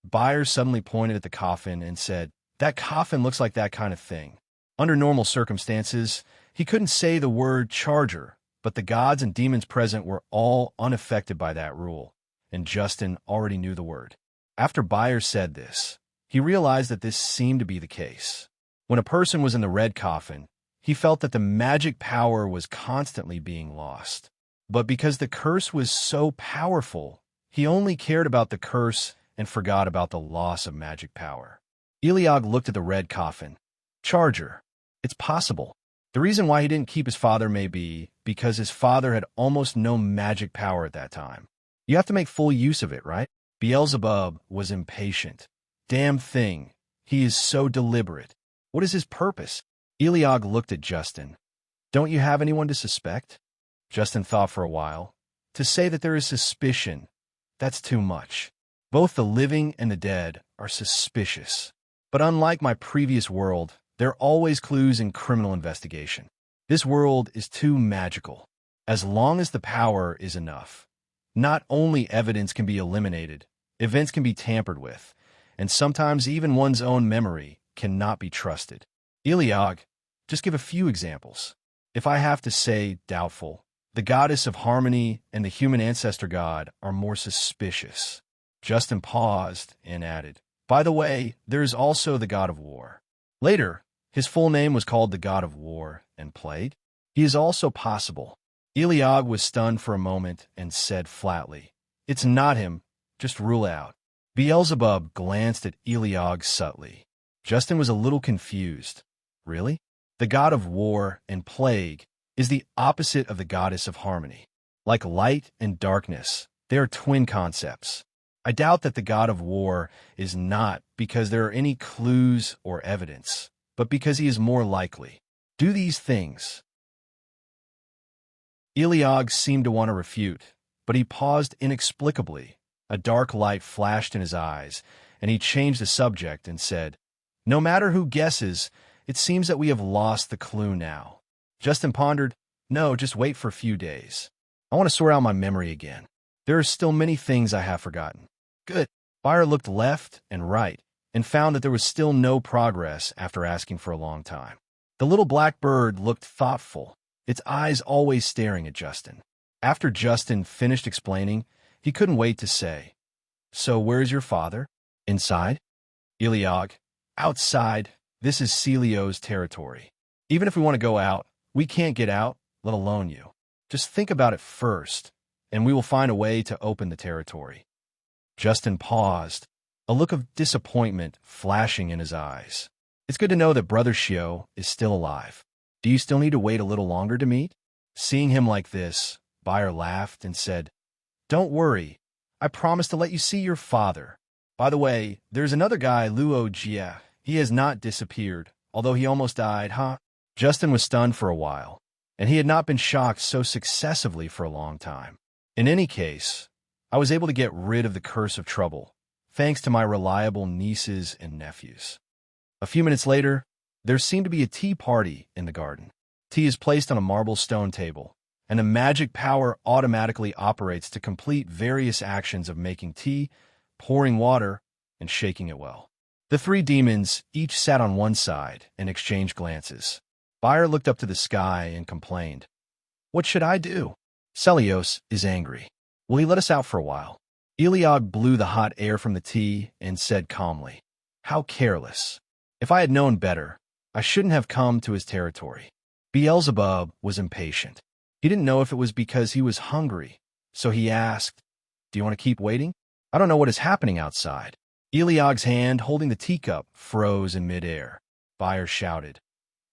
Byers suddenly pointed at the coffin and said, that coffin looks like that kind of thing. Under normal circumstances, he couldn't say the word charger, but the gods and demons present were all unaffected by that rule, and Justin already knew the word. After Byers said this, He realized that this seemed to be the case. When a person was in the red coffin, he felt that the magic power was constantly being lost. But because the curse was so powerful, he only cared about the curse and forgot about the loss of magic power. Eliog looked at the red coffin. Charger. It's possible. The reason why he didn't keep his father may be because his father had almost no magic power at that time. You have to make full use of it, right? Beelzebub was impatient. Damn thing. He is so deliberate. What is his purpose? Eliog looked at Justin. Don't you have anyone to suspect? Justin thought for a while. To say that there is suspicion, that's too much. Both the living and the dead are suspicious. But unlike my previous world, there are always clues in criminal investigation. This world is too magical. As long as the power is enough, not only evidence can be eliminated, events can be tampered with, and sometimes even one's own memory cannot be trusted. Eliog, just give a few examples. If I have to say doubtful, the goddess of harmony and the human ancestor god are more suspicious. Justin paused and added, by the way, there is also the god of war. Later, his full name was called the god of war and plague. He is also possible. Eliog was stunned for a moment and said flatly, it's not him, just rule out. Beelzebub glanced at Eliog subtly. Justin was a little confused. Really? The god of war and plague is the opposite of the goddess of harmony. Like light and darkness, they are twin concepts. I doubt that the god of war is not because there are any clues or evidence, but because he is more likely. Do these things. Eliog seemed to want to refute, but he paused inexplicably. A dark light flashed in his eyes, and he changed the subject and said, no matter who guesses, it seems that we have lost the clue now. Justin pondered, no, just wait for a few days. I want to sort out my memory again. There are still many things I have forgotten. Good. Byron looked left and right and found that there was still no progress after asking for a long time. The little black bird looked thoughtful, its eyes always staring at Justin. After Justin finished explaining, he couldn't wait to say, so where's your father? Inside? Eliog, outside. This is Celio's territory. Even if we want to go out, we can't get out, let alone you. Just think about it first, and we will find a way to open the territory. Justin paused, a look of disappointment flashing in his eyes. It's good to know that Brother Shio is still alive. Do you still need to wait a little longer to meet? Seeing him like this, Bayer laughed and said, don't worry. I promise to let you see your father. By the way, there's another guy, Luo Jia. He has not disappeared, although he almost died, huh? Justin was stunned for a while, and he had not been shocked so successively for a long time. In any case, I was able to get rid of the curse of trouble, thanks to my reliable nieces and nephews. A few minutes later, there seemed to be a tea party in the garden. Tea is placed on a marble stone table, and a magic power automatically operates to complete various actions of making tea, pouring water, and shaking it well. The three demons each sat on one side and exchanged glances. Bayer looked up to the sky and complained, what should I do? Celios is angry. Will he let us out for a while? Eliog blew the hot air from the tea and said calmly, how careless. If I had known better, I shouldn't have come to his territory. Beelzebub was impatient. He didn't know if it was because he was hungry, so he asked, do you want to keep waiting? I don't know what is happening outside. Eliog's hand holding the teacup froze in midair. Bayer shouted,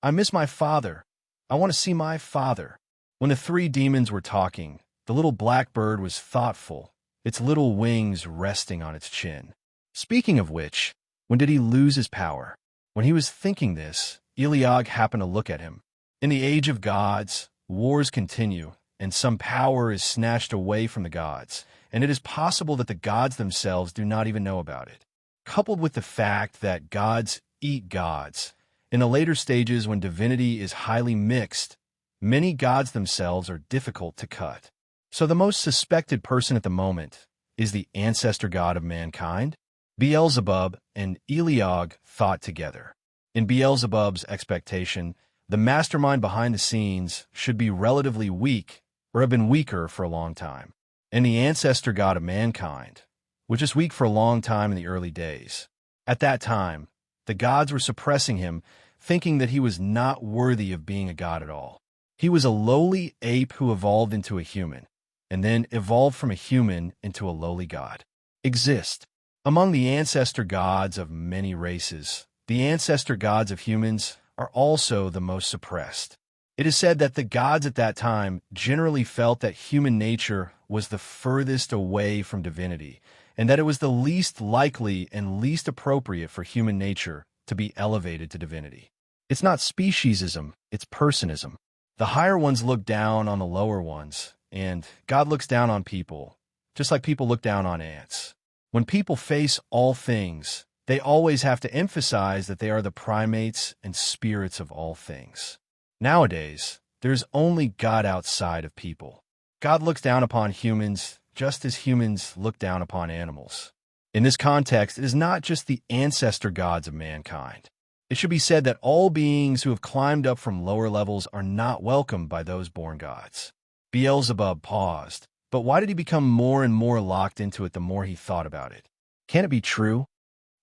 I miss my father. I want to see my father. When the three demons were talking, the little black bird was thoughtful, its little wings resting on its chin. Speaking of which, when did he lose his power? When he was thinking this, Eliog happened to look at him. In the age of gods, wars continue, and some power is snatched away from the gods, and it is possible that the gods themselves do not even know about it. Coupled with the fact that gods eat gods, in the later stages when divinity is highly mixed, many gods themselves are difficult to cut. So the most suspected person at the moment is the ancestor god of mankind. Beelzebub and Eliog thought together. In Beelzebub's expectation, the mastermind behind the scenes should be relatively weak or have been weaker for a long time. And the ancestor god of mankind, which is weak for a long time in the early days. At that time, the gods were suppressing him, thinking that he was not worthy of being a god at all. He was a lowly ape who evolved into a human, and then evolved from a human into a lowly god. Exist. Among the ancestor gods of many races, the ancestor gods of humans are also the most suppressed. It is said that the gods at that time generally felt that human nature was the furthest away from divinity, and that it was the least likely and least appropriate for human nature to be elevated to divinity. It's not speciesism, it's personism. The higher ones look down on the lower ones, and God looks down on people, just like people look down on ants. When people face all things, they always have to emphasize that they are the primates and spirits of all things. Nowadays, there's only God outside of people. God looks down upon humans just as humans look down upon animals. In this context, it is not just the ancestor gods of mankind. It should be said that all beings who have climbed up from lower levels are not welcomed by those born gods. Beelzebub paused, but why did he become more and more locked into it the more he thought about it? Can it be true?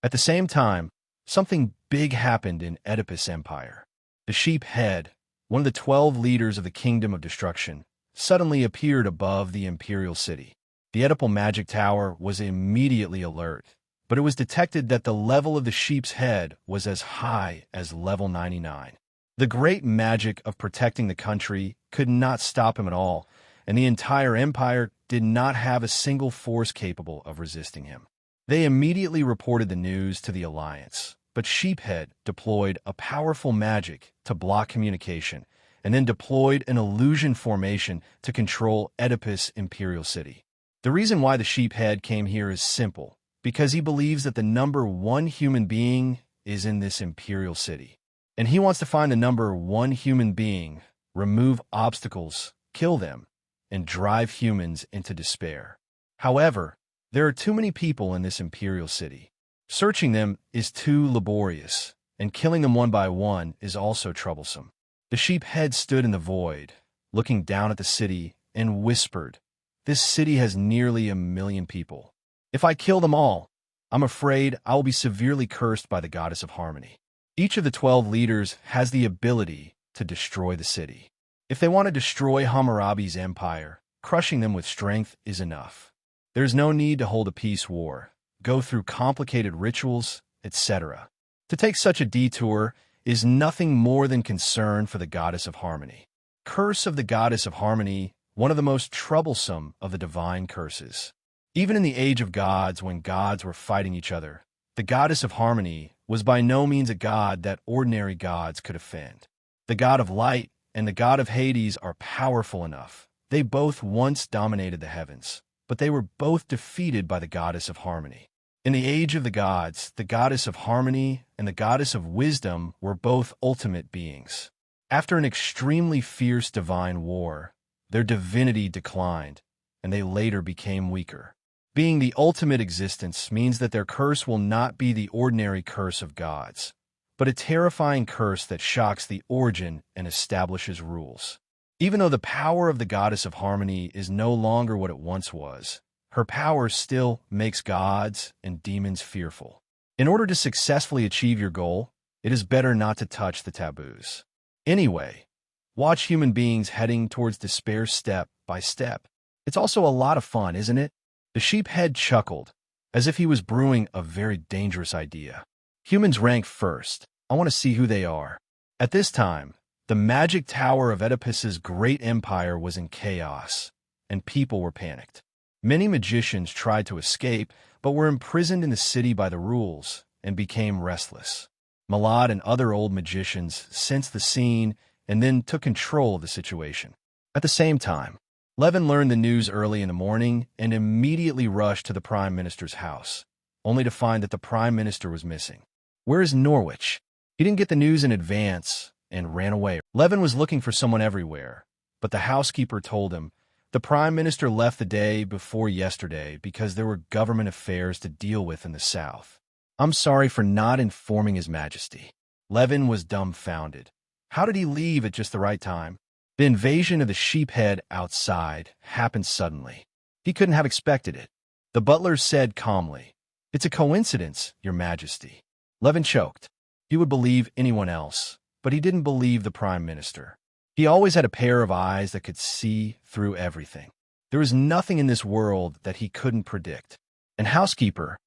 At the same time, something big happened in Oedipus' empire. The sheep head, one of the 12 leaders of the kingdom of destruction, suddenly appeared above the imperial city. The Oedipal magic tower was immediately alert, but it was detected that the level of the sheep's head was as high as level 99. The great magic of protecting the country could not stop him at all, and the entire empire did not have a single force capable of resisting him. They immediately reported the news to the Alliance, but Sheephead deployed a powerful magic to block communication, and then deployed an illusion formation to control Oedipus' imperial city. The reason why the Sheephead came here is simple, because he believes that the number one human being is in this imperial city. And he wants to find the number one human being, remove obstacles, kill them, and drive humans into despair. However, there are too many people in this imperial city. Searching them is too laborious, and killing them one by one is also troublesome. The Sheephead stood in the void, looking down at the city, and whispered, "This city has nearly 1 million people. If I kill them all, I'm afraid I will be severely cursed by the goddess of harmony." Each of the 12 leaders has the ability to destroy the city. If they want to destroy Hammurabi's empire, crushing them with strength is enough. There's no need to hold a peace war, go through complicated rituals, etc. To take such a detour is nothing more than concern for the goddess of harmony. Curse of the goddess of harmony, one of the most troublesome of the divine curses. Even in the age of gods, when gods were fighting each other, the goddess of harmony was by no means a god that ordinary gods could offend. The god of light and the god of Hades are powerful enough. They both once dominated the heavens, but they were both defeated by the goddess of harmony. In the age of the gods, the goddess of harmony and the goddess of wisdom were both ultimate beings. After an extremely fierce divine war, their divinity declined, and they later became weaker. Being the ultimate existence means that their curse will not be the ordinary curse of gods, but a terrifying curse that shocks the origin and establishes rules. Even though the power of the goddess of harmony is no longer what it once was, her power still makes gods and demons fearful. In order to successfully achieve your goal, it is better not to touch the taboos. Anyway, watch human beings heading towards despair step by step. It's also a lot of fun, isn't it? The Sheephead chuckled, as if he was brewing a very dangerous idea. Humans rank first. I want to see who they are. At this time, the magic tower of Oedipus's great empire was in chaos, and people were panicked. Many magicians tried to escape, but were imprisoned in the city by the rules and became restless. Malad and other old magicians sensed the scene and then took control of the situation. At the same time, Levin learned the news early in the morning and immediately rushed to the Prime Minister's house, only to find that the Prime Minister was missing. Where is Norwich? He didn't get the news in advance and ran away. Levin was looking for someone everywhere, but the housekeeper told him the Prime Minister left the day before yesterday because there were government affairs to deal with in the south. I'm sorry for not informing His Majesty. Levin was dumbfounded. How did he leave at just the right time? The invasion of the Sheephead outside happened suddenly. He couldn't have expected it. The butler said calmly, "It's a coincidence, Your Majesty." Levin choked. He would believe anyone else, but he didn't believe the Prime Minister. He always had a pair of eyes that could see through everything. There was nothing in this world that he couldn't predict. "And housekeeper,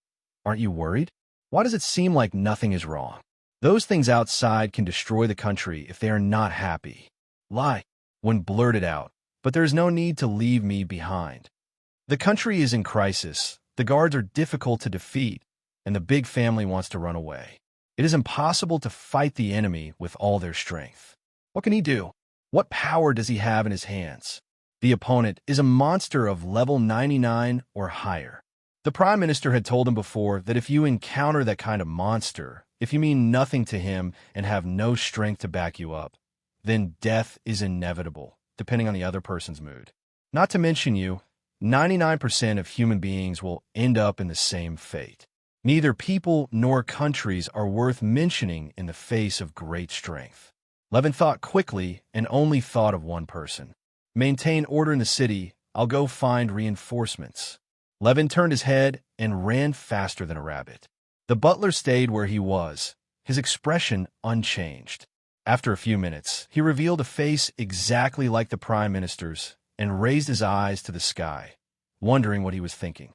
aren't you worried? Why does it seem like nothing is wrong? Those things outside can destroy the country if they are not happy." Lie, when blurted out, "But there is no need to leave me behind. The country is in crisis, the guards are difficult to defeat, and the big family wants to run away. It is impossible to fight the enemy with all their strength. What can he do? What power does he have in his hands? The opponent is a monster of level 99 or higher." The Prime Minister had told him before that if you encounter that kind of monster, if you mean nothing to him and have no strength to back you up, then death is inevitable, depending on the other person's mood. Not to mention you, 99% of human beings will end up in the same fate. Neither people nor countries are worth mentioning in the face of great strength. Levin thought quickly and only thought of one person. "Maintain order in the city. I'll go find reinforcements." Levin turned his head and ran faster than a rabbit. The butler stayed where he was, his expression unchanged. After a few minutes, he revealed a face exactly like the Prime Minister's and raised his eyes to the sky, wondering what he was thinking.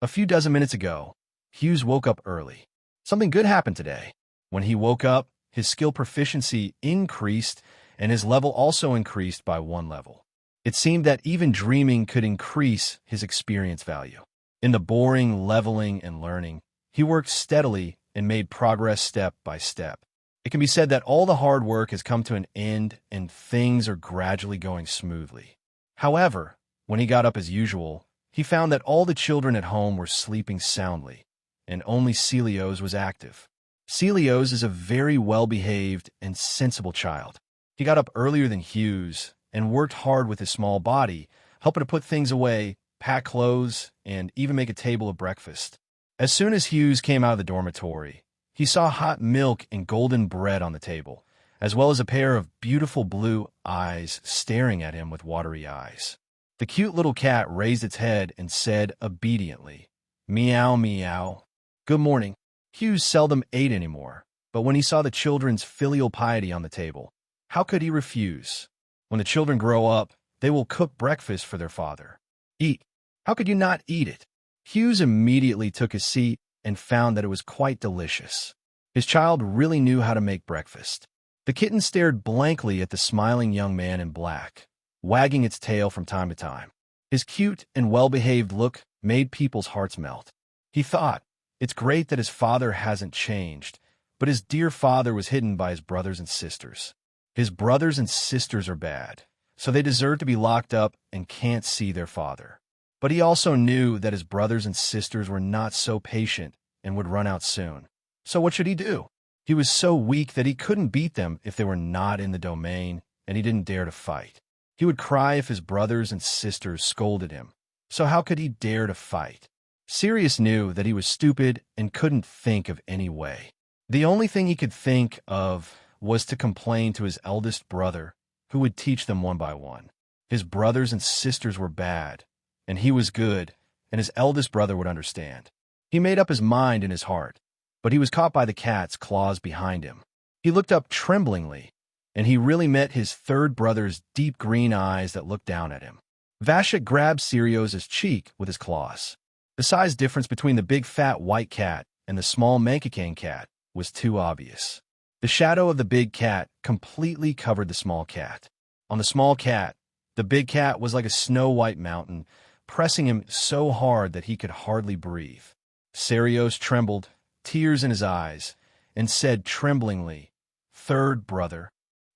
A few dozen minutes ago, Hughes woke up early. Something good happened today. When he woke up, his skill proficiency increased and his level also increased by 1 level. It seemed that even dreaming could increase his experience value. In the boring leveling and learning, he worked steadily and made progress step by step. It can be said that all the hard work has come to an end and things are gradually going smoothly. However, when he got up as usual, he found that all the children at home were sleeping soundly, and only Celios was active. Celios is a very well-behaved and sensible child. He got up earlier than Hughes and worked hard with his small body, helping to put things away, pack clothes, and even make a table of breakfast. As soon as Hughes came out of the dormitory, he saw hot milk and golden bread on the table, as well as a pair of beautiful blue eyes staring at him with watery eyes. The cute little cat raised its head and said obediently, "Meow, meow." "Good morning." Hughes seldom ate anymore, but when he saw the children's filial piety on the table, how could he refuse? When the children grow up, they will cook breakfast for their father. Eat. How could you not eat it? Hughes immediately took his seat and found that it was quite delicious. His child really knew how to make breakfast. The kitten stared blankly at the smiling young man in black, wagging its tail from time to time. His cute and well-behaved look made people's hearts melt. He thought, it's great that his father hasn't changed, but his dear father was hidden by his brothers and sisters. His brothers and sisters are bad, so they deserve to be locked up and can't see their father. But he also knew that his brothers and sisters were not so patient and would run out soon. So what should he do? He was so weak that he couldn't beat them if they were not in the domain, and he didn't dare to fight. He would cry if his brothers and sisters scolded him. So how could he dare to fight? Sirius knew that he was stupid and couldn't think of any way. The only thing he could think of was to complain to his eldest brother, who would teach them one by one. His brothers and sisters were bad, and he was good, and his eldest brother would understand. He made up his mind in his heart, but he was caught by the cat's claws behind him. He looked up tremblingly, and he really met his third brother's deep green eyes that looked down at him. Vashik grabbed Sirius's cheek with his claws. The size difference between the big fat white cat and the small Mankakane cat was too obvious. The shadow of the big cat completely covered the small cat. On the small cat, the big cat was like a snow-white mountain, pressing him so hard that he could hardly breathe. Sirius trembled, tears in his eyes, and said tremblingly, "Third brother."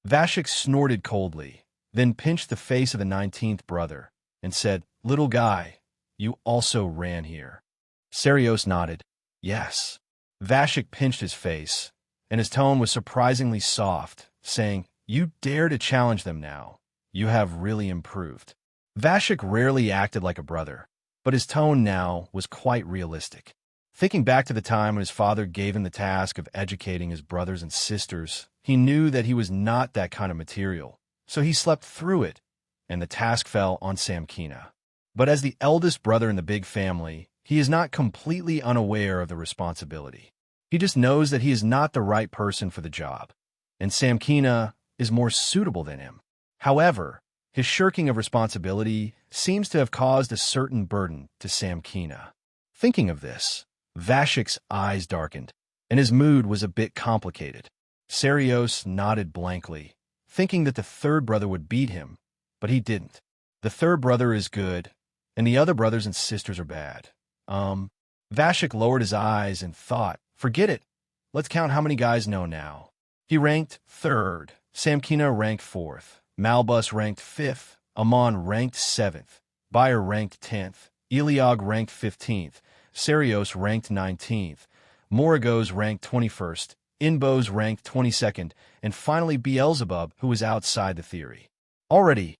Vashik snorted coldly, then pinched the face of the 19th brother, and said, "Little guy, you also ran here." Sirius nodded, "Yes." Vashik pinched his face, and his tone was surprisingly soft, saying, "You dare to challenge them now. You have really improved." Vashik rarely acted like a brother, but his tone now was quite realistic. Thinking back to the time when his father gave him the task of educating his brothers and sisters, he knew that he was not that kind of material, so he slept through it, and the task fell on Samkina. But as the eldest brother in the big family, he is not completely unaware of the responsibility. He just knows that he is not the right person for the job, and Samkina is more suitable than him. However, his shirking of responsibility seems to have caused a certain burden to Samkina. Thinking of this, Vashik's eyes darkened, and his mood was a bit complicated. Serios nodded blankly, thinking that the third brother would beat him, but he didn't. The third brother is good, and the other brothers and sisters are bad. Vashik lowered his eyes and thought, forget it. Let's count how many guys know now. He ranked third. Samkina ranked fourth. Malbus ranked fifth. Amon ranked seventh. Bayer ranked 10th. Eliog ranked 15th. Serios ranked 19th. Moragos ranked 21st. Inbos ranked 22nd. And finally Beelzebub, who was outside the theory. Already,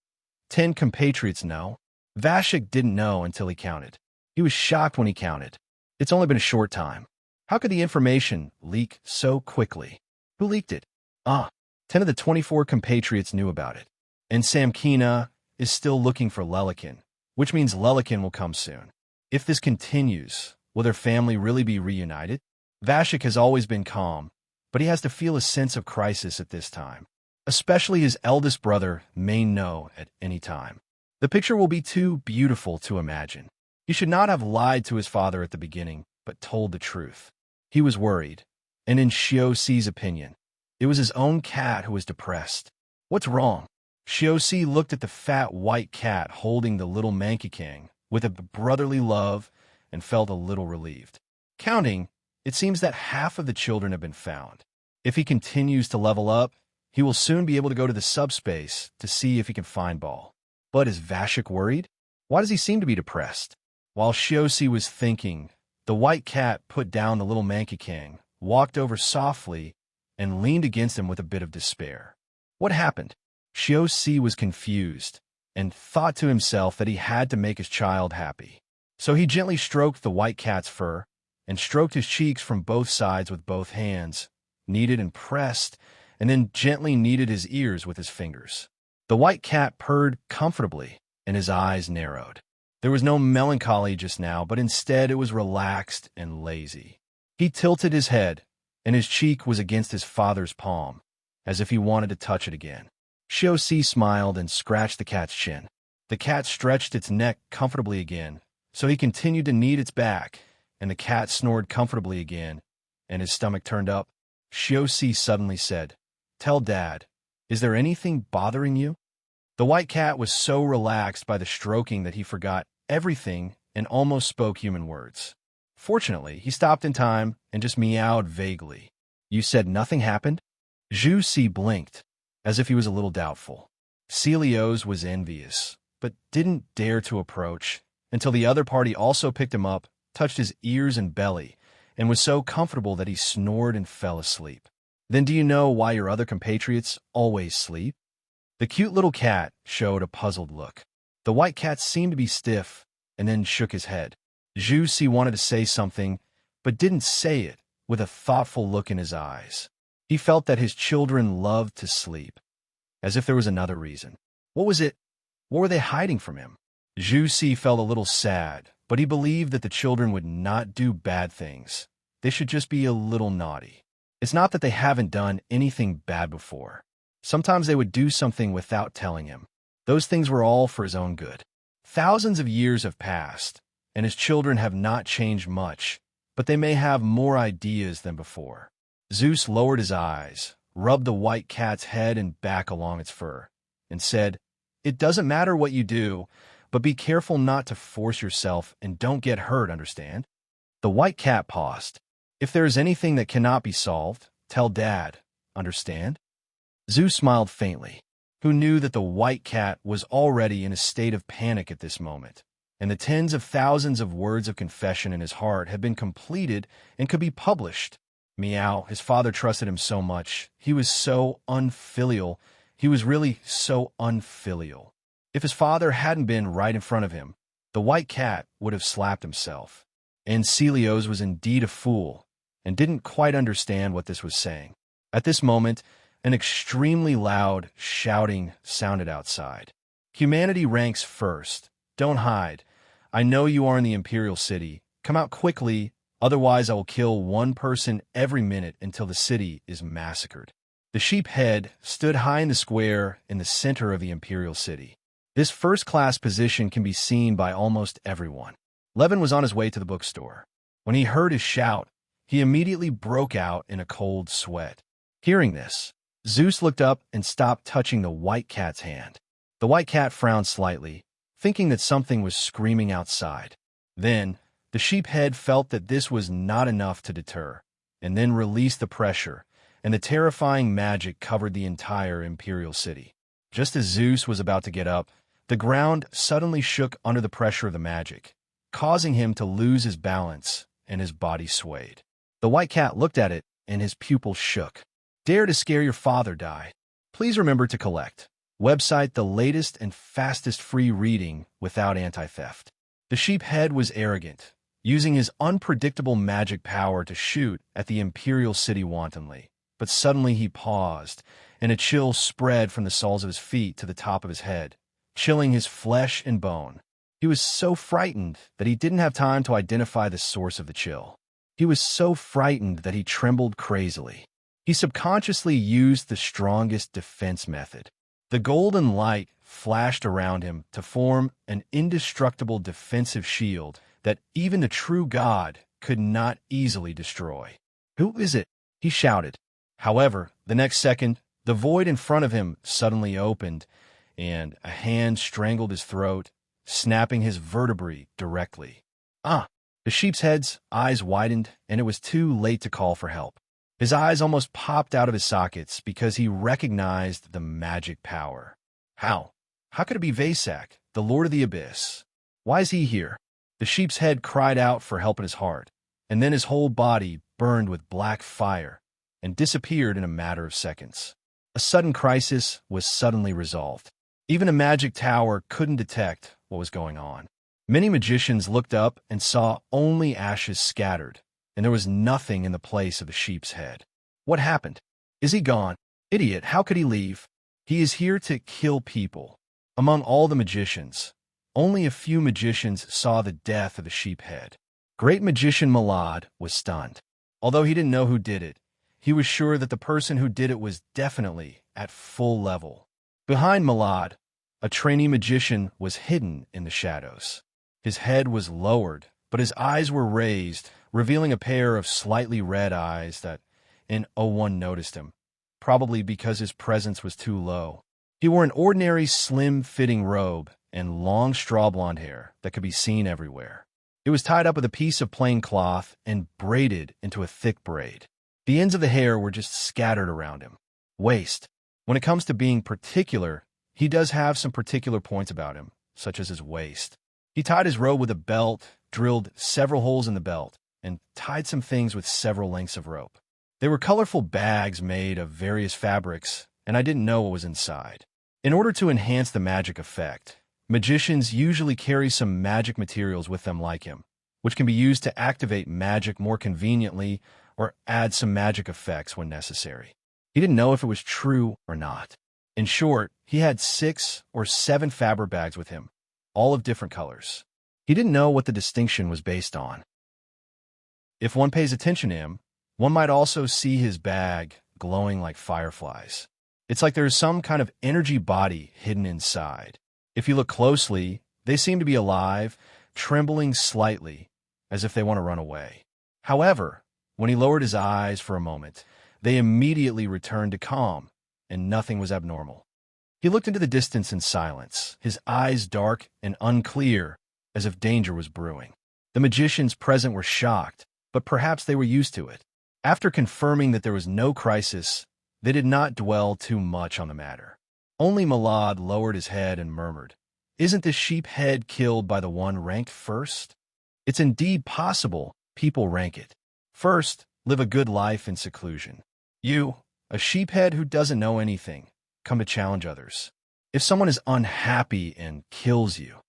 10 compatriots know. Vashik didn't know until he counted. He was shocked when he counted. It's only been a short time. How could the information leak so quickly? Who leaked it? 10 of the 24 compatriots knew about it. And Samkina is still looking for Lelikin, which means Lelikin will come soon. If this continues, will their family really be reunited? Vashik has always been calm, but he has to feel a sense of crisis at this time. Especially his eldest brother may know at any time. The picture will be too beautiful to imagine. He should not have lied to his father at the beginning, but told the truth. He was worried, and in Xiaoxi's opinion, it was his own cat who was depressed. What's wrong? Xiaoxi looked at the fat white cat holding the little Mankikang with a brotherly love and felt a little relieved. Counting, it seems that half of the children have been found. If he continues to level up, he will soon be able to go to the subspace to see if he can find Ball. But is Vashik worried? Why does he seem to be depressed? While Xiaoxi was thinking, the white cat put down the little Mankikang, walked over softly, and leaned against him with a bit of despair. What happened? Xiaoxi was confused and thought to himself that he had to make his child happy. So he gently stroked the white cat's fur and stroked his cheeks from both sides with both hands, kneaded and pressed, and then gently kneaded his ears with his fingers. The white cat purred comfortably, and his eyes narrowed. There was no melancholy just now, but instead it was relaxed and lazy. He tilted his head, and his cheek was against his father's palm, as if he wanted to touch it again. Xiaoxi smiled and scratched the cat's chin. The cat stretched its neck comfortably again, so he continued to knead its back, and the cat snored comfortably again, and his stomach turned up. Xiaoxi suddenly said, "Tell Dad, is there anything bothering you?" The white cat was so relaxed by the stroking that he forgot everything and almost spoke human words. Fortunately, he stopped in time and just meowed vaguely. "You said nothing happened?" Zhu Si blinked, as if he was a little doubtful. Celios was envious, but didn't dare to approach until the other party also picked him up, touched his ears and belly, and was so comfortable that he snored and fell asleep. "Then do you know why your other compatriots always sleep?" The cute little cat showed a puzzled look. The white cat seemed to be stiff and then shook his head. Zhu Si wanted to say something, but didn't say it, with a thoughtful look in his eyes. He felt that his children loved to sleep, as if there was another reason. What was it? What were they hiding from him? Zhu Si felt a little sad, but he believed that the children would not do bad things. They should just be a little naughty. It's not that they haven't done anything bad before. Sometimes they would do something without telling him. Those things were all for his own good. Thousands of years have passed, and his children have not changed much, but they may have more ideas than before. Zeus lowered his eyes, rubbed the white cat's head and back along its fur, and said, "It doesn't matter what you do, but be careful not to force yourself and don't get hurt, understand?" The white cat paused. "If there is anything that cannot be solved, tell Dad, understand?" Zeus smiled faintly, who knew that the white cat was already in a state of panic at this moment, and the tens of thousands of words of confession in his heart had been completed and could be published. Meow, his father trusted him so much. He was so unfilial. He was really so unfilial. If his father hadn't been right in front of him, the white cat would have slapped himself. And Celios was indeed a fool, and didn't quite understand what this was saying. At this moment, an extremely loud shouting sounded outside. "Humanity ranks first. Don't hide. I know you are in the Imperial City, Come out quickly, otherwise I will kill one person every minute until the city is massacred. The sheep head stood high in the square in the center of the imperial city. This first-class position can be seen by almost everyone. Levin was on his way to the bookstore. When he heard his shout, he immediately broke out in a cold sweat. Hearing this, Zeus looked up and stopped touching the white cat's hand. The white cat frowned slightly, thinking that something was screaming outside. Then, the sheep head felt that this was not enough to deter, and then released the pressure, and the terrifying magic covered the entire imperial city. Just as Zeus was about to get up, the ground suddenly shook under the pressure of the magic, causing him to lose his balance, and his body swayed. The white cat looked at it, and his pupils shook. Dare to scare your father, die. Please remember to collect. Website the latest and fastest free reading without anti-theft. The sheep head was arrogant, using his unpredictable magic power to shoot at the imperial city wantonly. But suddenly he paused, and a chill spread from the soles of his feet to the top of his head, chilling his flesh and bone. He was so frightened that he didn't have time to identify the source of the chill. He was so frightened that he trembled crazily. He subconsciously used the strongest defense method. The golden light flashed around him to form an indestructible defensive shield that even the true God could not easily destroy. "Who is it?" he shouted. However, the next second, the void in front of him suddenly opened, and a hand strangled his throat, snapping his vertebrae directly. Ah! The sheep's head's eyes widened, and it was too late to call for help. His eyes almost popped out of his sockets because he recognized the magic power. How? How could it be Vasak, the Lord of the Abyss? Why is he here? The sheep's head cried out for help in his heart, and then his whole body burned with black fire and disappeared in a matter of seconds. A sudden crisis was suddenly resolved. Even a magic tower couldn't detect what was going on. Many magicians looked up and saw only ashes scattered, and there was nothing in the place of the sheep's head. What happened? Is he gone? Idiot, how could he leave? He is here to kill people. Among all the magicians, only a few magicians saw the death of the sheep head. Great magician Malad was stunned. Although he didn't know who did it, he was sure that the person who did it was definitely at full level. Behind Malad, a trainee magician was hidden in the shadows. His head was lowered, but his eyes were raised, revealing a pair of slightly red eyes that no one noticed him, probably because his presence was too low. He wore an ordinary slim-fitting robe and long straw blonde hair that could be seen everywhere. It was tied up with a piece of plain cloth and braided into a thick braid. The ends of the hair were just scattered around him. Waist. When it comes to being particular, he does have some particular points about him, such as his waist. He tied his robe with a belt, drilled several holes in the belt, and tied some things with several lengths of rope. They were colorful bags made of various fabrics, and I didn't know what was inside. In order to enhance the magic effect, magicians usually carry some magic materials with them like him, which can be used to activate magic more conveniently or add some magic effects when necessary. He didn't know if it was true or not. In short, he had 6 or 7 fabric bags with him, all of different colors. He didn't know what the distinction was based on. If one pays attention to him, one might also see his bag glowing like fireflies. It's like there is some kind of energy body hidden inside. If you look closely, they seem to be alive, trembling slightly, as if they want to run away. However, when he lowered his eyes for a moment, they immediately returned to calm, and nothing was abnormal. He looked into the distance in silence, his eyes dark and unclear, as if danger was brewing. The magicians present were shocked, but perhaps they were used to it. After confirming that there was no crisis, they did not dwell too much on the matter. Only Malad lowered his head and murmured, "Isn't the sheep head killed by the one ranked first? It's indeed possible people rank it. First, live a good life in seclusion. You, a sheephead who doesn't know anything, come to challenge others. If someone is unhappy and kills you,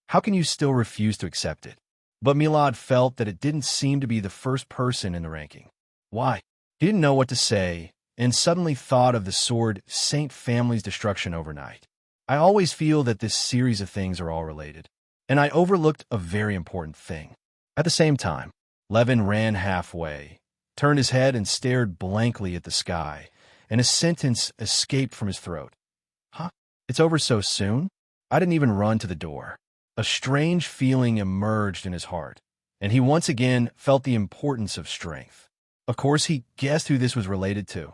how can you still refuse to accept it?" But Milad felt that it didn't seem to be the first person in the ranking. Why? He didn't know what to say, and suddenly thought of the sword Saint Family's destruction overnight. I always feel that this series of things are all related, and I overlooked a very important thing. At the same time, Levin ran halfway, turned his head and stared blankly at the sky, and a sentence escaped from his throat. Huh? It's over so soon? I didn't even run to the door. A strange feeling emerged in his heart, and he once again felt the importance of strength. Of course, he guessed who this was related to.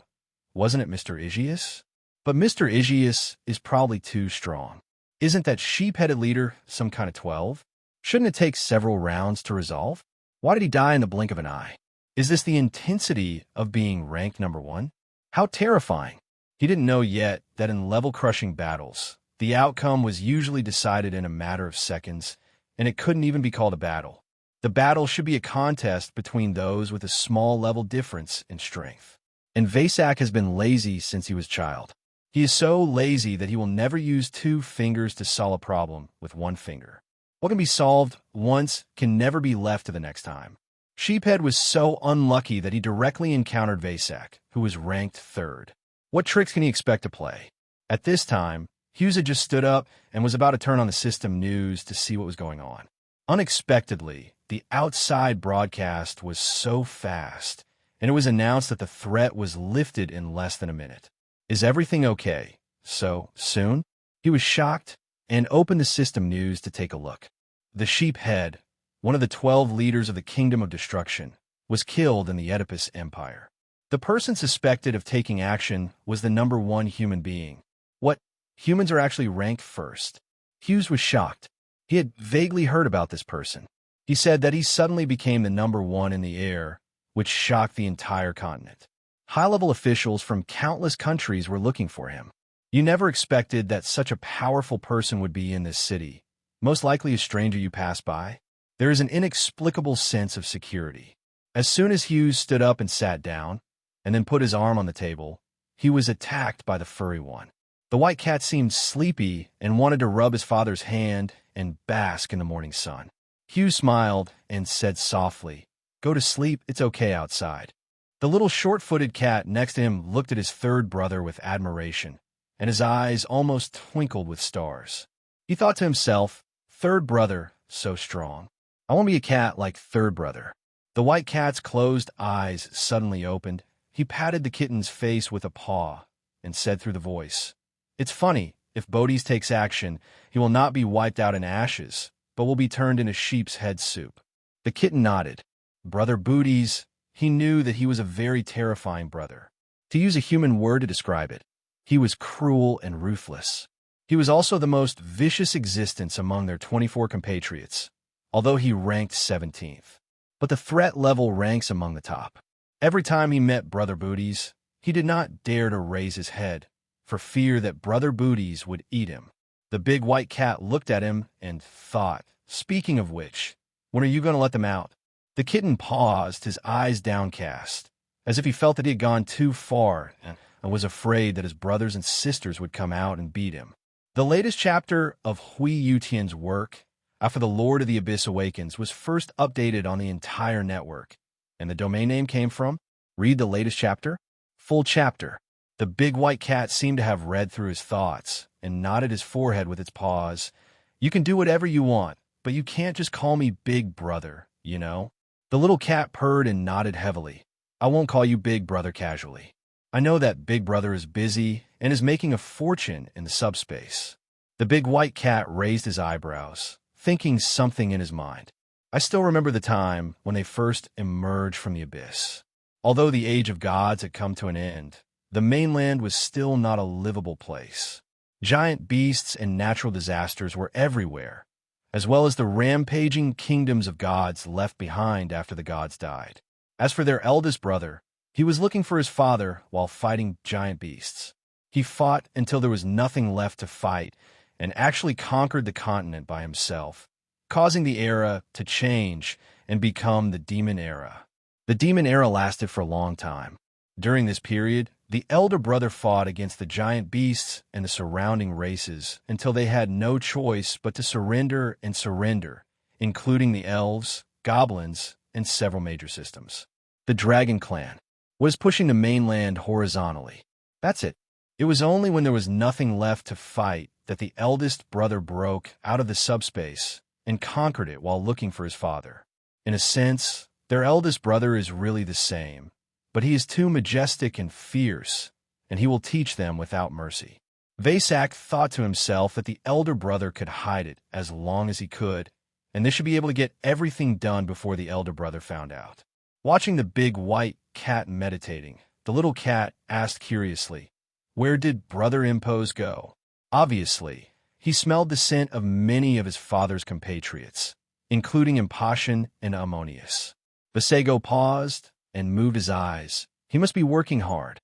Wasn't it Mr. Aegeus? But Mr. Aegeus is probably too strong. Isn't that sheep-headed leader some kind of 12? Shouldn't it take several rounds to resolve? Why did he die in the blink of an eye? Is this the intensity of being ranked number 1? How terrifying! He didn't know yet that in level-crushing battles, the outcome was usually decided in a matter of seconds, and it couldn't even be called a battle. The battle should be a contest between those with a small level difference in strength. And Vasak has been lazy since he was a child. He is so lazy that he will never use 2 fingers to solve a problem with 1 finger. What can be solved once can never be left to the next time. Sheephead was so unlucky that he directly encountered Vasak, who was ranked 3rd. What tricks can he expect to play? At this time, Hughes had just stood up and was about to turn on the system news to see what was going on. Unexpectedly, the outside broadcast was so fast, and it was announced that the threat was lifted in less than a minute. Is everything okay? So soon? He was shocked and opened the system news to take a look. The sheephead, one of the 12 leaders of the Kingdom of Destruction, was killed in the Oedipus Empire. The person suspected of taking action was the number 1 human being. What? Humans are actually ranked 1st. Hughes was shocked. He had vaguely heard about this person. He said that he suddenly became the number 1 in the air, which shocked the entire continent. High-level officials from countless countries were looking for him. You never expected that such a powerful person would be in this city, most likely a stranger you pass by. There is an inexplicable sense of security. As soon as Hughes stood up and sat down, and then put his arm on the table, he was attacked by the furry one. The white cat seemed sleepy and wanted to rub his father's hand and bask in the morning sun. Hughes smiled and said softly, "Go to sleep, it's okay outside." The little short-footed cat next to him looked at his 3rd brother with admiration, and his eyes almost twinkled with stars. He thought to himself, 3rd brother, so strong. I want to be a cat like 3rd brother. The white cat's closed eyes suddenly opened. He patted the kitten's face with a paw and said through the voice, "It's funny, if Bodhi's takes action, he will not be wiped out in ashes, but will be turned into sheep's head soup." The kitten nodded. Brother Booties, he knew that he was a very terrifying brother. To use a human word to describe it, he was cruel and ruthless. He was also the most vicious existence among their 24 compatriots, although he ranked 17th. But the threat level ranks among the top. Every time he met Brother Booties, he did not dare to raise his head, for fear that Brother Booties would eat him. The big white cat looked at him and thought, "Speaking of which, when are you going to let them out?" The kitten paused, his eyes downcast, as if he felt that he had gone too far and was afraid that his brothers and sisters would come out and beat him. The latest chapter of Hui Yutian's work, after the Lord of the Abyss Awakens, was first updated on the entire network, and the domain name came from, read the latest chapter, full chapter. The big white cat seemed to have read through his thoughts and nodded his forehead with its paws. "You can do whatever you want, but you can't just call me Big Brother, you know?" The little cat purred and nodded heavily. "I won't call you Big Brother casually. I know that Big Brother is busy and is making a fortune in the subspace." The big white cat raised his eyebrows, thinking something in his mind. "I still remember the time when they first emerged from the abyss. Although the age of gods had come to an end, the mainland was still not a livable place. Giant beasts and natural disasters were everywhere, as well as the rampaging kingdoms of gods left behind after the gods died. As for their eldest brother, he was looking for his father while fighting giant beasts. He fought until there was nothing left to fight and actually conquered the continent by himself, causing the era to change and become the Demon Era. The Demon Era lasted for a long time. During this period, the elder brother fought against the giant beasts and the surrounding races until they had no choice but to surrender and surrender, including the elves, goblins, and several major systems. The Dragon Clan was pushing the mainland horizontally. That's it. It was only when there was nothing left to fight that the eldest brother broke out of the subspace and conquered it while looking for his father. In a sense, their eldest brother is really the same, but he is too majestic and fierce, and he will teach them without mercy. Vasak thought to himself that the elder brother could hide it as long as he could, and they should be able to get everything done before the elder brother found out. Watching the big white cat meditating, the little cat asked curiously, "Where did Brother Impose go?" Obviously, he smelled the scent of many of his father's compatriots, including Impassion and Ammonius. Vasego paused and moved his eyes. He must be working hard.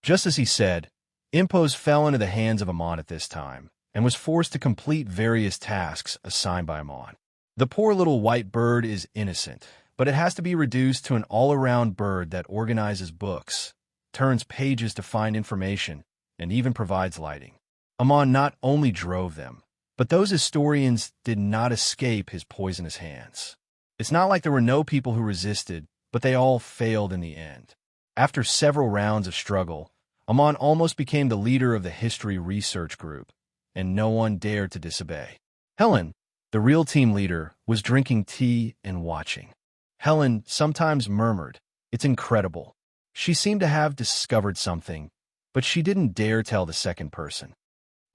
Just as he said, Impose fell into the hands of Ammon at this time, and was forced to complete various tasks assigned by Ammon. The poor little white bird is innocent, but it has to be reduced to an all-around bird that organizes books, turns pages to find information, and even provides lighting. Ammon not only drove them, but those historians did not escape his poisonous hands. It's not like there were no people who resisted, but they all failed in the end. After several rounds of struggle, Ammon almost became the leader of the history research group, and no one dared to disobey. Helen, the real team leader, was drinking tea and watching. Helen sometimes murmured, "It's incredible." She seemed to have discovered something, but she didn't dare tell the second person.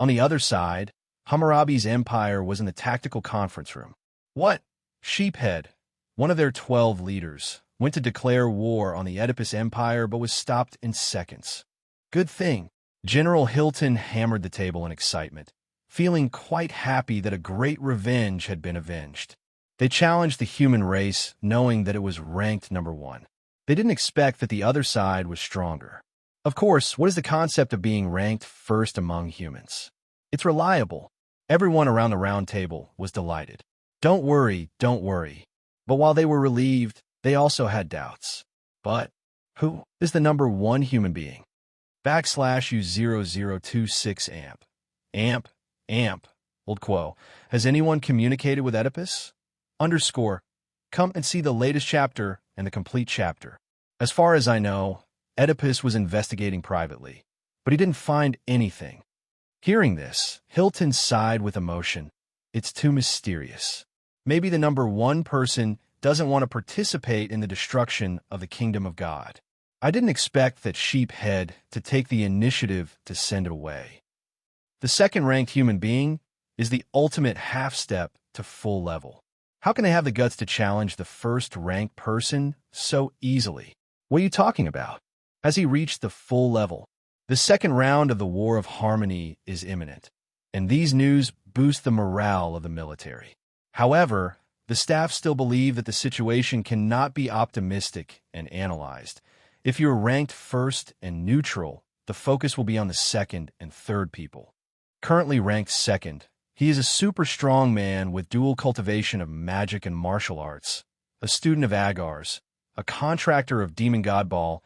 On the other side, Hammurabi's empire was in the tactical conference room. What? Sheephead, one of their 12 leaders, went to declare war on the Oedipus Empire but was stopped in seconds. Good thing. General Hilton hammered the table in excitement, feeling quite happy that a great revenge had been avenged. They challenged the human race, knowing that it was ranked number 1. They didn't expect that the other side was stronger. Of course, what is the concept of being ranked first among humans? It's reliable. Everyone around the round table was delighted. Don't worry, don't worry. But while they were relieved, they also had doubts. But who is the number 1 human being? /U0026 amp. Amp. Old Quo. Has anyone communicated with Oedipus? _ Come and see the latest chapter and the complete chapter. As far as I know, Oedipus was investigating privately, but he didn't find anything. Hearing this, Hilton sighed with emotion. It's too mysterious. Maybe the number 1 person doesn't want to participate in the destruction of the kingdom of God. I didn't expect that Sheephead to take the initiative to send it away. The second-ranked human being is the ultimate half-step to full level. How can they have the guts to challenge the first-ranked person so easily? What are you talking about? Has he reached the full level? The second round of the War of Harmony is imminent, and these news boost the morale of the military. However, the staff still believe that the situation cannot be optimistic and analyzed. If you're ranked first and neutral, the focus will be on the second and third people. Currently ranked second, he is a super strong man with dual cultivation of magic and martial arts, a student of Agar's, a contractor of Demon Godball,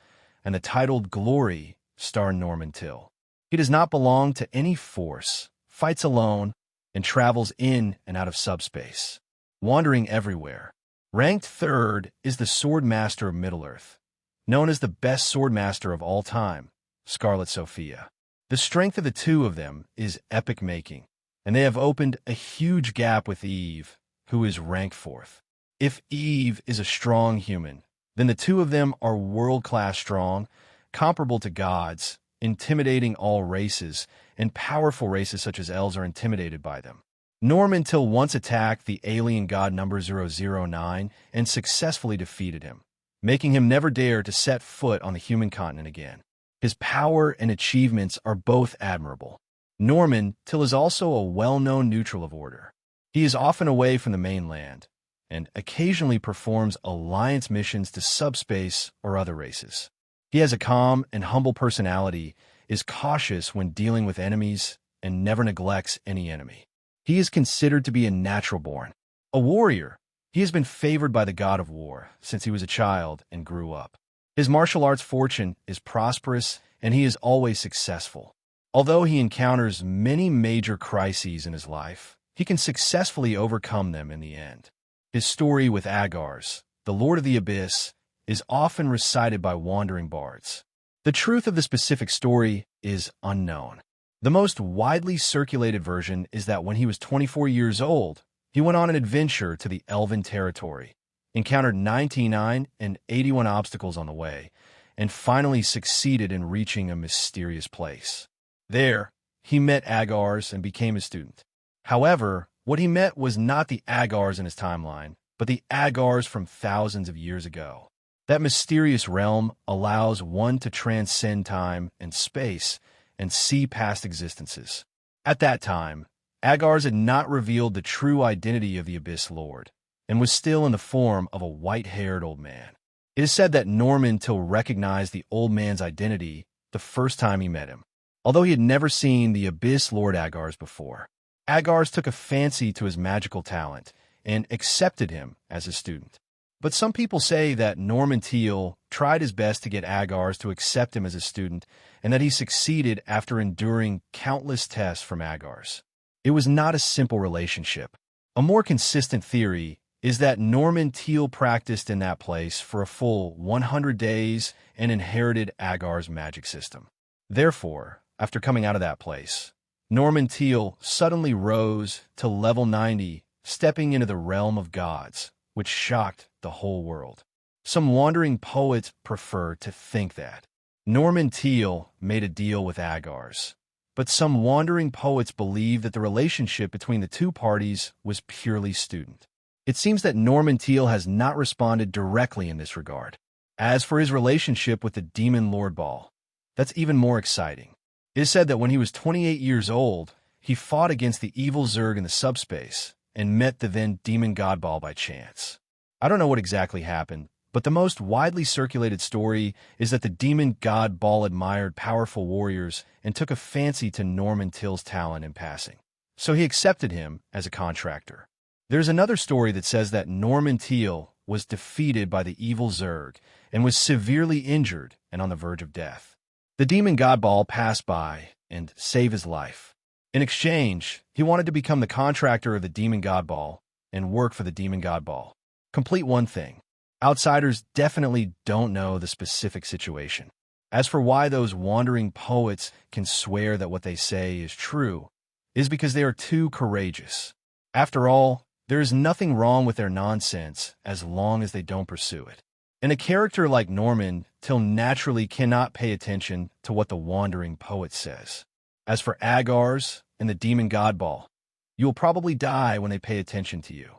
and the titled Glory star Norman Till. He does not belong to any force, fights alone, and travels in and out of subspace, wandering everywhere. Ranked third is the Sword Master of Middle-earth, known as the best swordmaster of all time, Scarlet Sophia. The strength of the two of them is epic-making, and they have opened a huge gap with Eve, who is ranked 4th. If Eve is a strong human, then the two of them are world-class strong, comparable to gods, intimidating all races, and powerful races such as elves are intimidated by them. Norman Till once attacked the alien god number 009 and successfully defeated him, making him never dare to set foot on the human continent again. His power and achievements are both admirable. Norman Till is also a well-known neutral of order. He is often away from the mainland, and occasionally performs alliance missions to subspace or other races. He has a calm and humble personality, is cautious when dealing with enemies, and never neglects any enemy. He is considered to be a natural-born, a warrior. He has been favored by the god of war since he was a child and grew up. His martial arts fortune is prosperous, and he is always successful. Although he encounters many major crises in his life, he can successfully overcome them in the end. His story with Agar's, the Lord of the Abyss, is often recited by wandering bards. The truth of the specific story is unknown. The most widely circulated version is that when he was 24 years old, he went on an adventure to the Elven territory, encountered 99 and 81 obstacles on the way, and finally succeeded in reaching a mysterious place. There, he met Agars and became a student. However, what he met was not the Agars in his timeline, but the Agars from thousands of years ago. That mysterious realm allows one to transcend time and space and see past existences. At that time, Agars had not revealed the true identity of the Abyss Lord, and was still in the form of a white-haired old man. It is said that Norman Till recognized the old man's identity the first time he met him, although he had never seen the Abyss Lord Agars before. Agars took a fancy to his magical talent and accepted him as a student. But some people say that Norman Till tried his best to get Agars to accept him as a student, and that he succeeded after enduring countless tests from Agars. It was not a simple relationship. A more consistent theory is that Norman Till practiced in that place for a full 100 days and inherited Agar's magic system. Therefore, after coming out of that place, Norman Till suddenly rose to level 90, stepping into the realm of gods, which shocked the whole world. Some wandering poets prefer to think that Norman Till made a deal with Agars, but some wandering poets believe that the relationship between the two parties was purely student. It seems that Norman Till has not responded directly in this regard. As for his relationship with the Demon Lord Ball, that's even more exciting. It is said that when he was 28 years old, he fought against the evil Zerg in the subspace and met the then Demon God Ball by chance. I don't know what exactly happened, but the most widely circulated story is that the Demon God Ball admired powerful warriors and took a fancy to Norman Till's talent in passing. So he accepted him as a contractor. There's another story that says that Norman Till was defeated by the evil Zerg and was severely injured and on the verge of death. The Demon God Ball passed by and saved his life. In exchange, he wanted to become the contractor of the Demon God Ball and work for the Demon God Ball. Complete one thing. Outsiders definitely don't know the specific situation. As for why those wandering poets can swear that what they say is true, is because they are too courageous. After all, there is nothing wrong with their nonsense as long as they don't pursue it. And a character like Norman Till naturally cannot pay attention to what the wandering poet says. As for Agars and the Demon God Ball, you will probably die when they pay attention to you.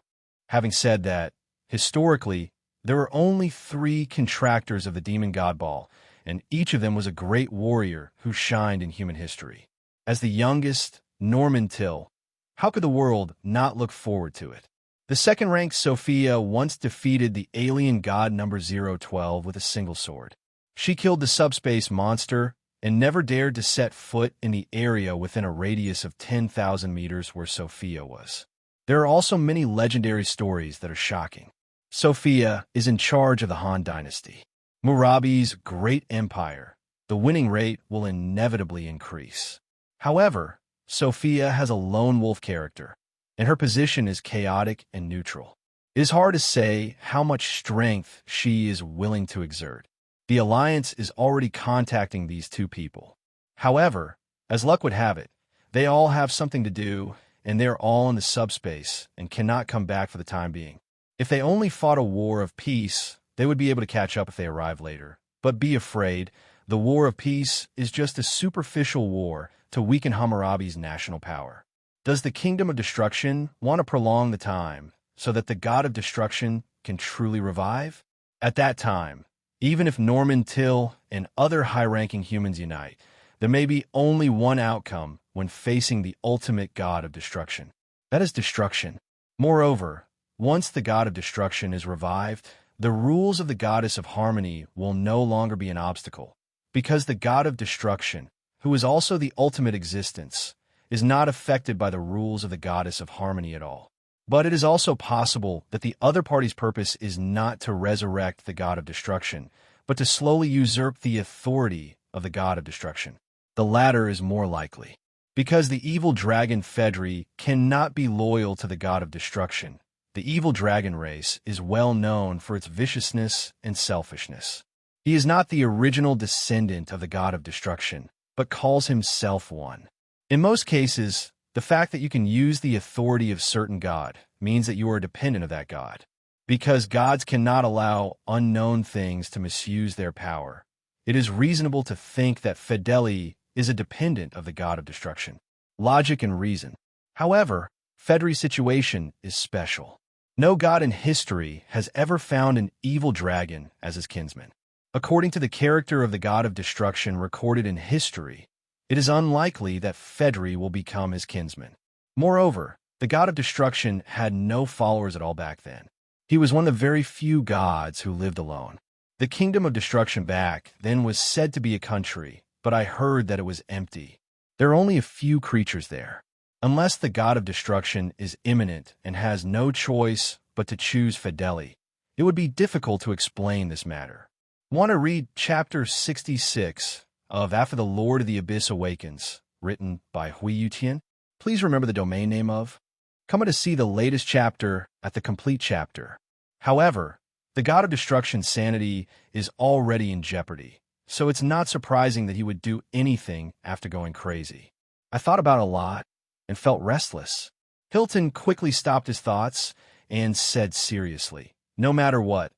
Having said that, historically, there were only 3 contractors of the Demon God Ball, and each of them was a great warrior who shined in human history. As the youngest, Norman Till, how could the world not look forward to it? The second-ranked Sophia once defeated the alien god number 012 with a single sword. She killed the subspace monster and never dared to set foot in the area within a radius of 10,000 meters where Sophia was. There are also many legendary stories that are shocking. Sophia is in charge of the Han dynasty, Murabi's great empire. The winning rate will inevitably increase. However, Sophia has a lone wolf character, and her position is chaotic and neutral. It is hard to say how much strength she is willing to exert. The Alliance is already contacting these 2 people. However, as luck would have it, they all have something to do, and they're all in the subspace and cannot come back for the time being. If they only fought a war of peace, they would be able to catch up if they arrive later. But be afraid, the war of peace is just a superficial war to weaken Hammurabi's national power. Does the Kingdom of Destruction want to prolong the time so that the God of Destruction can truly revive? At that time, even if Norman Till and other high-ranking humans unite, there may be only one outcome when facing the ultimate God of Destruction. That is destruction. Moreover, once the God of Destruction is revived, the rules of the Goddess of Harmony will no longer be an obstacle, because the God of Destruction, who is also the ultimate existence, is not affected by the rules of the Goddess of Harmony at all. But it is also possible that the other party's purpose is not to resurrect the God of Destruction, but to slowly usurp the authority of the God of Destruction. The latter is more likely, because the evil dragon Fedri cannot be loyal to the God of Destruction. The evil dragon race is well known for its viciousness and selfishness. He is not the original descendant of the God of Destruction, but calls himself one. In most cases, the fact that you can use the authority of certain god means that you are dependent of that god. Because gods cannot allow unknown things to misuse their power, it is reasonable to think that Fedeli is a dependent of the god of destruction. Logic and reason. However, Fedri's situation is special. No god in history has ever found an evil dragon as his kinsman. According to the character of the god of destruction recorded in history, it is unlikely that Fedri will become his kinsman. Moreover, the god of destruction had no followers at all back then. He was one of the very few gods who lived alone. The kingdom of destruction back then was said to be a country, but I heard that it was empty. There are only a few creatures there. Unless the god of destruction is imminent and has no choice but to choose Fedeli, it would be difficult to explain this matter. Want to read chapter 66 of After the Lord of the Abyss Awakens, written by Hui Yutian? Please remember the domain name of. Come to see the latest chapter at the complete chapter. However, the god of destruction's sanity is already in jeopardy, so it's not surprising that he would do anything after going crazy. I thought about it a lot and felt restless. Hilton quickly stopped his thoughts and said seriously, "No matter what,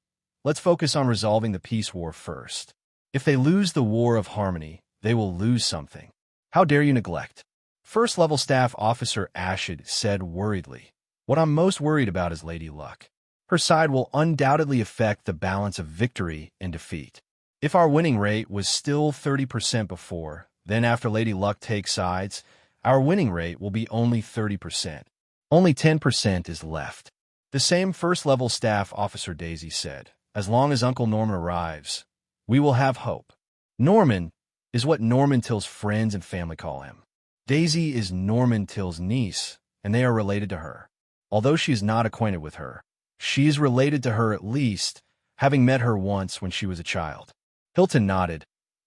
let's focus on resolving the peace war first. If they lose the war of harmony, they will lose something. How dare you neglect?" First Level Staff Officer Ashid said worriedly, "What I'm most worried about is Lady Luck. Her side will undoubtedly affect the balance of victory and defeat. If our winning rate was still 30% before, then after Lady Luck takes sides, our winning rate will be only 30%. Only 10% is left." The same First Level Staff Officer Daisy said, "As long as Uncle Norman arrives, we will have hope." Norman is what Norman Till's friends and family call him. Daisy is Norman Till's niece, and they are related to her. Although she is not acquainted with her, she is related to her at least, having met her once when she was a child. Hilton nodded.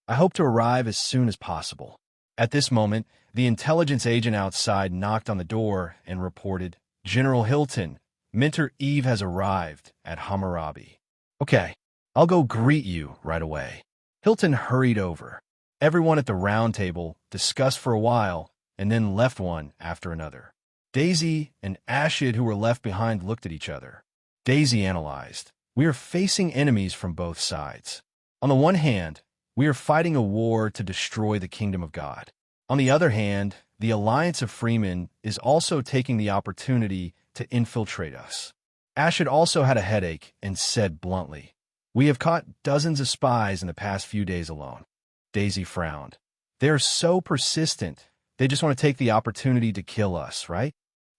"I hope to arrive as soon as possible." At this moment, the intelligence agent outside knocked on the door and reported, "General Hilton, Mentor Eve has arrived at Hammurabi." "Okay, I'll go greet you right away." Hilton hurried over. Everyone at the round table discussed for a while and then left one after another. Daisy and Ashid, who were left behind, looked at each other. Daisy analyzed, "We are facing enemies from both sides. On the one hand, we are fighting a war to destroy the kingdom of God. On the other hand, the Alliance of Freemen is also taking the opportunity to infiltrate us." Ashid also had a headache and said bluntly, "We have caught dozens of spies in the past few days alone." Daisy frowned. "They are so persistent. They just want to take the opportunity to kill us, right?"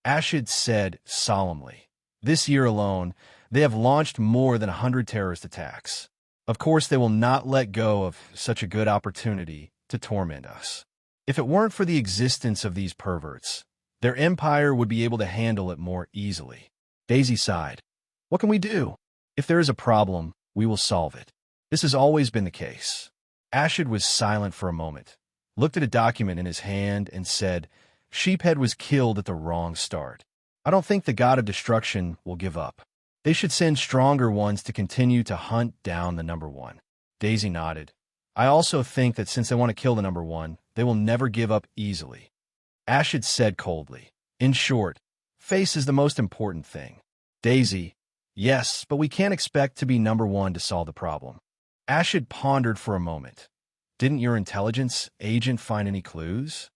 Ashid said solemnly, "This year alone, they have launched more than 100 terrorist attacks. Of course, they will not let go of such a good opportunity to torment us. If it weren't for the existence of these perverts, their empire would be able to handle it more easily." Daisy sighed. "What can we do? If there is a problem, we will solve it. This has always been the case." Ashid was silent for a moment, looked at a document in his hand, and said, "Sheephead was killed at the wrong start. I don't think the god of destruction will give up. They should send stronger ones to continue to hunt down the number one." Daisy nodded. "I also think that since they want to kill the number one, they will never give up easily." Ashid said coldly, "In short, face is the most important thing." Daisy, "Yes, but we can't expect to be number one to solve the problem." Ashid pondered for a moment. "Didn't your intelligence agent find any clues?"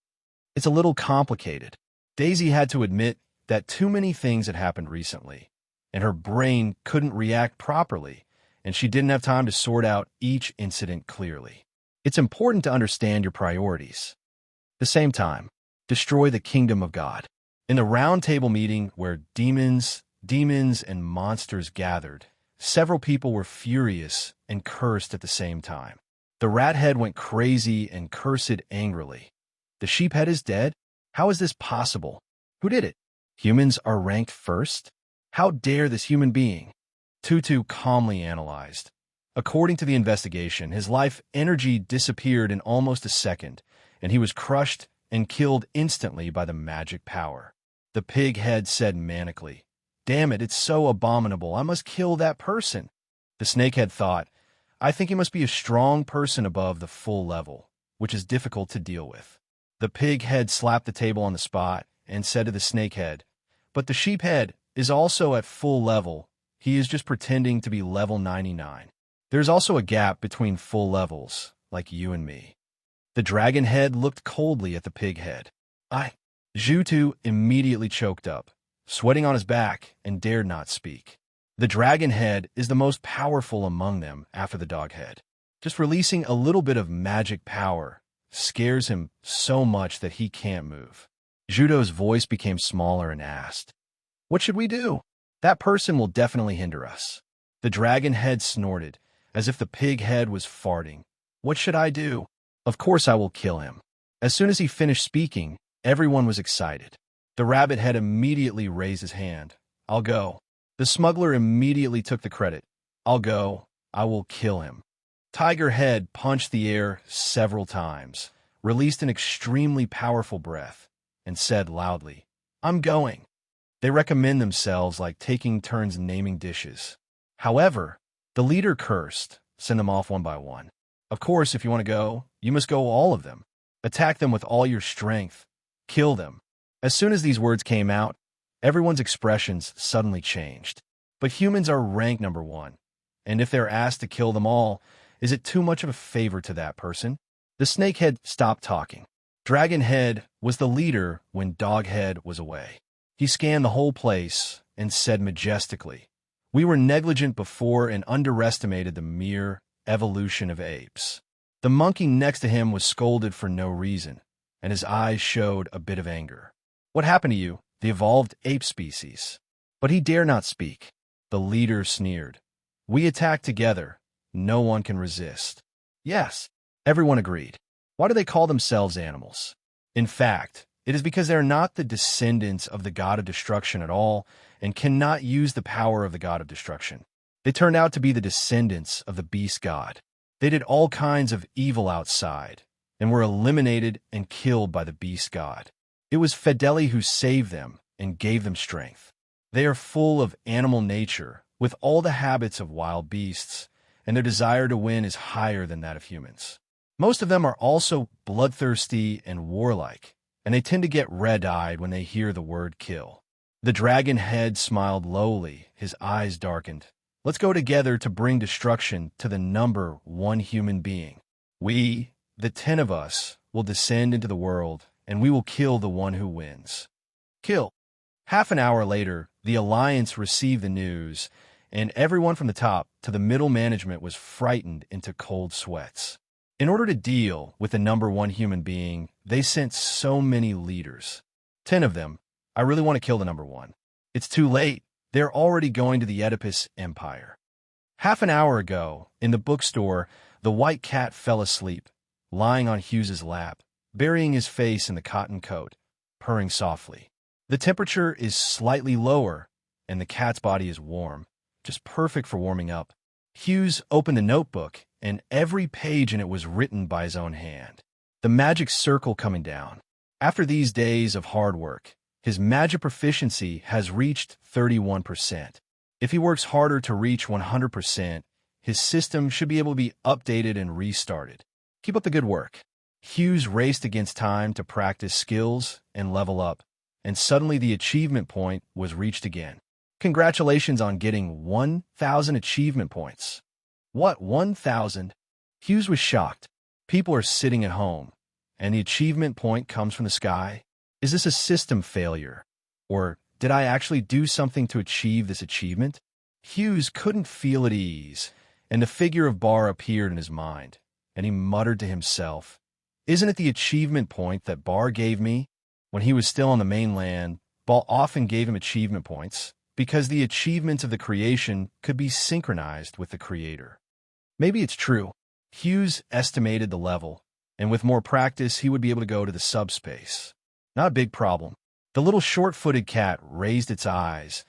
"It's a little complicated." Daisy had to admit that too many things had happened recently, and her brain couldn't react properly, and she didn't have time to sort out each incident clearly. "It's important to understand your priorities. At the same time, destroy the kingdom of God." In the round table meeting where demons, and monsters gathered, several people were furious and cursed at the same time. The rat head went crazy and cursed angrily. "The sheephead is dead? How is this possible? Who did it? Humans are ranked first? How dare this human being?" Tutu calmly analyzed. According to the investigation, his life energy disappeared in almost a second, and he was crushed and killed instantly by the magic power. The pig head said manically, "Damn it, it's so abominable. I must kill that person." The snakehead thought, "I think he must be a strong person above the full level, which is difficult to deal with." The pig head slapped the table on the spot and said to the snakehead, "But the sheephead is also at full level. he is just pretending to be level 99. There's also a gap between full levels, like you and me. The dragon head looked coldly at the pig head. Zhutu immediately choked up, sweating on his back, and dared not speak. The dragon head is the most powerful among them after the dog head. Just releasing a little bit of magic power scares him so much that he can't move. Zhuto's voice became smaller and asked, "What should we do? That person will definitely hinder us." The dragon head snorted, as if the pig head was farting. "What should I do? Of course I will kill him." As soon as he finished speaking, everyone was excited. The rabbit head immediately raised his hand. "I'll go." The smuggler immediately took the credit. "I'll go. I will kill him." Tiger head punched the air several times, released an extremely powerful breath, and said loudly, "I'm going." They recommend themselves like taking turns naming dishes. However, the leader cursed, "Send them off one by one. Of course, if you want to go, you must go all of them. Attack them with all your strength. Kill them." As soon as these words came out, everyone's expressions suddenly changed. But humans are rank number 1, and if they're asked to kill them all, is it too much of a favor to that person? The snakehead stopped talking. Dragonhead was the leader when Doghead was away. He scanned the whole place and said majestically, "We were negligent before and underestimated the mere evolution of apes." The monkey next to him was scolded for no reason, and his eyes showed a bit of anger. "What happened to you, the evolved ape species?" But he dare not speak. The leader sneered. "We attack together. No one can resist." Yes, everyone agreed. Why do they call themselves animals? In fact, it is because they are not the descendants of the god of destruction at all and cannot use the power of the god of destruction. They turned out to be the descendants of the beast god. They did all kinds of evil outside and were eliminated and killed by the beast god. It was Fedeli who saved them and gave them strength. They are full of animal nature with all the habits of wild beasts, and their desire to win is higher than that of humans. Most of them are also bloodthirsty and warlike, and they tend to get red-eyed when they hear the word kill. The dragon head smiled lowly, his eyes darkened. "Let's go together to bring destruction to the number 1 human being. We, the 10 of us, will descend into the world, and we will kill the one who wins." Kill. Half an hour later, the Alliance received the news, and everyone from the top to the middle management was frightened into cold sweats. In order to deal with the number 1 human being, they sent so many leaders. 10 of them. "I really want to kill the number 1. It's too late. They're already going to the Oedipus Empire." Half an hour ago, in the bookstore, the white cat fell asleep, lying on Hughes's lap, burying his face in the cotton coat, purring softly. The temperature is slightly lower, and the cat's body is warm, just perfect for warming up. Hughes opened a notebook, and every page in it was written by his own hand. The magic circle coming down. After these days of hard work, his magic proficiency has reached 31%. If he works harder to reach 100%, his system should be able to be updated and restarted. Keep up the good work. Hughes raced against time to practice skills and level up, and suddenly the achievement point was reached again. Congratulations on getting 1,000 achievement points. What, 1,000? Hughes was shocked. People are sitting at home, and the achievement point comes from the sky. Is this a system failure? Or did I actually do something to achieve this achievement? Hughes couldn't feel at ease, and the figure of Bar appeared in his mind, and he muttered to himself, "Isn't it the achievement point that Bar gave me?" When he was still on the mainland, Bar often gave him achievement points, because the achievements of the creation could be synchronized with the creator. Maybe it's true. Hughes estimated the level, and with more practice, he would be able to go to the subspace. Not a big problem. The little short-footed cat raised its eyes,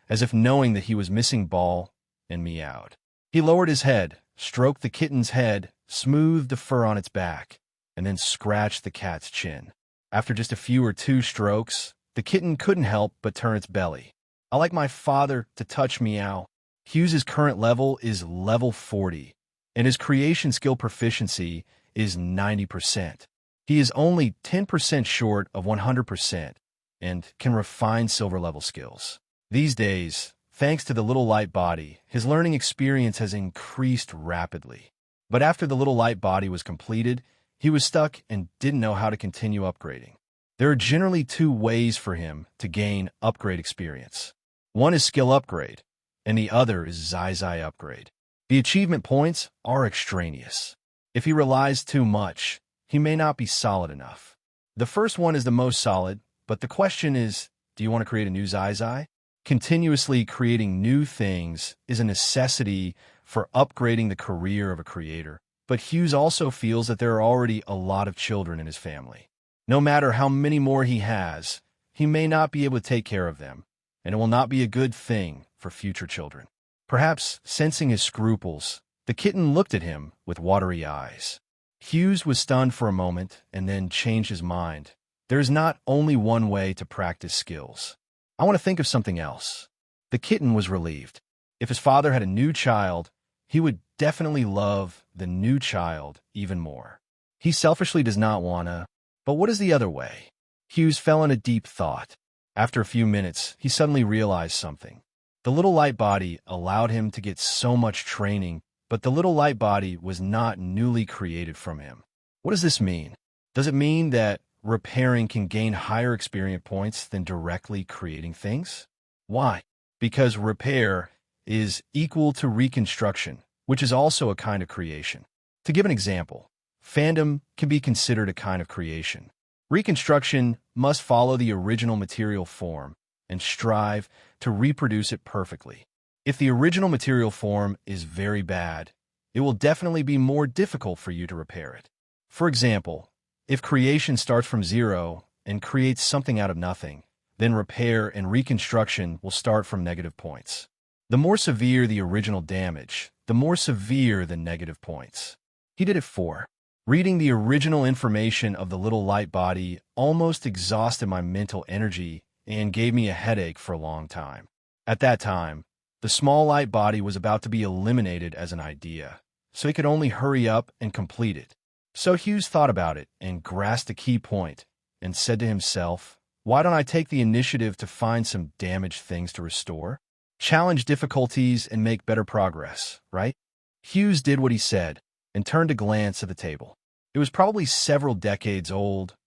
as if knowing that he was missing Ball, and meowed. He lowered his head, stroked the kitten's head, smoothed the fur on its back, and then scratched the cat's chin. After just a few or 2 strokes, the kitten couldn't help but turn its belly. "I like my father to touch meow." Hughes's current level is level 40, and his creation skill proficiency is 90%. He is only 10% short of 100% and can refine silver level skills. These days, Thanks to the little light body, his learning experience has increased rapidly. But after the little light body was completed, he was stuck and didn't know how to continue upgrading. There are generally two ways for him to gain upgrade experience. One is skill upgrade, and the other is Zeus upgrade. The achievement points are extraneous. If he relies too much, he may not be solid enough. The first one is the most solid, but the question is, do you want to create a new Zeus? Continuously creating new things is a necessity for upgrading the career of a creator, but Hughes also feels that there are already a lot of children in his family. No matter how many more he has, he may not be able to take care of them, and it will not be a good thing for future children. Perhaps sensing his scruples, the kitten looked at him with watery eyes. Hughes was stunned for a moment and then changed his mind. There is not only one way to practice skills. I want to think of something else. The kitten was relieved. If his father had a new child, he would definitely love the new child even more. He selfishly does not want to, but what is the other way? Hughes fell in a deep thought. After a few minutes, he suddenly realized something. The little light body allowed him to get so much training, but the little light body was not newly created from him. What does this mean? Does it mean that repairing can gain higher experience points than directly creating things? Why? Because repair is equal to reconstruction, which is also a kind of creation. To give an example, fandom can be considered a kind of creation. Reconstruction must follow the original material form and strive to reproduce it perfectly. If the original material form is very bad, it will definitely be more difficult for you to repair it. For example, if creation starts from zero and creates something out of nothing, then repair and reconstruction will start from negative points. The more severe the original damage, the more severe the negative points. He did it for. Reading the original information of the little light body almost exhausted my mental energy and gave me a headache for a long time. At that time, the small light body was about to be eliminated as an idea, so he could only hurry up and complete it. So Hughes thought about it and grasped a key point and said to himself, why don't I take the initiative to find some damaged things to restore? Challenge difficulties and make better progress, right? Hughes did what he said and turned to glance at the table. It was probably several decades old,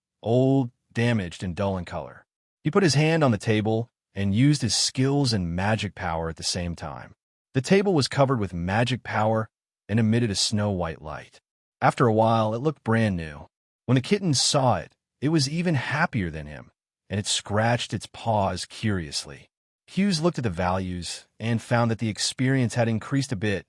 damaged, and dull in color. He put his hand on the table and used his skills and magic power at the same time. The table was covered with magic power and emitted a snow-white light. After a while, it looked brand new. When the kitten saw it, it was even happier than him, and it scratched its paws curiously. Hughes looked at the values and found that the experience had increased a bit,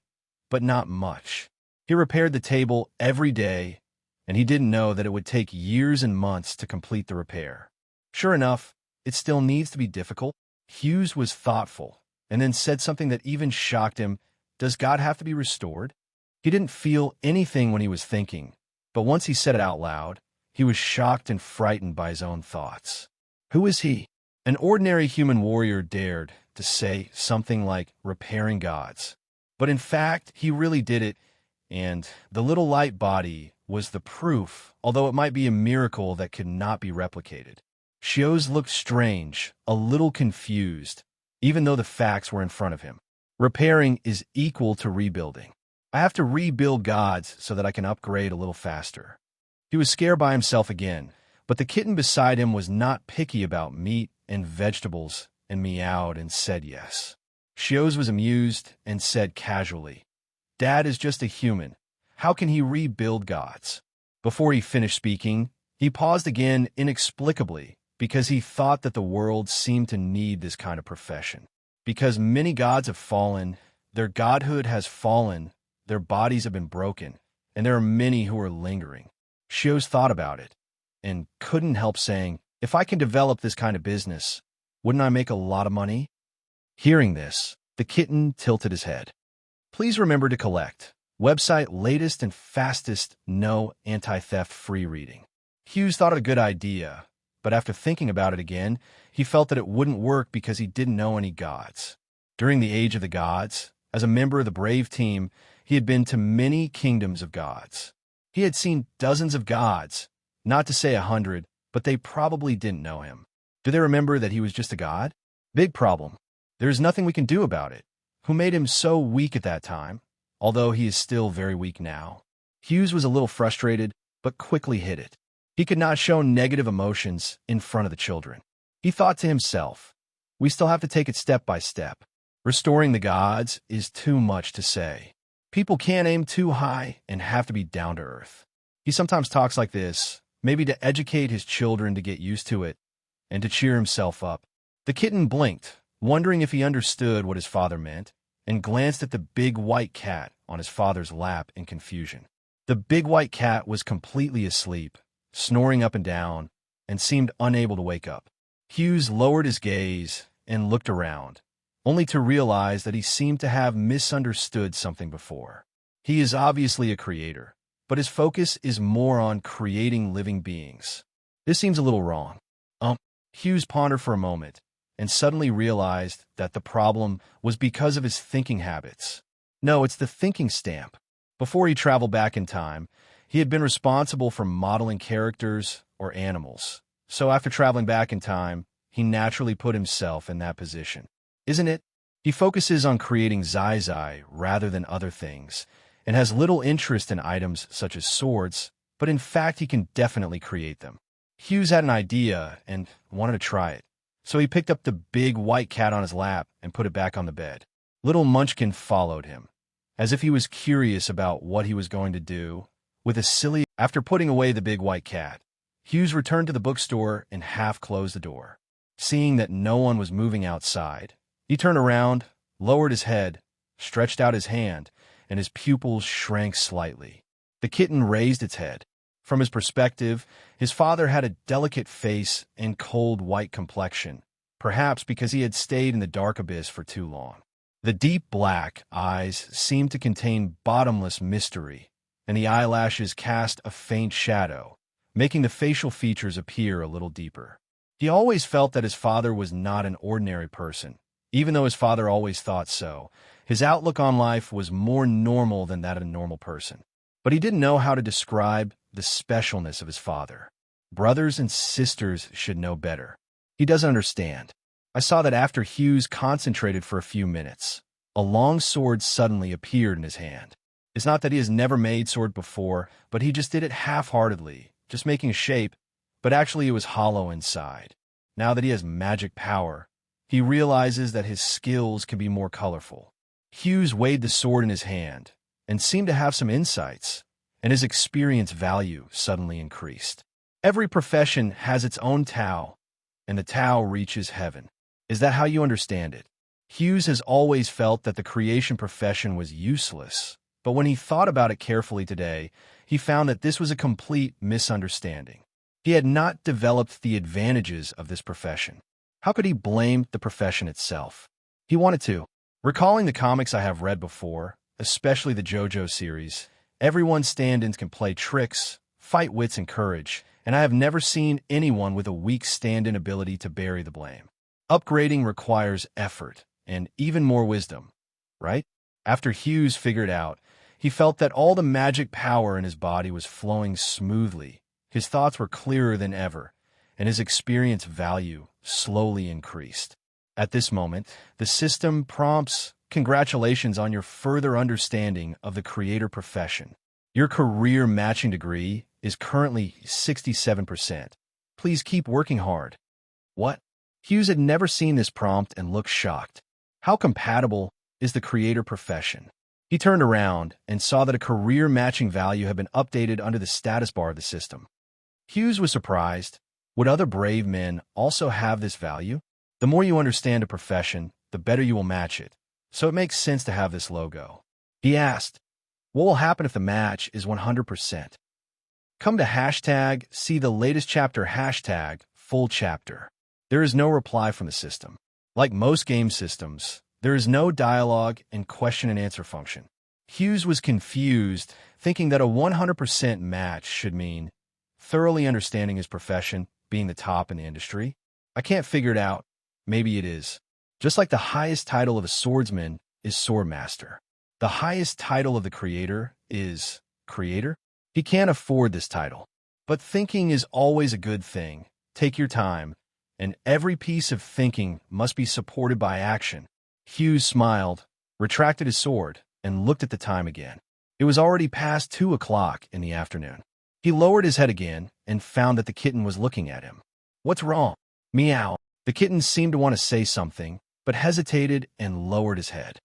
but not much. He repaired the table every day, and he didn't know that it would take years and months to complete the repair. Sure enough, it still needs to be difficult. Hughes was thoughtful, and then said something that even shocked him. Does God have to be restored? He didn't feel anything when he was thinking, but once he said it out loud, he was shocked and frightened by his own thoughts. Who is he? An ordinary human warrior dared to say something like repairing gods. But in fact, he really did it, and the little light body was the proof, although it might be a miracle that could not be replicated. Zeus looked strange, a little confused, even though the facts were in front of him. Repairing is equal to rebuilding. I have to rebuild gods so that I can upgrade a little faster. He was scared by himself again, but the kitten beside him was not picky about meat and vegetables and meowed and said yes. Zeus was amused and said casually, Dad is just a human. How can he rebuild gods? Before he finished speaking, he paused again inexplicably because he thought that the world seemed to need this kind of profession. Because many gods have fallen, their godhood has fallen, their bodies have been broken, and there are many who are lingering. Zeus thought about it and couldn't help saying, if I can develop this kind of business, wouldn't I make a lot of money? Hearing this, the kitten tilted his head. Please remember to collect. Website latest and fastest no anti-theft free reading. Hughes thought it a good idea, but after thinking about it again, he felt that it wouldn't work because he didn't know any gods. During the Age of the Gods, as a member of the Brave team, he had been to many kingdoms of gods. He had seen dozens of gods, not to say 100, but they probably didn't know him. Do they remember that he was just a god? Big problem. There is nothing we can do about it. Who made him so weak at that time, although he is still very weak now? Hughes was a little frustrated, but quickly hid it. He could not show negative emotions in front of the children. He thought to himself, we still have to take it step by step. Restoring the gods is too much to say. People can't aim too high and have to be down to earth. He sometimes talks like this, maybe to educate his children to get used to it and to cheer himself up. The kitten blinked, wondering if he understood what his father meant, and glanced at the big white cat on his father's lap in confusion. The big white cat was completely asleep, snoring up and down, and seemed unable to wake up. Hughes lowered his gaze and looked around, only to realize that he seemed to have misunderstood something before. He is obviously a creator, but his focus is more on creating living beings. This seems a little wrong. Hughes pondered for a moment, and suddenly realized that the problem was because of his thinking habits. No, it's the thinking stamp. Before he traveled back in time, he had been responsible for modeling characters or animals. So after traveling back in time, he naturally put himself in that position. Isn't it? He focuses on creating Zai rather than other things, and has little interest in items such as swords, but in fact he can definitely create them. Hughes had an idea and wanted to try it, so he picked up the big white cat on his lap and put it back on the bed. Little Munchkin followed him, as if he was curious about what he was going to do. After putting away the big white cat, Hughes returned to the bookstore and half closed the door. Seeing that no one was moving outside, he turned around, lowered his head, stretched out his hand, and his pupils shrank slightly. The kitten raised its head. From his perspective, his father had a delicate face and cold white complexion, perhaps because he had stayed in the dark abyss for too long. The deep black eyes seemed to contain bottomless mystery, and the eyelashes cast a faint shadow, making the facial features appear a little deeper. He always felt that his father was not an ordinary person. Even though his father always thought so, his outlook on life was more normal than that of a normal person. But he didn't know how to describe the specialness of his father. Brothers and sisters should know better. He doesn't understand. I saw that after Hughes concentrated for a few minutes, a long sword suddenly appeared in his hand. It's not that he has never made sword before, but he just did it half-heartedly, just making a shape, but actually it was hollow inside. Now that he has magic power, he realizes that his skills can be more colorful. Hughes weighed the sword in his hand and seemed to have some insights, and his experience value suddenly increased. Every profession has its own Tao, and the Tao reaches heaven. Is that how you understand it? Hughes has always felt that the creation profession was useless, but when he thought about it carefully today, he found that this was a complete misunderstanding. He had not developed the advantages of this profession. How could he blame the profession itself? He wanted to. Recalling the comics I have read before, especially the JoJo series, everyone's stand-ins can play tricks, fight wits and courage, and I have never seen anyone with a weak stand-in ability to bury the blame. Upgrading requires effort and even more wisdom, right? After Hughes figured out, he felt that all the magic power in his body was flowing smoothly. His thoughts were clearer than ever, and his experience value slowly increased. At this moment, the system prompts, "Congratulations on your further understanding of the creator profession. Your career matching degree is currently 67%. Please keep working hard." What? Hughes had never seen this prompt and looked shocked. How compatible is the creator profession? He turned around and saw that a career matching value had been updated under the status bar of the system. Hughes was surprised. Would other brave men also have this value? The more you understand a profession, the better you will match it, so it makes sense to have this logo. He asked, what will happen if the match is 100%? Come to hashtag see the latest chapter hashtag full chapter. There is no reply from the system. Like most game systems, there is no dialogue and question and answer function. Hughes was confused, thinking that a 100% match should mean thoroughly understanding his profession, being the top in the industry. I can't figure it out. Maybe it is. Just like the highest title of a swordsman is swordmaster. The highest title of the creator is creator. He can't afford this title. But thinking is always a good thing. Take your time and every piece of thinking must be supported by action. Hughes smiled, retracted his sword, and looked at the time again. It was already past 2 o'clock in the afternoon. He lowered his head again and found that the kitten was looking at him. "What's wrong?" "Meow." The kitten seemed to want to say something, but hesitated and lowered his head.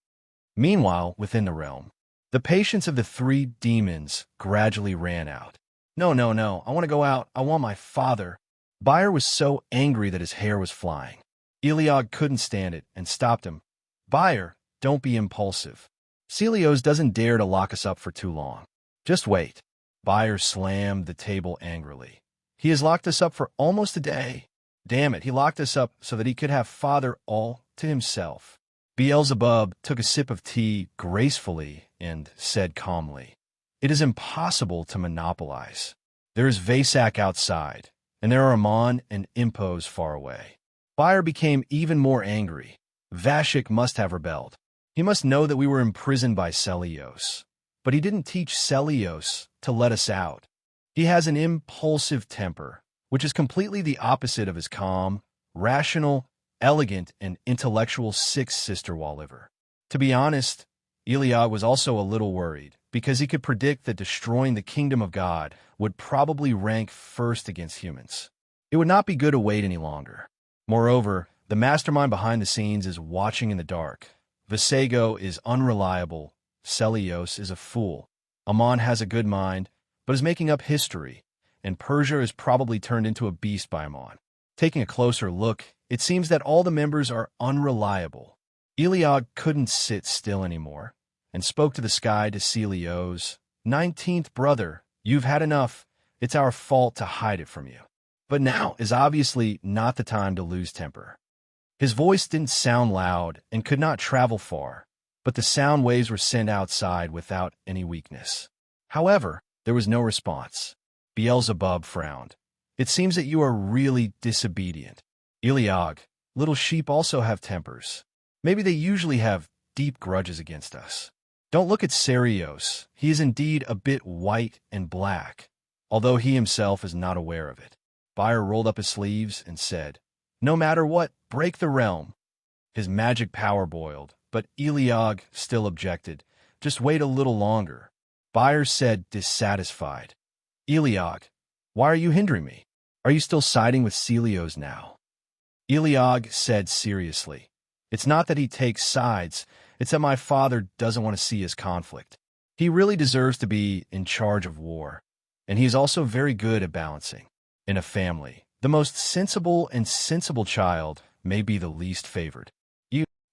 Meanwhile, within the realm, the patience of the three demons gradually ran out. "No, no, no, I want to go out. I want my father." Bayer was so angry that his hair was flying. Eliog couldn't stand it and stopped him. "Bayer, don't be impulsive. Celios doesn't dare to lock us up for too long. Just wait." Bayer slammed the table angrily. "He has locked us up for almost a day. Damn it, he locked us up so that he could have father all to himself." Beelzebub took a sip of tea gracefully and said calmly, "It is impossible to monopolize. There is Vasak outside, and there are Amon and Impos far away." Bayer became even more angry. Vashik must have rebelled. He must know that we were imprisoned by Celios. But he didn't teach Celios to let us out. He has an impulsive temper, which is completely the opposite of his calm, rational, elegant, and intellectual sixth sister Walliver. To be honest, Eliod was also a little worried, because he could predict that destroying the kingdom of God would probably rank first against humans. It would not be good to wait any longer. Moreover, the mastermind behind the scenes is watching in the dark. Visago is unreliable. Celios is a fool. Amon has a good mind, but is making up history, and Persia is probably turned into a beast by Amon. Taking a closer look, it seems that all the members are unreliable. Eliog couldn't sit still anymore, and spoke to the sky to Celios. "19th brother, you've had enough. It's our fault to hide it from you. But now is obviously not the time to lose temper." His voice didn't sound loud and could not travel far, but the sound waves were sent outside without any weakness. However, there was no response. Beelzebub frowned. "It seems that you are really disobedient." "Eliog, little sheep also have tempers. Maybe they usually have deep grudges against us. Don't look at Serios. He is indeed a bit white and black, although he himself is not aware of it." Bayer rolled up his sleeves and said, "No matter what, break the realm." His magic power boiled, but Eliog still objected. "Just wait a little longer." Bayer said, dissatisfied, "Eliog, why are you hindering me? Are you still siding with Celios now?" Eliog said seriously, "It's not that he takes sides, it's that my father doesn't want to see his conflict. He really deserves to be in charge of war, and he is also very good at balancing. In a family, the most sensible and sensible child may be the least favored."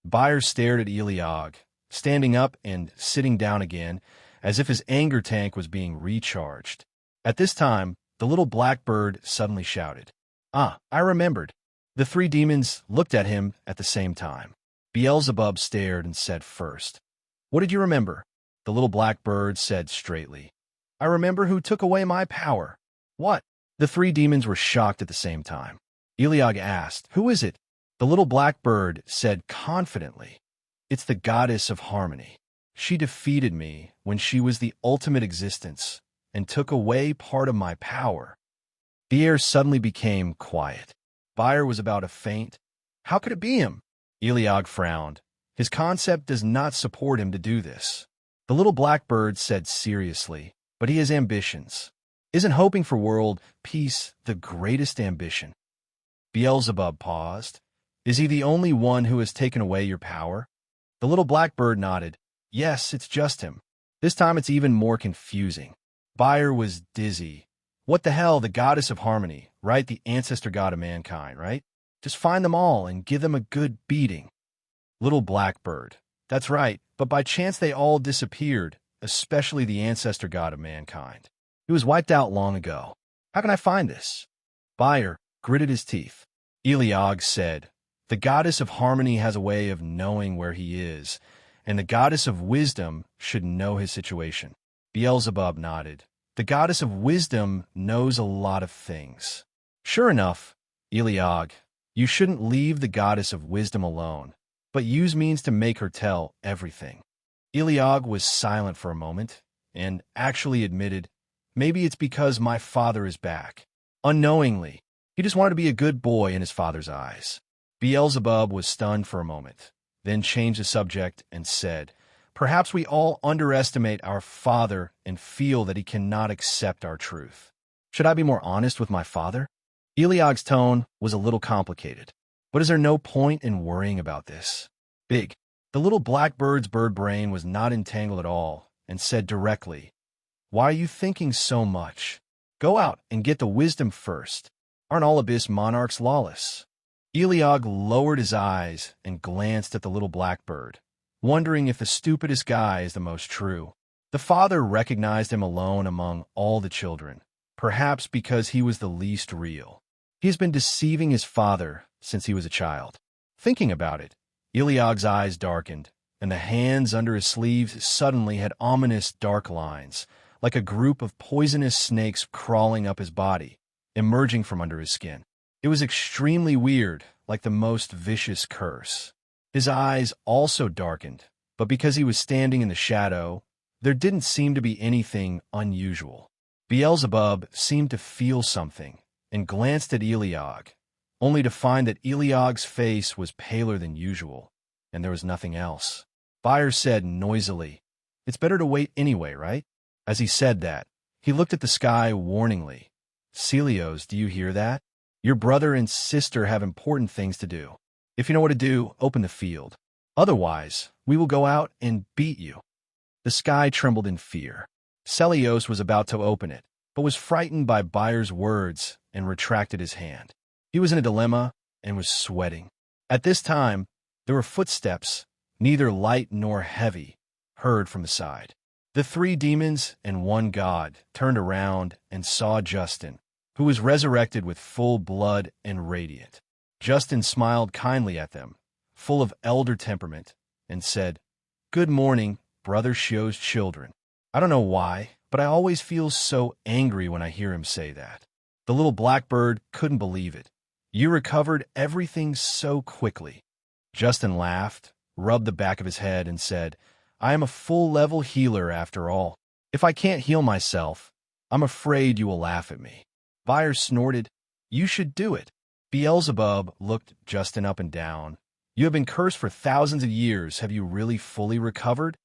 Bayer stared at Eliog, standing up and sitting down again, as if his anger tank was being recharged. At this time, the little blackbird suddenly shouted, "Ah, I remembered." The three demons looked at him at the same time. Beelzebub stared and said first, "What did you remember?" The little blackbird said straightly, "I remember who took away my power." "What?" The three demons were shocked at the same time. Eliog asked, "Who is it?" The little blackbird said confidently, "It's the goddess of harmony. She defeated me when she was the ultimate existence and took away part of my power." The air suddenly became quiet. Bayer was about to faint. "How could it be him?" Eliog frowned. "His concept does not support him to do this." The little blackbird said seriously, "But he has ambitions. Isn't hoping for world peace the greatest ambition?" Beelzebub paused. "Is he the only one who has taken away your power?" The little blackbird nodded. "Yes, it's just him. This time it's even more confusing." Bayer was dizzy. What the hell, the goddess of harmony, right? The ancestor god of mankind, right? Just find them all and give them a good beating. Little blackbird. "That's right, but by chance they all disappeared, especially the ancestor god of mankind. He was wiped out long ago. How can I find this?" Bayer gritted his teeth. Eliog said, "The goddess of harmony has a way of knowing where he is, and the goddess of wisdom should know his situation." Beelzebub nodded. "The goddess of wisdom knows a lot of things." "Sure enough, Eliog, you shouldn't leave the goddess of wisdom alone, but use means to make her tell everything." Eliog was silent for a moment, and actually admitted, "Maybe it's because my father is back." Unknowingly, He just wanted to be a good boy in his father's eyes. Beelzebub was stunned for a moment, then changed the subject and said, "Perhaps we all underestimate our father and feel that he cannot accept our truth. Should I be more honest with my father?" Eliog's tone was a little complicated. "But is there no point in worrying about this?" Big. The little blackbird's bird brain was not entangled at all and said directly, "Why are you thinking so much? Go out and get the wisdom first. Aren't all abyss monarchs lawless?" Eliog lowered his eyes and glanced at the little blackbird, wondering if the stupidest guy is the most true. The father recognized him alone among all the children, perhaps because he was the least real. He has been deceiving his father since he was a child. Thinking about it, Eliog's eyes darkened, and the hands under his sleeves suddenly had ominous dark lines, like a group of poisonous snakes crawling up his body, emerging from under his skin. It was extremely weird, like the most vicious curse. His eyes also darkened, but because he was standing in the shadow, there didn't seem to be anything unusual. Beelzebub seemed to feel something and glanced at Eliog, only to find that Eliog's face was paler than usual, and there was nothing else. Byers said noisily, "It's better to wait anyway, right?" As he said that, he looked at the sky warningly. "Celios, do you hear that? Your brother and sister have important things to do. If you know what to do, open the field. Otherwise, we will go out and beat you." The sky trembled in fear. Celios was about to open it, but was frightened by Byers' words and retracted his hand. He was in a dilemma and was sweating. At this time, there were footsteps, neither light nor heavy, heard from the side. The three demons and one god turned around and saw Justin, who was resurrected with full blood and radiant. Justin smiled kindly at them, full of elder temperament, and said, "Good morning, Brother Shio's children." I don't know why, but I always feel so angry when I hear him say that. The little blackbird couldn't believe it. "You recovered everything so quickly." Justin laughed, rubbed the back of his head, and said, "I am a full-level healer after all. If I can't heal myself, I'm afraid you will laugh at me." Byers snorted, "You should do it." Beelzebub looked Justin up and down. "You have been cursed for thousands of years. Have you really fully recovered?"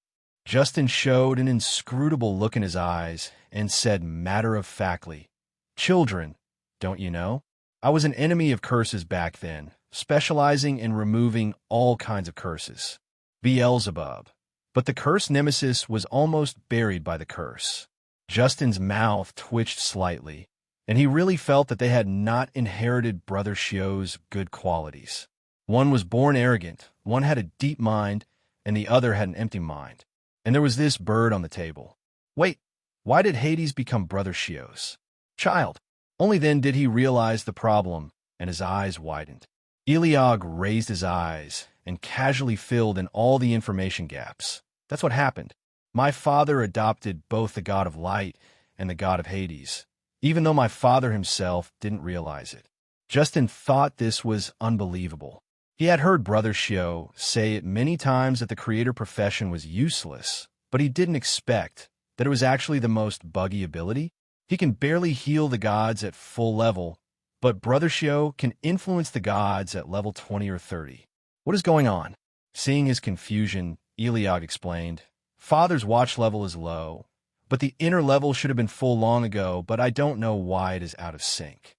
Justin showed an inscrutable look in his eyes and said matter-of-factly, "Children, don't you know? I was an enemy of curses back then, specializing in removing all kinds of curses. Beelzebub. But the curse nemesis was almost buried by the curse." Justin's mouth twitched slightly, and he really felt that they had not inherited Brother Shio's good qualities. One was born arrogant, one had a deep mind, and the other had an empty mind. And there was this bird on the table. Wait, why did Hades become Brother Shio's child? Only then did he realize the problem, and his eyes widened. Eliog raised his eyes and casually filled in all the information gaps. "That's what happened. My father adopted both the god of light and the god of Hades, even though my father himself didn't realize it." Justin thought this was unbelievable. He had heard Brother Shio say it many times that the creator profession was useless, but he didn't expect that it was actually the most buggy ability. He can barely heal the gods at full level, but Brother Shio can influence the gods at level 20 or 30. What is going on? Seeing his confusion, Eliog explained, "Father's watch level is low, but the inner level should have been full long ago, but I don't know why it is out of sync."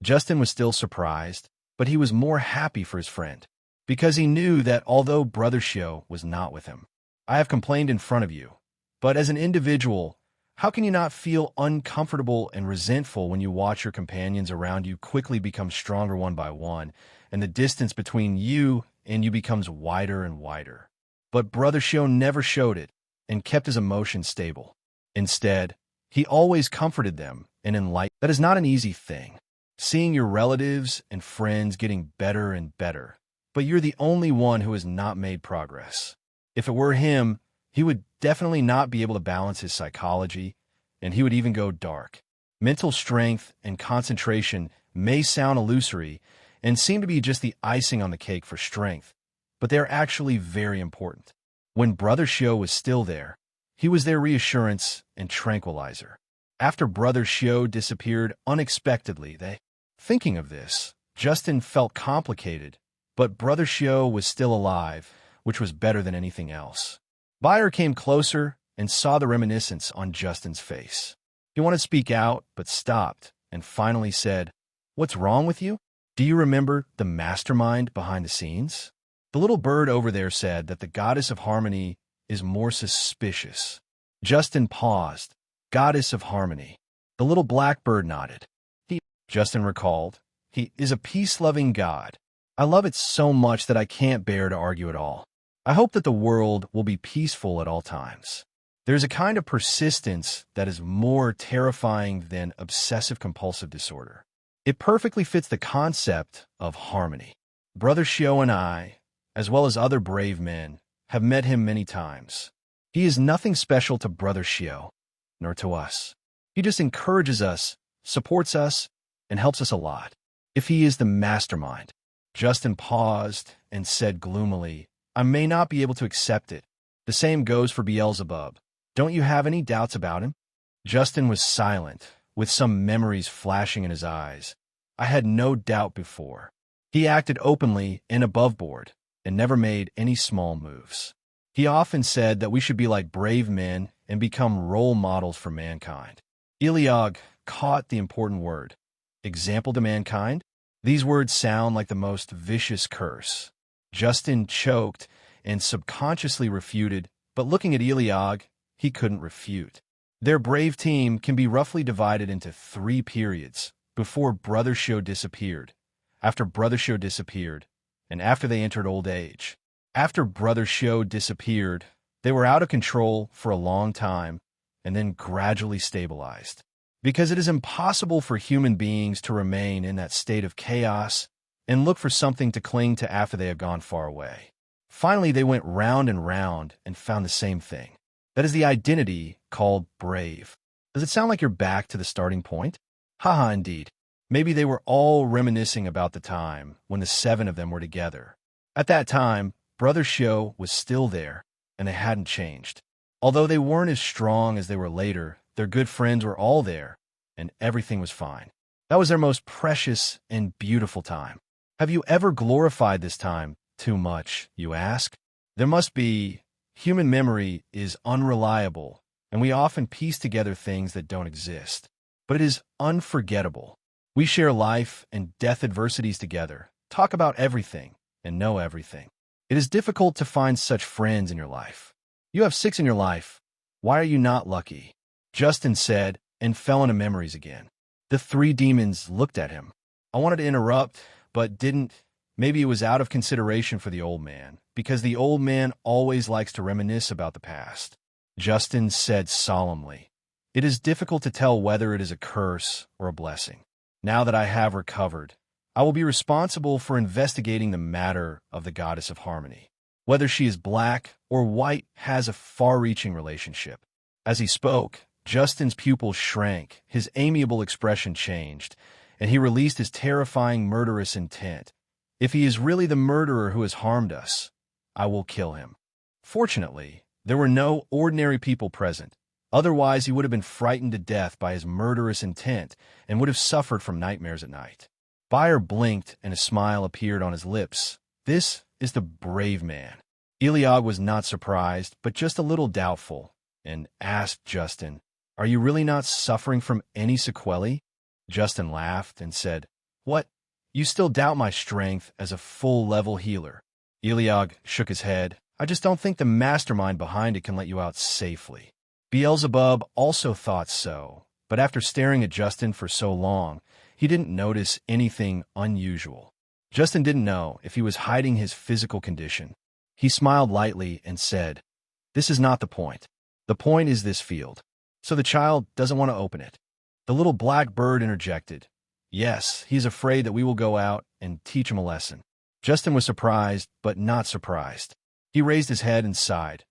Justin was still surprised, but he was more happy for his friend, because he knew that although Brother Shio was not with him, "I have complained in front of you, but as an individual, how can you not feel uncomfortable and resentful when you watch your companions around you quickly become stronger one by one, and the distance between you and you becomes wider and wider?" But Brother Shio never showed it and kept his emotions stable. Instead, he always comforted them and enlightened. That is not an easy thing. Seeing your relatives and friends getting better and better, but you're the only one who has not made progress. If it were him, he would definitely not be able to balance his psychology, and he would even go dark. Mental strength and concentration may sound illusory and seem to be just the icing on the cake for strength, but they're actually very important. When Brother Shio was still there, he was their reassurance and tranquilizer. After Brother Shio disappeared unexpectedly, they Thinking of this, Justin felt complicated, but Brother Shio was still alive, which was better than anything else. Bayer came closer and saw the reminiscence on Justin's face. He wanted to speak out, but stopped and finally said, "What's wrong with you? Do you remember the mastermind behind the scenes?" The little bird over there said that the goddess of harmony is more suspicious. Justin paused. Goddess of harmony. The little black bird nodded. Justin recalled, he is a peace-loving god. I love it so much that I can't bear to argue at all. I hope that the world will be peaceful at all times. There's a kind of persistence that is more terrifying than obsessive-compulsive disorder. It perfectly fits the concept of harmony. Brother Shio and I, as well as other brave men, have met him many times. He is nothing special to Brother Shio, nor to us. He just encourages us, supports us, and helps us a lot. If he is the mastermind. Justin paused and said gloomily, I may not be able to accept it. The same goes for Beelzebub. Don't you have any doubts about him? Justin was silent, with some memories flashing in his eyes. I had no doubt before. He acted openly and above board, and never made any small moves. He often said that we should be like brave men and become role models for mankind. Eliog caught the important word. Example to mankind? These words sound like the most vicious curse. Justin choked and subconsciously refuted, but looking at Eliog, he couldn't refute. Their brave team can be roughly divided into 3 periods: before Brother Shio disappeared, after Brother Shio disappeared, and after they entered old age. After Brother Shio disappeared, they were out of control for a long time and then gradually stabilized. Because it is impossible for human beings to remain in that state of chaos and look for something to cling to after they have gone far away. Finally, they went round and round and found the same thing. That is the identity called brave. Does it sound like you're back to the starting point? Haha, indeed. Maybe they were all reminiscing about the time when the 7 of them were together. At that time, Brother Shio was still there, and they hadn't changed. Although they weren't as strong as they were later, their good friends were all there, and everything was fine. That was their most precious and beautiful time. Have you ever glorified this time too much, you ask? There must be. Human memory is unreliable, and we often piece together things that don't exist. But it is unforgettable. We share life and death adversities together, talk about everything, and know everything. It is difficult to find such friends in your life. You have 6 in your life. Why are you not lucky? Justin said, and fell into memories again. The 3 demons looked at him. I wanted to interrupt, but didn't. Maybe it was out of consideration for the old man, because the old man always likes to reminisce about the past. Justin said solemnly, it is difficult to tell whether it is a curse or a blessing. Now that I have recovered, I will be responsible for investigating the matter of the goddess of harmony. Whether she is black or white has a far-reaching relationship. As he spoke, Justin's pupils shrank, his amiable expression changed, and he released his terrifying murderous intent. If he is really the murderer who has harmed us, I will kill him. Fortunately, there were no ordinary people present. Otherwise, he would have been frightened to death by his murderous intent and would have suffered from nightmares at night. Bayer blinked and a smile appeared on his lips. This is the brave man. Eliog was not surprised, but just a little doubtful, and asked Justin, are you really not suffering from any sequelae? Justin laughed and said, what? You still doubt my strength as a full-level healer. Eliog shook his head. I just don't think the mastermind behind it can let you out safely. Beelzebub also thought so, but after staring at Justin for so long, he didn't notice anything unusual. Justin didn't know if he was hiding his physical condition. He smiled lightly and said, this is not the point. The point is this field. So the child doesn't want to open it. The little black bird interjected. Yes, he's afraid that we will go out and teach him a lesson. Justin was surprised, but not surprised. He raised his head and sighed.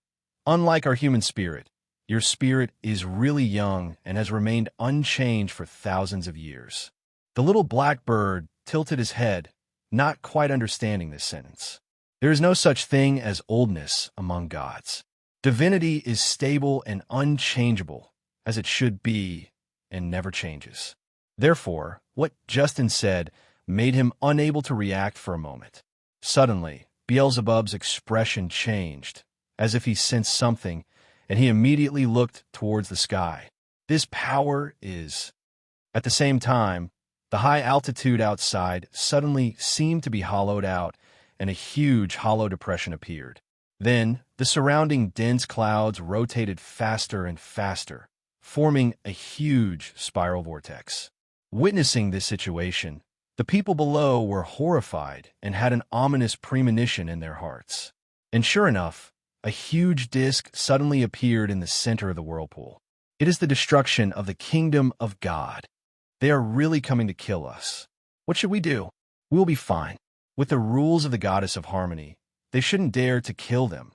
Unlike our human spirit, your spirit is really young and has remained unchanged for thousands of years. The little black bird tilted his head, not quite understanding this sentence. There is no such thing as oldness among gods. Divinity is stable and unchangeable, as it should be, and never changes. Therefore, what Justin said made him unable to react for a moment. Suddenly, Beelzebub's expression changed, as if he sensed something, and he immediately looked towards the sky. This power is... At the same time, the high altitude outside suddenly seemed to be hollowed out, and a huge hollow depression appeared. Then, the surrounding dense clouds rotated faster and faster, forming a huge spiral vortex. Witnessing this situation, the people below were horrified and had an ominous premonition in their hearts. And sure enough, a huge disk suddenly appeared in the center of the whirlpool. It is the destruction of the kingdom of God. They are really coming to kill us. What should we do? We'll be fine. With the rules of the goddess of harmony, they shouldn't dare to kill them,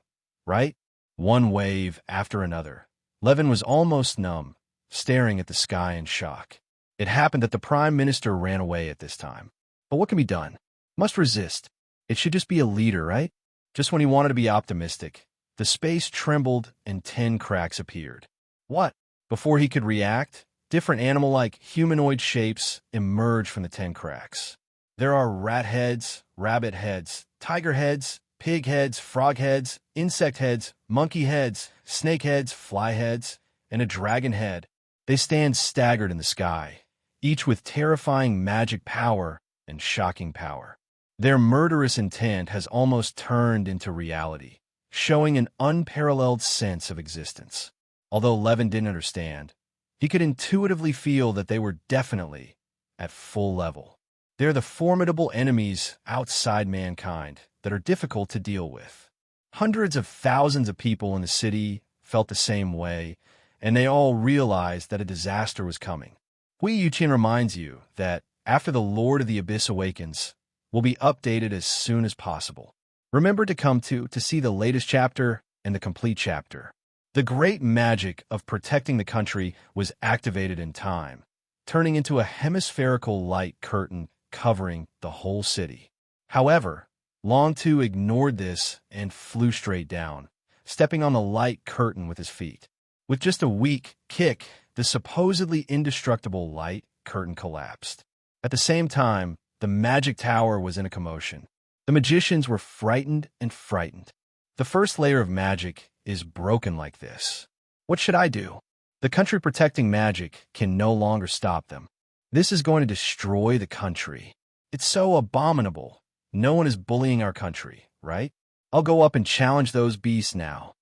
right? One wave after another. Levin was almost numb, staring at the sky in shock. It happened that the prime minister ran away at this time. But what can be done? Must resist. It should just be a leader, right? Just when he wanted to be optimistic, the space trembled and 10 cracks appeared. What? Before he could react, different animal-like humanoid shapes emerged from the 10 cracks. There are rat heads, rabbit heads, tiger heads, pig heads, frog heads, insect heads, monkey heads, snake heads, fly heads, and a dragon head. They stand staggered in the sky, each with terrifying magic power and shocking power. Their murderous intent has almost turned into reality, showing an unparalleled sense of existence. Although Levin didn't understand, he could intuitively feel that they were definitely at full level. They're the formidable enemies outside mankind that are difficult to deal with. Hundreds of thousands of people in the city felt the same way, and they all realized that a disaster was coming. Hui Yuqian reminds you that after the Lord of the Abyss awakens, will be updated as soon as possible. Remember to come to see the latest chapter and the complete chapter. The great magic of protecting the country was activated in time, turning into a hemispherical light curtain covering the whole city. However, Long Tu ignored this and flew straight down, stepping on the light curtain with his feet. With just a weak kick, the supposedly indestructible light curtain collapsed. At the same time, the magic tower was in a commotion. The magicians were frightened and frightened. The first layer of magic is broken like this. What should I do? The country protecting magic can no longer stop them. This is going to destroy the country. It's so abominable. No one is bullying our country, right? I'll go up and challenge those beasts now.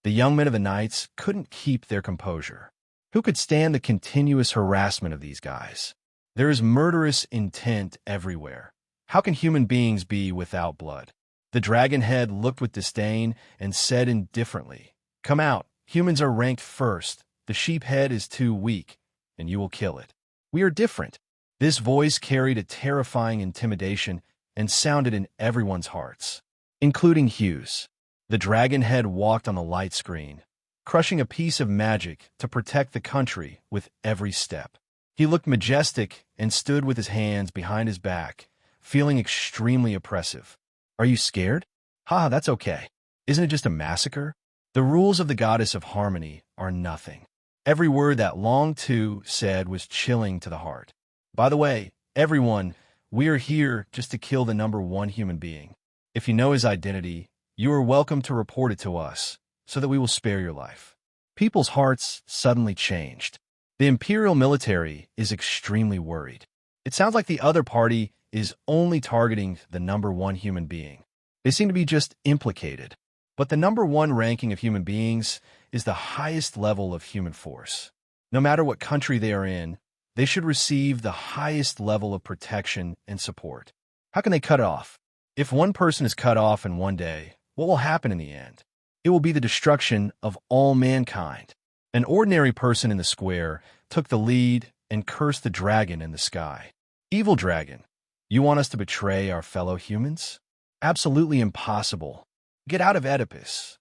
The young men of the Knights couldn't keep their composure. Who could stand the continuous harassment of these guys? There is murderous intent everywhere. How can human beings be without blood? The dragon head looked with disdain and said indifferently, "Come out. Humans are ranked first. The sheep head is too weak, and you will kill it. We are different." This voice carried a terrifying intimidation and sounded in everyone's hearts, including Hugh's. The dragon head walked on the light screen, crushing a piece of magic to protect the country with every step. He looked majestic and stood with his hands behind his back, feeling extremely oppressive. Are you scared? Haha, that's okay. Isn't it just a massacre? The rules of the goddess of harmony are nothing. Every word that Long Tu said was chilling to the heart. By the way, everyone, we are here just to kill the number one human being. If you know his identity, you are welcome to report it to us, so that we will spare your life. People's hearts suddenly changed. The imperial military is extremely worried. It sounds like the other party is only targeting the number one human being. They seem to be just implicated. But the number one ranking of human beings is the highest level of human force. No matter what country they are in, they should receive the highest level of protection and support. How can they cut it off? If one person is cut off in one day, what will happen in the end? It will be the destruction of all mankind. An ordinary person in the square took the lead and cursed the dragon in the sky. Evil dragon, you want us to betray our fellow humans? Absolutely impossible. Get out of Oedipus.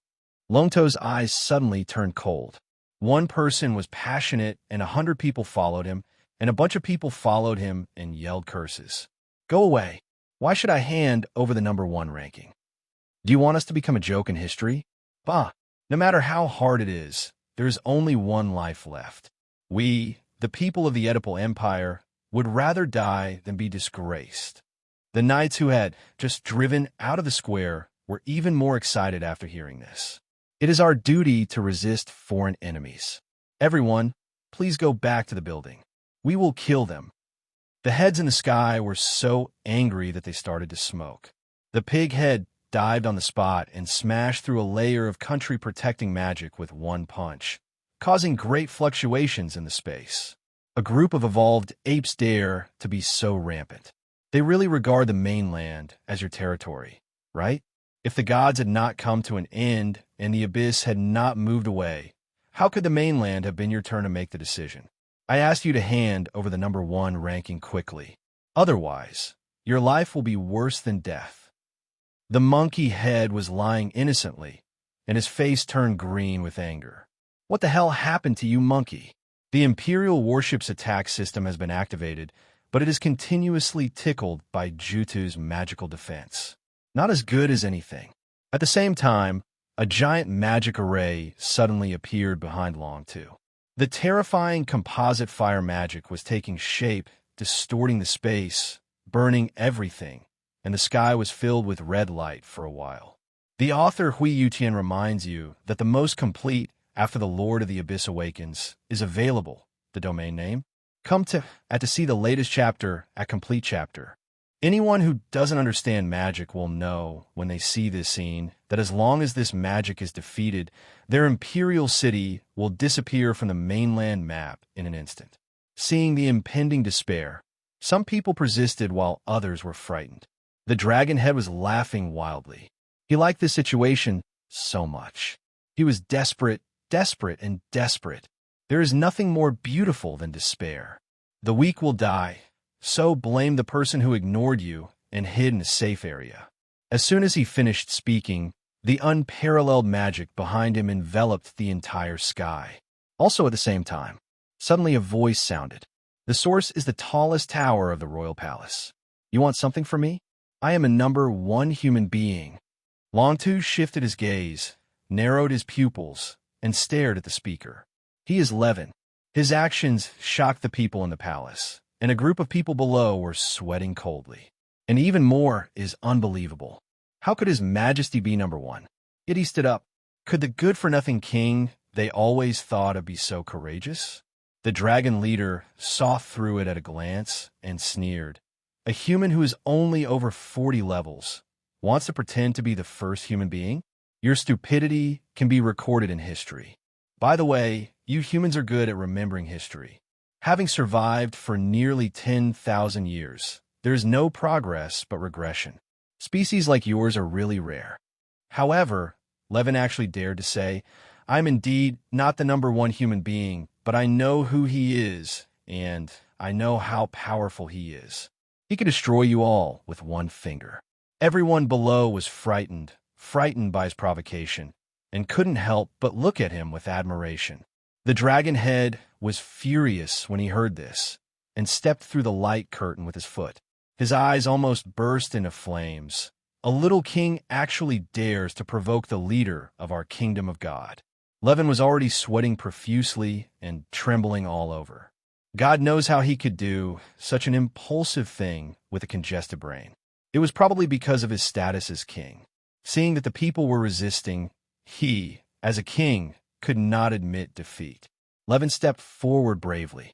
Longto's eyes suddenly turned cold. One person was passionate and 100 people followed him, and a bunch of people followed him and yelled curses. Go away. Why should I hand over the number one ranking? Do you want us to become a joke in history? Bah, no matter how hard it is, there is only one life left. We, the people of the Oedipal Empire, would rather die than be disgraced. The knights who had just driven out of the square were even more excited after hearing this. It is our duty to resist foreign enemies. Everyone, please go back to the building. We will kill them. The heads in the sky were so angry that they started to smoke. The pig head dived on the spot and smashed through a layer of country-protecting magic with one punch, causing great fluctuations in the space. A group of evolved apes dare to be so rampant. They really regard the mainland as your territory, right? If the gods had not come to an end and the abyss had not moved away, how could the mainland have been your turn to make the decision? I asked you to hand over the number 1 ranking quickly. Otherwise, your life will be worse than death. The monkey head was lying innocently, and his face turned green with anger. What the hell happened to you, monkey? The Imperial Warship's attack system has been activated, but it is continuously tickled by Jutu's magical defense. Not as good as anything. At the same time, a giant magic array suddenly appeared behind Long Tu. The terrifying composite fire magic was taking shape, distorting the space, burning everything, and the sky was filled with red light for a while. The author Hui Yutian reminds you that the most complete after the Lord of the Abyss Awakens is available, the domain name. Come to see the latest chapter at Complete Chapter. Anyone who doesn't understand magic will know when they see this scene that as long as this magic is defeated, their imperial city will disappear from the mainland map in an instant. Seeing the impending despair, some people persisted while others were frightened. The dragon head was laughing wildly. He liked this situation so much. He was desperate, and desperate. There is nothing more beautiful than despair. The weak will die, so blame the person who ignored you and hid in a safe area. As soon as he finished speaking, the unparalleled magic behind him enveloped the entire sky. Also at the same time, suddenly a voice sounded. The source is the tallest tower of the royal palace. You want something from me? I am a number 1 human being. Long Tu shifted his gaze, narrowed his pupils, and stared at the speaker. He is Levin. His actions shocked the people in the palace, and a group of people below were sweating coldly. And even more is unbelievable. How could His Majesty be number 1? Yet he stood up. Could the good-for-nothing king they always thought of be so courageous? The dragon leader saw through it at a glance and sneered. A human who is only over 40 levels wants to pretend to be the first human being? Your stupidity can be recorded in history. By the way, you humans are good at remembering history. Having survived for nearly 10,000 years, there is no progress but regression. Species like yours are really rare. However, Levin actually dared to say, I'm indeed not the number 1 human being, but I know who he is, and I know how powerful he is. He could destroy you all with one finger. Everyone below was frightened by his provocation, and couldn't help but look at him with admiration. The dragon head was furious when he heard this, and stepped through the light curtain with his foot. His eyes almost burst into flames. A little king actually dares to provoke the leader of our kingdom of God. Levin was already sweating profusely and trembling all over. God knows how he could do such an impulsive thing with a congested brain. It was probably because of his status as king. Seeing that the people were resisting, he, as a king, could not admit defeat. Levin stepped forward bravely.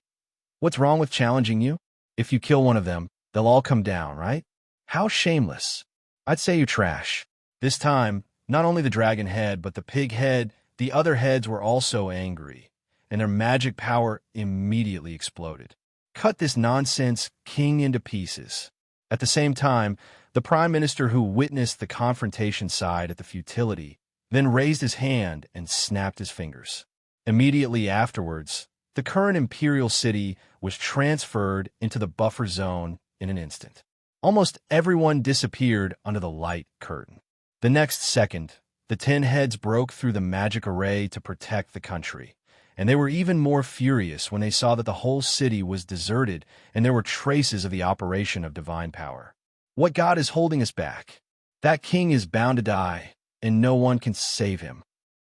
What's wrong with challenging you? If you kill one of them, they'll all come down, right? How shameless. I'd say you trash. This time, not only the dragon head, but the pig head, the other heads were also angry, and their magic power immediately exploded. Cut this nonsense king into pieces. At the same time, the prime minister who witnessed the confrontation sighed at the futility, then raised his hand and snapped his fingers. Immediately afterwards, the current imperial city was transferred into the buffer zone in an instant. Almost everyone disappeared under the light curtain. The next second, the 10 heads broke through the magic array to protect the country, and they were even more furious when they saw that the whole city was deserted and there were traces of the operation of divine power. What god is holding us back? That king is bound to die, and no one can save him.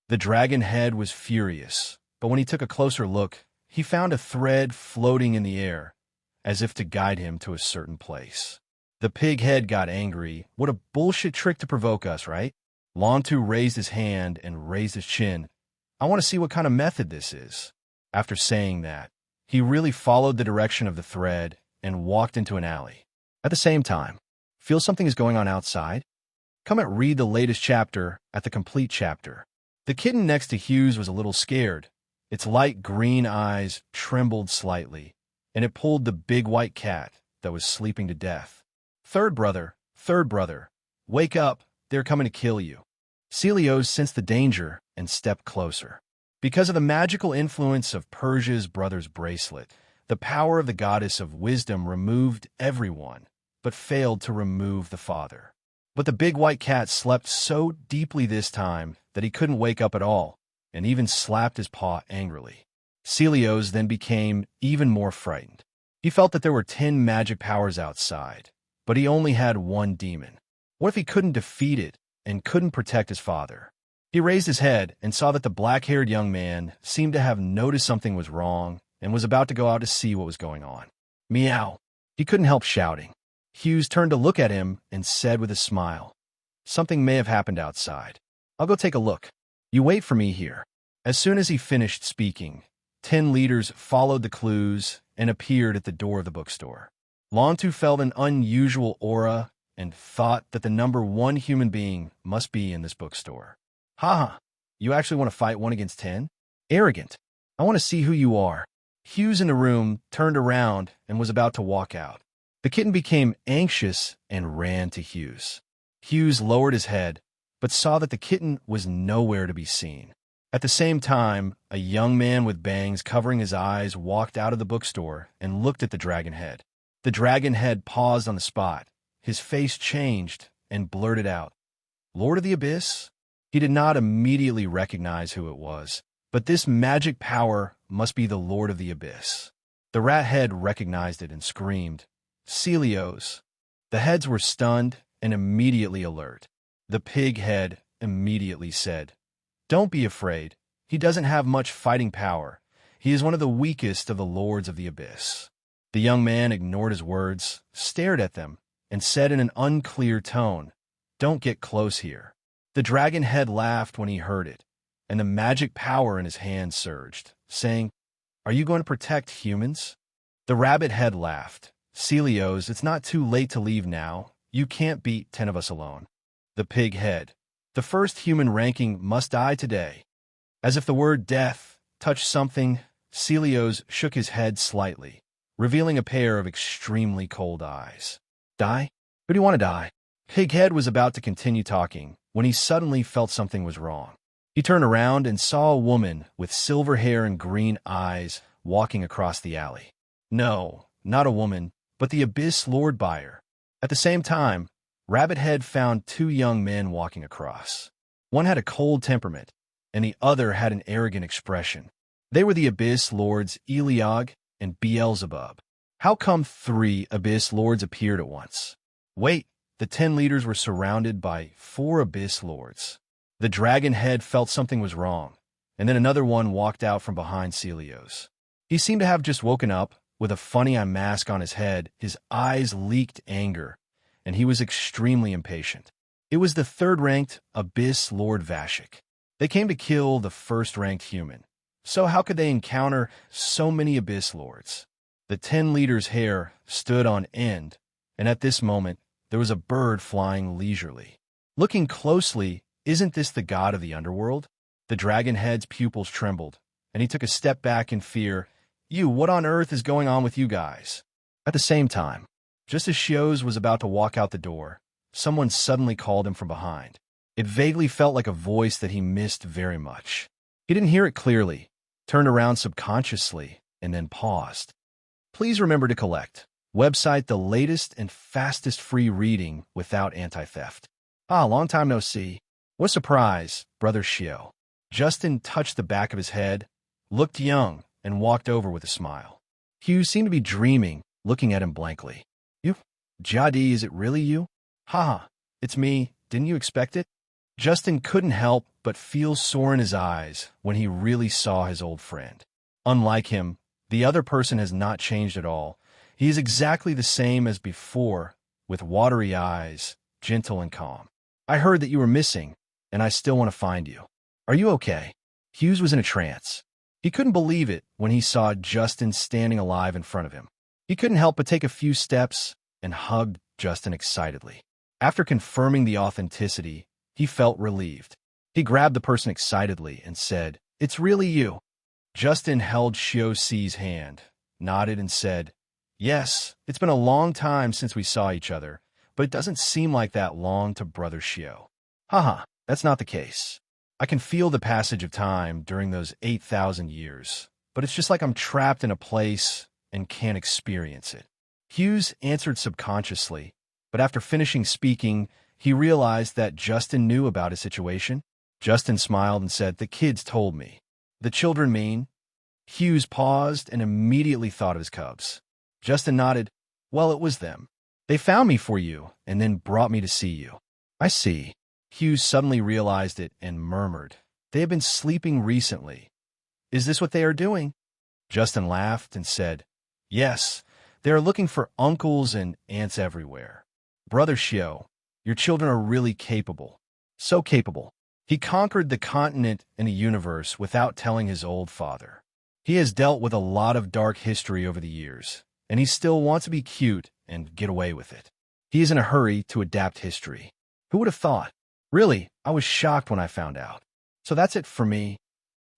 The dragon head was furious, but when he took a closer look, he found a thread floating in the air. as if to guide him to a certain place. The pig head got angry. What a bullshit trick to provoke us, right? Lontu raised his hand and raised his chin. I want to see what kind of method this is. After saying that, he really followed the direction of the thread and walked into an alley. At the same time, feel something is going on outside? Come and read the latest chapter at the complete chapter. The kitten next to Hughes was a little scared. Its light green eyes trembled slightly, and it pulled the big white cat that was sleeping to death. Third brother, wake up, they're coming to kill you. Celios sensed the danger and stepped closer. Because of the magical influence of Persia's brother's bracelet, the power of the goddess of wisdom removed everyone, but failed to remove the father. But the big white cat slept so deeply this time that he couldn't wake up at all, and even slapped his paw angrily. Celios then became even more frightened. He felt that there were 10 magic powers outside, but he only had one demon. What if he couldn't defeat it and couldn't protect his father? He raised his head and saw that the black-haired young man seemed to have noticed something was wrong and was about to go out to see what was going on. Meow! He couldn't help shouting. Hughes turned to look at him and said with a smile, "Something may have happened outside. I'll go take a look. You wait for me here." As soon as he finished speaking, 10 leaders followed the clues and appeared at the door of the bookstore. Lontu felt an unusual aura and thought that the number 1 human being must be in this bookstore. Haha, you actually want to fight 1 against 10? Arrogant. I want to see who you are. Hughes in the room turned around and was about to walk out. The kitten became anxious and ran to Hughes. Hughes lowered his head, but saw that the kitten was nowhere to be seen. At the same time, a young man with bangs covering his eyes walked out of the bookstore and looked at the dragon head. The dragon head paused on the spot. His face changed and blurted out, "Lord of the Abyss?" He did not immediately recognize who it was, but this magic power must be the Lord of the Abyss. The rat head recognized it and screamed, "Celios!" The heads were stunned and immediately alert. The pig head immediately said, "Don't be afraid. He doesn't have much fighting power. He is one of the weakest of the lords of the abyss." The young man ignored his words, stared at them, and said in an unclear tone, "Don't get close here." The dragon head laughed when he heard it, and the magic power in his hand surged, saying, "Are you going to protect humans?" The rabbit head laughed. "Celios, it's not too late to leave now. You can't beat 10 of us alone." The pig head, "The first human ranking must die today." As if the word death touched something, Celios shook his head slightly, revealing a pair of extremely cold eyes. "Die? Who do you want to die?" Pighead was about to continue talking when he suddenly felt something was wrong. He turned around and saw a woman with silver hair and green eyes walking across the alley. No, not a woman, but the Abyss Lord buyer. At the same time, Rabbit-Head found 2 young men walking across. One had a cold temperament, and the other had an arrogant expression. They were the Abyss Lords Eliog and Beelzebub. How come 3 Abyss Lords appeared at once? Wait, the 10 leaders were surrounded by 4 Abyss Lords. The dragon head felt something was wrong, and then another one walked out from behind Celios. He seemed to have just woken up, with a funny mask on his head. His eyes leaked anger, and he was extremely impatient. It was the 3rd-ranked Abyss Lord Vashik. They came to kill the 1st-ranked human. So how could they encounter so many Abyss Lords? The 10 leaders' hair stood on end, and at this moment, there was a bird flying leisurely. Looking closely, isn't this the god of the underworld? The dragon head's pupils trembled, and he took a step back in fear. What on earth is going on with you guys? At the same time, just as Shios was about to walk out the door, someone suddenly called him from behind. It vaguely felt like a voice that he missed very much. He didn't hear it clearly, turned around subconsciously, and then paused. Please remember to collect. Website the latest and fastest free reading without anti-theft. Long time no see. What a surprise, Brother Shio. Justin touched the back of his head, looked young, and walked over with a smile. Hugh seemed to be dreaming, looking at him blankly. You? Jadi, is it really you? It's me. Didn't you expect it? Justin couldn't help but feel sore in his eyes when he really saw his old friend. Unlike him, the other person has not changed at all. He is exactly the same as before, with watery eyes, gentle and calm. I heard that you were missing, and I still want to find you. Are you okay? Hughes was in a trance. He couldn't believe it when he saw Justin standing alive in front of him. He couldn't help but take a few steps and hugged Justin excitedly. After confirming the authenticity, he felt relieved. He grabbed the person excitedly and said, "It's really you." Justin held Xiu-Si's hand, nodded and said, "Yes, it's been a long time since we saw each other, but it doesn't seem like that long to Brother Xiu." Haha, that's not the case. I can feel the passage of time during those 8,000 years, but it's just like I'm trapped in a place and can't experience it. Hughes answered subconsciously, but after finishing speaking, he realized that Justin knew about his situation. Justin smiled and said, "The kids told me." "The children mean?" Hughes paused and immediately thought of his cubs. Justin nodded. "Well, it was them. They found me for you and then brought me to see you." "I see." Hughes suddenly realized it and murmured, "They have been sleeping recently. Is this what they are doing?" Justin laughed and said, "Yes, they are looking for uncles and aunts everywhere. Brother Xiu, your children are really capable. So capable. He conquered the continent and the universe without telling his old father. He has dealt with a lot of dark history over the years, and he still wants to be cute and get away with it. He is in a hurry to adapt history. Who would have thought? Really, I was shocked when I found out. So that's it for me."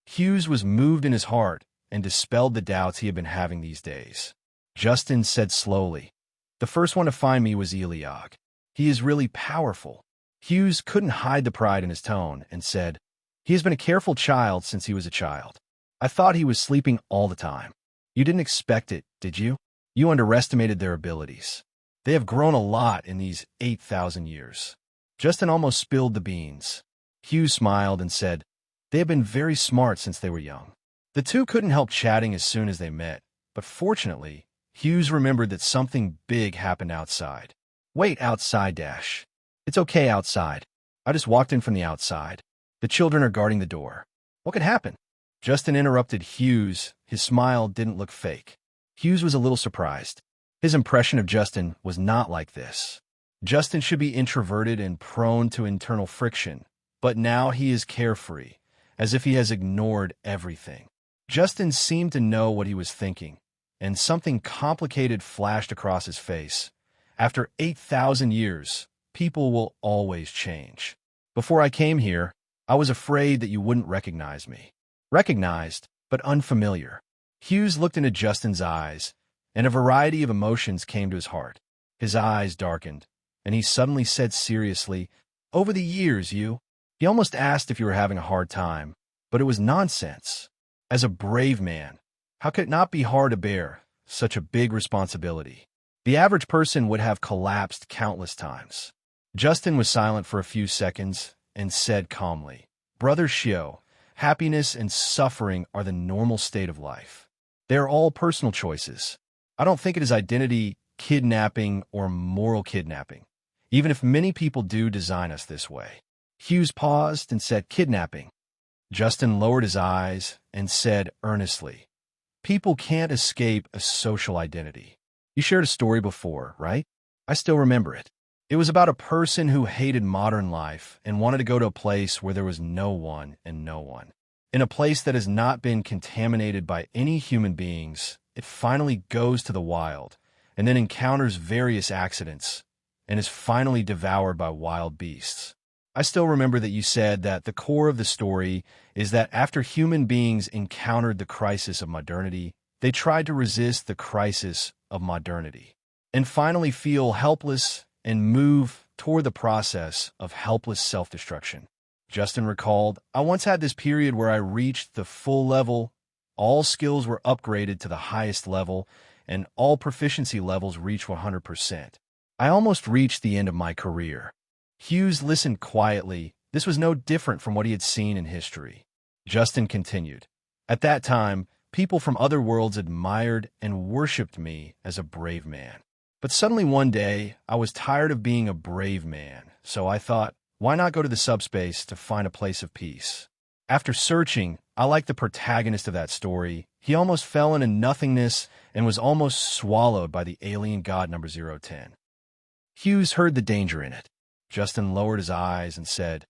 Hughes was moved in his heart and dispelled the doubts he had been having these days. Justin said slowly, "The first one to find me was Eliog. He is really powerful." Hughes couldn't hide the pride in his tone and said, "He has been a careful child since he was a child. I thought he was sleeping all the time. You didn't expect it, did you? You underestimated their abilities. They have grown a lot in these 8,000 years." Justin almost spilled the beans. Hughes smiled and said, "They have been very smart since they were young." The two couldn't help chatting as soon as they met, but fortunately, Hughes remembered that something big happened outside. "Wait outside, Dash. It's okay outside. I just walked in from the outside. The children are guarding the door. What could happen?" Justin interrupted Hughes. His smile didn't look fake. Hughes was a little surprised. His impression of Justin was not like this. Justin should be introverted and prone to internal friction, but now he is carefree, as if he has ignored everything. Justin seemed to know what he was thinking, and something complicated flashed across his face. After 8,000 years, people will always change. Before I came here, I was afraid that you wouldn't recognize me. Recognized, but unfamiliar. Hughes looked into Justin's eyes, and a variety of emotions came to his heart. His eyes darkened, and he suddenly said seriously, "Over the years, you..." He almost asked if you were having a hard time, but it was nonsense. As a brave man, how could it not be hard to bear such a big responsibility? The average person would have collapsed countless times. Justin was silent for a few seconds and said calmly, "Brother Xiu, happiness and suffering are the normal state of life. They are all personal choices. I don't think it is identity kidnapping or moral kidnapping, even if many people do design us this way." Hughes paused and said, "Kidnapping." Justin lowered his eyes and said earnestly, "People can't escape a social identity. You shared a story before, right? I still remember it. It was about a person who hated modern life and wanted to go to a place where there was no one and no one. In a place that has not been contaminated by any human beings, it finally goes to the wild and then encounters various accidents and is finally devoured by wild beasts. I still remember that you said that the core of the story is that after human beings encountered the crisis of modernity, they tried to resist the crisis of modernity and finally feel helpless and move toward the process of helpless self-destruction. Justin recalled, "I once had this period where I reached the full level, all skills were upgraded to the highest level, and all proficiency levels reached 100%. I almost reached the end of my career." Hughes listened quietly. This was no different from what he had seen in history. Justin continued, "At that time, people from other worlds admired and worshipped me as a brave man. But suddenly one day, I was tired of being a brave man, so I thought, why not go to the subspace to find a place of peace? After searching, I liked the protagonist of that story. He almost fell into nothingness and was almost swallowed by the alien god number 010. Hughes heard the danger in it. Justin lowered his eyes and said,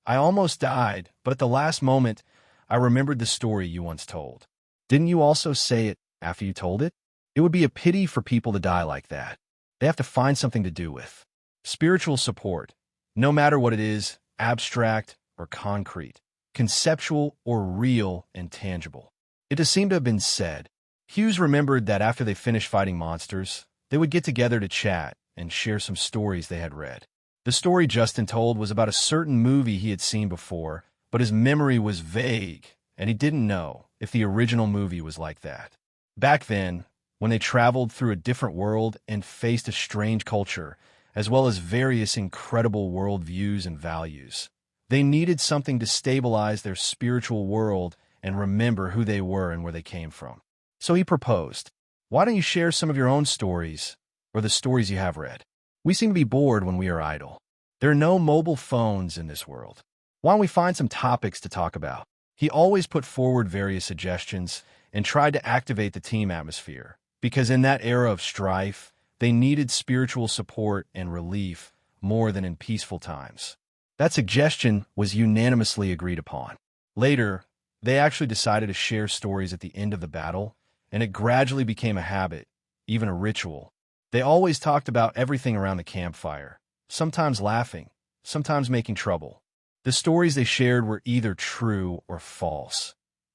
"I almost died, but at the last moment, I remembered the story you once told. Didn't you also say it after you told it? It would be a pity for people to die like that. They have to find something to do with. Spiritual support, no matter what it is, abstract or concrete, conceptual or real and tangible." It has seemed to have been said. Hughes remembered that after they finished fighting monsters, they would get together to chat and share some stories they had read. The story Justin told was about a certain movie he had seen before, but his memory was vague, and he didn't know if the original movie was like that. Back then, when they traveled through a different world and faced a strange culture, as well as various incredible worldviews and values, they needed something to stabilize their spiritual world and remember who they were and where they came from. So he proposed, "Why don't you share some of your own stories, or the stories you have read? We seem to be bored when we are idle. There are no mobile phones in this world. Why don't we find some topics to talk about?" He always put forward various suggestions and tried to activate the team atmosphere, because in that era of strife, they needed spiritual support and relief more than in peaceful times. That suggestion was unanimously agreed upon. Later, they actually decided to share stories at the end of the battle, and it gradually became a habit, even a ritual. They always talked about everything around the campfire, sometimes laughing, sometimes making trouble. The stories they shared were either true or false,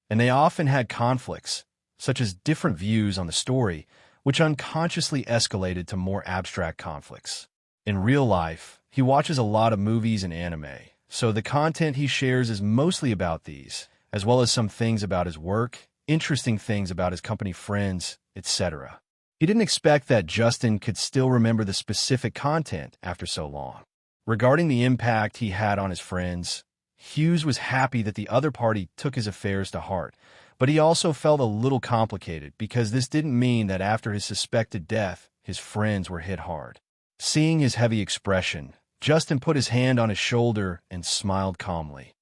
and they often had conflicts, such as different views on the story, which unconsciously escalated to more abstract conflicts. In real life, he watches a lot of movies and anime, so the content he shares is mostly about these, as well as some things about his work, interesting things about his company friends, etc. He didn't expect that Justin could still remember the specific content after so long. Regarding the impact he had on his friends, Hughes was happy that the other party took his affairs to heart, but he also felt a little complicated because this didn't mean that after his suspected death, his friends were hit hard. Seeing his heavy expression, Justin put his hand on his shoulder and smiled calmly.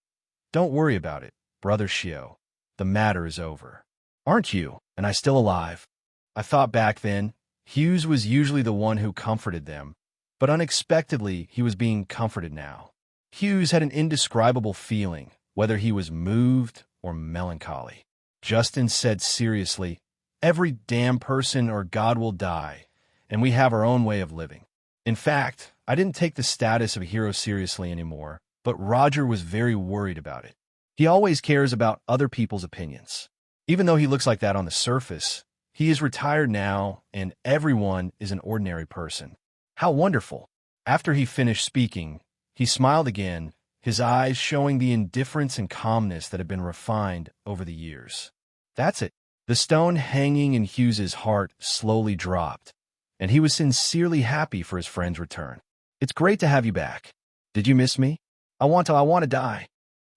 "Don't worry about it, Brother Shio. The matter is over. Aren't you, and I still alive?" I thought back then, Hughes was usually the one who comforted them, but unexpectedly he was being comforted now. Hughes had an indescribable feeling, whether he was moved or melancholy. Justin said seriously, "Every damn person or God will die, and we have our own way of living." In fact, I didn't take the status of a hero seriously anymore, but Roger was very worried about it. He always cares about other people's opinions. Even though he looks like that on the surface, he is retired now, and everyone is an ordinary person. How wonderful. After he finished speaking, he smiled again, his eyes showing the indifference and calmness that had been refined over the years. That's it. The stone hanging in Hughes's heart slowly dropped, and he was sincerely happy for his friend's return. "It's great to have you back. Did you miss me? I want to die."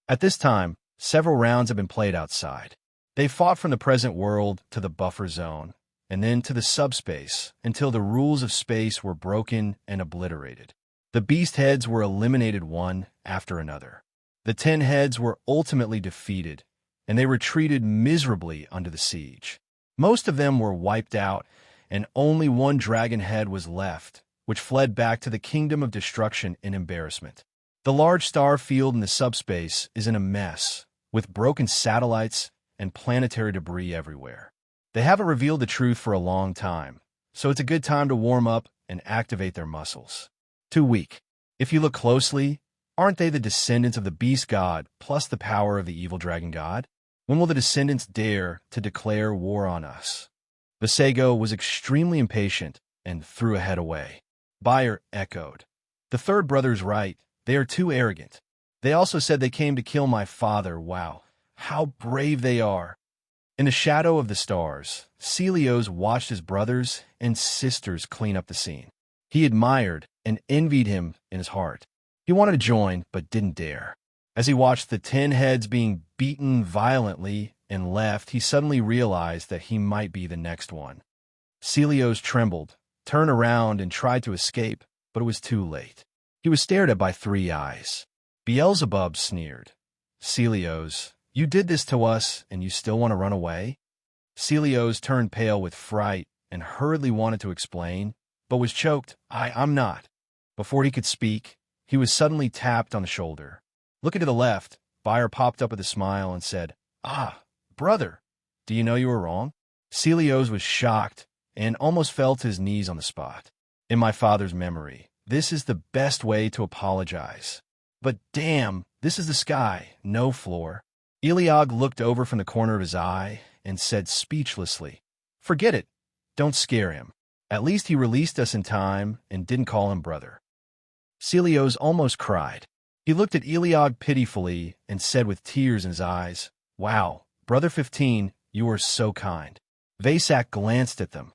At this time, several rounds have been played outside. They fought from the present world to the buffer zone, and then to the subspace, until the rules of space were broken and obliterated. The beast heads were eliminated one after another. The 10 heads were ultimately defeated, and they retreated miserably under the siege. Most of them were wiped out, and only one dragon head was left, which fled back to the kingdom of destruction in embarrassment. The large star field in the subspace is in a mess, with broken satellites and planetary debris everywhere. They haven't revealed the truth for a long time, so it's a good time to warm up and activate their muscles. Too weak. If you look closely, aren't they the descendants of the beast god plus the power of the evil dragon god? When will the descendants dare to declare war on us? Visego was extremely impatient and threw a head away. Bayer echoed. "The third brother's right. They are too arrogant. They also said they came to kill my father. Wow, how brave they are." In the shadow of the stars, Celios watched his brothers and sisters clean up the scene. He admired and envied him in his heart. He wanted to join, but didn't dare. As he watched the 10 heads being beaten violently and left, he suddenly realized that he might be the next one. Celios trembled, turned around, and tried to escape, but it was too late. He was stared at by 3 eyes. Beelzebub sneered. "Celios, you did this to us, and you still want to run away?" Celios turned pale with fright and hurriedly wanted to explain, but was choked. I'm not. Before he could speak, he was suddenly tapped on the shoulder. Looking to the left, Bayer popped up with a smile and said, "Ah, brother, do you know you were wrong?" Celios was shocked and almost fell to his knees on the spot. "In my father's memory, this is the best way to apologize. But damn, this is the sky, no floor." Eliog looked over from the corner of his eye and said speechlessly, "Forget it. Don't scare him. At least he released us in time and didn't call him brother." Celios almost cried. He looked at Eliog pitifully and said with tears in his eyes, "Wow, Brother 15, you are so kind." Vasak glanced at them.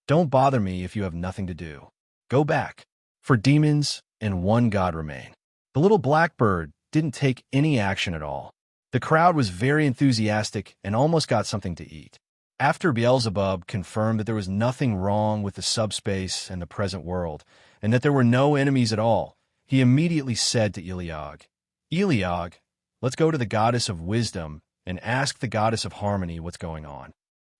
"Don't bother me if you have nothing to do. Go back. For demons and one God remain." The little blackbird didn't take any action at all. The crowd was very enthusiastic and almost got something to eat. After Beelzebub confirmed that there was nothing wrong with the subspace and the present world, and that there were no enemies at all, he immediately said to Eliog, "Eliog, let's go to the goddess of wisdom and ask the goddess of harmony what's going on."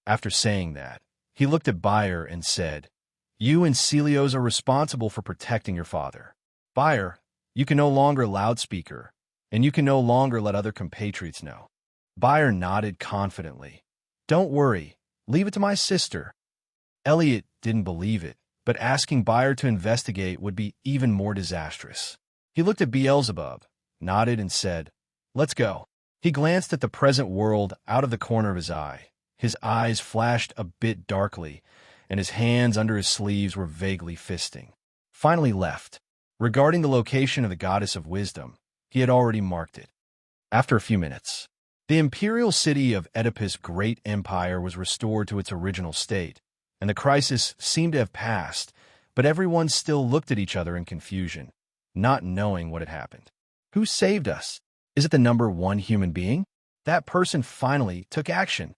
After saying that, he looked at Bayer and said, "You and Celios are responsible for protecting your father. Bayer, you can no longer loudspeaker, and you can no longer let other compatriots know." Bayer nodded confidently. "Don't worry, leave it to my sister." Elliot didn't believe it, but asking Bayer to investigate would be even more disastrous. He looked at Beelzebub, nodded and said, "Let's go." He glanced at the present world out of the corner of his eye. His eyes flashed a bit darkly, and his hands under his sleeves were vaguely fisting. Finally left. Regarding the location of the goddess of wisdom, he had already marked it. After a few minutes, the imperial city of Oedipus' great empire was restored to its original state, and the crisis seemed to have passed, but everyone still looked at each other in confusion, not knowing what had happened. Who saved us? Is it the number one human being? That person finally took action.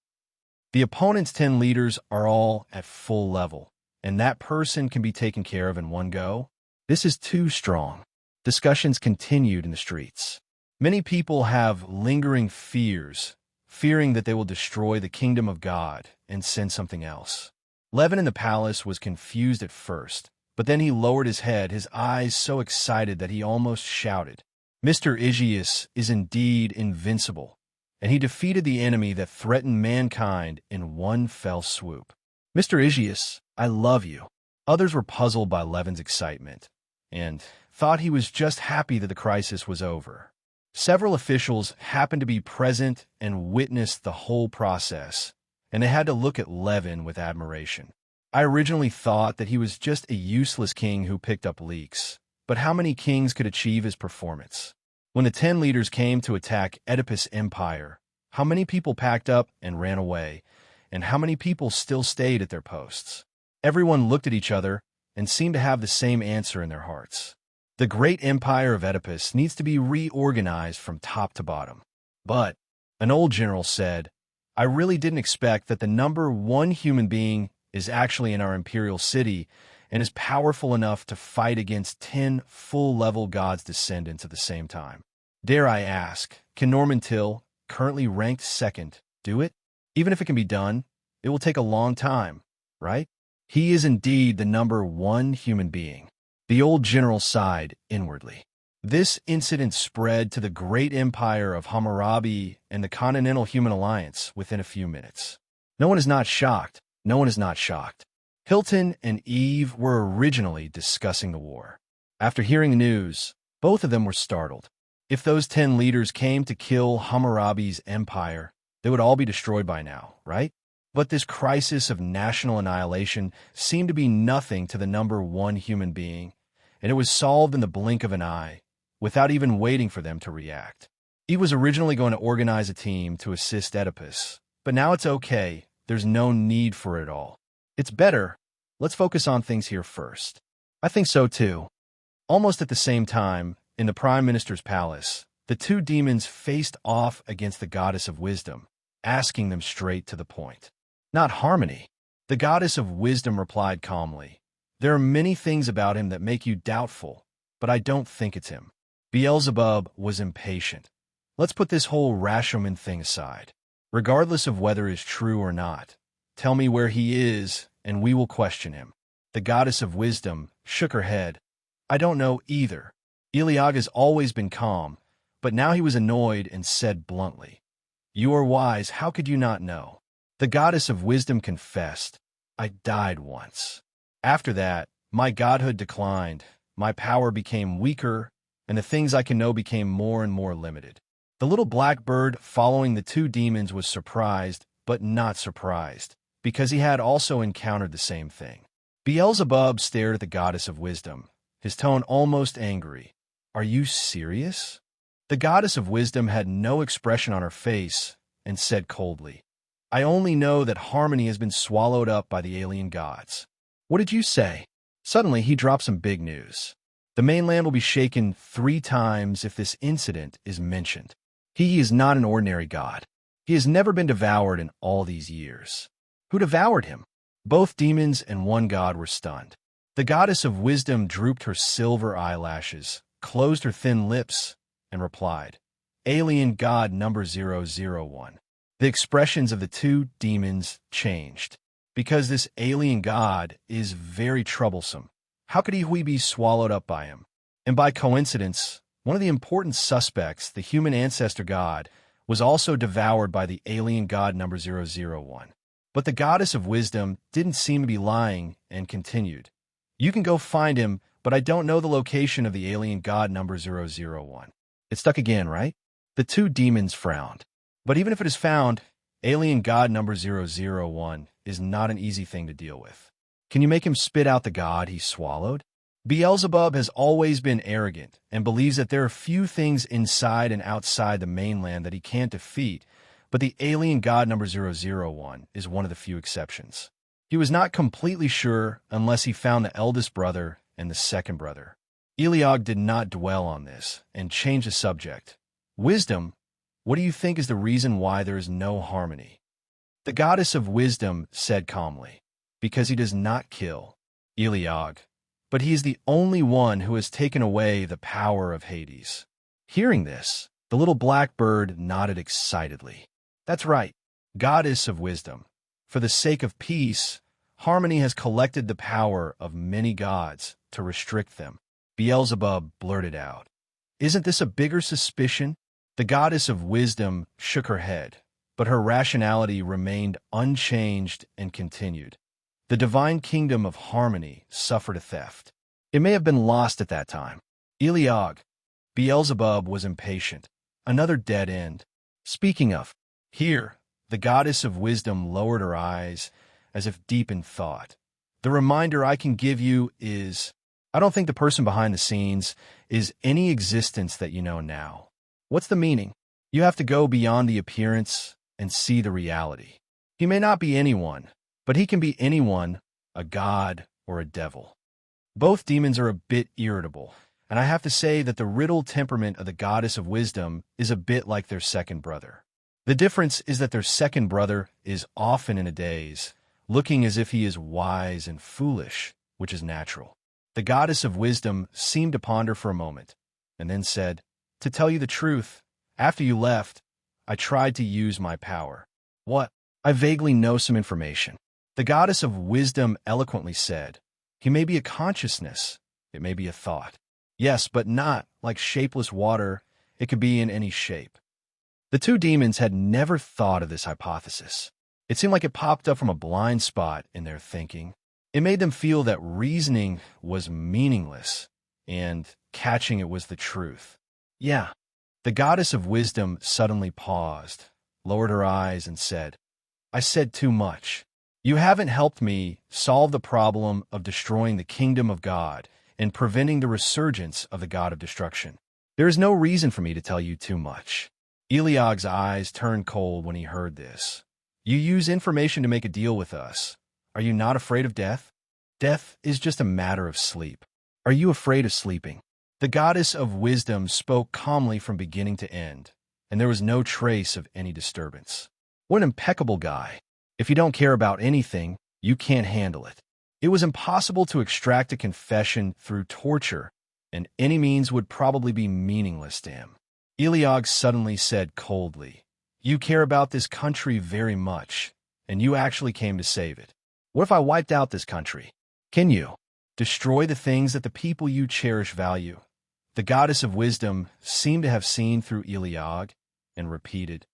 The opponent's 10 leaders are all at full level, and that person can be taken care of in one go. This is too strong. Discussions continued in the streets. Many people have lingering fears, fearing that they will destroy the kingdom of God and send something else. Levin in the palace was confused at first, but then he lowered his head, his eyes so excited that he almost shouted. Mr. Aegeus is indeed invincible, and he defeated the enemy that threatened mankind in one fell swoop. Mr. Aegeus, I love you. Others were puzzled by Levin's excitement and thought he was just happy that the crisis was over. Several officials happened to be present and witnessed the whole process, and they had to look at Levin with admiration. I originally thought that he was just a useless king who picked up leaks, but how many kings could achieve his performance? When the 10 leaders came to attack Oedipus' empire, how many people packed up and ran away, and how many people still stayed at their posts? Everyone looked at each other and seemed to have the same answer in their hearts. The great empire of Oedipus needs to be reorganized from top to bottom. But, an old general said, I really didn't expect that the number one human being is actually in our imperial city and is powerful enough to fight against 10 full-level gods' descendants at the same time. Dare I ask, can Norman Till, currently ranked second, do it? Even if it can be done, it will take a long time, right? He is indeed the number one human being. The old general sighed inwardly. This incident spread to the great empire of Hammurabi and the Continental Human Alliance within a few minutes. No one is not shocked. No one is not shocked. Hilton and Eve were originally discussing the war. After hearing the news, both of them were startled. If those 10 leaders came to kill Hammurabi's empire, they would all be destroyed by now, right? But this crisis of national annihilation seemed to be nothing to the number one human being, and it was solved in the blink of an eye, without even waiting for them to react. Eve was originally going to organize a team to assist Oedipus, but now it's okay. There's no need for it all. It's better. Let's focus on things here first. I think so too. Almost at the same time, in the Prime Minister's palace, the two demons faced off against the goddess of wisdom, asking them straight to the point. Not harmony. The goddess of wisdom replied calmly, There are many things about him that make you doubtful, but I don't think it's him. Beelzebub was impatient. Let's put this whole Rashomon thing aside. Regardless of whether it's true or not, Tell me where he is, and we will question him." The goddess of wisdom shook her head. "I don't know either." Eliag has always been calm, but now he was annoyed and said bluntly, "You are wise, how could you not know?" The goddess of wisdom confessed, "I died once. After that, my godhood declined, my power became weaker, and the things I can know became more and more limited." The little black bird following the two demons was surprised, but not surprised, because he had also encountered the same thing. Beelzebub stared at the goddess of wisdom, his tone almost angry. "Are you serious?" The goddess of wisdom had no expression on her face and said coldly, "I only know that harmony has been swallowed up by the alien gods." "What did you say?" Suddenly, he dropped some big news. "The mainland will be shaken 3 times if this incident is mentioned. He is not an ordinary god. He has never been devoured in all these years." "Who devoured him?" Both demons and one god were stunned. The goddess of wisdom drooped her silver eyelashes, closed her thin lips, and replied, "Alien god number 001. The expressions of the two demons changed. "Because this alien god is very troublesome. How could he be swallowed up by him? And by coincidence, one of the important suspects, the human ancestor god, was also devoured by the alien god number 001. But the goddess of wisdom didn't seem to be lying and continued, "You can go find him, but I don't know the location of the alien god number 001. It stuck again, right? The two demons frowned. "But even if it is found, alien god number 001 is not an easy thing to deal with. Can you make him spit out the god he swallowed?" Beelzebub has always been arrogant and believes that there are few things inside and outside the mainland that he can't defeat, but the alien god number 001 is one of the few exceptions. He was not completely sure unless he found the eldest brother and the second brother. Eliog did not dwell on this and changed the subject. "Wisdom, what do you think is the reason why there is no harmony?" The goddess of wisdom said calmly, "Because he does not kill." Eliog, "But he is the only one who has taken away the power of Hades." Hearing this, the little black bird nodded excitedly. "That's right, goddess of wisdom. For the sake of peace, harmony has collected the power of many gods to restrict them." Beelzebub blurted out, "Isn't this a bigger suspicion?" The goddess of wisdom shook her head, but her rationality remained unchanged and continued. "The divine kingdom of harmony suffered a theft. It may have been lost at that time." Eliog, Beelzebub was impatient. "Another dead end. Speaking of," here, the goddess of wisdom lowered her eyes as if deep in thought. "The reminder I can give you is, I don't think the person behind the scenes is any existence that you know now." "What's the meaning?" "You have to go beyond the appearance and see the reality. He may not be anyone, but he can be anyone, a god or a devil." Both demons are a bit irritable, and I have to say that the riddled temperament of the goddess of wisdom is a bit like their second brother. The difference is that their second brother is often in a daze, looking as if he is wise and foolish, which is natural. The goddess of wisdom seemed to ponder for a moment, and then said, "To tell you the truth, after you left, I tried to use my power." "What?" "I vaguely know some information." The goddess of wisdom eloquently said, "He may be a consciousness, it may be a thought. Yes, but not like shapeless water, it could be in any shape." The two demons had never thought of this hypothesis. It seemed like it popped up from a blind spot in their thinking. It made them feel that reasoning was meaningless and catching it was the truth. "Yeah." The goddess of wisdom suddenly paused, lowered her eyes, and said, "I said too much. You haven't helped me solve the problem of destroying the kingdom of God and preventing the resurgence of the god of destruction. There is no reason for me to tell you too much." Eliog's eyes turned cold when he heard this. "You use information to make a deal with us. Are you not afraid of death? Death is just a matter of sleep. Are you afraid of sleeping?" The goddess of wisdom spoke calmly from beginning to end, and there was no trace of any disturbance. "What an impeccable guy. If you don't care about anything, you can't handle it." It was impossible to extract a confession through torture, and any means would probably be meaningless to him. Eliog suddenly said coldly, "You care about this country very much, and you actually came to save it. What if I wiped out this country? Can you destroy the things that the people you cherish value? The goddess of wisdom seemed to have seen through Eliog and repeated,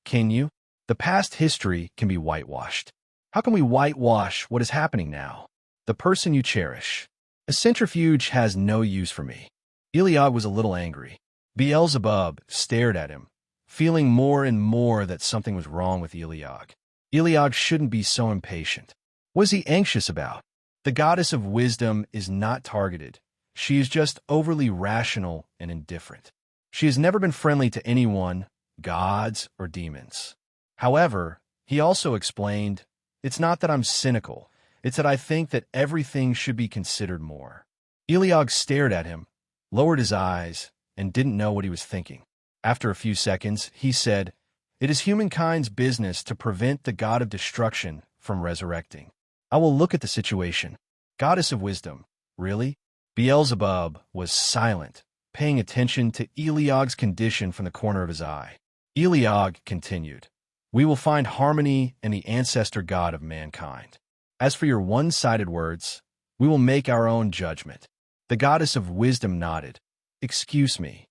Can you? The past history can be whitewashed. How can we whitewash what is happening now? The person you cherish. A centrifuge has no use for me. Eliog was a little angry. Beelzebub stared at him, feeling more and more that something was wrong with Eliog. Eliog shouldn't be so impatient. What is he anxious about? The goddess of wisdom is not targeted. She is just overly rational and indifferent. She has never been friendly to anyone, gods or demons. However, he also explained, it's not that I'm cynical, it's that I think that everything should be considered more. Eliog stared at him, lowered his eyes, and didn't know what he was thinking. After a few seconds, he said, It is humankind's business to prevent the god of destruction from resurrecting. I will look at the situation. Goddess of wisdom, really? Beelzebub was silent, paying attention to Eliog's condition from the corner of his eye. Eliog continued, We will find harmony in the ancestor god of mankind. As for your one-sided words, we will make our own judgment. The goddess of wisdom nodded. Excuse me.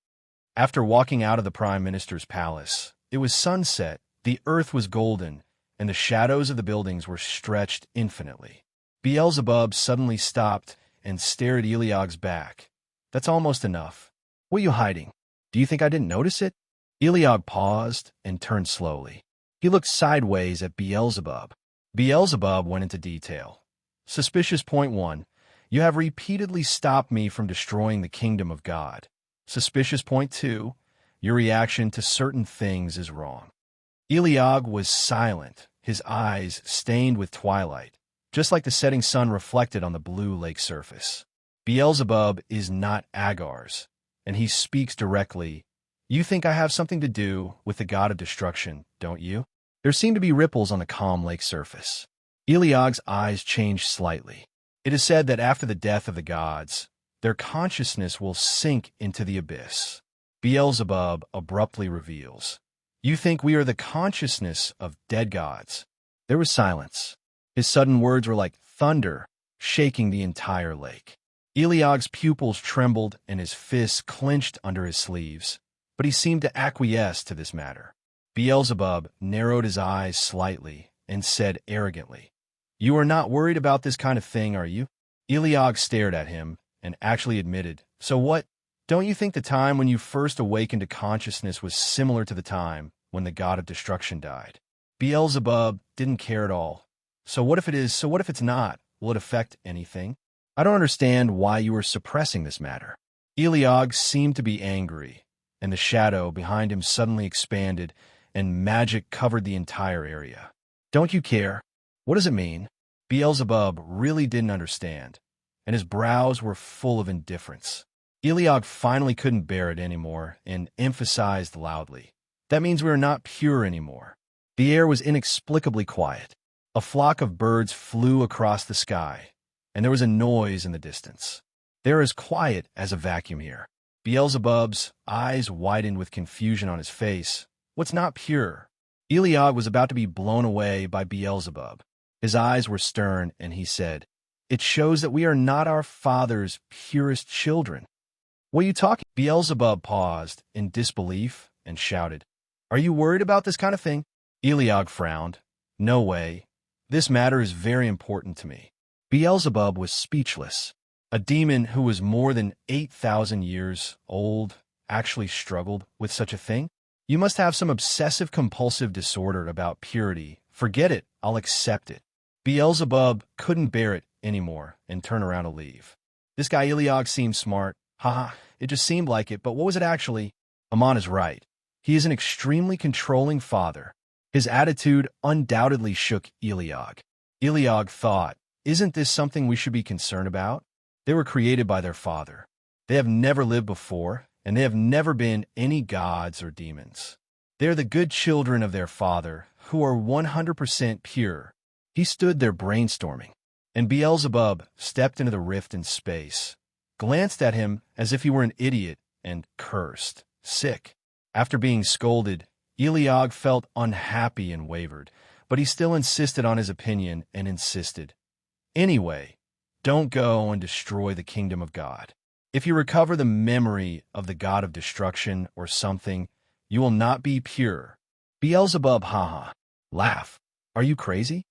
After walking out of the prime minister's palace, it was sunset, the earth was golden, and the shadows of the buildings were stretched infinitely. Beelzebub suddenly stopped and stared at Eliog's back. That's almost enough. What are you hiding? Do you think I didn't notice it? Eliog paused and turned slowly. He looked sideways at Beelzebub. Beelzebub went into detail. Suspicious point 1. You have repeatedly stopped me from destroying the kingdom of God. Suspicious point 2. Your reaction to certain things is wrong. Eliog was silent, his eyes stained with twilight, just like the setting sun reflected on the blue lake surface. Beelzebub is not Agar's, and he speaks directly. You think I have something to do with the god of destruction, don't you? There seem to be ripples on the calm lake surface. Eliog's eyes changed slightly. It is said that after the death of the gods, their consciousness will sink into the abyss. Beelzebub abruptly reveals, You think we are the consciousness of dead gods? There was silence. His sudden words were like thunder, shaking the entire lake. Eliog's pupils trembled and his fists clenched under his sleeves, but he seemed to acquiesce to this matter. Beelzebub narrowed his eyes slightly and said arrogantly, You are not worried about this kind of thing, are you? Eliog stared at him and actually admitted, So what? Don't you think the time when you first awakened to consciousness was similar to the time when the god of destruction died? Beelzebub didn't care at all. So what if it is? So what if it's not? Will it affect anything? I don't understand why you are suppressing this matter. Eliog seemed to be angry, and the shadow behind him suddenly expanded, and magic covered the entire area. Don't you care? What does it mean? Beelzebub really didn't understand, and his brows were full of indifference. Eliog finally couldn't bear it anymore and emphasized loudly, That means we are not pure anymore. The air was inexplicably quiet. A flock of birds flew across the sky, and there was a noise in the distance. They're as quiet as a vacuum here. Beelzebub's eyes widened with confusion on his face. What's not pure? Eliog was about to be blown away by Beelzebub. His eyes were stern, and he said, It shows that we are not our Father's purest children. What are you talking? Beelzebub paused in disbelief and shouted, Are you worried about this kind of thing? Eliog frowned. No way. This matter is very important to me. Beelzebub was speechless. A demon who was more than 8,000 years old actually struggled with such a thing? You must have some obsessive-compulsive disorder about purity. Forget it. I'll accept it. Beelzebub couldn't bear it anymore and turned around to leave. This guy Eliog seemed smart. Haha, it just seemed like it, but what was it actually? Amon is right. He is an extremely controlling father. His attitude undoubtedly shook Eliog. Eliog thought, Isn't this something we should be concerned about? They were created by their father. They have never lived before, and they have never been any gods or demons. They are the good children of their father, who are 100% pure. He stood there brainstorming, and Beelzebub stepped into the rift in space, glanced at him as if he were an idiot, and cursed. Sick. After being scolded, Eliog felt unhappy and wavered. but he still insisted on his opinion and insisted, "Anyway, don't go and destroy the kingdom of God. If you recover the memory of the god of destruction or something, you will not be pure." Beelzebub, haha. Laugh. Are you crazy?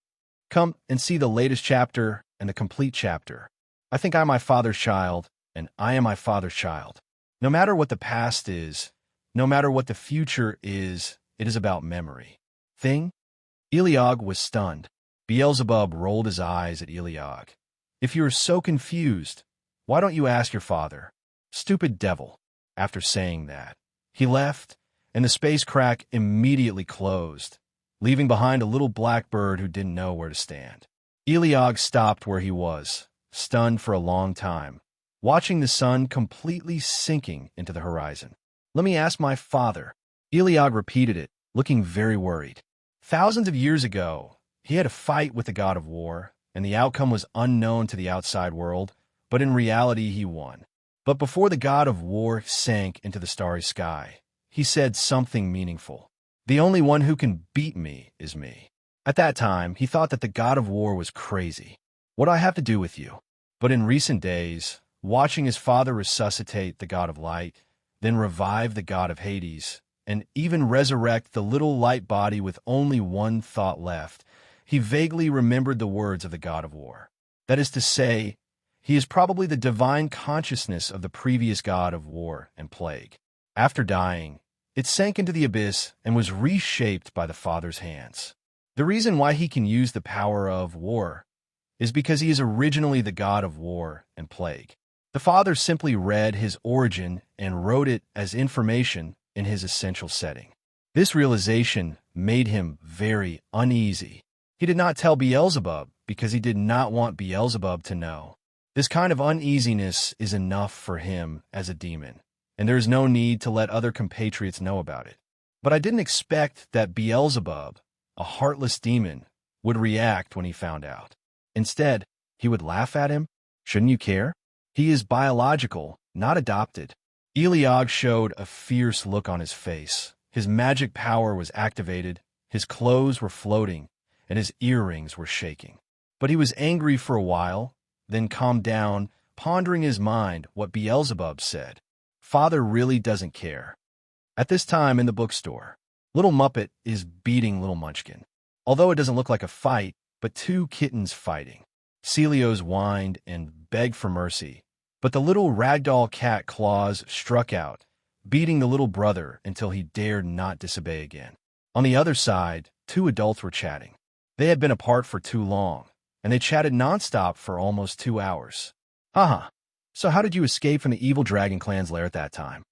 Come and see the latest chapter and the complete chapter. I think I am my father's child, and I am my father's child. No matter what the past is, no matter what the future is, it is about memory. Thing? Eliog was stunned. Beelzebub rolled his eyes at Eliog. "If you are so confused, why don't you ask your father?" Stupid devil. After saying that, he left, and the space crack immediately closed, leaving behind a little black bird who didn't know where to stand. Eliog stopped where he was, stunned for a long time, watching the sun completely sinking into the horizon. "Let me ask my father." Eliog repeated it, looking very worried. Thousands of years ago, he had a fight with the god of war, and the outcome was unknown to the outside world, but in reality he won. But before the god of war sank into the starry sky, he said something meaningful. "The only one who can beat me is me." At that time, he thought that the god of war was crazy. What do I have to do with you? But in recent days, watching his father resuscitate the god of light, then revive the god of Hades, and even resurrect the little light body with only one thought left, he vaguely remembered the words of the god of war. That is to say, he is probably the divine consciousness of the previous god of war and plague. After dying, it sank into the abyss and was reshaped by the Father's hands. The reason why he can use the power of war is because he is originally the god of war and plague. The Father simply read his origin and wrote it as information in his essential setting. This realization made him very uneasy. He did not tell Beelzebub because he did not want Beelzebub to know. This kind of uneasiness is enough for him as a demon, and there is no need to let other compatriots know about it. But I didn't expect that Beelzebub, a heartless demon, would react when he found out. Instead, he would laugh at him. Shouldn't you care? He is biological, not adopted. Eliog showed a fierce look on his face. His magic power was activated, his clothes were floating, and his earrings were shaking. But he was angry for a while, then calmed down, pondering in his mind what Beelzebub said. Father really doesn't care. At this time in the bookstore, Little Muppet is beating Little Munchkin. Although it doesn't look like a fight, but two kittens fighting. Celios whined and begged for mercy, but the little ragdoll cat Claus struck out, beating the little brother until he dared not disobey again. On the other side, two adults were chatting. They had been apart for too long, and they chatted nonstop for almost 2 hours. Haha, so how did you escape from the evil Dragon Clan's lair at that time?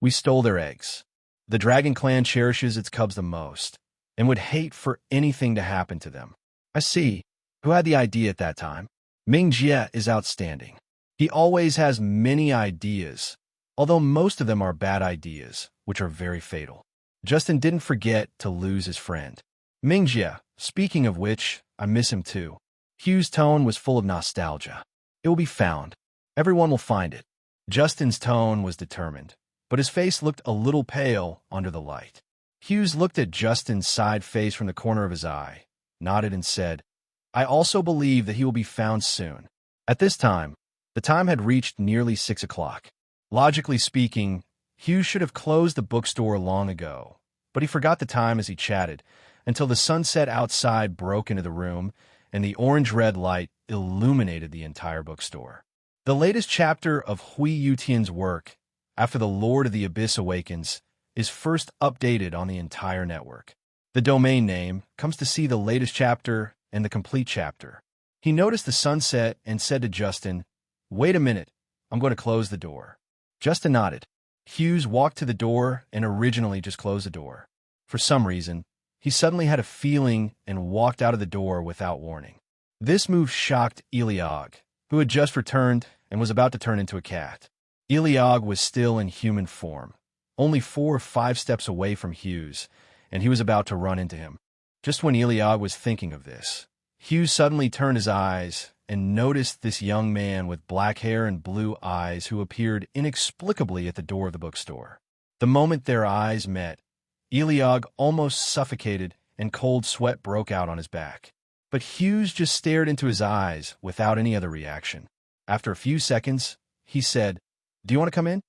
We stole their eggs. The Dragon Clan cherishes its cubs the most, and would hate for anything to happen to them. I see. Who had the idea at that time? Ming Jie is outstanding. He always has many ideas, although most of them are bad ideas, which are very fatal. Justin didn't forget to lose his friend. Ming Jie, speaking of which, I miss him too. Hugh's tone was full of nostalgia. It will be found. Everyone will find it. Justin's tone was determined, but his face looked a little pale under the light. Hughes looked at Justin's side face from the corner of his eye, nodded and said, I also believe that he will be found soon. At this time, the time had reached nearly 6 o'clock. Logically speaking, Hughes should have closed the bookstore long ago, but he forgot the time as he chatted, until the sunset outside broke into the room, and the orange-red light illuminated the entire bookstore. The latest chapter of Hui Yutian's work, After the Lord of the Abyss Awakens, is first updated on the entire network. The domain name comes to see the latest chapter and the complete chapter. He noticed the sunset and said to Justin, Wait a minute, I'm going to close the door. Justin nodded. Hughes walked to the door and originally just closed the door. For some reason, he suddenly had a feeling and walked out of the door without warning. This move shocked Eliog, who had just returned and was about to turn into a cat. Eliog was still in human form, only 4 or 5 steps away from Hughes, and he was about to run into him. Just when Eliog was thinking of this, Hughes suddenly turned his eyes and noticed this young man with black hair and blue eyes who appeared inexplicably at the door of the bookstore. The moment their eyes met, Eliog almost suffocated and cold sweat broke out on his back. But Hughes just stared into his eyes without any other reaction. After a few seconds, he said, "Do you want to come in?"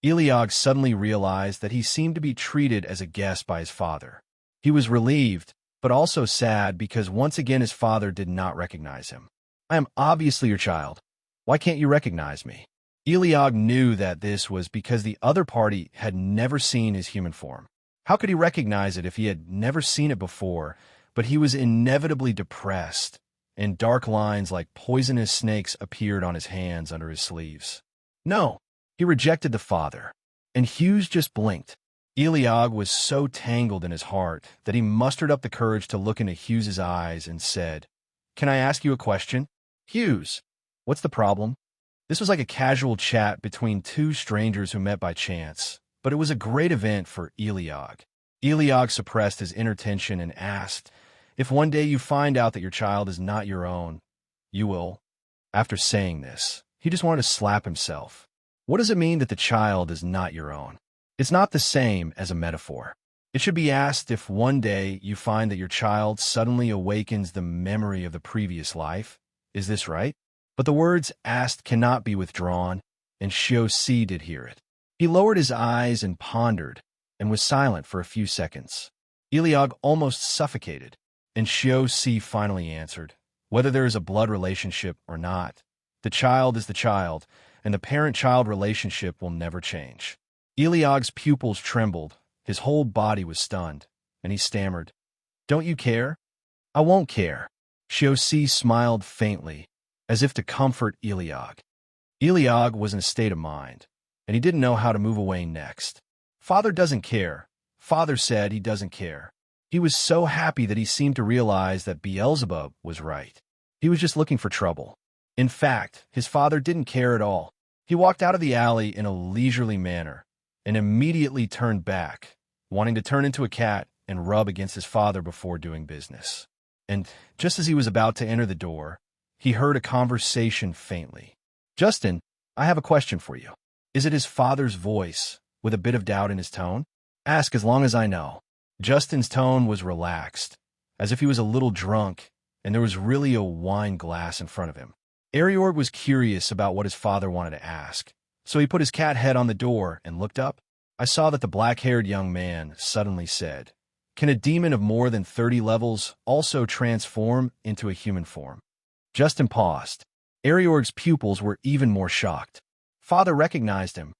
Eliog suddenly realized that he seemed to be treated as a guest by his father. He was relieved, but also sad because once again his father did not recognize him. "I am obviously your child. Why can't you recognize me?" Eliog knew that this was because the other party had never seen his human form. How could he recognize it if he had never seen it before? But he was inevitably depressed, and dark lines like poisonous snakes appeared on his hands under his sleeves. No, he rejected the father, and Hughes just blinked. Eliog was so tangled in his heart that he mustered up the courage to look into Hughes's eyes and said, "Can I ask you a question?" "Hughes, what's the problem?" This was like a casual chat between two strangers who met by chance, but it was a great event for Eliog. Eliog suppressed his inner tension and asked, "If one day you find out that your child is not your own, you will." After saying this, he just wanted to slap himself. What does it mean that the child is not your own? It's not the same as a metaphor. It should be asked if one day you find that your child suddenly awakens the memory of the previous life. Is this right? But the words asked cannot be withdrawn, and Shio-si did hear it. He lowered his eyes and pondered, and was silent for a few seconds. Eliog almost suffocated, and Shio-si finally answered, "Whether there is a blood relationship or not, the child is the child, and the parent-child relationship will never change." Eliog's pupils trembled, his whole body was stunned, and he stammered, "Don't you care?" "I won't care." Shio-si smiled faintly, as if to comfort Eliog. Eliog was in a state of mind, and he didn't know how to move away next. Father doesn't care. Father said he doesn't care. He was so happy that he seemed to realize that Beelzebub was right. He was just looking for trouble. In fact, his father didn't care at all. He walked out of the alley in a leisurely manner, and immediately turned back, wanting to turn into a cat and rub against his father before doing business. And just as he was about to enter the door, he heard a conversation faintly. "Justin, I have a question for you." Is it his father's voice, with a bit of doubt in his tone? "Ask as long as I know." Justin's tone was relaxed, as if he was a little drunk, and there was really a wine glass in front of him. Ariorg was curious about what his father wanted to ask, so he put his cat head on the door and looked up. I saw that the black-haired young man suddenly said, "Can a demon of more than 30 levels also transform into a human form?" Justin paused. Ariorg's pupils were even more shocked. Father recognized him.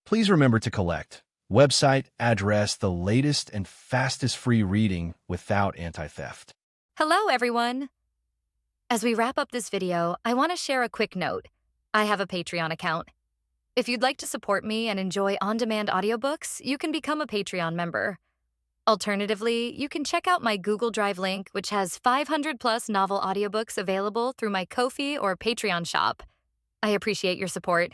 Please remember to collect. Website, address, the latest and fastest free reading without anti-theft. Hello, everyone. As we wrap up this video, I want to share a quick note. I have a Patreon account. If you'd like to support me and enjoy on-demand audiobooks, you can become a Patreon member. Alternatively, you can check out my Google Drive link, which has 500-plus novel audiobooks available through my Ko-fi or Patreon shop. I appreciate your support.